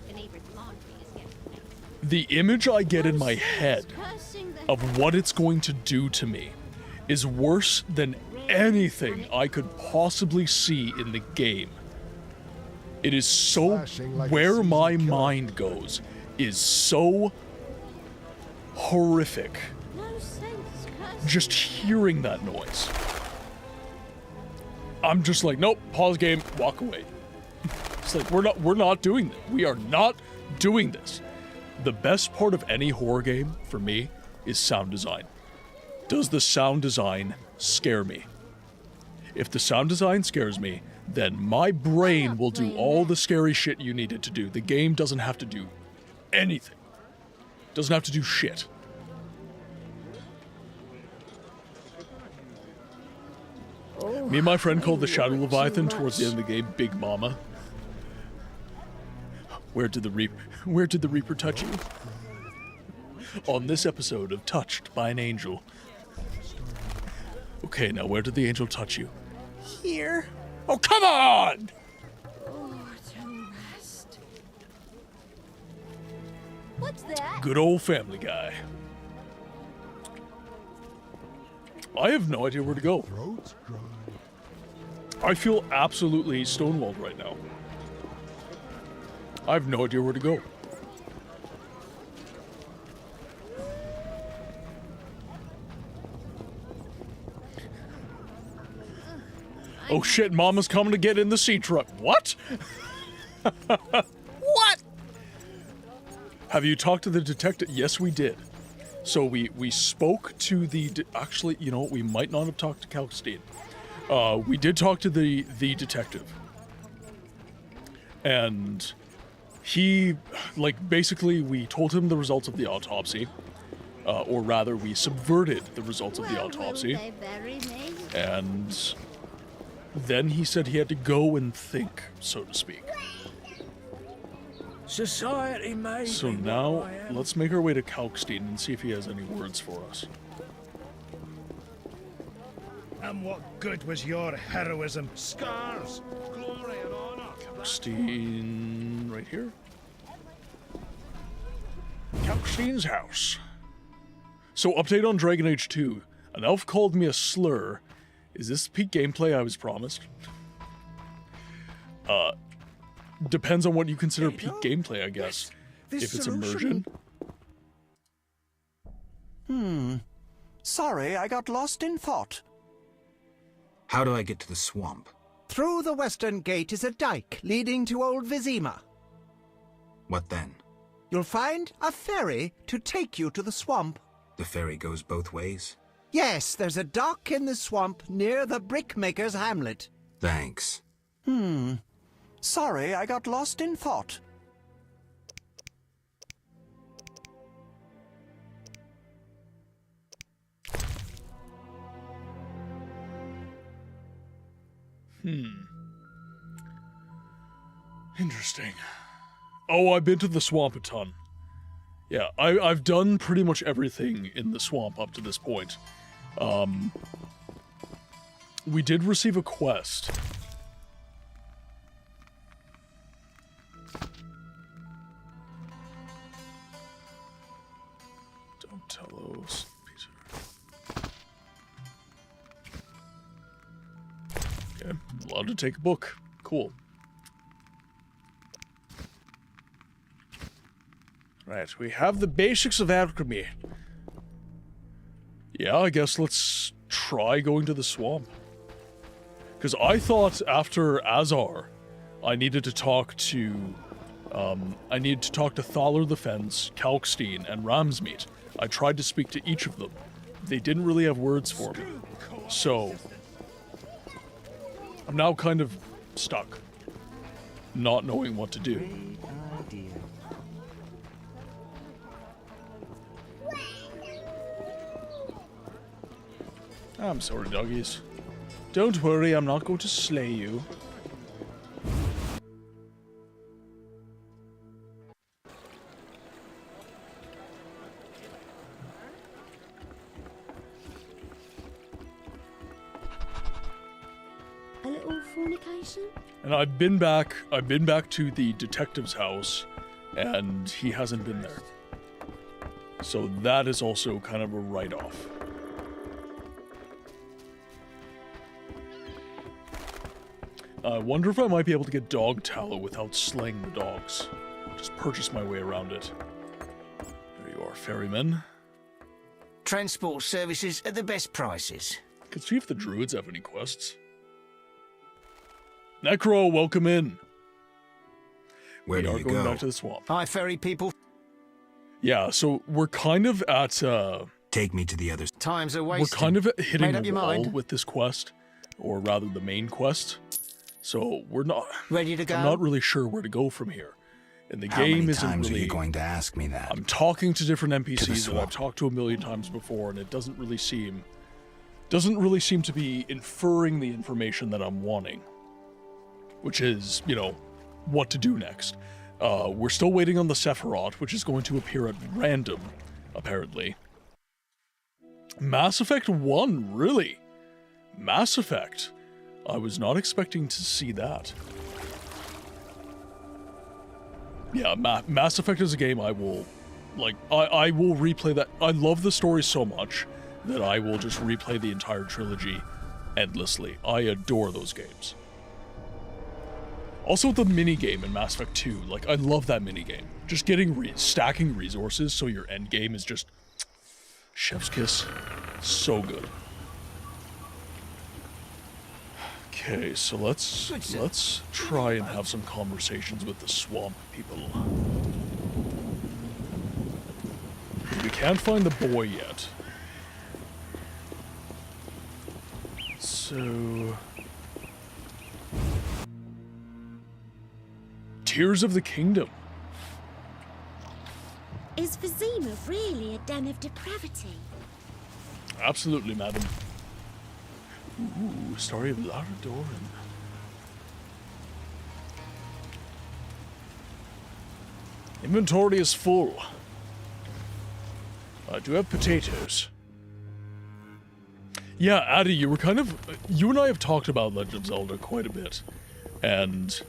the image I get in my head of what it's going to do to me is worse than anything I could possibly see in the game. It is so, where my mind goes is so horrific. Just hearing that noise. I'm just like, nope, pause game, walk away. It's like, we're not doing this. We are not doing this. The best part of any horror game, for me, is sound design. Does the sound design scare me? If the sound design scares me, then my brain will do all the scary shit you need it to do. The game doesn't have to do anything. Doesn't have to do shit. Me and my friend called the Shadow Leviathan towards the end of the game Big Mama. Where did the Reaper touch you? On this episode of Touched by an Angel. Okay, now where did the angel touch you? Here. Oh, come on! What's that? Good old Family Guy. I have no idea where to go. I feel absolutely stonewalled right now. I have no idea where to go. Oh shit, Mama's coming to get in the sea truck. What? What? Have you talked to the detective? Yes, we did. So we spoke to the... Actually, you know what? We might not have talked to Kalkstein. We did talk to the detective. And he... Like, basically, we told him the results of the autopsy. Or rather, we subverted the results of the autopsy. And... then he said he had to go and think, so to speak. Society made So now, let's make our way to Kalkstein and see if he has any words for us. And what good was your heroism? Scars, glory and honor. Kalkstein, right here. Kalkstein's house. So, update on Dragon Age 2. An elf called me a slur. Is this peak gameplay I was promised? Depends on what you consider peak gameplay, I guess. If it's immersion. Sorry, I got lost in thought. How do I get to the swamp? Through the western gate is a dike leading to Old Vizima. What then? You'll find a ferry to take you to the swamp. The ferry goes both ways? Yes, there's a dock in the swamp near the brickmaker's hamlet. Thanks. Sorry, I got lost in thought. Interesting. Oh, I've been to the swamp a ton. Yeah, I've done pretty much everything in the swamp up to this point. We did receive a quest. Don't tell us, Peter. Okay, I'm allowed to take a book. Cool. Right, we have the basics of alchemy. Yeah, I guess let's try going to the swamp. Because I thought after Azar, I needed to talk to... Thaler the Fence, Kalkstein, and Ramsmeet. I tried to speak to each of them. They didn't really have words for me. So... I'm now kind of stuck. Not knowing what to do. I'm sorry, doggies. Don't worry, I'm not going to slay you. A little fornication? And I've been back to the detective's house, and he hasn't been there. So that is also kind of a write-off. I wonder if I might be able to get dog tallow without slaying the dogs. Just purchase my way around it. There you are, ferryman. Transport services at the best prices. Could see if the druids have any quests. Necro, welcome in. Where do you go? We are going back to the swamp. Hi, ferry people. Yeah, so we're kind of at, Take me to the other... Times are wasted. We're kind of hitting a wall with this quest. Or rather, the main quest. So we're not... Ready to go? I'm not really sure where to go from here. And the How game many isn't times really... are you going to ask me that? I'm talking to different NPCs that I've talked to a million times before, and it doesn't really seem to be inferring the information that I'm wanting. Which is, you know, what to do next. We're still waiting on the Sephiroth, which is going to appear at random, apparently. Mass Effect 1, really? Mass Effect. I was not expecting to see that. Yeah, Mass Effect is a game I will, like, I will replay that. I love the story so much that I will just replay the entire trilogy endlessly. I adore those games. Also the minigame in Mass Effect 2, like, I love that minigame. Just getting, stacking resources so your end game is just chef's kiss. So good. Okay, so let's try and have some conversations with the swamp people. We can't find the boy yet. So... Tears of the Kingdom. Is Vizima really a den of depravity? Absolutely, madam. Ooh, story of Lara Doran. Inventory is full. I do have potatoes. Yeah, Addy, you and I have talked about Legend of Zelda quite a bit. And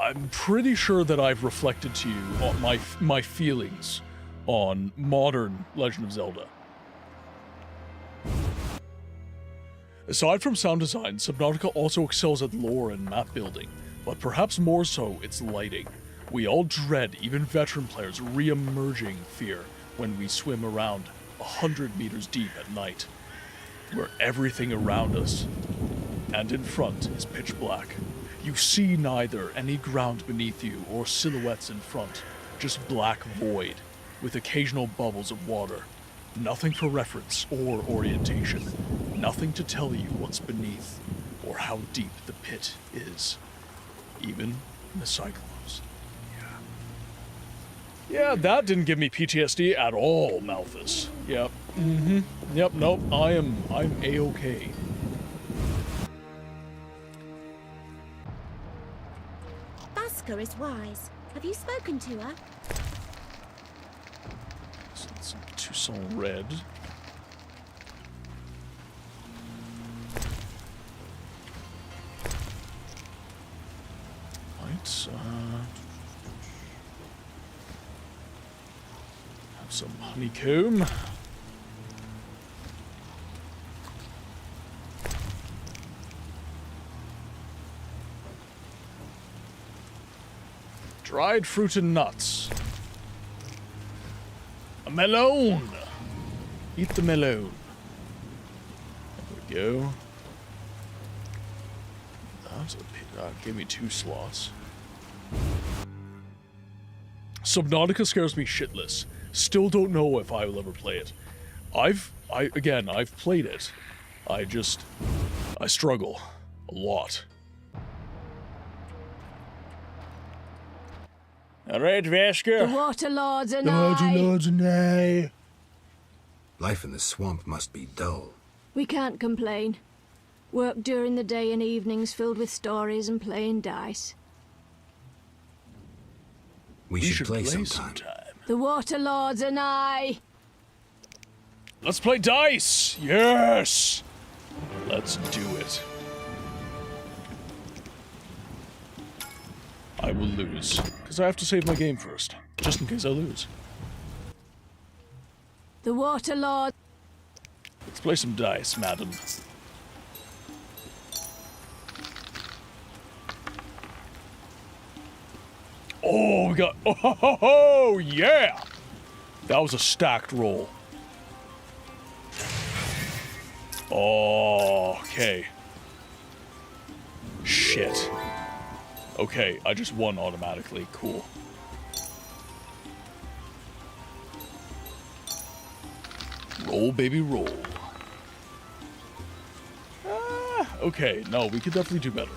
I'm pretty sure that I've reflected to you on my feelings on modern Legend of Zelda. Aside from sound design, Subnautica also excels at lore and map building, but perhaps more so its lighting. We all dread, even veteran players, re-emerging fear when we swim around 100 meters deep at night, where everything around us and in front is pitch black. You see neither any ground beneath you or silhouettes in front, just black void with occasional bubbles of water. Nothing for reference or orientation. Nothing to tell you what's beneath or how deep the pit is. Even in the Cyclones. Yeah, that didn't give me PTSD at all, Malthus. Yep. Yep, nope, I'm A-okay. Basker is wise. Have you spoken to her? Some Toussaint Red. Right, have some honeycomb. Dried fruit and nuts. A melon! Eat the melon. There we go. That gave me 2 slots. Subnautica scares me shitless. Still don't know if I will ever play it. I've played it. I struggle a lot. All right, Vasker. The Water Lords and The Water Lords and I. Life in the swamp must be dull. We can't complain. Work during the day and evenings filled with stories and playing dice. We should play sometime. The Water Lords and I. Let's play dice! Yes! Let's do it. I will lose, because I have to save my game first, just in case I lose. The Water Lord. Let's play some dice, madam. Oh, we got... Oh, yeah! That was a stacked roll. Oh, okay. Shit. Okay, I just won automatically. Cool. Roll, baby, roll. Okay, no, we could definitely do better.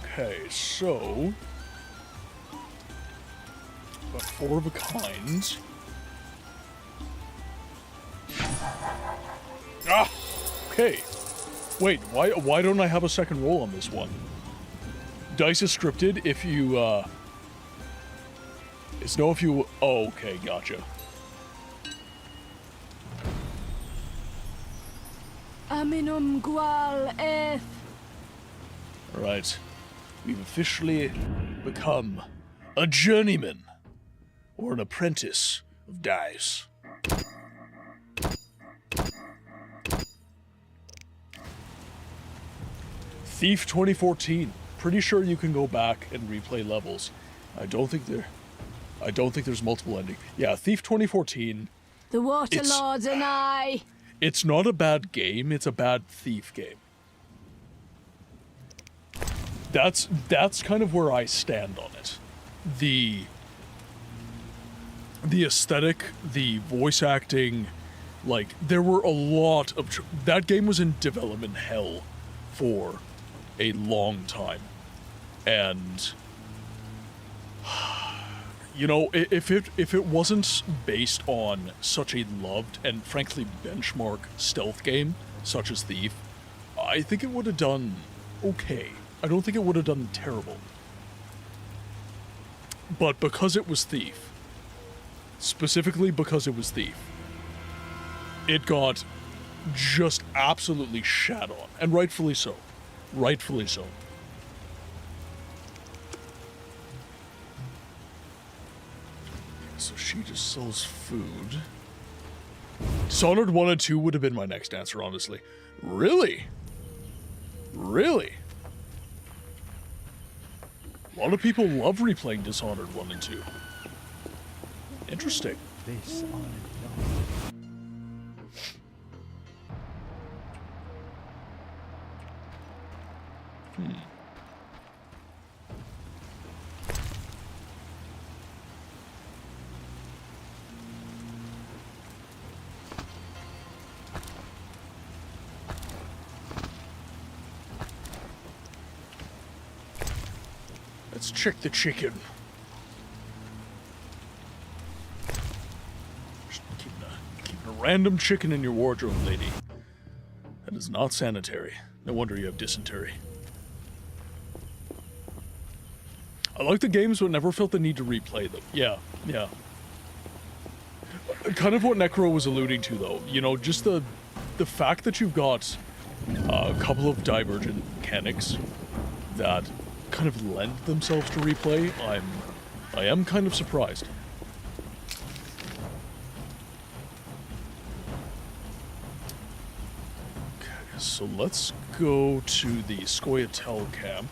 Okay, so... got 4 of a kind. Ah! Okay. Wait, why don't I have a second roll on this one? Dice is scripted if you, it's no if you... Oh, okay, gotcha. Aminum gual eth. Right. We've officially become a journeyman or an apprentice of Dice. Thief 2014. Pretty sure you can go back and replay levels. I don't think there's multiple endings. Yeah, Thief 2014. The Waterlords and I. It's not a bad game, it's a bad Thief game. That's kind of where I stand on it. The aesthetic, the voice acting, like, there were a lot of... That game was in development hell for a long time. And... You know, if it wasn't based on such a loved and frankly benchmark stealth game, such as Thief, I think it would have done okay. I don't think it would have done terrible. But because it was Thief, specifically because it was Thief, it got just absolutely shat on, and rightfully so. Rightfully so. So she just sells food. Dishonored 1 and 2 would have been my next answer, honestly. Really? Really? A lot of people love replaying Dishonored 1 and 2. Interesting. Let's check the chicken. Just keeping a random chicken in your wardrobe, lady. That is not sanitary. No wonder you have dysentery. I like the games, but never felt the need to replay them. Yeah, yeah. Kind of what Necro was alluding to, though. You know, just the fact that you've got a couple of divergent mechanics that kind of lend themselves to replay, I am kind of surprised. Okay, so let's go to the Scoia'tael camp.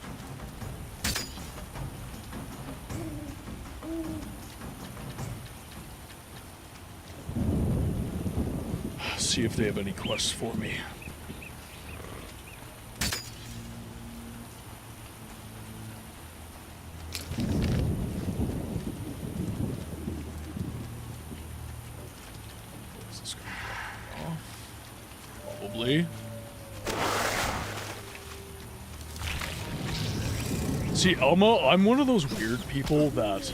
See if they have any quests for me. Probably. See, Elma, I'm one of those weird people that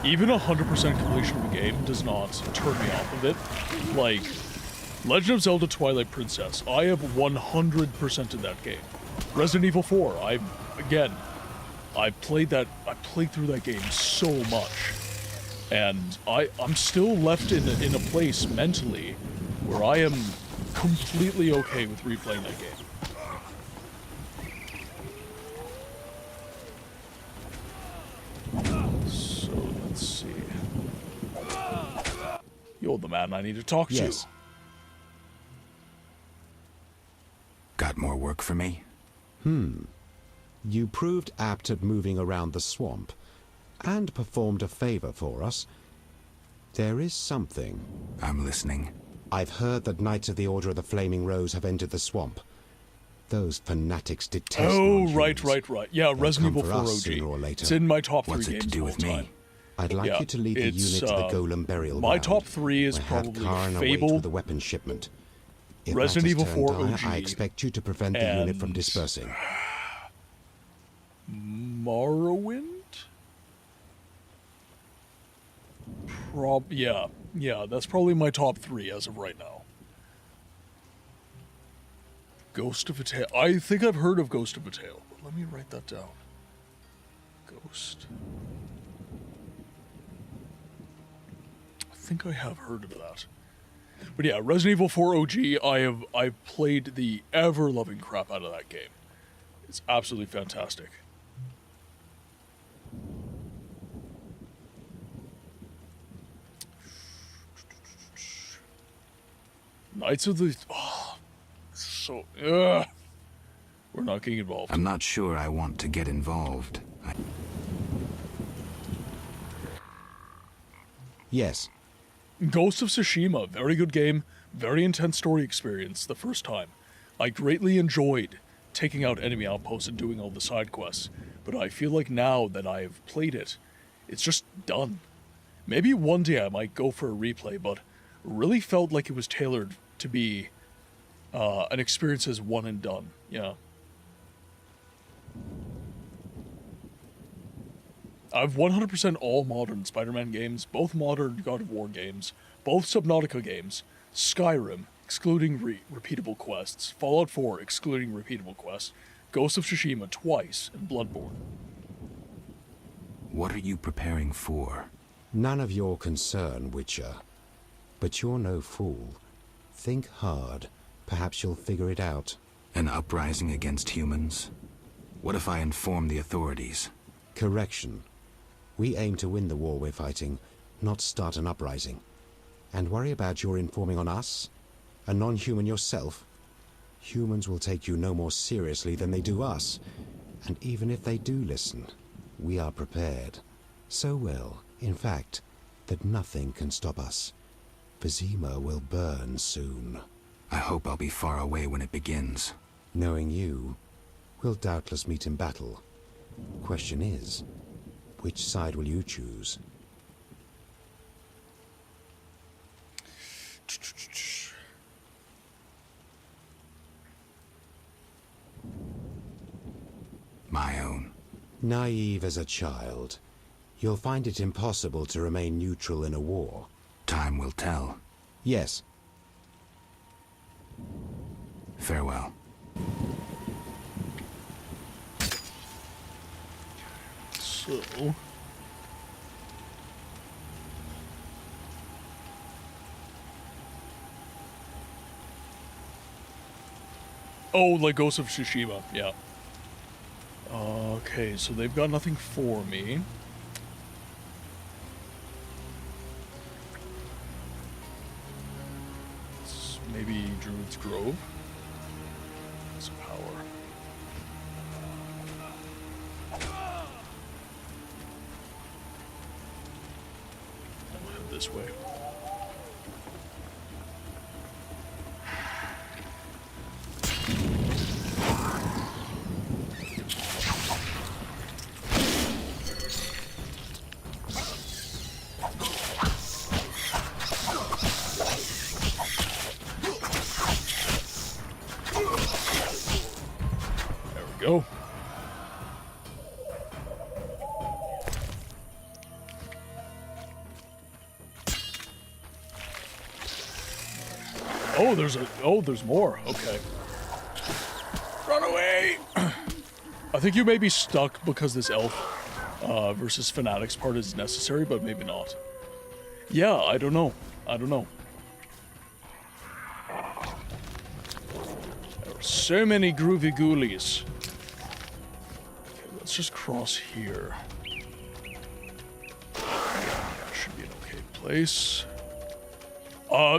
even 100% completion of a game does not turn me off of it. Like, Legend of Zelda Twilight Princess, I have 100% of that game. Resident Evil 4, I played through that game so much. And I'm still left in a place mentally where I am completely okay with replaying that game. So, let's see. You're the man I need to talk to. Yes. Got more work for me? You proved apt at moving around the swamp, and performed a favor for us. There is something. I'm listening. I've heard that Knights of the Order of the Flaming Rose have entered the swamp. Those fanatics detest right. Yeah, They'll Resident Evil come 4 for us OG. sooner or later. It's in my top 3 What's games it to do of with all me? time. I'd like you to lead the unit to the Golem Burial My Ground. top 3 is where probably Hadkarn awaits Fable, with the weapon shipment. If Resident Evil matters 4 turn dire, OG, I expect you to prevent the unit from dispersing. Morrowind? Yeah, that's probably my top 3 as of right now. Ghost of a Tale. I think I've heard of Ghost of a Tale, but let me write that down. Ghost. I think I have heard of that. But yeah, Resident Evil 4 OG, I've played the ever-loving crap out of that game. It's absolutely fantastic. Knights of the... Oh, so... Ugh. We're not getting involved. I'm not sure I want to get involved. Yes. Ghost of Tsushima, very good game, very intense story experience the first time. I greatly enjoyed taking out enemy outposts and doing all the side quests, but I feel like now that I've played it, it's just done. Maybe one day I might go for a replay, but really felt like it was tailored to be an experience as one and done, yeah. I've 100% all modern Spider-Man games, both modern God of War games, both Subnautica games, Skyrim, excluding repeatable quests, Fallout 4, excluding repeatable quests, Ghost of Tsushima twice, and Bloodborne. What are you preparing for? None of your concern, Witcher. But you're no fool. Think hard. Perhaps you'll figure it out. An uprising against humans? What if I inform the authorities? Correction. We aim to win the war we're fighting, not start an uprising. And worry about your informing on us? A non-human yourself? Humans will take you no more seriously than they do us. And even if they do listen, we are prepared. So well, in fact, that nothing can stop us. Vizima will burn soon. I hope I'll be far away when it begins. Knowing you, we'll doubtless meet in battle. Question is, which side will you choose? My own. Naive as a child, you'll find it impossible to remain neutral in a war. Time will tell. Yes. Farewell. So... Oh, like Ghost of Tsushima, yeah. Okay, so they've got nothing for me. It's maybe Druid's Grove. Some power. I'll head this way. Go. Oh, there's more. Okay. Run away! I think you may be stuck because this elf versus fanatics part is necessary, but maybe not. Yeah, I don't know. I don't know. There are so many groovy ghoulies. Okay, let's just cross here. Should be an okay place.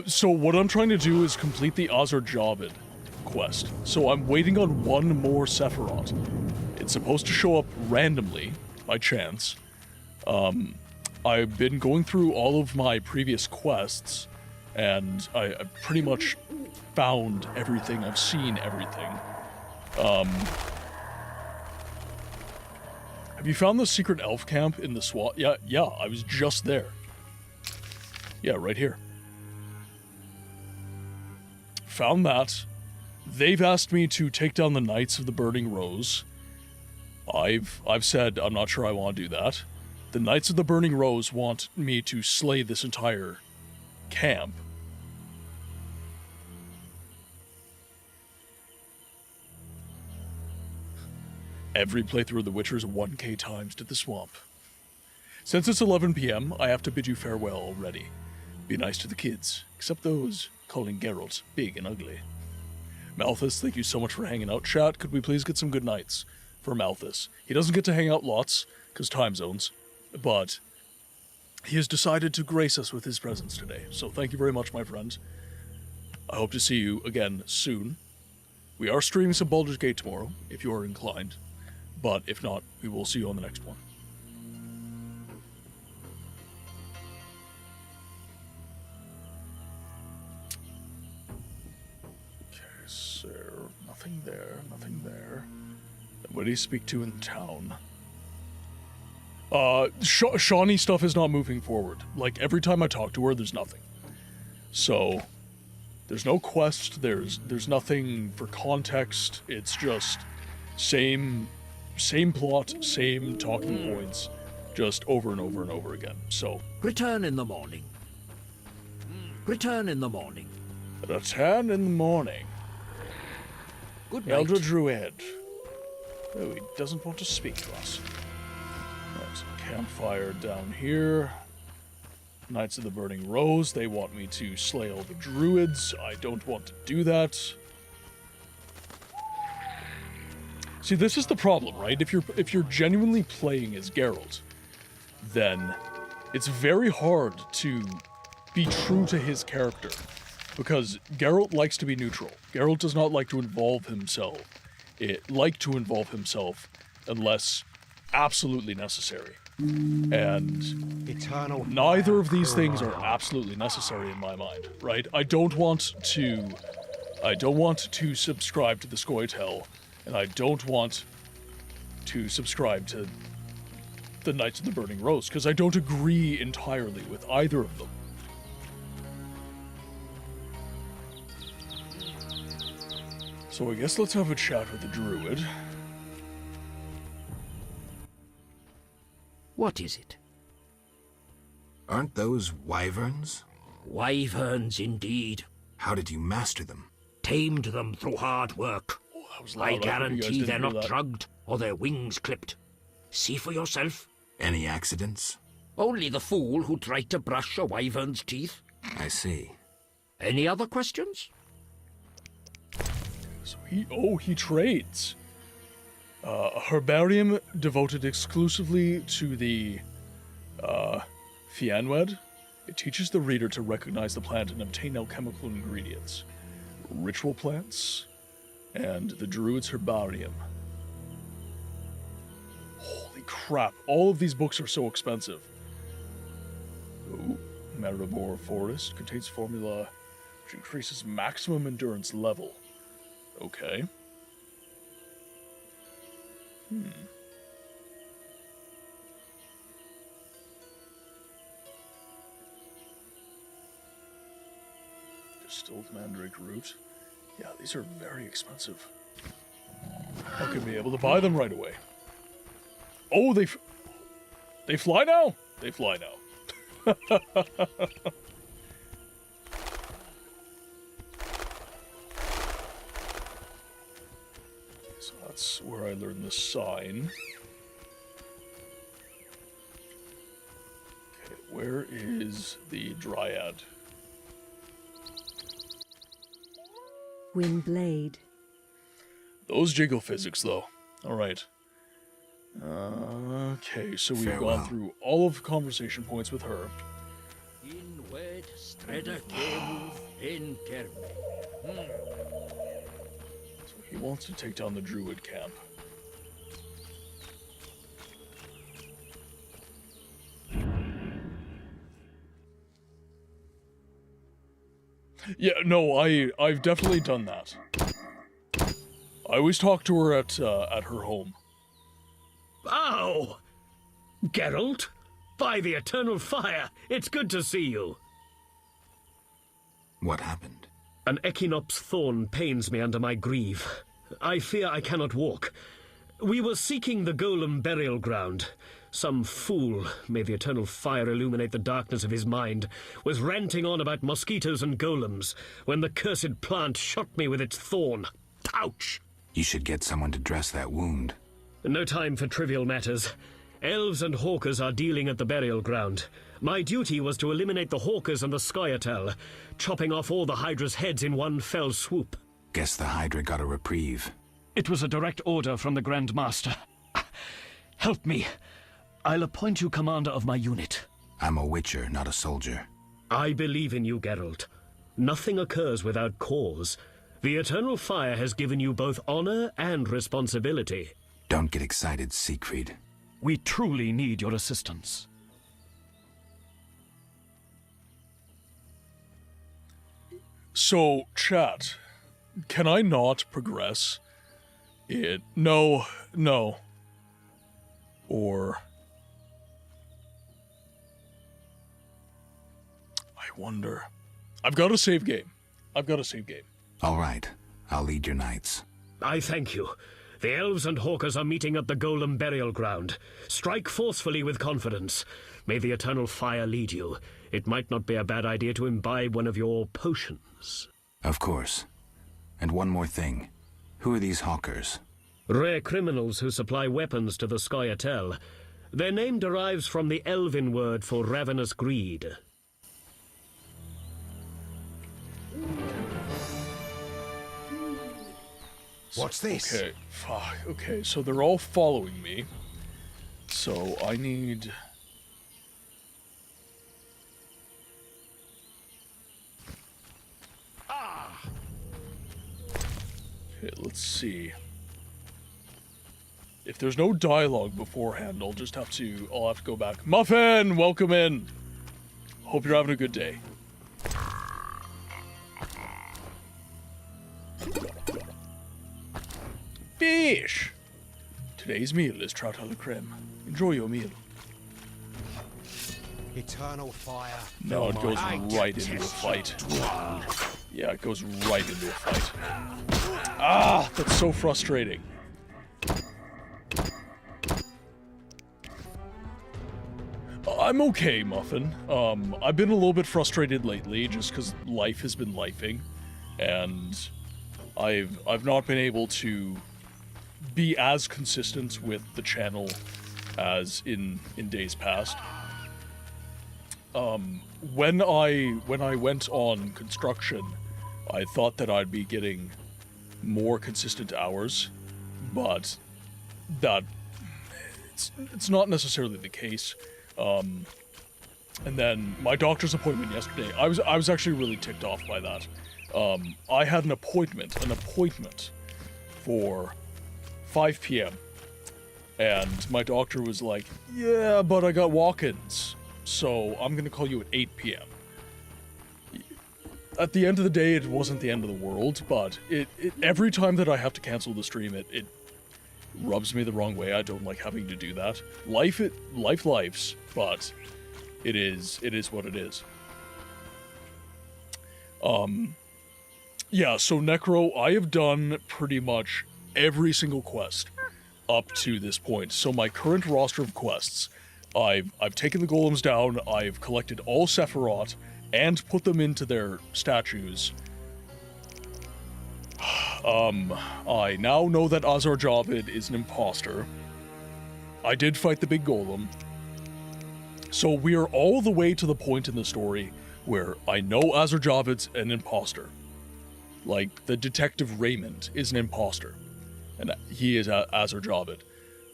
So what I'm trying to do is complete the Azar Javed quest. So I'm waiting on one more Sephiroth. It's supposed to show up randomly, by chance. I've been going through all of my previous quests, and I've pretty much found everything. I've seen everything. Have you found the secret elf camp in the swamp? Yeah, I was just there. Yeah, right here. Found that. They've asked me to take down the Knights of the Burning Rose. I've said I'm not sure I want to do that. The Knights of the Burning Rose want me to slay this entire camp. Every playthrough of The Witcher is 1k times to the swamp. Since it's 11 p.m., I have to bid you farewell already. Be nice to the kids, except those calling Geralt big and ugly. Malthus, thank you so much for hanging out. Chat, could we please get some good nights for Malthus? He doesn't get to hang out lots, because time zones, but he has decided to grace us with his presence today. So thank you very much, my friend. I hope to see you again soon. We are streaming some Baldur's Gate tomorrow, if you are inclined. But if not, we will see you on the next one. Okay, so nothing there, nothing there. What do you speak to in town? Shawnee stuff is not moving forward. Like, every time I talk to her, there's nothing. So, there's no quest, there's nothing for context, it's just same plot, same talking points, just over and over and over again. So, return in the morning. Return in the morning. Return in the morning. Good night. Elder Druid. Oh, he doesn't want to speak to us. There's a campfire down here. Knights of the Burning Rose, they want me to slay all the druids. I don't want to do that. See, this is the problem, right? If you're genuinely playing as Geralt, then it's very hard to be true to his character, because Geralt likes to be neutral. Geralt does not like to involve himself. Unless absolutely necessary. And neither of these things are absolutely necessary in my mind, right? I don't want to subscribe to the Scoia'tael, and I don't want to subscribe to the Knights of the Burning Rose, because I don't agree entirely with either of them. So I guess let's have a chat with the druid. What is it? Aren't those wyverns? Wyverns, indeed. How did you master them? Tamed them through hard work. Oh, that was loud. I guarantee they're not that. drugged or their wings clipped. See for yourself. Any accidents? Only the fool who tried to brush a wyvern's teeth. I see. Any other questions? So he trades. A herbarium devoted exclusively to the Fianwed. It teaches the reader to recognize the plant and obtain alchemical ingredients. Ritual plants, and the Druid's Herbarium. Holy crap, all of these books are so expensive. Ooh, Maribor Forest contains formula which increases maximum endurance level. Okay. Distilled mandrake root. Yeah, these are very expensive. How can we be able to buy them right away? Oh, they fly now? They fly now. So that's where I learned the sign. Okay, where is the Dryad? Windblade. Those jiggle physics, though. Alright. Okay, so we've gone through all of the conversation points with her. So he wants to take down the Druid camp. Yeah, no, I've definitely done that. I always talk to her at her home. Oh! Geralt? By the eternal fire, it's good to see you. What happened? An Echinops thorn pains me under my greave. I fear I cannot walk. We were seeking the golem burial ground. Some fool, may the eternal fire illuminate the darkness of his mind, was ranting on about mosquitoes and golems when the cursed plant shot me with its thorn. Ouch! You should get someone to dress that wound. No time for trivial matters. Elves and hawkers are dealing at the burial ground. My duty was to eliminate the Hawkers and the Skyatel, chopping off all the Hydra's heads in one fell swoop. Guess the Hydra got a reprieve. It was a direct order from the Grand Master. Help me. I'll appoint you commander of my unit. I'm a witcher, not a soldier. I believe in you, Geralt. Nothing occurs without cause. The Eternal Fire has given you both honor and responsibility. Don't get excited, Siegfried. We truly need your assistance. So, chat, can I not progress it? No. Or... I wonder... I've got a save game. All right. I'll lead your knights. I thank you. The elves and Hawkers are meeting at the Golem Burial Ground. Strike forcefully with confidence. May the Eternal Fire lead you. It might not be a bad idea to imbibe one of your potions. Of course. And one more thing. Who are these Hawkers? Rare criminals who supply weapons to the Skyatel. Their name derives from the Elven word for ravenous greed. What's this? Okay, fuck. Okay, so they're all following me. So I need... Okay, let's see. If there's no dialogue beforehand, I'll have to go back. Muffin, welcome in. Hope you're having a good day. Fish! Today's meal is trout a la creme. Enjoy your meal. Eternal fire. No, it goes right into a fight. Yeah, it goes right into a fight. Ah, that's so frustrating. I'm okay, Muffin. I've been a little bit frustrated lately just because life has been lifing, and I've not been able to be as consistent with the channel as in days past. When I went on construction, I thought that I'd be getting more consistent hours, but it's not necessarily the case. And then my doctor's appointment yesterday, I was actually really ticked off by that. I had an appointment for 5 p.m. and my doctor was like, yeah, but I got walk-ins, so I'm gonna call you at 8 p.m. At the end of the day, it wasn't the end of the world, but every time that I have to cancel the stream, it rubs me the wrong way. I don't like having to do that. Life's, but it is what it is. Yeah, so Necro, I have done pretty much every single quest up to this point. So my current roster of quests, I've taken the golems down, I've collected all Sephiroth, and put them into their statues. I now know that Azar Javid is an imposter. I did fight the big golem. So we are all the way to the point in the story where I know Azar Javid's an imposter. Like, the Detective Raymond is an imposter. And he is Azar Javid.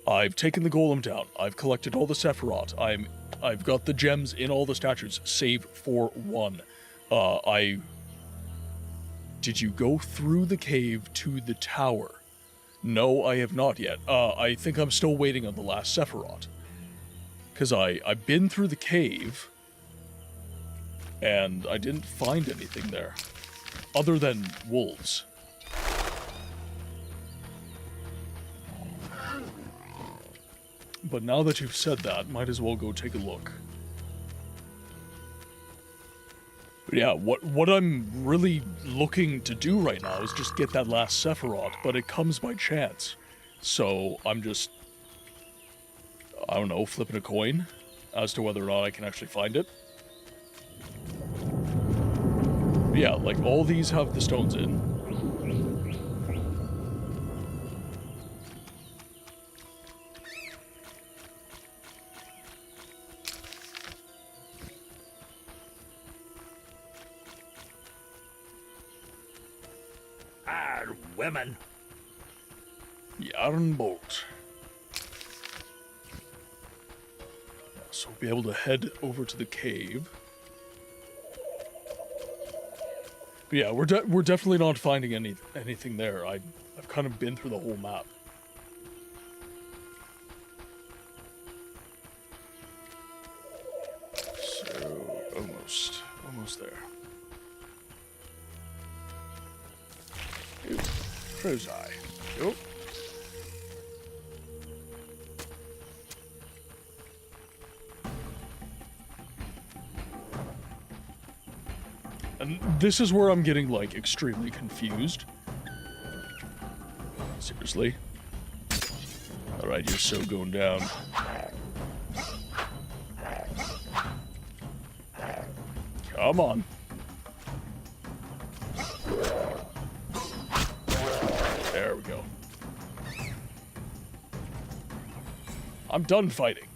I've taken the golem down. I've collected all the Sephiroth. I've got the gems in all the statues, save for one. Did you go through the cave to the tower? No, I have not yet. I think I'm still waiting on the last Sephiroth. Because I've been through the cave, and I didn't find anything there. Other than wolves. But now that you've said that, might as well go take a look. But yeah, what I'm really looking to do right now is just get that last Sephiroth, but it comes by chance. So I'm just, I don't know, flipping a coin as to whether or not I can actually find it. But yeah, like all these have the stones in. women. Yarn bolt. So we'll be able to head over to the cave. But yeah, we're definitely not finding anything there. I've kind of been through the whole map. So almost there. Ooh, crow's eye. Yep. And this is where I'm getting, like, extremely confused. Seriously? Alright, you're so going down. Come on. There we go. I'm done fighting.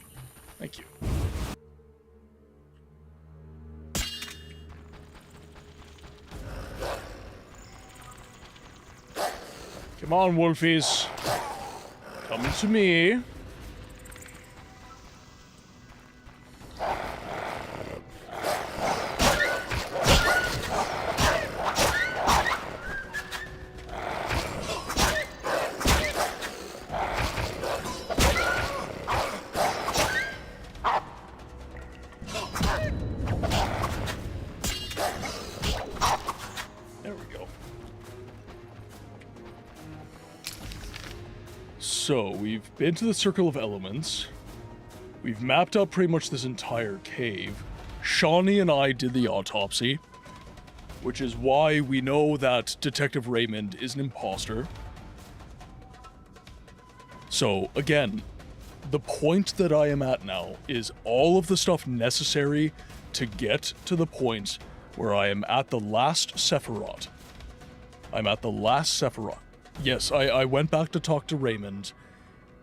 Thank you. Come on, wolfies. Coming to me. So, we've been to the Circle of Elements. We've mapped out pretty much this entire cave. Shawnee and I did the autopsy, which is why we know that Detective Raymond is an imposter. So, again, the point that I am at now is all of the stuff necessary to get to the point where I am at the last Sephiroth. I'm at the last Sephiroth. Yes, I went back to talk to Raymond.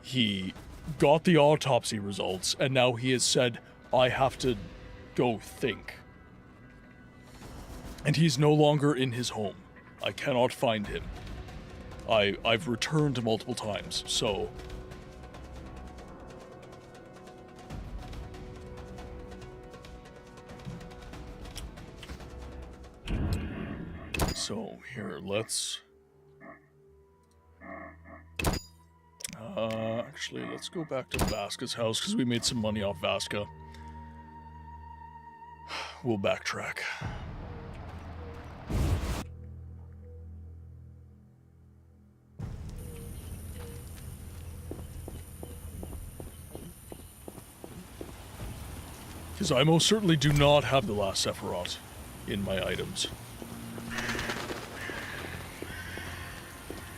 He got the autopsy results, and now he has said, I have to go think. And he's no longer in his home. I cannot find him. I've returned multiple times, so... So, here, let's... Actually, let's go back to Vaska's house, because we made some money off Vaska. We'll backtrack. Because I most certainly do not have the last Sephiroth in my items.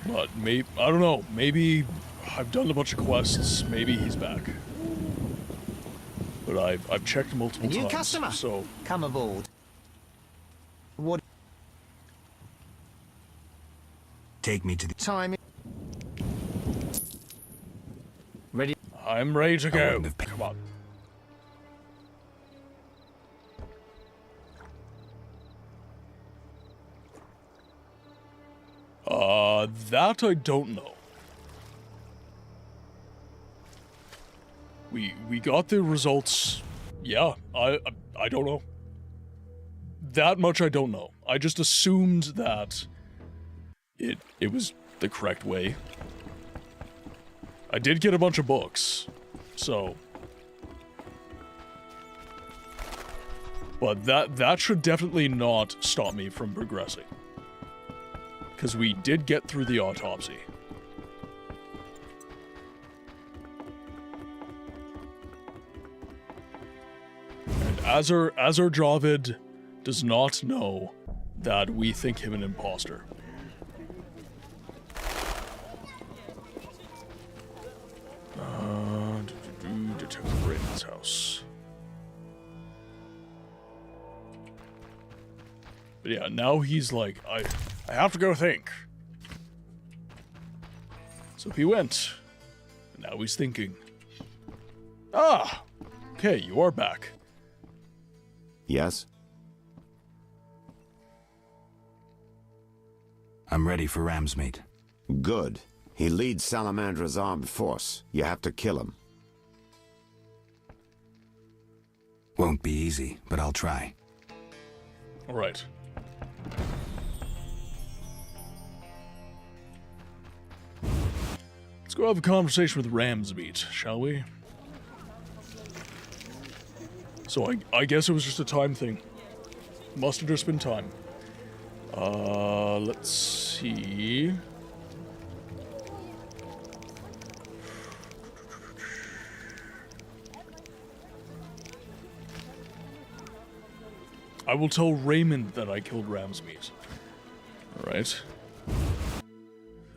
But maybe, I don't know, maybe I've done a bunch of quests, maybe he's back. But I've checked multiple times. New customer, so come aboard. What? Take me to the time. Ready? I'm ready to go. Come on. That I don't know. We got the results. Yeah, I don't know. That much I don't know. I just assumed that it was the correct way. I did get a bunch of books, so. But that should definitely not stop me from progressing. Because we did get through the autopsy. And Azur Javid does not know that we think him an imposter. Detective Raymond's house. But yeah, now he's like, I have to go think. So he went. And now he's thinking. Ah! Okay, you are back. Yes? I'm ready for Ramsmeat. Good. He leads Salamandra's armed force. You have to kill him. Won't be easy, but I'll try. All right. Let's go have a conversation with Ramsmeat, shall we? So I guess it was just a time thing. Must have just been time. Let's see. I will tell Raymond that I killed Ramsmeat. Alright.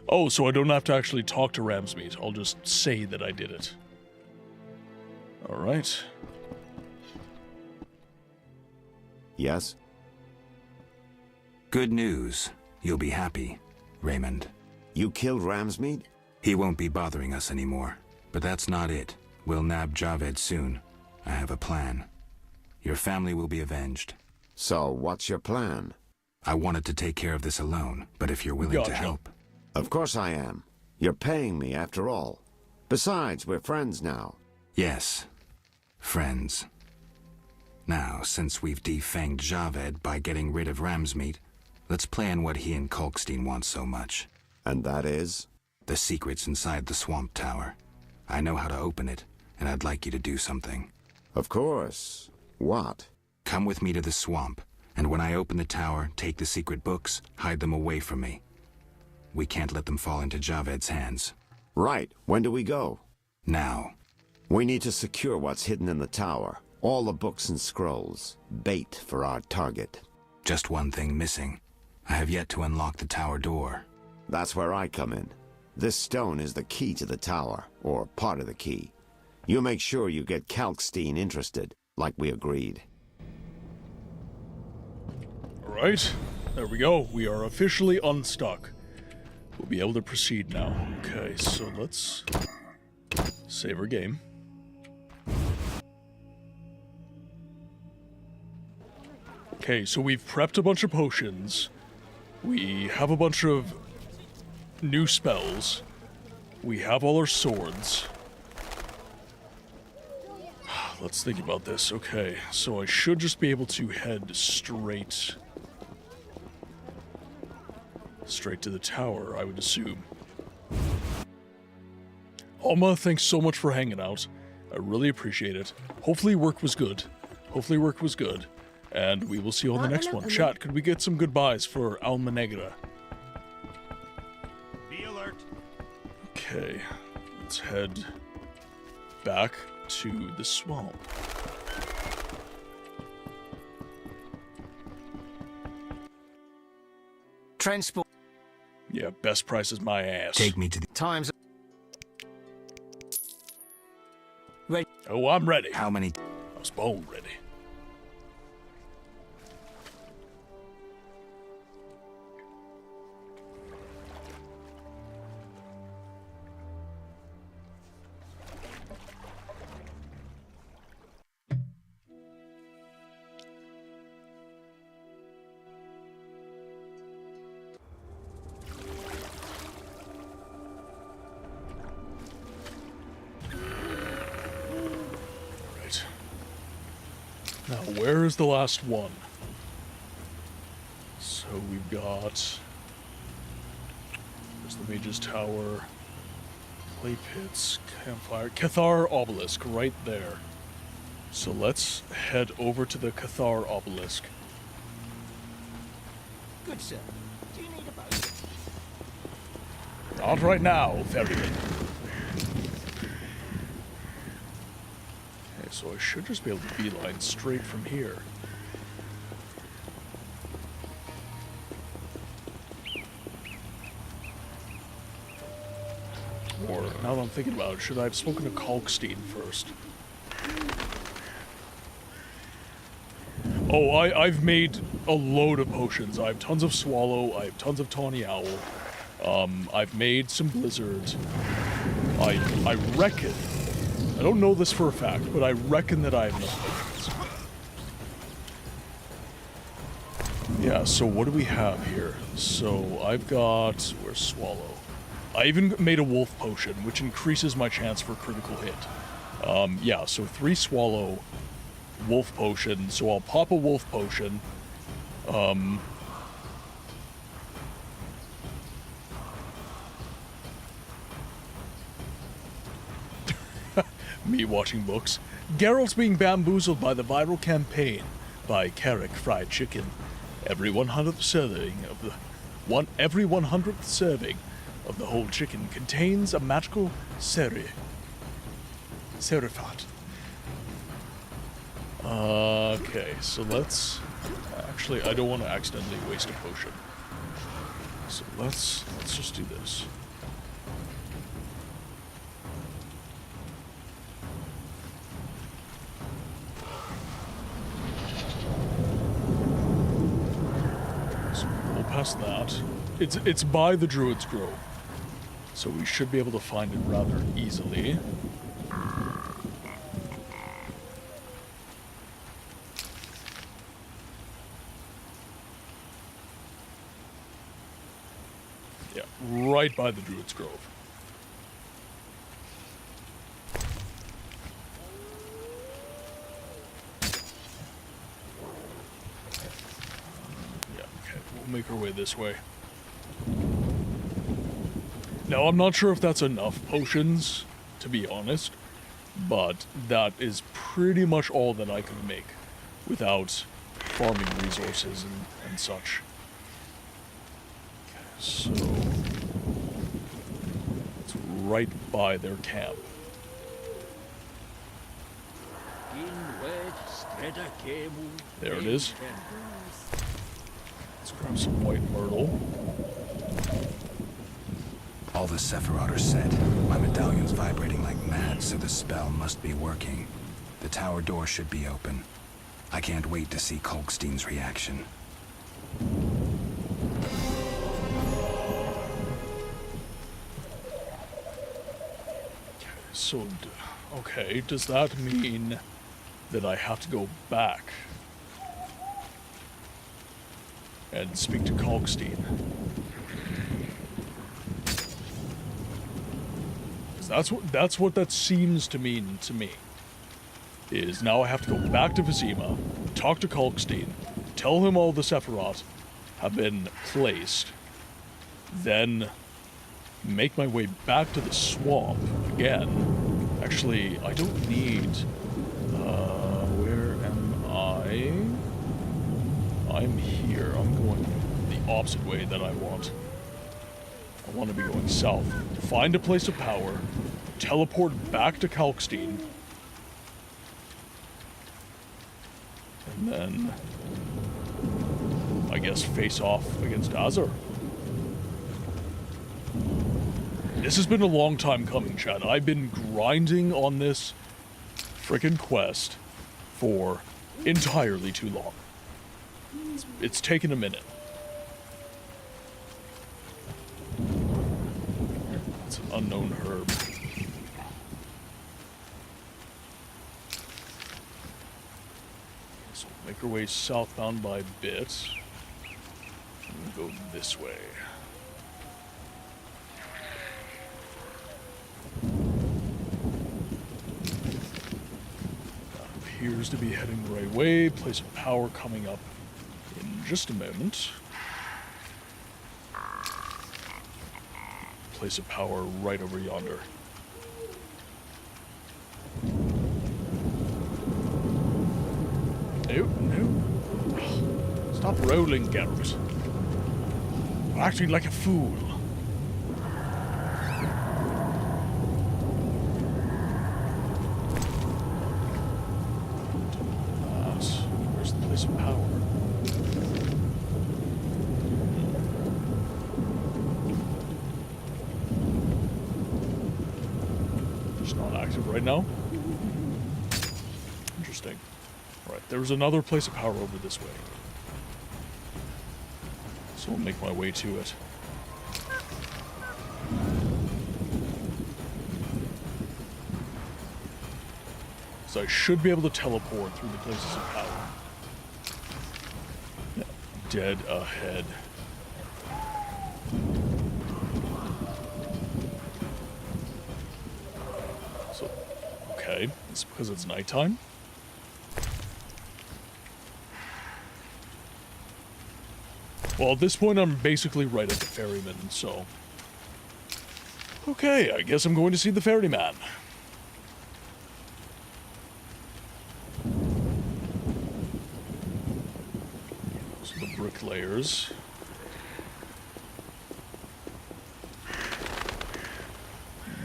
Oh, so I don't have to actually talk to Ramsmeat. I'll just say that I did it. Alright. Yes? Good news. You'll be happy, Raymond. You killed Ramsmeat? He won't be bothering us anymore. But that's not it. We'll nab Javed soon. I have a plan. Your family will be avenged. So, what's your plan? I wanted to take care of this alone, but if you're willing to help... Of course I am. You're paying me, after all. Besides, we're friends now. Yes. Friends. Now, since we've defanged Javed by getting rid of Ramsmeat, let's plan what he and Kalkstein want so much. And that is? The secret's inside the swamp tower. I know how to open it, and I'd like you to do something. Of course. What? Come with me to the swamp, and when I open the tower, take the secret books, hide them away from me. We can't let them fall into Javed's hands. Right. When do we go? Now. We need to secure what's hidden in the tower. All the books and scrolls. Bait for our target. Just one thing missing. I have yet to unlock the tower door. That's where I come in. This stone is the key to the tower, or part of the key. You make sure you get Kalkstein interested, like we agreed. Alright, there we go. We are officially unstuck. We'll be able to proceed now. Okay, so let's save our game. Okay, so we've prepped a bunch of potions. We have a bunch of new spells. We have all our swords. Let's think about this. Okay, so I should just be able to head straight to the tower, I would assume. Alma, thanks so much for hanging out. I really appreciate it. Hopefully work was good. And we will see you on the next one. Chat, could we get some goodbyes for Alma Negra? Be alert. Okay, let's head back to the swamp. Transport. Yeah, best price is my ass. Take me to the... Times. Ready. Oh, I'm ready. How many... I was born ready. Now, where is the last one? So we've got... There's the Mage's Tower, Clay Pits, Campfire, Cathar Obelisk, right there. So let's head over to the Cathar Obelisk. Good sir. Do you need a boat? Not right now, ferryman. So I should just be able to beeline straight from here. Or, now that I'm thinking about it, should I have spoken to Kalkstein first? Oh, I've made a load of potions. I have tons of Swallow, I have tons of Tawny Owl. I've made some Blizzard. I reckon... I don't know this for a fact, but I reckon that I have enough potions. Yeah, so what do we have here? So I've got... Where's Swallow? I even made a wolf potion, which increases my chance for critical hit. Yeah, so 3 Swallow, wolf potion. So I'll pop a wolf potion. Me watching books. Geralt's being bamboozled by the viral campaign by Carrick Fried Chicken. Every 100th serving of the every 100th serving of the whole chicken contains a magical serifat. Okay, so let's actually I don't want to accidentally waste a potion. So let's just do this. Past that. It's by the Druid's Grove. So we should be able to find it rather easily. Yeah, right by the Druid's Grove. Make our way this way. Now, I'm not sure if that's enough potions, to be honest, but that is pretty much all that I can make without farming resources and such. Okay, so it's right by their camp. There it is. Let's grab some white myrtle. All the Sephiroth are set. My medallion's vibrating like mad, so the spell must be working. The tower door should be open. I can't wait to see Kalkstein's reaction. So, okay, does that mean that I have to go back and speak to Kalkstein? That's what that seems to mean to me. Is now I have to go back to Vizima, talk to Kalkstein, tell him all the Sephiroth have been placed, then make my way back to the swamp again. Actually, I don't need... where am I? I'm here. I'm going the opposite way that I want. I want to be going south. Find a place of power, teleport back to Kalkstein, and then, I guess, face off against Azur. This has been a long time coming, Chad. I've been grinding on this frickin' quest for entirely too long. It's taken a minute. It's an unknown herb. So we'll make our way southbound by bit. And we'll go this way. Appears to be heading the right way. Place of power coming up in just a moment. Place of power right over yonder. No. Stop rolling, Geralt. You're acting like a fool. Where's the place of power? It's not active right now. Interesting. Right, there's another place of power over this way. So I'll make my way to it. So I should be able to teleport through the places of power. Yeah. Dead ahead. So, okay, it's because it's nighttime. Well, at this point, I'm basically right at the ferryman, so... Okay, I guess I'm going to see the ferryman. So the bricklayers.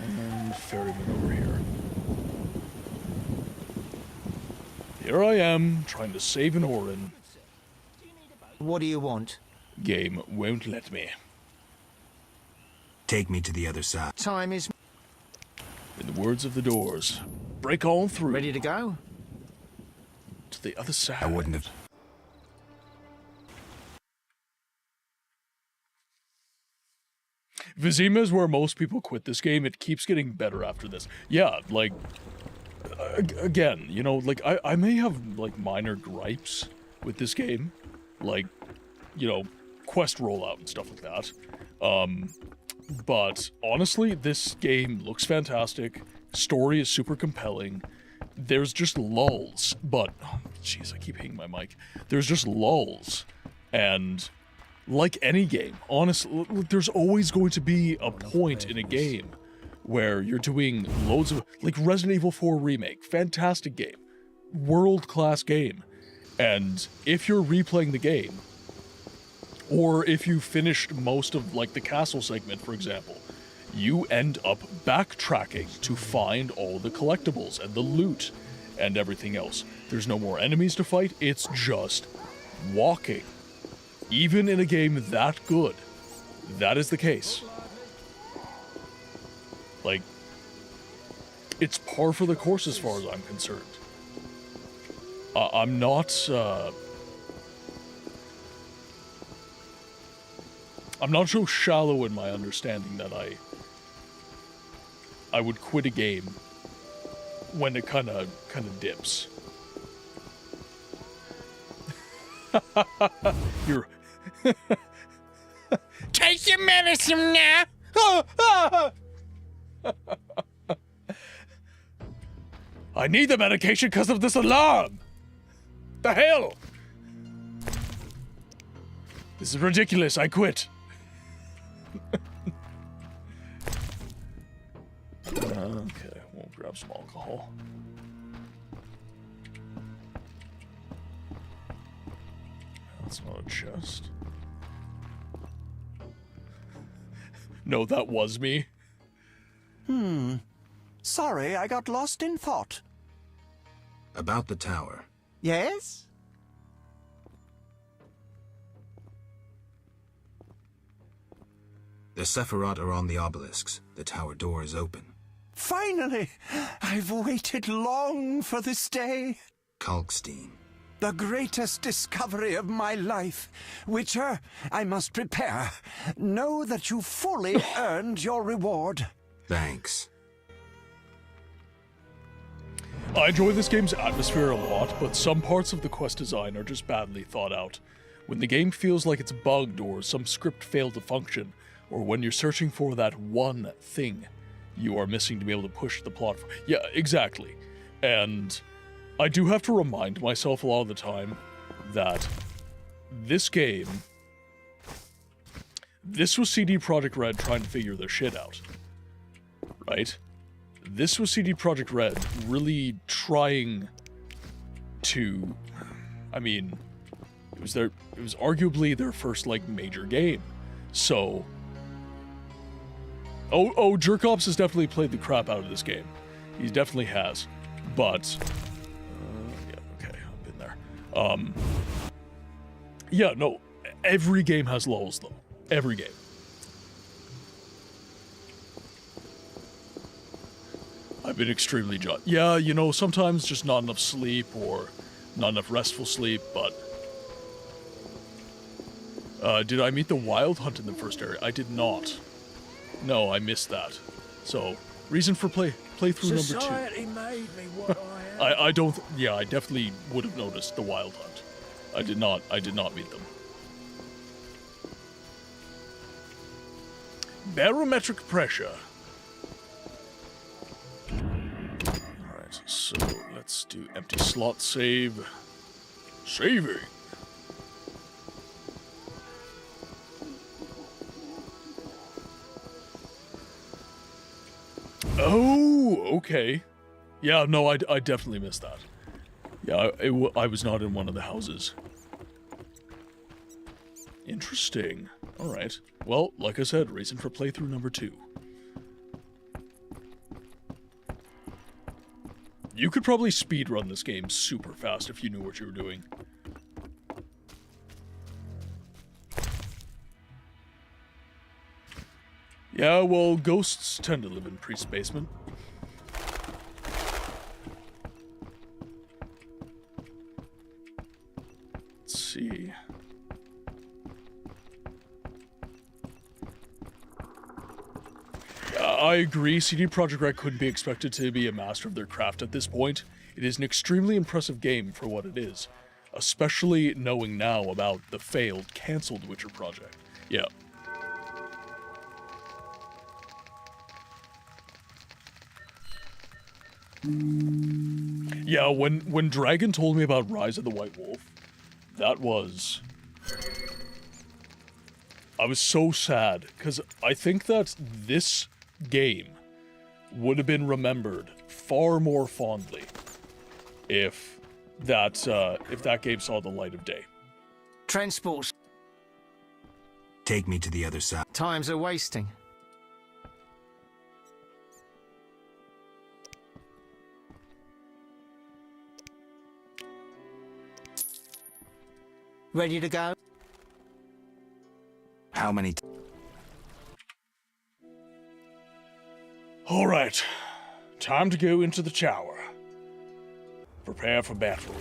And ferryman over here. Here I am, trying to save an Orin. What do you want? Game won't let me. Take me to the other side. Time is... In the words of the Doors, break on through. Ready to go? To the other side. I wouldn't have... Vizima is where most people quit this game. It keeps getting better after this. Yeah, like... again, you know, like, I may have, like, minor gripes with this game. Like, you know, quest rollout and stuff like that. But honestly, this game looks fantastic. Story is super compelling. There's just lulls, but jeez, I keep hitting my mic. There's just lulls, and like any game, honestly, there's always going to be a point in a game where you're doing loads of, like Resident Evil 4 Remake, fantastic game, world-class game, and if you're replaying the game, or if you finished most of, like, the castle segment, for example, you end up backtracking to find all the collectibles and the loot and everything else. There's no more enemies to fight, it's just walking. Even in a game that good, that is the case. Like, it's par for the course as far as I'm concerned. I'm not so shallow in my understanding that I would quit a game when it kind of dips. You're Take your medicine now. I need the medication because of this alarm. The hell? This is ridiculous. I quit. Okay, we'll grab some alcohol. That's not a chest. No, that was me. Sorry, I got lost in thought. About the tower. Yes? The Sephiroth are on the obelisks. The tower door is open. Finally! I've waited long for this day. Kalkstein. The greatest discovery of my life. Witcher, I must prepare. Know that you fully earned your reward. Thanks. I enjoy this game's atmosphere a lot, but some parts of the quest design are just badly thought out. When the game feels like it's bugged or some script failed to function, or when you're searching for that one thing you are missing to be able to push the plot for. Yeah, exactly. And I do have to remind myself a lot of the time that this game, this was CD Projekt Red trying to figure their shit out, right? This was CD Projekt Red really trying to, I mean, it was arguably their first, like, major game. So, Jerkops has definitely played the crap out of this game. He definitely has. But, yeah, okay, I've been there. Yeah, no, every game has lulls, though. Every game. I've been extremely yeah, you know, sometimes just not enough sleep or not enough restful sleep, but... did I meet the Wild Hunt in the first area? I did not. No, I missed that. So, reason for playthrough number 2. Society made me what I am. I don't... Yeah, I definitely would have noticed the Wild Hunt. I did not meet them. Barometric pressure. Alright, so let's do empty slot save. Saving. Oh, okay. Yeah, no, I definitely missed that. Yeah, I was not in one of the houses. Interesting. Alright. Well, like I said, reason for playthrough number 2. You could probably speedrun this game super fast if you knew what you were doing. Yeah, well, ghosts tend to live in priest's basement. Let's see. I agree, CD Projekt Red couldn't be expected to be a master of their craft at this point. It is an extremely impressive game for what it is, especially knowing now about the failed, cancelled Witcher project. Yeah. Yeah, when Dragon told me about Rise of the White Wolf, that was... I was so sad, because I think that this game would have been remembered far more fondly if that game saw the light of day. Transport. Take me to the other side. Times are wasting. Ready to go? How many? All right, time to go into the tower. Prepare for battle.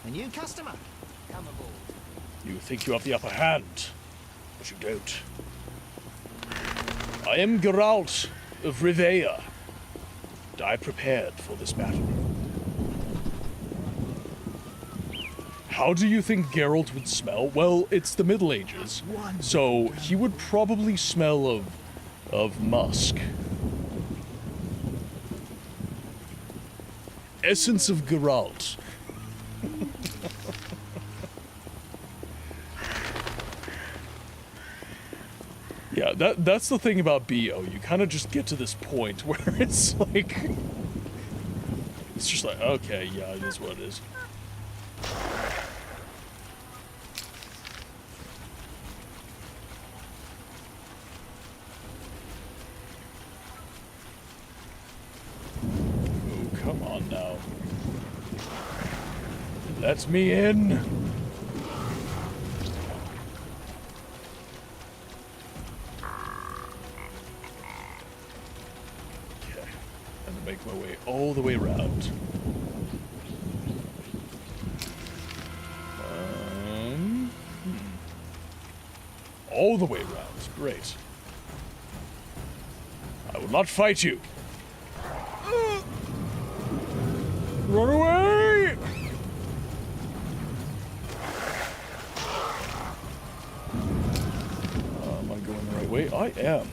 A new customer. Come aboard. You think you have the upper hand, but you don't. I am Geralt of Rivia, and I prepared for this battle. How do you think Geralt would smell? Well, it's the Middle Ages, so he would probably smell of musk. Essence of Geralt. Yeah, that's the thing about BO. You kind of just get to this point where it's like... It's just like, okay, yeah, it is what it is. Come on now. Let me in. Okay. I'm gonna make my way all the way around. All the way around. Great. I will not fight you. Run away! Am I going the right way? I am.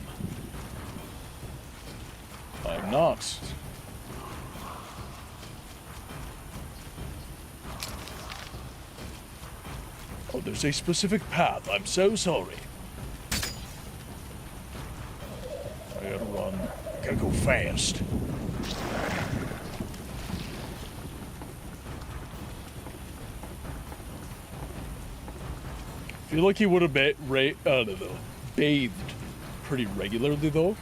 I'm not. Oh, there's a specific path. I'm so sorry. I gotta run. I gotta go fast. I feel like he would have bathed pretty regularly, though.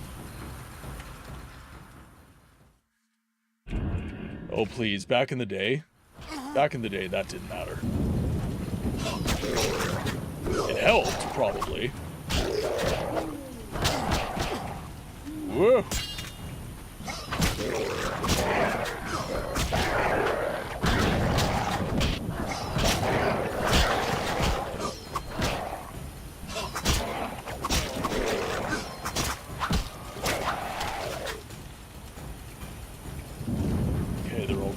Oh, please. Back in the day, that didn't matter. It helped, probably. Whoa.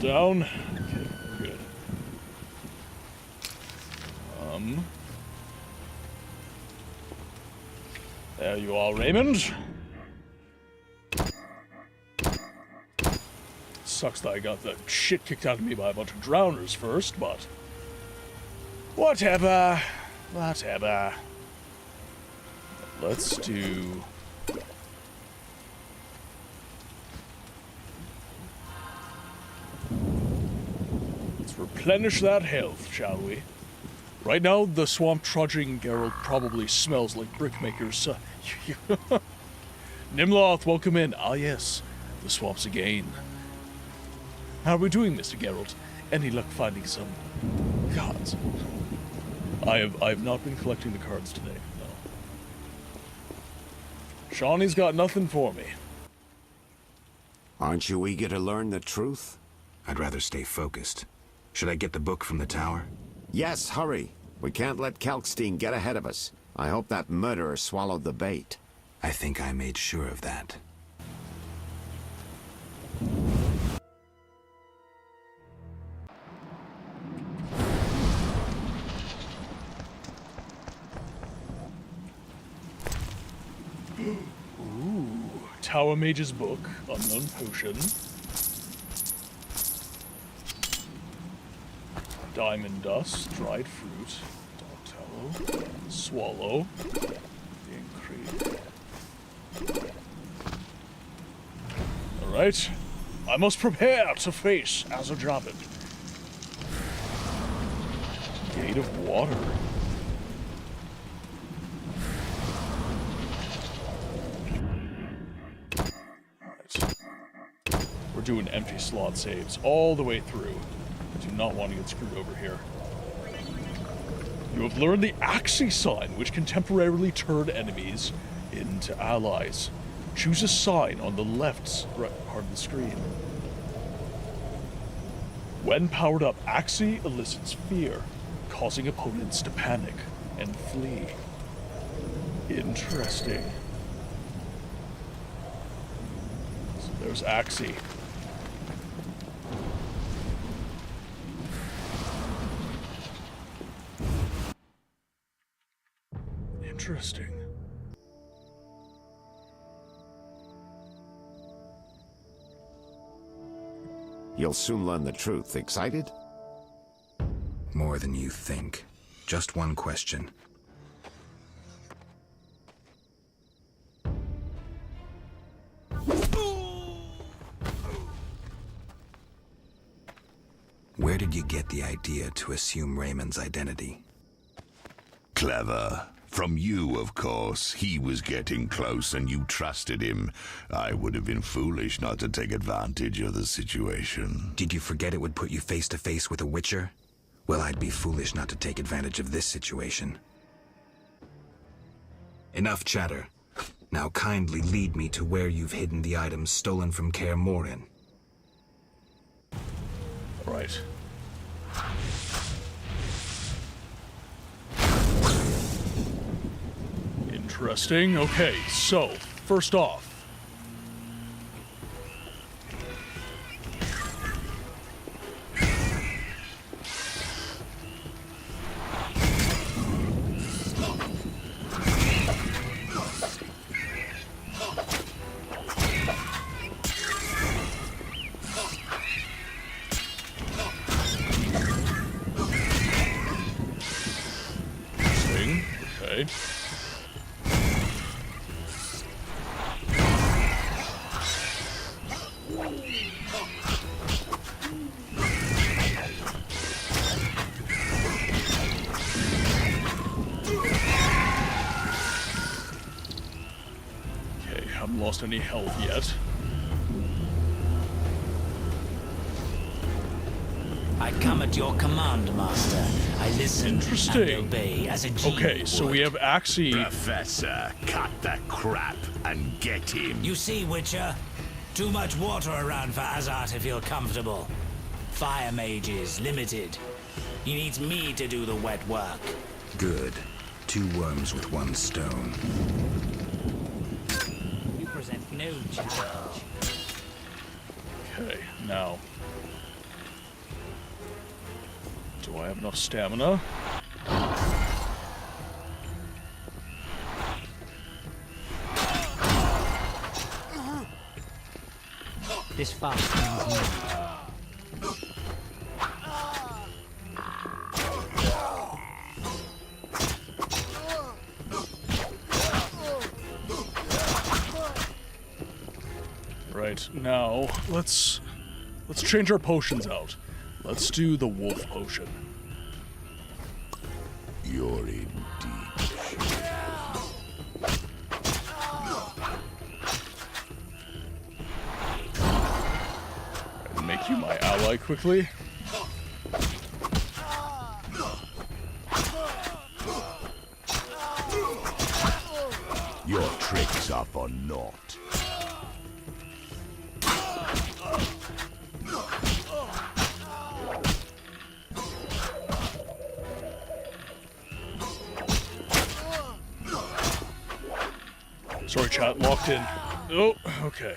Down. Okay, we're good. There you are, Raymond. Sucks that I got the shit kicked out of me by a bunch of drowners first, but... whatever. Whatever. Let's do... let's replenish that health, shall we? Right now, the swamp trudging Geralt probably smells like brickmakers. Nimloth, welcome in. Ah, yes, the swamps again. How are we doing, Mr. Geralt? Any luck finding some cards? I have not been collecting the cards today, no. Shawnee's got nothing for me. Aren't you eager to learn the truth? I'd rather stay focused. Should I get the book from the tower? Yes, hurry. We can't let Kalkstein get ahead of us. I hope that murderer swallowed the bait. I think I made sure of that. Ooh, Tower Mage's book, unknown potion. Diamond dust, dried fruit, dog tallow, swallow, increase. Alright, I must prepare to face Azerjabin. Gate of water. We're doing empty slot saves all the way through. I do not want to get screwed over here. You have learned the Axii sign, which can temporarily turn enemies into allies. Choose a sign on the left part of the screen. When powered up, Axii elicits fear, causing opponents to panic and flee. Interesting. So there's Axii. Interesting. You'll soon learn the truth. Excited? More than you think. Just one question. Where did you get the idea to assume Raymond's identity? Clever. From you, of course. He was getting close and you trusted him. I would have been foolish not to take advantage of the situation. Did you forget it would put you face to face with a Witcher? Well, I'd be foolish not to take advantage of this situation. Enough chatter. Now kindly lead me to where you've hidden the items stolen from Kaer Morhen. Right. Interesting. Okay, so, first off. Interesting. Okay. Haven't lost any health yet. I come at your command, Master. I listen and obey as a G Okay, so we have Axii. Professor, cut the crap and get him. You see, Witcher? Too much water around for Azar to feel comfortable. Fire mage is limited. He needs me to do the wet work. Good. 2 worms with 1 stone. You present no challenge. Okay, now. Do I have enough stamina? This fast means no. Right, now, let's change our potions out. Let's do the wolf potion. You're in deep shape. Make you my ally quickly. Your tricks are for naught. Sorry, chat, locked in. Oh, okay.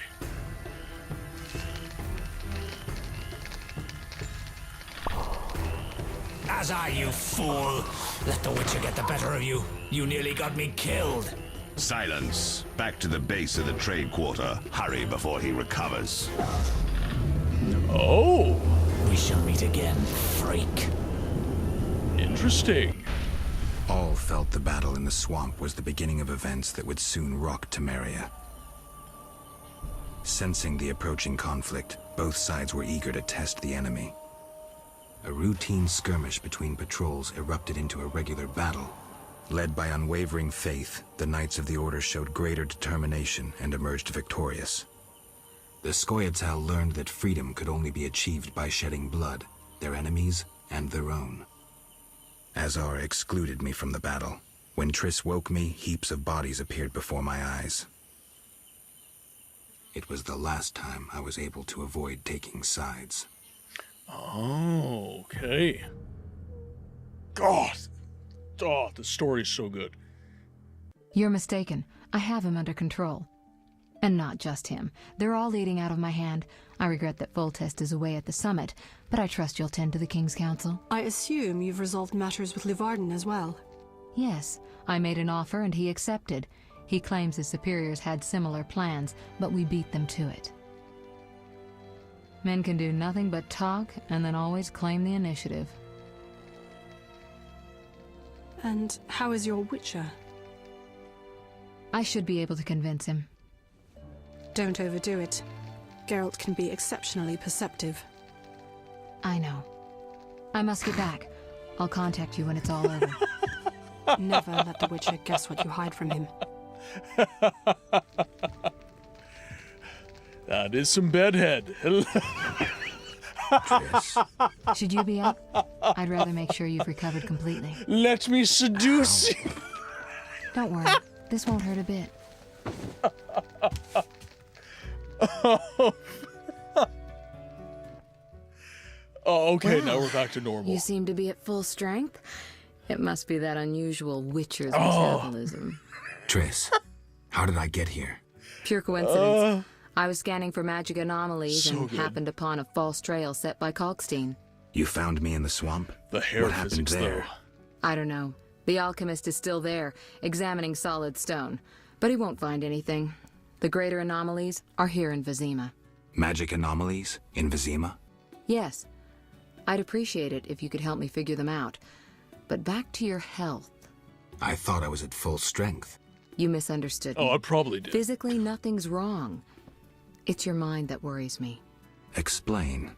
Azar, you fool! Let the Witcher get the better of you. You nearly got me killed. Silence. Back to the base of the trade quarter. Hurry before he recovers. Oh! We shall meet again, freak. Interesting. All felt the battle in the swamp was the beginning of events that would soon rock Temeria. Sensing the approaching conflict, both sides were eager to test the enemy. A routine skirmish between patrols erupted into a regular battle. Led by unwavering faith, the Knights of the Order showed greater determination and emerged victorious. The Scoia'tael learned that freedom could only be achieved by shedding blood, their enemies and their own. Azar excluded me from the battle. When Triss woke me, heaps of bodies appeared before my eyes. It was the last time I was able to avoid taking sides. Oh, okay. God. Oh, the story's so good. You're mistaken. I have him under control. And not just him. They're all eating out of my hand. I regret that Foltest is away at the summit, but I trust you'll tend to the King's Council. I assume you've resolved matters with Levarden as well. Yes, I made an offer and he accepted. He claims his superiors had similar plans, but we beat them to it. Men can do nothing but talk and then always claim the initiative. And how is your Witcher? I should be able to convince him. Don't overdo it. Geralt can be exceptionally perceptive. I know. I must get back. I'll contact you when it's all over. Never let the Witcher guess what you hide from him. That is some bedhead. Should you be up? I'd rather make sure you've recovered completely. Let me seduce you. Don't worry. This won't hurt a bit. Oh, okay, Well, now we're back to normal. You seem to be at full strength. It must be that unusual Witcher's metabolism. Triss, how did I get here? Pure coincidence. I was scanning for magic anomalies So and good. happened upon a false trail set by Kalkstein. You found me in the swamp? The hair What happened physics, there? I don't know. The alchemist is still there, examining solid stone. But he won't find anything. The greater anomalies are here in Vizima. Magic anomalies in Vizima? Yes. I'd appreciate it if you could help me figure them out. But back to your health. I thought I was at full strength. You misunderstood me. Oh, I probably did. Physically, nothing's wrong. It's your mind that worries me. Explain.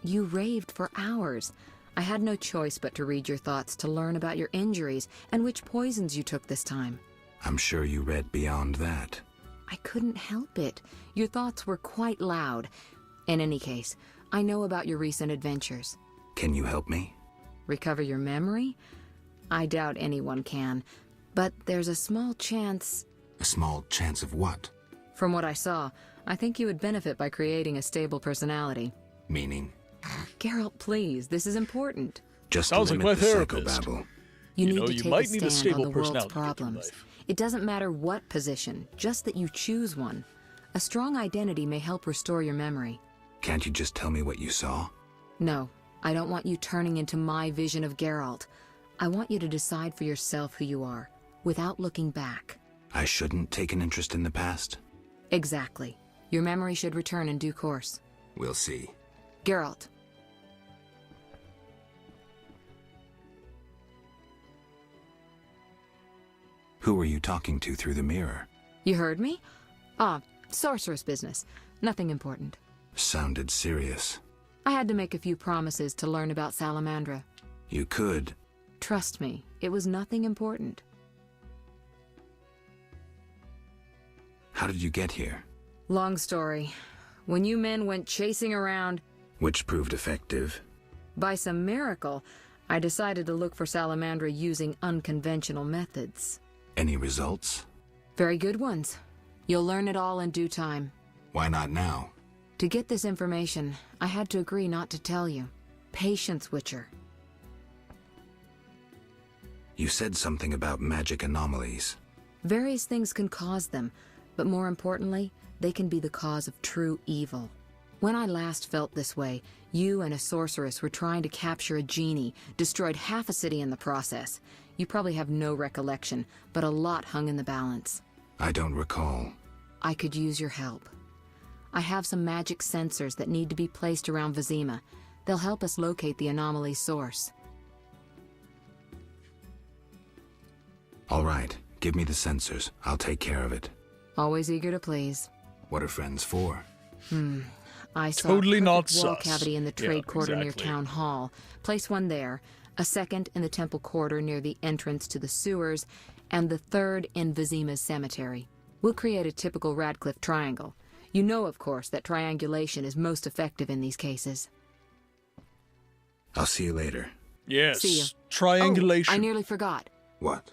You raved for hours. I had no choice but to read your thoughts to learn about your injuries and which poisons you took this time. I'm sure you read beyond that. I couldn't help it. Your thoughts were quite loud. In any case, I know about your recent adventures. Can you help me? Recover your memory? I doubt anyone can. But there's a small chance... A small chance of what? From what I saw, I think you would benefit by creating a stable personality. Meaning? Geralt, please, this is important. Just Sounds like limit my the therapist. psychobabble. You You need know, to you take might a need a stand stable on the world's personality to get through problems. life. It doesn't matter what position, just that you choose one. A strong identity may help restore your memory. Can't you just tell me what you saw? No, I don't want you turning into my vision of Geralt. I want you to decide for yourself who you are, without looking back. I shouldn't take an interest in the past? Exactly. Your memory should return in due course. We'll see. Geralt. Who were you talking to through the mirror? You heard me? Ah, sorceress business. Nothing important. Sounded serious. I had to make a few promises to learn about Salamandra. You could. Trust me, it was nothing important. How did you get here? Long story. When you men went chasing around... Which proved effective. By some miracle, I decided to look for Salamandra using unconventional methods. Any results? Very good ones. You'll learn it all in due time. Why not now? To get this information, I had to agree not to tell you. Patience, Witcher. You said something about magic anomalies. Various things can cause them, but more importantly, they can be the cause of true evil. When I last felt this way, you and a sorceress were trying to capture a genie, destroyed half a city in the process. You probably have no recollection, but a lot hung in the balance. I don't recall. I could use your help. I have some magic sensors that need to be placed around Vizima. They'll help us locate the anomaly's source. All right, give me the sensors. I'll take care of it. Always eager to please. What are friends for? I saw Totally a not perfect wall sus. cavity in the Yeah, trade quarter near exactly. Town Hall. Place one there, a second in the temple quarter near the entrance to the sewers, and the third in Vizima's cemetery. We'll create a typical Radcliffe triangle. You know, of course, that triangulation is most effective in these cases. I'll see you later. Yes. See you. Triangulation. Oh, I nearly forgot. What?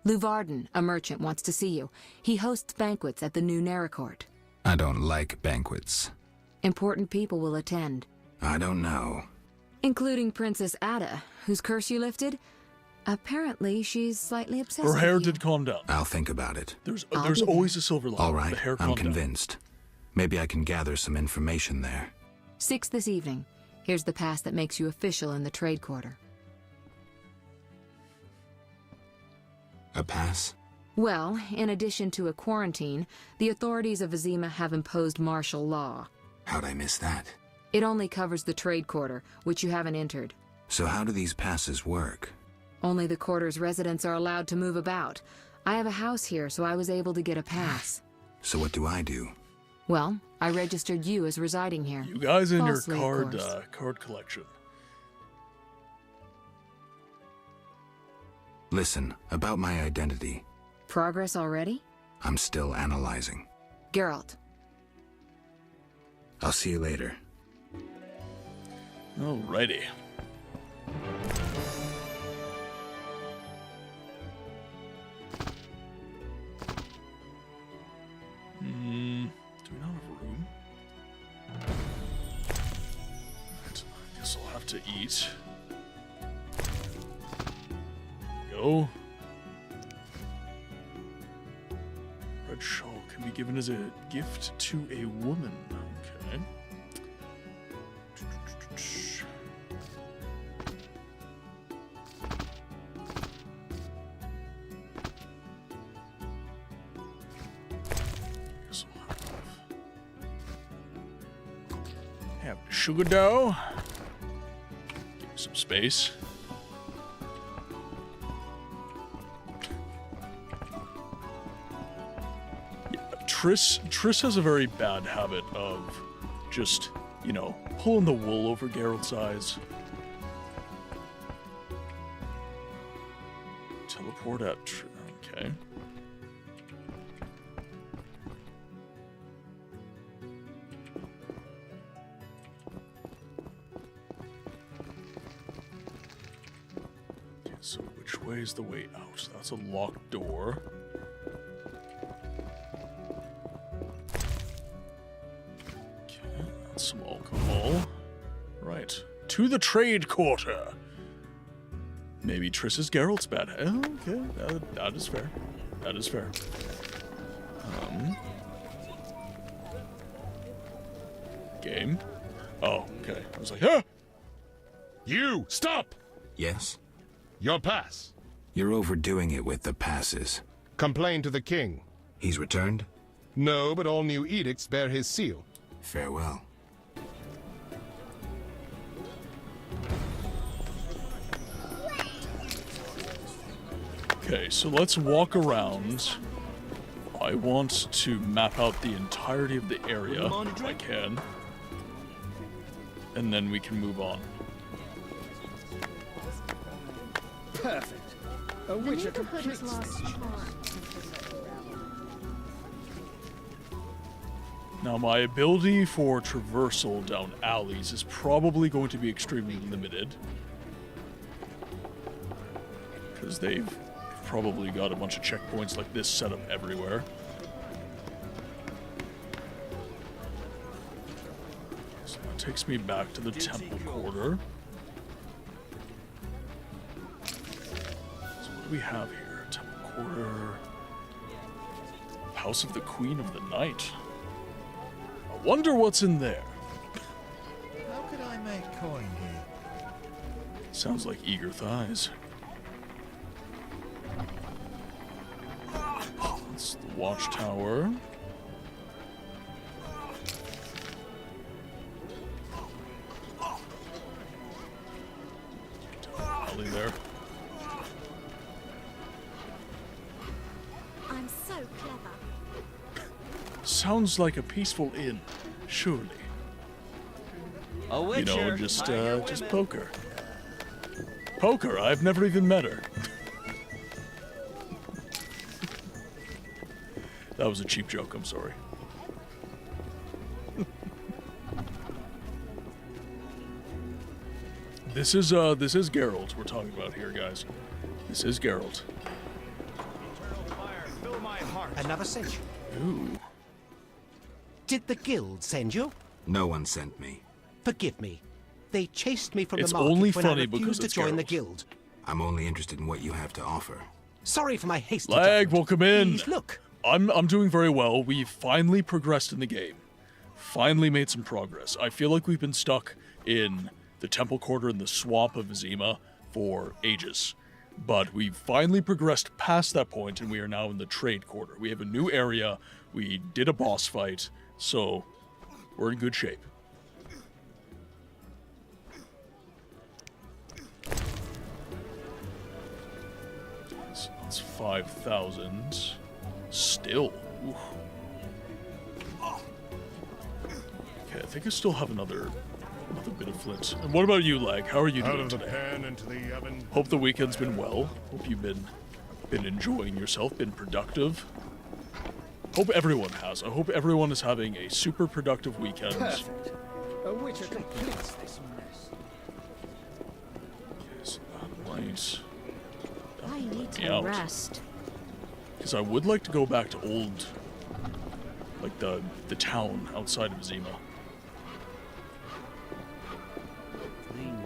Luvarden, a merchant, wants to see you. He hosts banquets at the new Naracourt. I don't like banquets. Important people will attend. I don't know. Including Princess Ada, whose curse you lifted. Apparently, she's slightly obsessed Her with hair you. did calm down. I'll think about it. There's I'll be always a silver lining. All right, The hair I'm calmed down. convinced. Maybe I can gather some information there. 6 this evening. Here's the pass that makes you official in the trade quarter. A pass? Well, in addition to a quarantine, the authorities of Vizima have imposed martial law. How'd I miss that? It only covers the trade quarter, which you haven't entered. So how do these passes work? Only the quarter's residents are allowed to move about. I have a house here, so I was able to get a pass. So what do I do? Well, I registered you as residing here. You guys in Falsely, of your course. card collection. Listen, about my identity. Progress already? I'm still analyzing. Geralt. I'll see you later. Alrighty. Do we not have a room? Right, I guess I'll have to eat. Go. Red shawl can be given as a gift to a woman. Okay. Guess I'll have sugar dough. Give me some space. Triss has a very bad habit of just, you know, pulling the wool over Geralt's eyes. Teleport at... Okay. Okay, so which way is the way out? That's a locked door. Some alcohol. Right. To the trade quarter. Maybe Triss is Geralt's bad. Okay, that is fair. That is fair. Game. Oh, okay. I was like, ah! You! Stop! Yes? Your pass. You're overdoing it with the passes. Complain to the king. He's returned? No, but all new edicts bear his seal. Farewell. Okay, so let's walk around. I want to map out the entirety of the area, if I can. And then we can move on. Perfect. A witcher completes this. Now, my ability for traversal down alleys is probably going to be extremely limited. Because they've probably got a bunch of checkpoints like this set up everywhere. So that takes me back to the temple quarter. So what do we have here? Temple quarter. House of the Queen of the Night. I wonder what's in there. How could I make coin here? Sounds like eager thighs. That's the watchtower. Alley there. I'm so clever. Sounds like a peaceful inn, surely. A witcher, you know, just poker. Poker? I've never even met her. That was a cheap joke, I'm sorry. This is Geralt we're talking about here, guys. This is Geralt. Another sent you. Ooh. Did the guild send you? No one sent me. Forgive me. They chased me from It's the market only when funny I because refused to it's join the Geralt. guild. I'm only interested in what you have to offer. Sorry for my hasty Lag, judgment. welcome in. Please look. I'm doing very well. We've finally progressed in the game. Finally made some progress. I feel like we've been stuck in the temple quarter and the swamp of Vizima for ages. But we've finally progressed past that point, and we are now in the trade quarter. We have a new area. We did a boss fight, so we're in good shape. So that's 5,000. Still. Oof. Okay, I think I still have another bit of flint. And what about you, Lag? How are you Out doing of the today? pan into the oven. Hope the weekend's been well. Hope you've been enjoying yourself, been productive. Hope everyone has. I hope everyone is having a super productive weekend. Perfect. A witcher completes this mess. Yes, that might I need me to out. rest. Because I would like to go back to old, like the town outside of Zima.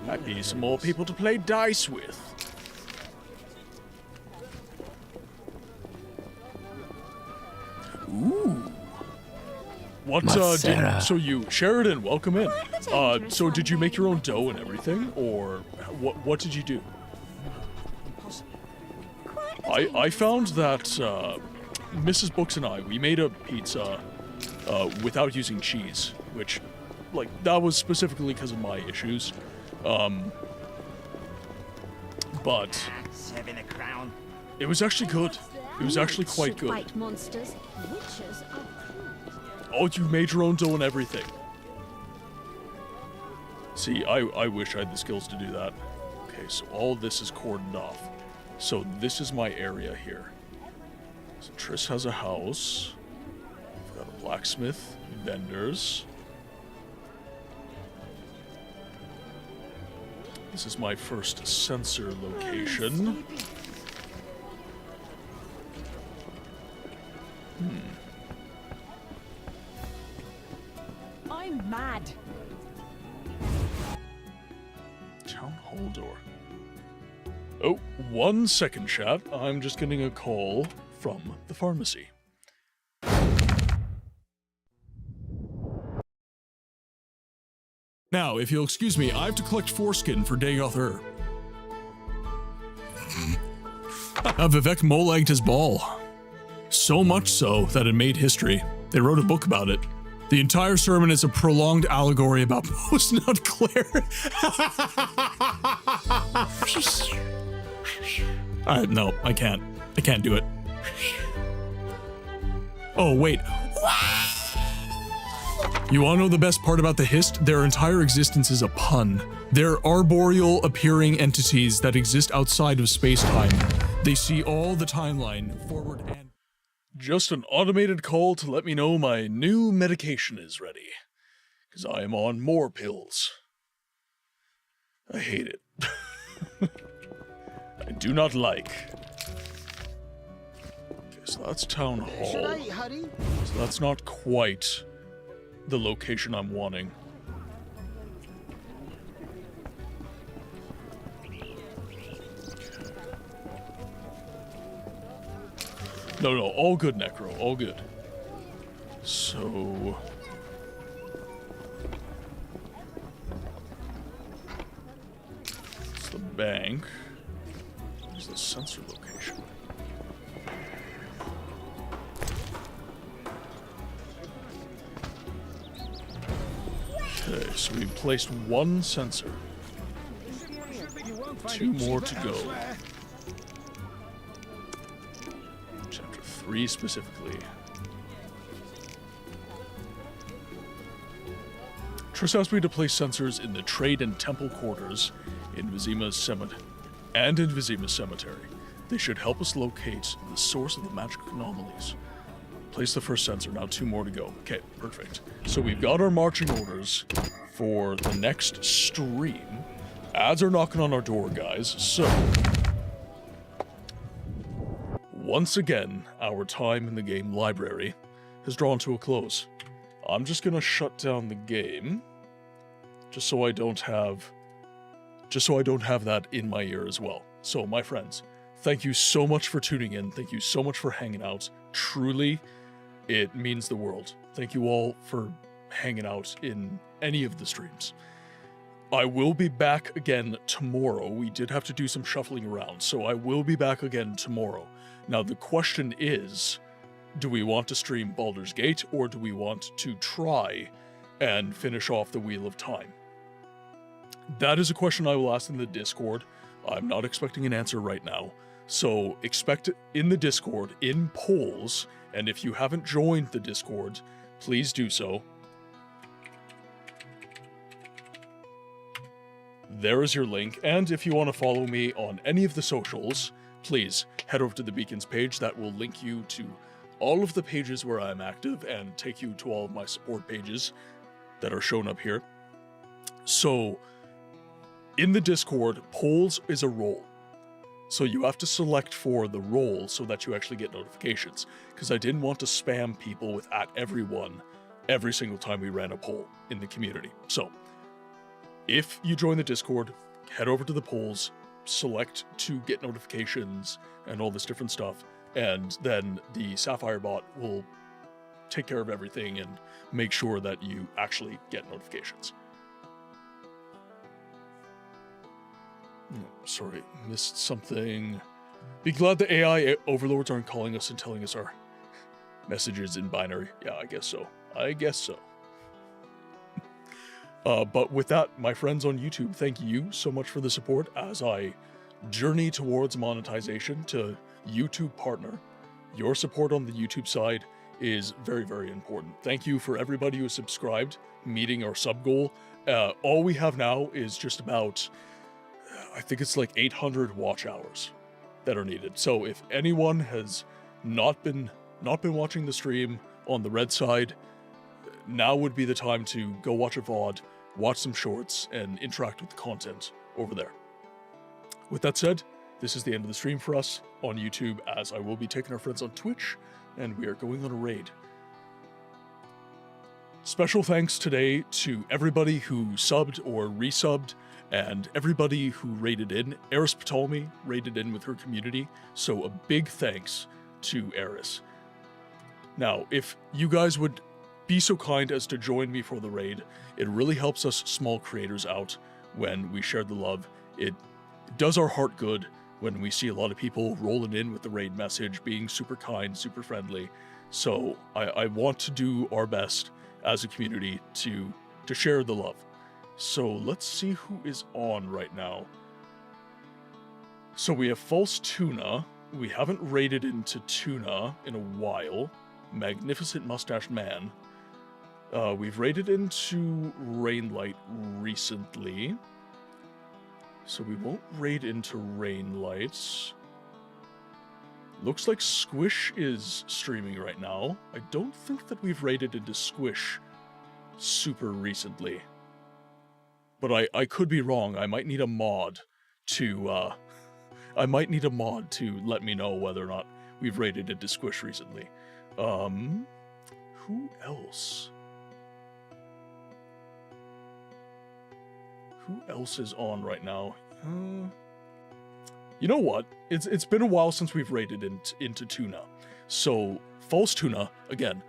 Might be some more people to play dice with. Ooh. What so you Sheridan, welcome in. So did you make your own dough and everything, or what did you do? I found that Mrs. Books and we made a pizza without using cheese, which, like, that was specifically because of my issues. But it was actually good. It was actually quite good. Fight monsters. Witches are cruel. Oh, you made your own dough and everything. See, I wish I had the skills to do that. Okay, so all this is cordoned off. So this is my area here. So Triss has a house. We've got a blacksmith, vendors. This is my first sensor location. I'm mad. Town hall door. Oh, 1 second, chat. I'm just getting a call from the pharmacy. Now, if you'll excuse me, I have to collect foreskin for Dagoth Vivek mole-egged his ball. So much so that it made history. They wrote a book about it. The entire sermon is a prolonged allegory about post-nut Claire. No, I can't. I can't do it. Oh, wait. You wanna know the best part about the Hist? Their entire existence is a pun. They're arboreal appearing entities that exist outside of space-time. They see all the timeline, forward and... Just an automated call to let me know my new medication is ready. Because I am on more pills. I hate it. I do not like. Okay, so that's Town Hall. Should I hurry? So that's not quite the location I'm wanting. No, all good, Necro, all good. So... it's the bank. Where's the sensor location? Okay, so we've placed one sensor. 2 more to go. Chapter 3 specifically. Triss asked me to place sensors in the trade and temple quarters in Vizima's cemetery. They should help us locate the source of the magic anomalies. Place the first sensor, now 2 more to go. Okay, perfect. So we've got our marching orders for the next stream. Ads are knocking on our door, guys, so... once again, our time in the game library has drawn to a close. I'm just gonna shut down the game, just so I don't have that in my ear as well. So, my friends, thank you so much for tuning in. Thank you so much for hanging out. Truly, it means the world. Thank you all for hanging out in any of the streams. I will be back again tomorrow. We did have to do some shuffling around, so I will be back again tomorrow. Now, the question is, do we want to stream Baldur's Gate, or do we want to try and finish off the Wheel of Time? That is a question I will ask in the Discord. I'm not expecting an answer right now. So expect it in the Discord, in polls, and if you haven't joined the Discord, please do so. There is your link, and if you want to follow me on any of the socials, please head over to the Beacons page. That will link you to all of the pages where I'm active and take you to all of my support pages that are shown up here. So, in the Discord, polls is a role. So you have to select for the role so that you actually get notifications, because I didn't want to spam people with @everyone every single time we ran a poll in the community. So, if you join the Discord, head over to the polls, select to get notifications and all this different stuff, and then the Sapphire bot will take care of everything and make sure that you actually get notifications. Oh, sorry, missed something. Be glad the AI overlords aren't calling us and telling us our messages in binary. Yeah, I guess so. But with that, my friends on YouTube, thank you so much for the support as I journey towards monetization to YouTube partner. Your support on the YouTube side is very, very important. Thank you for everybody who subscribed, meeting our sub goal. All we have now is just about, I think it's like 800 watch hours that are needed. So if anyone has not been watching the stream on the red side, now would be the time to go watch a VOD, watch some shorts, and interact with the content over there. With that said, this is the end of the stream for us on YouTube, as I will be taking our friends on Twitch, and we are going on a raid. Special thanks today to everybody who subbed or resubbed, and everybody who raided in. Eris Ptolemy raided in with her community, so a big thanks to Eris. Now, if you guys would be so kind as to join me for the raid, it really helps us small creators out when we share the love. It does our heart good when we see a lot of people rolling in with the raid message, being super kind, super friendly. So I want to do our best as a community to share the love. So let's see who is on right now. So we have False Tuna, we haven't raided into Tuna in a while. Magnificent Mustached Man. We've raided into Rainlight recently. So we won't raid into Rainlights. Looks like Squish is streaming right now. I don't think that we've raided into Squish super recently. But I could be wrong. I might need a mod to let me know whether or not we've raided into Squish recently. Who else? Who else is on right now? You know what? It's been a while since we've raided into Tuna. So, False Tuna, again,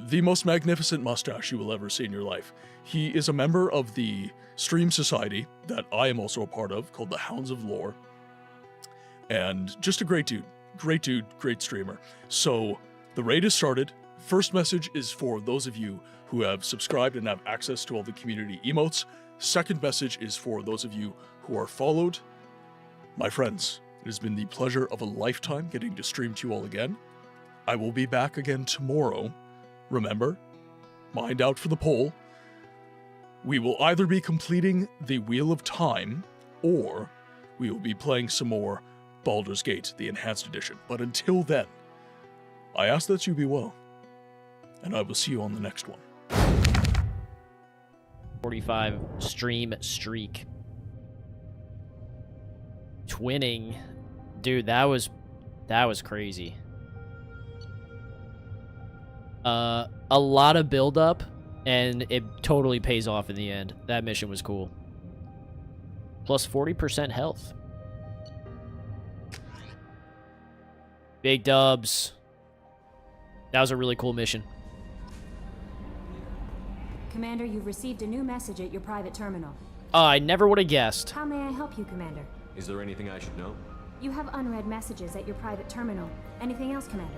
the most magnificent mustache you will ever see in your life. He is a member of the stream society that I am also a part of, called the Hounds of Lore. And just a great dude. Great dude, great streamer. So, the raid has started. First message is for those of you who have subscribed and have access to all the community emotes. Second message is for those of you who are followed. My friends, it has been the pleasure of a lifetime getting to stream to you all again. I will be back again tomorrow. Remember, mind out for the poll. We will either be completing the Wheel of Time, or we will be playing some more Baldur's Gate, the Enhanced Edition. But until then, I ask that you be well, and I will see you on the next one. 45 stream streak. Twinning. Dude, that was crazy. A lot of build up, and it totally pays off in the end. That mission was cool. Plus 40% health. Big dubs. That was a really cool mission. Commander, you've received a new message at your private terminal. I never would have guessed. How may I help you, Commander? Is there anything I should know? You have unread messages at your private terminal. Anything else, Commander?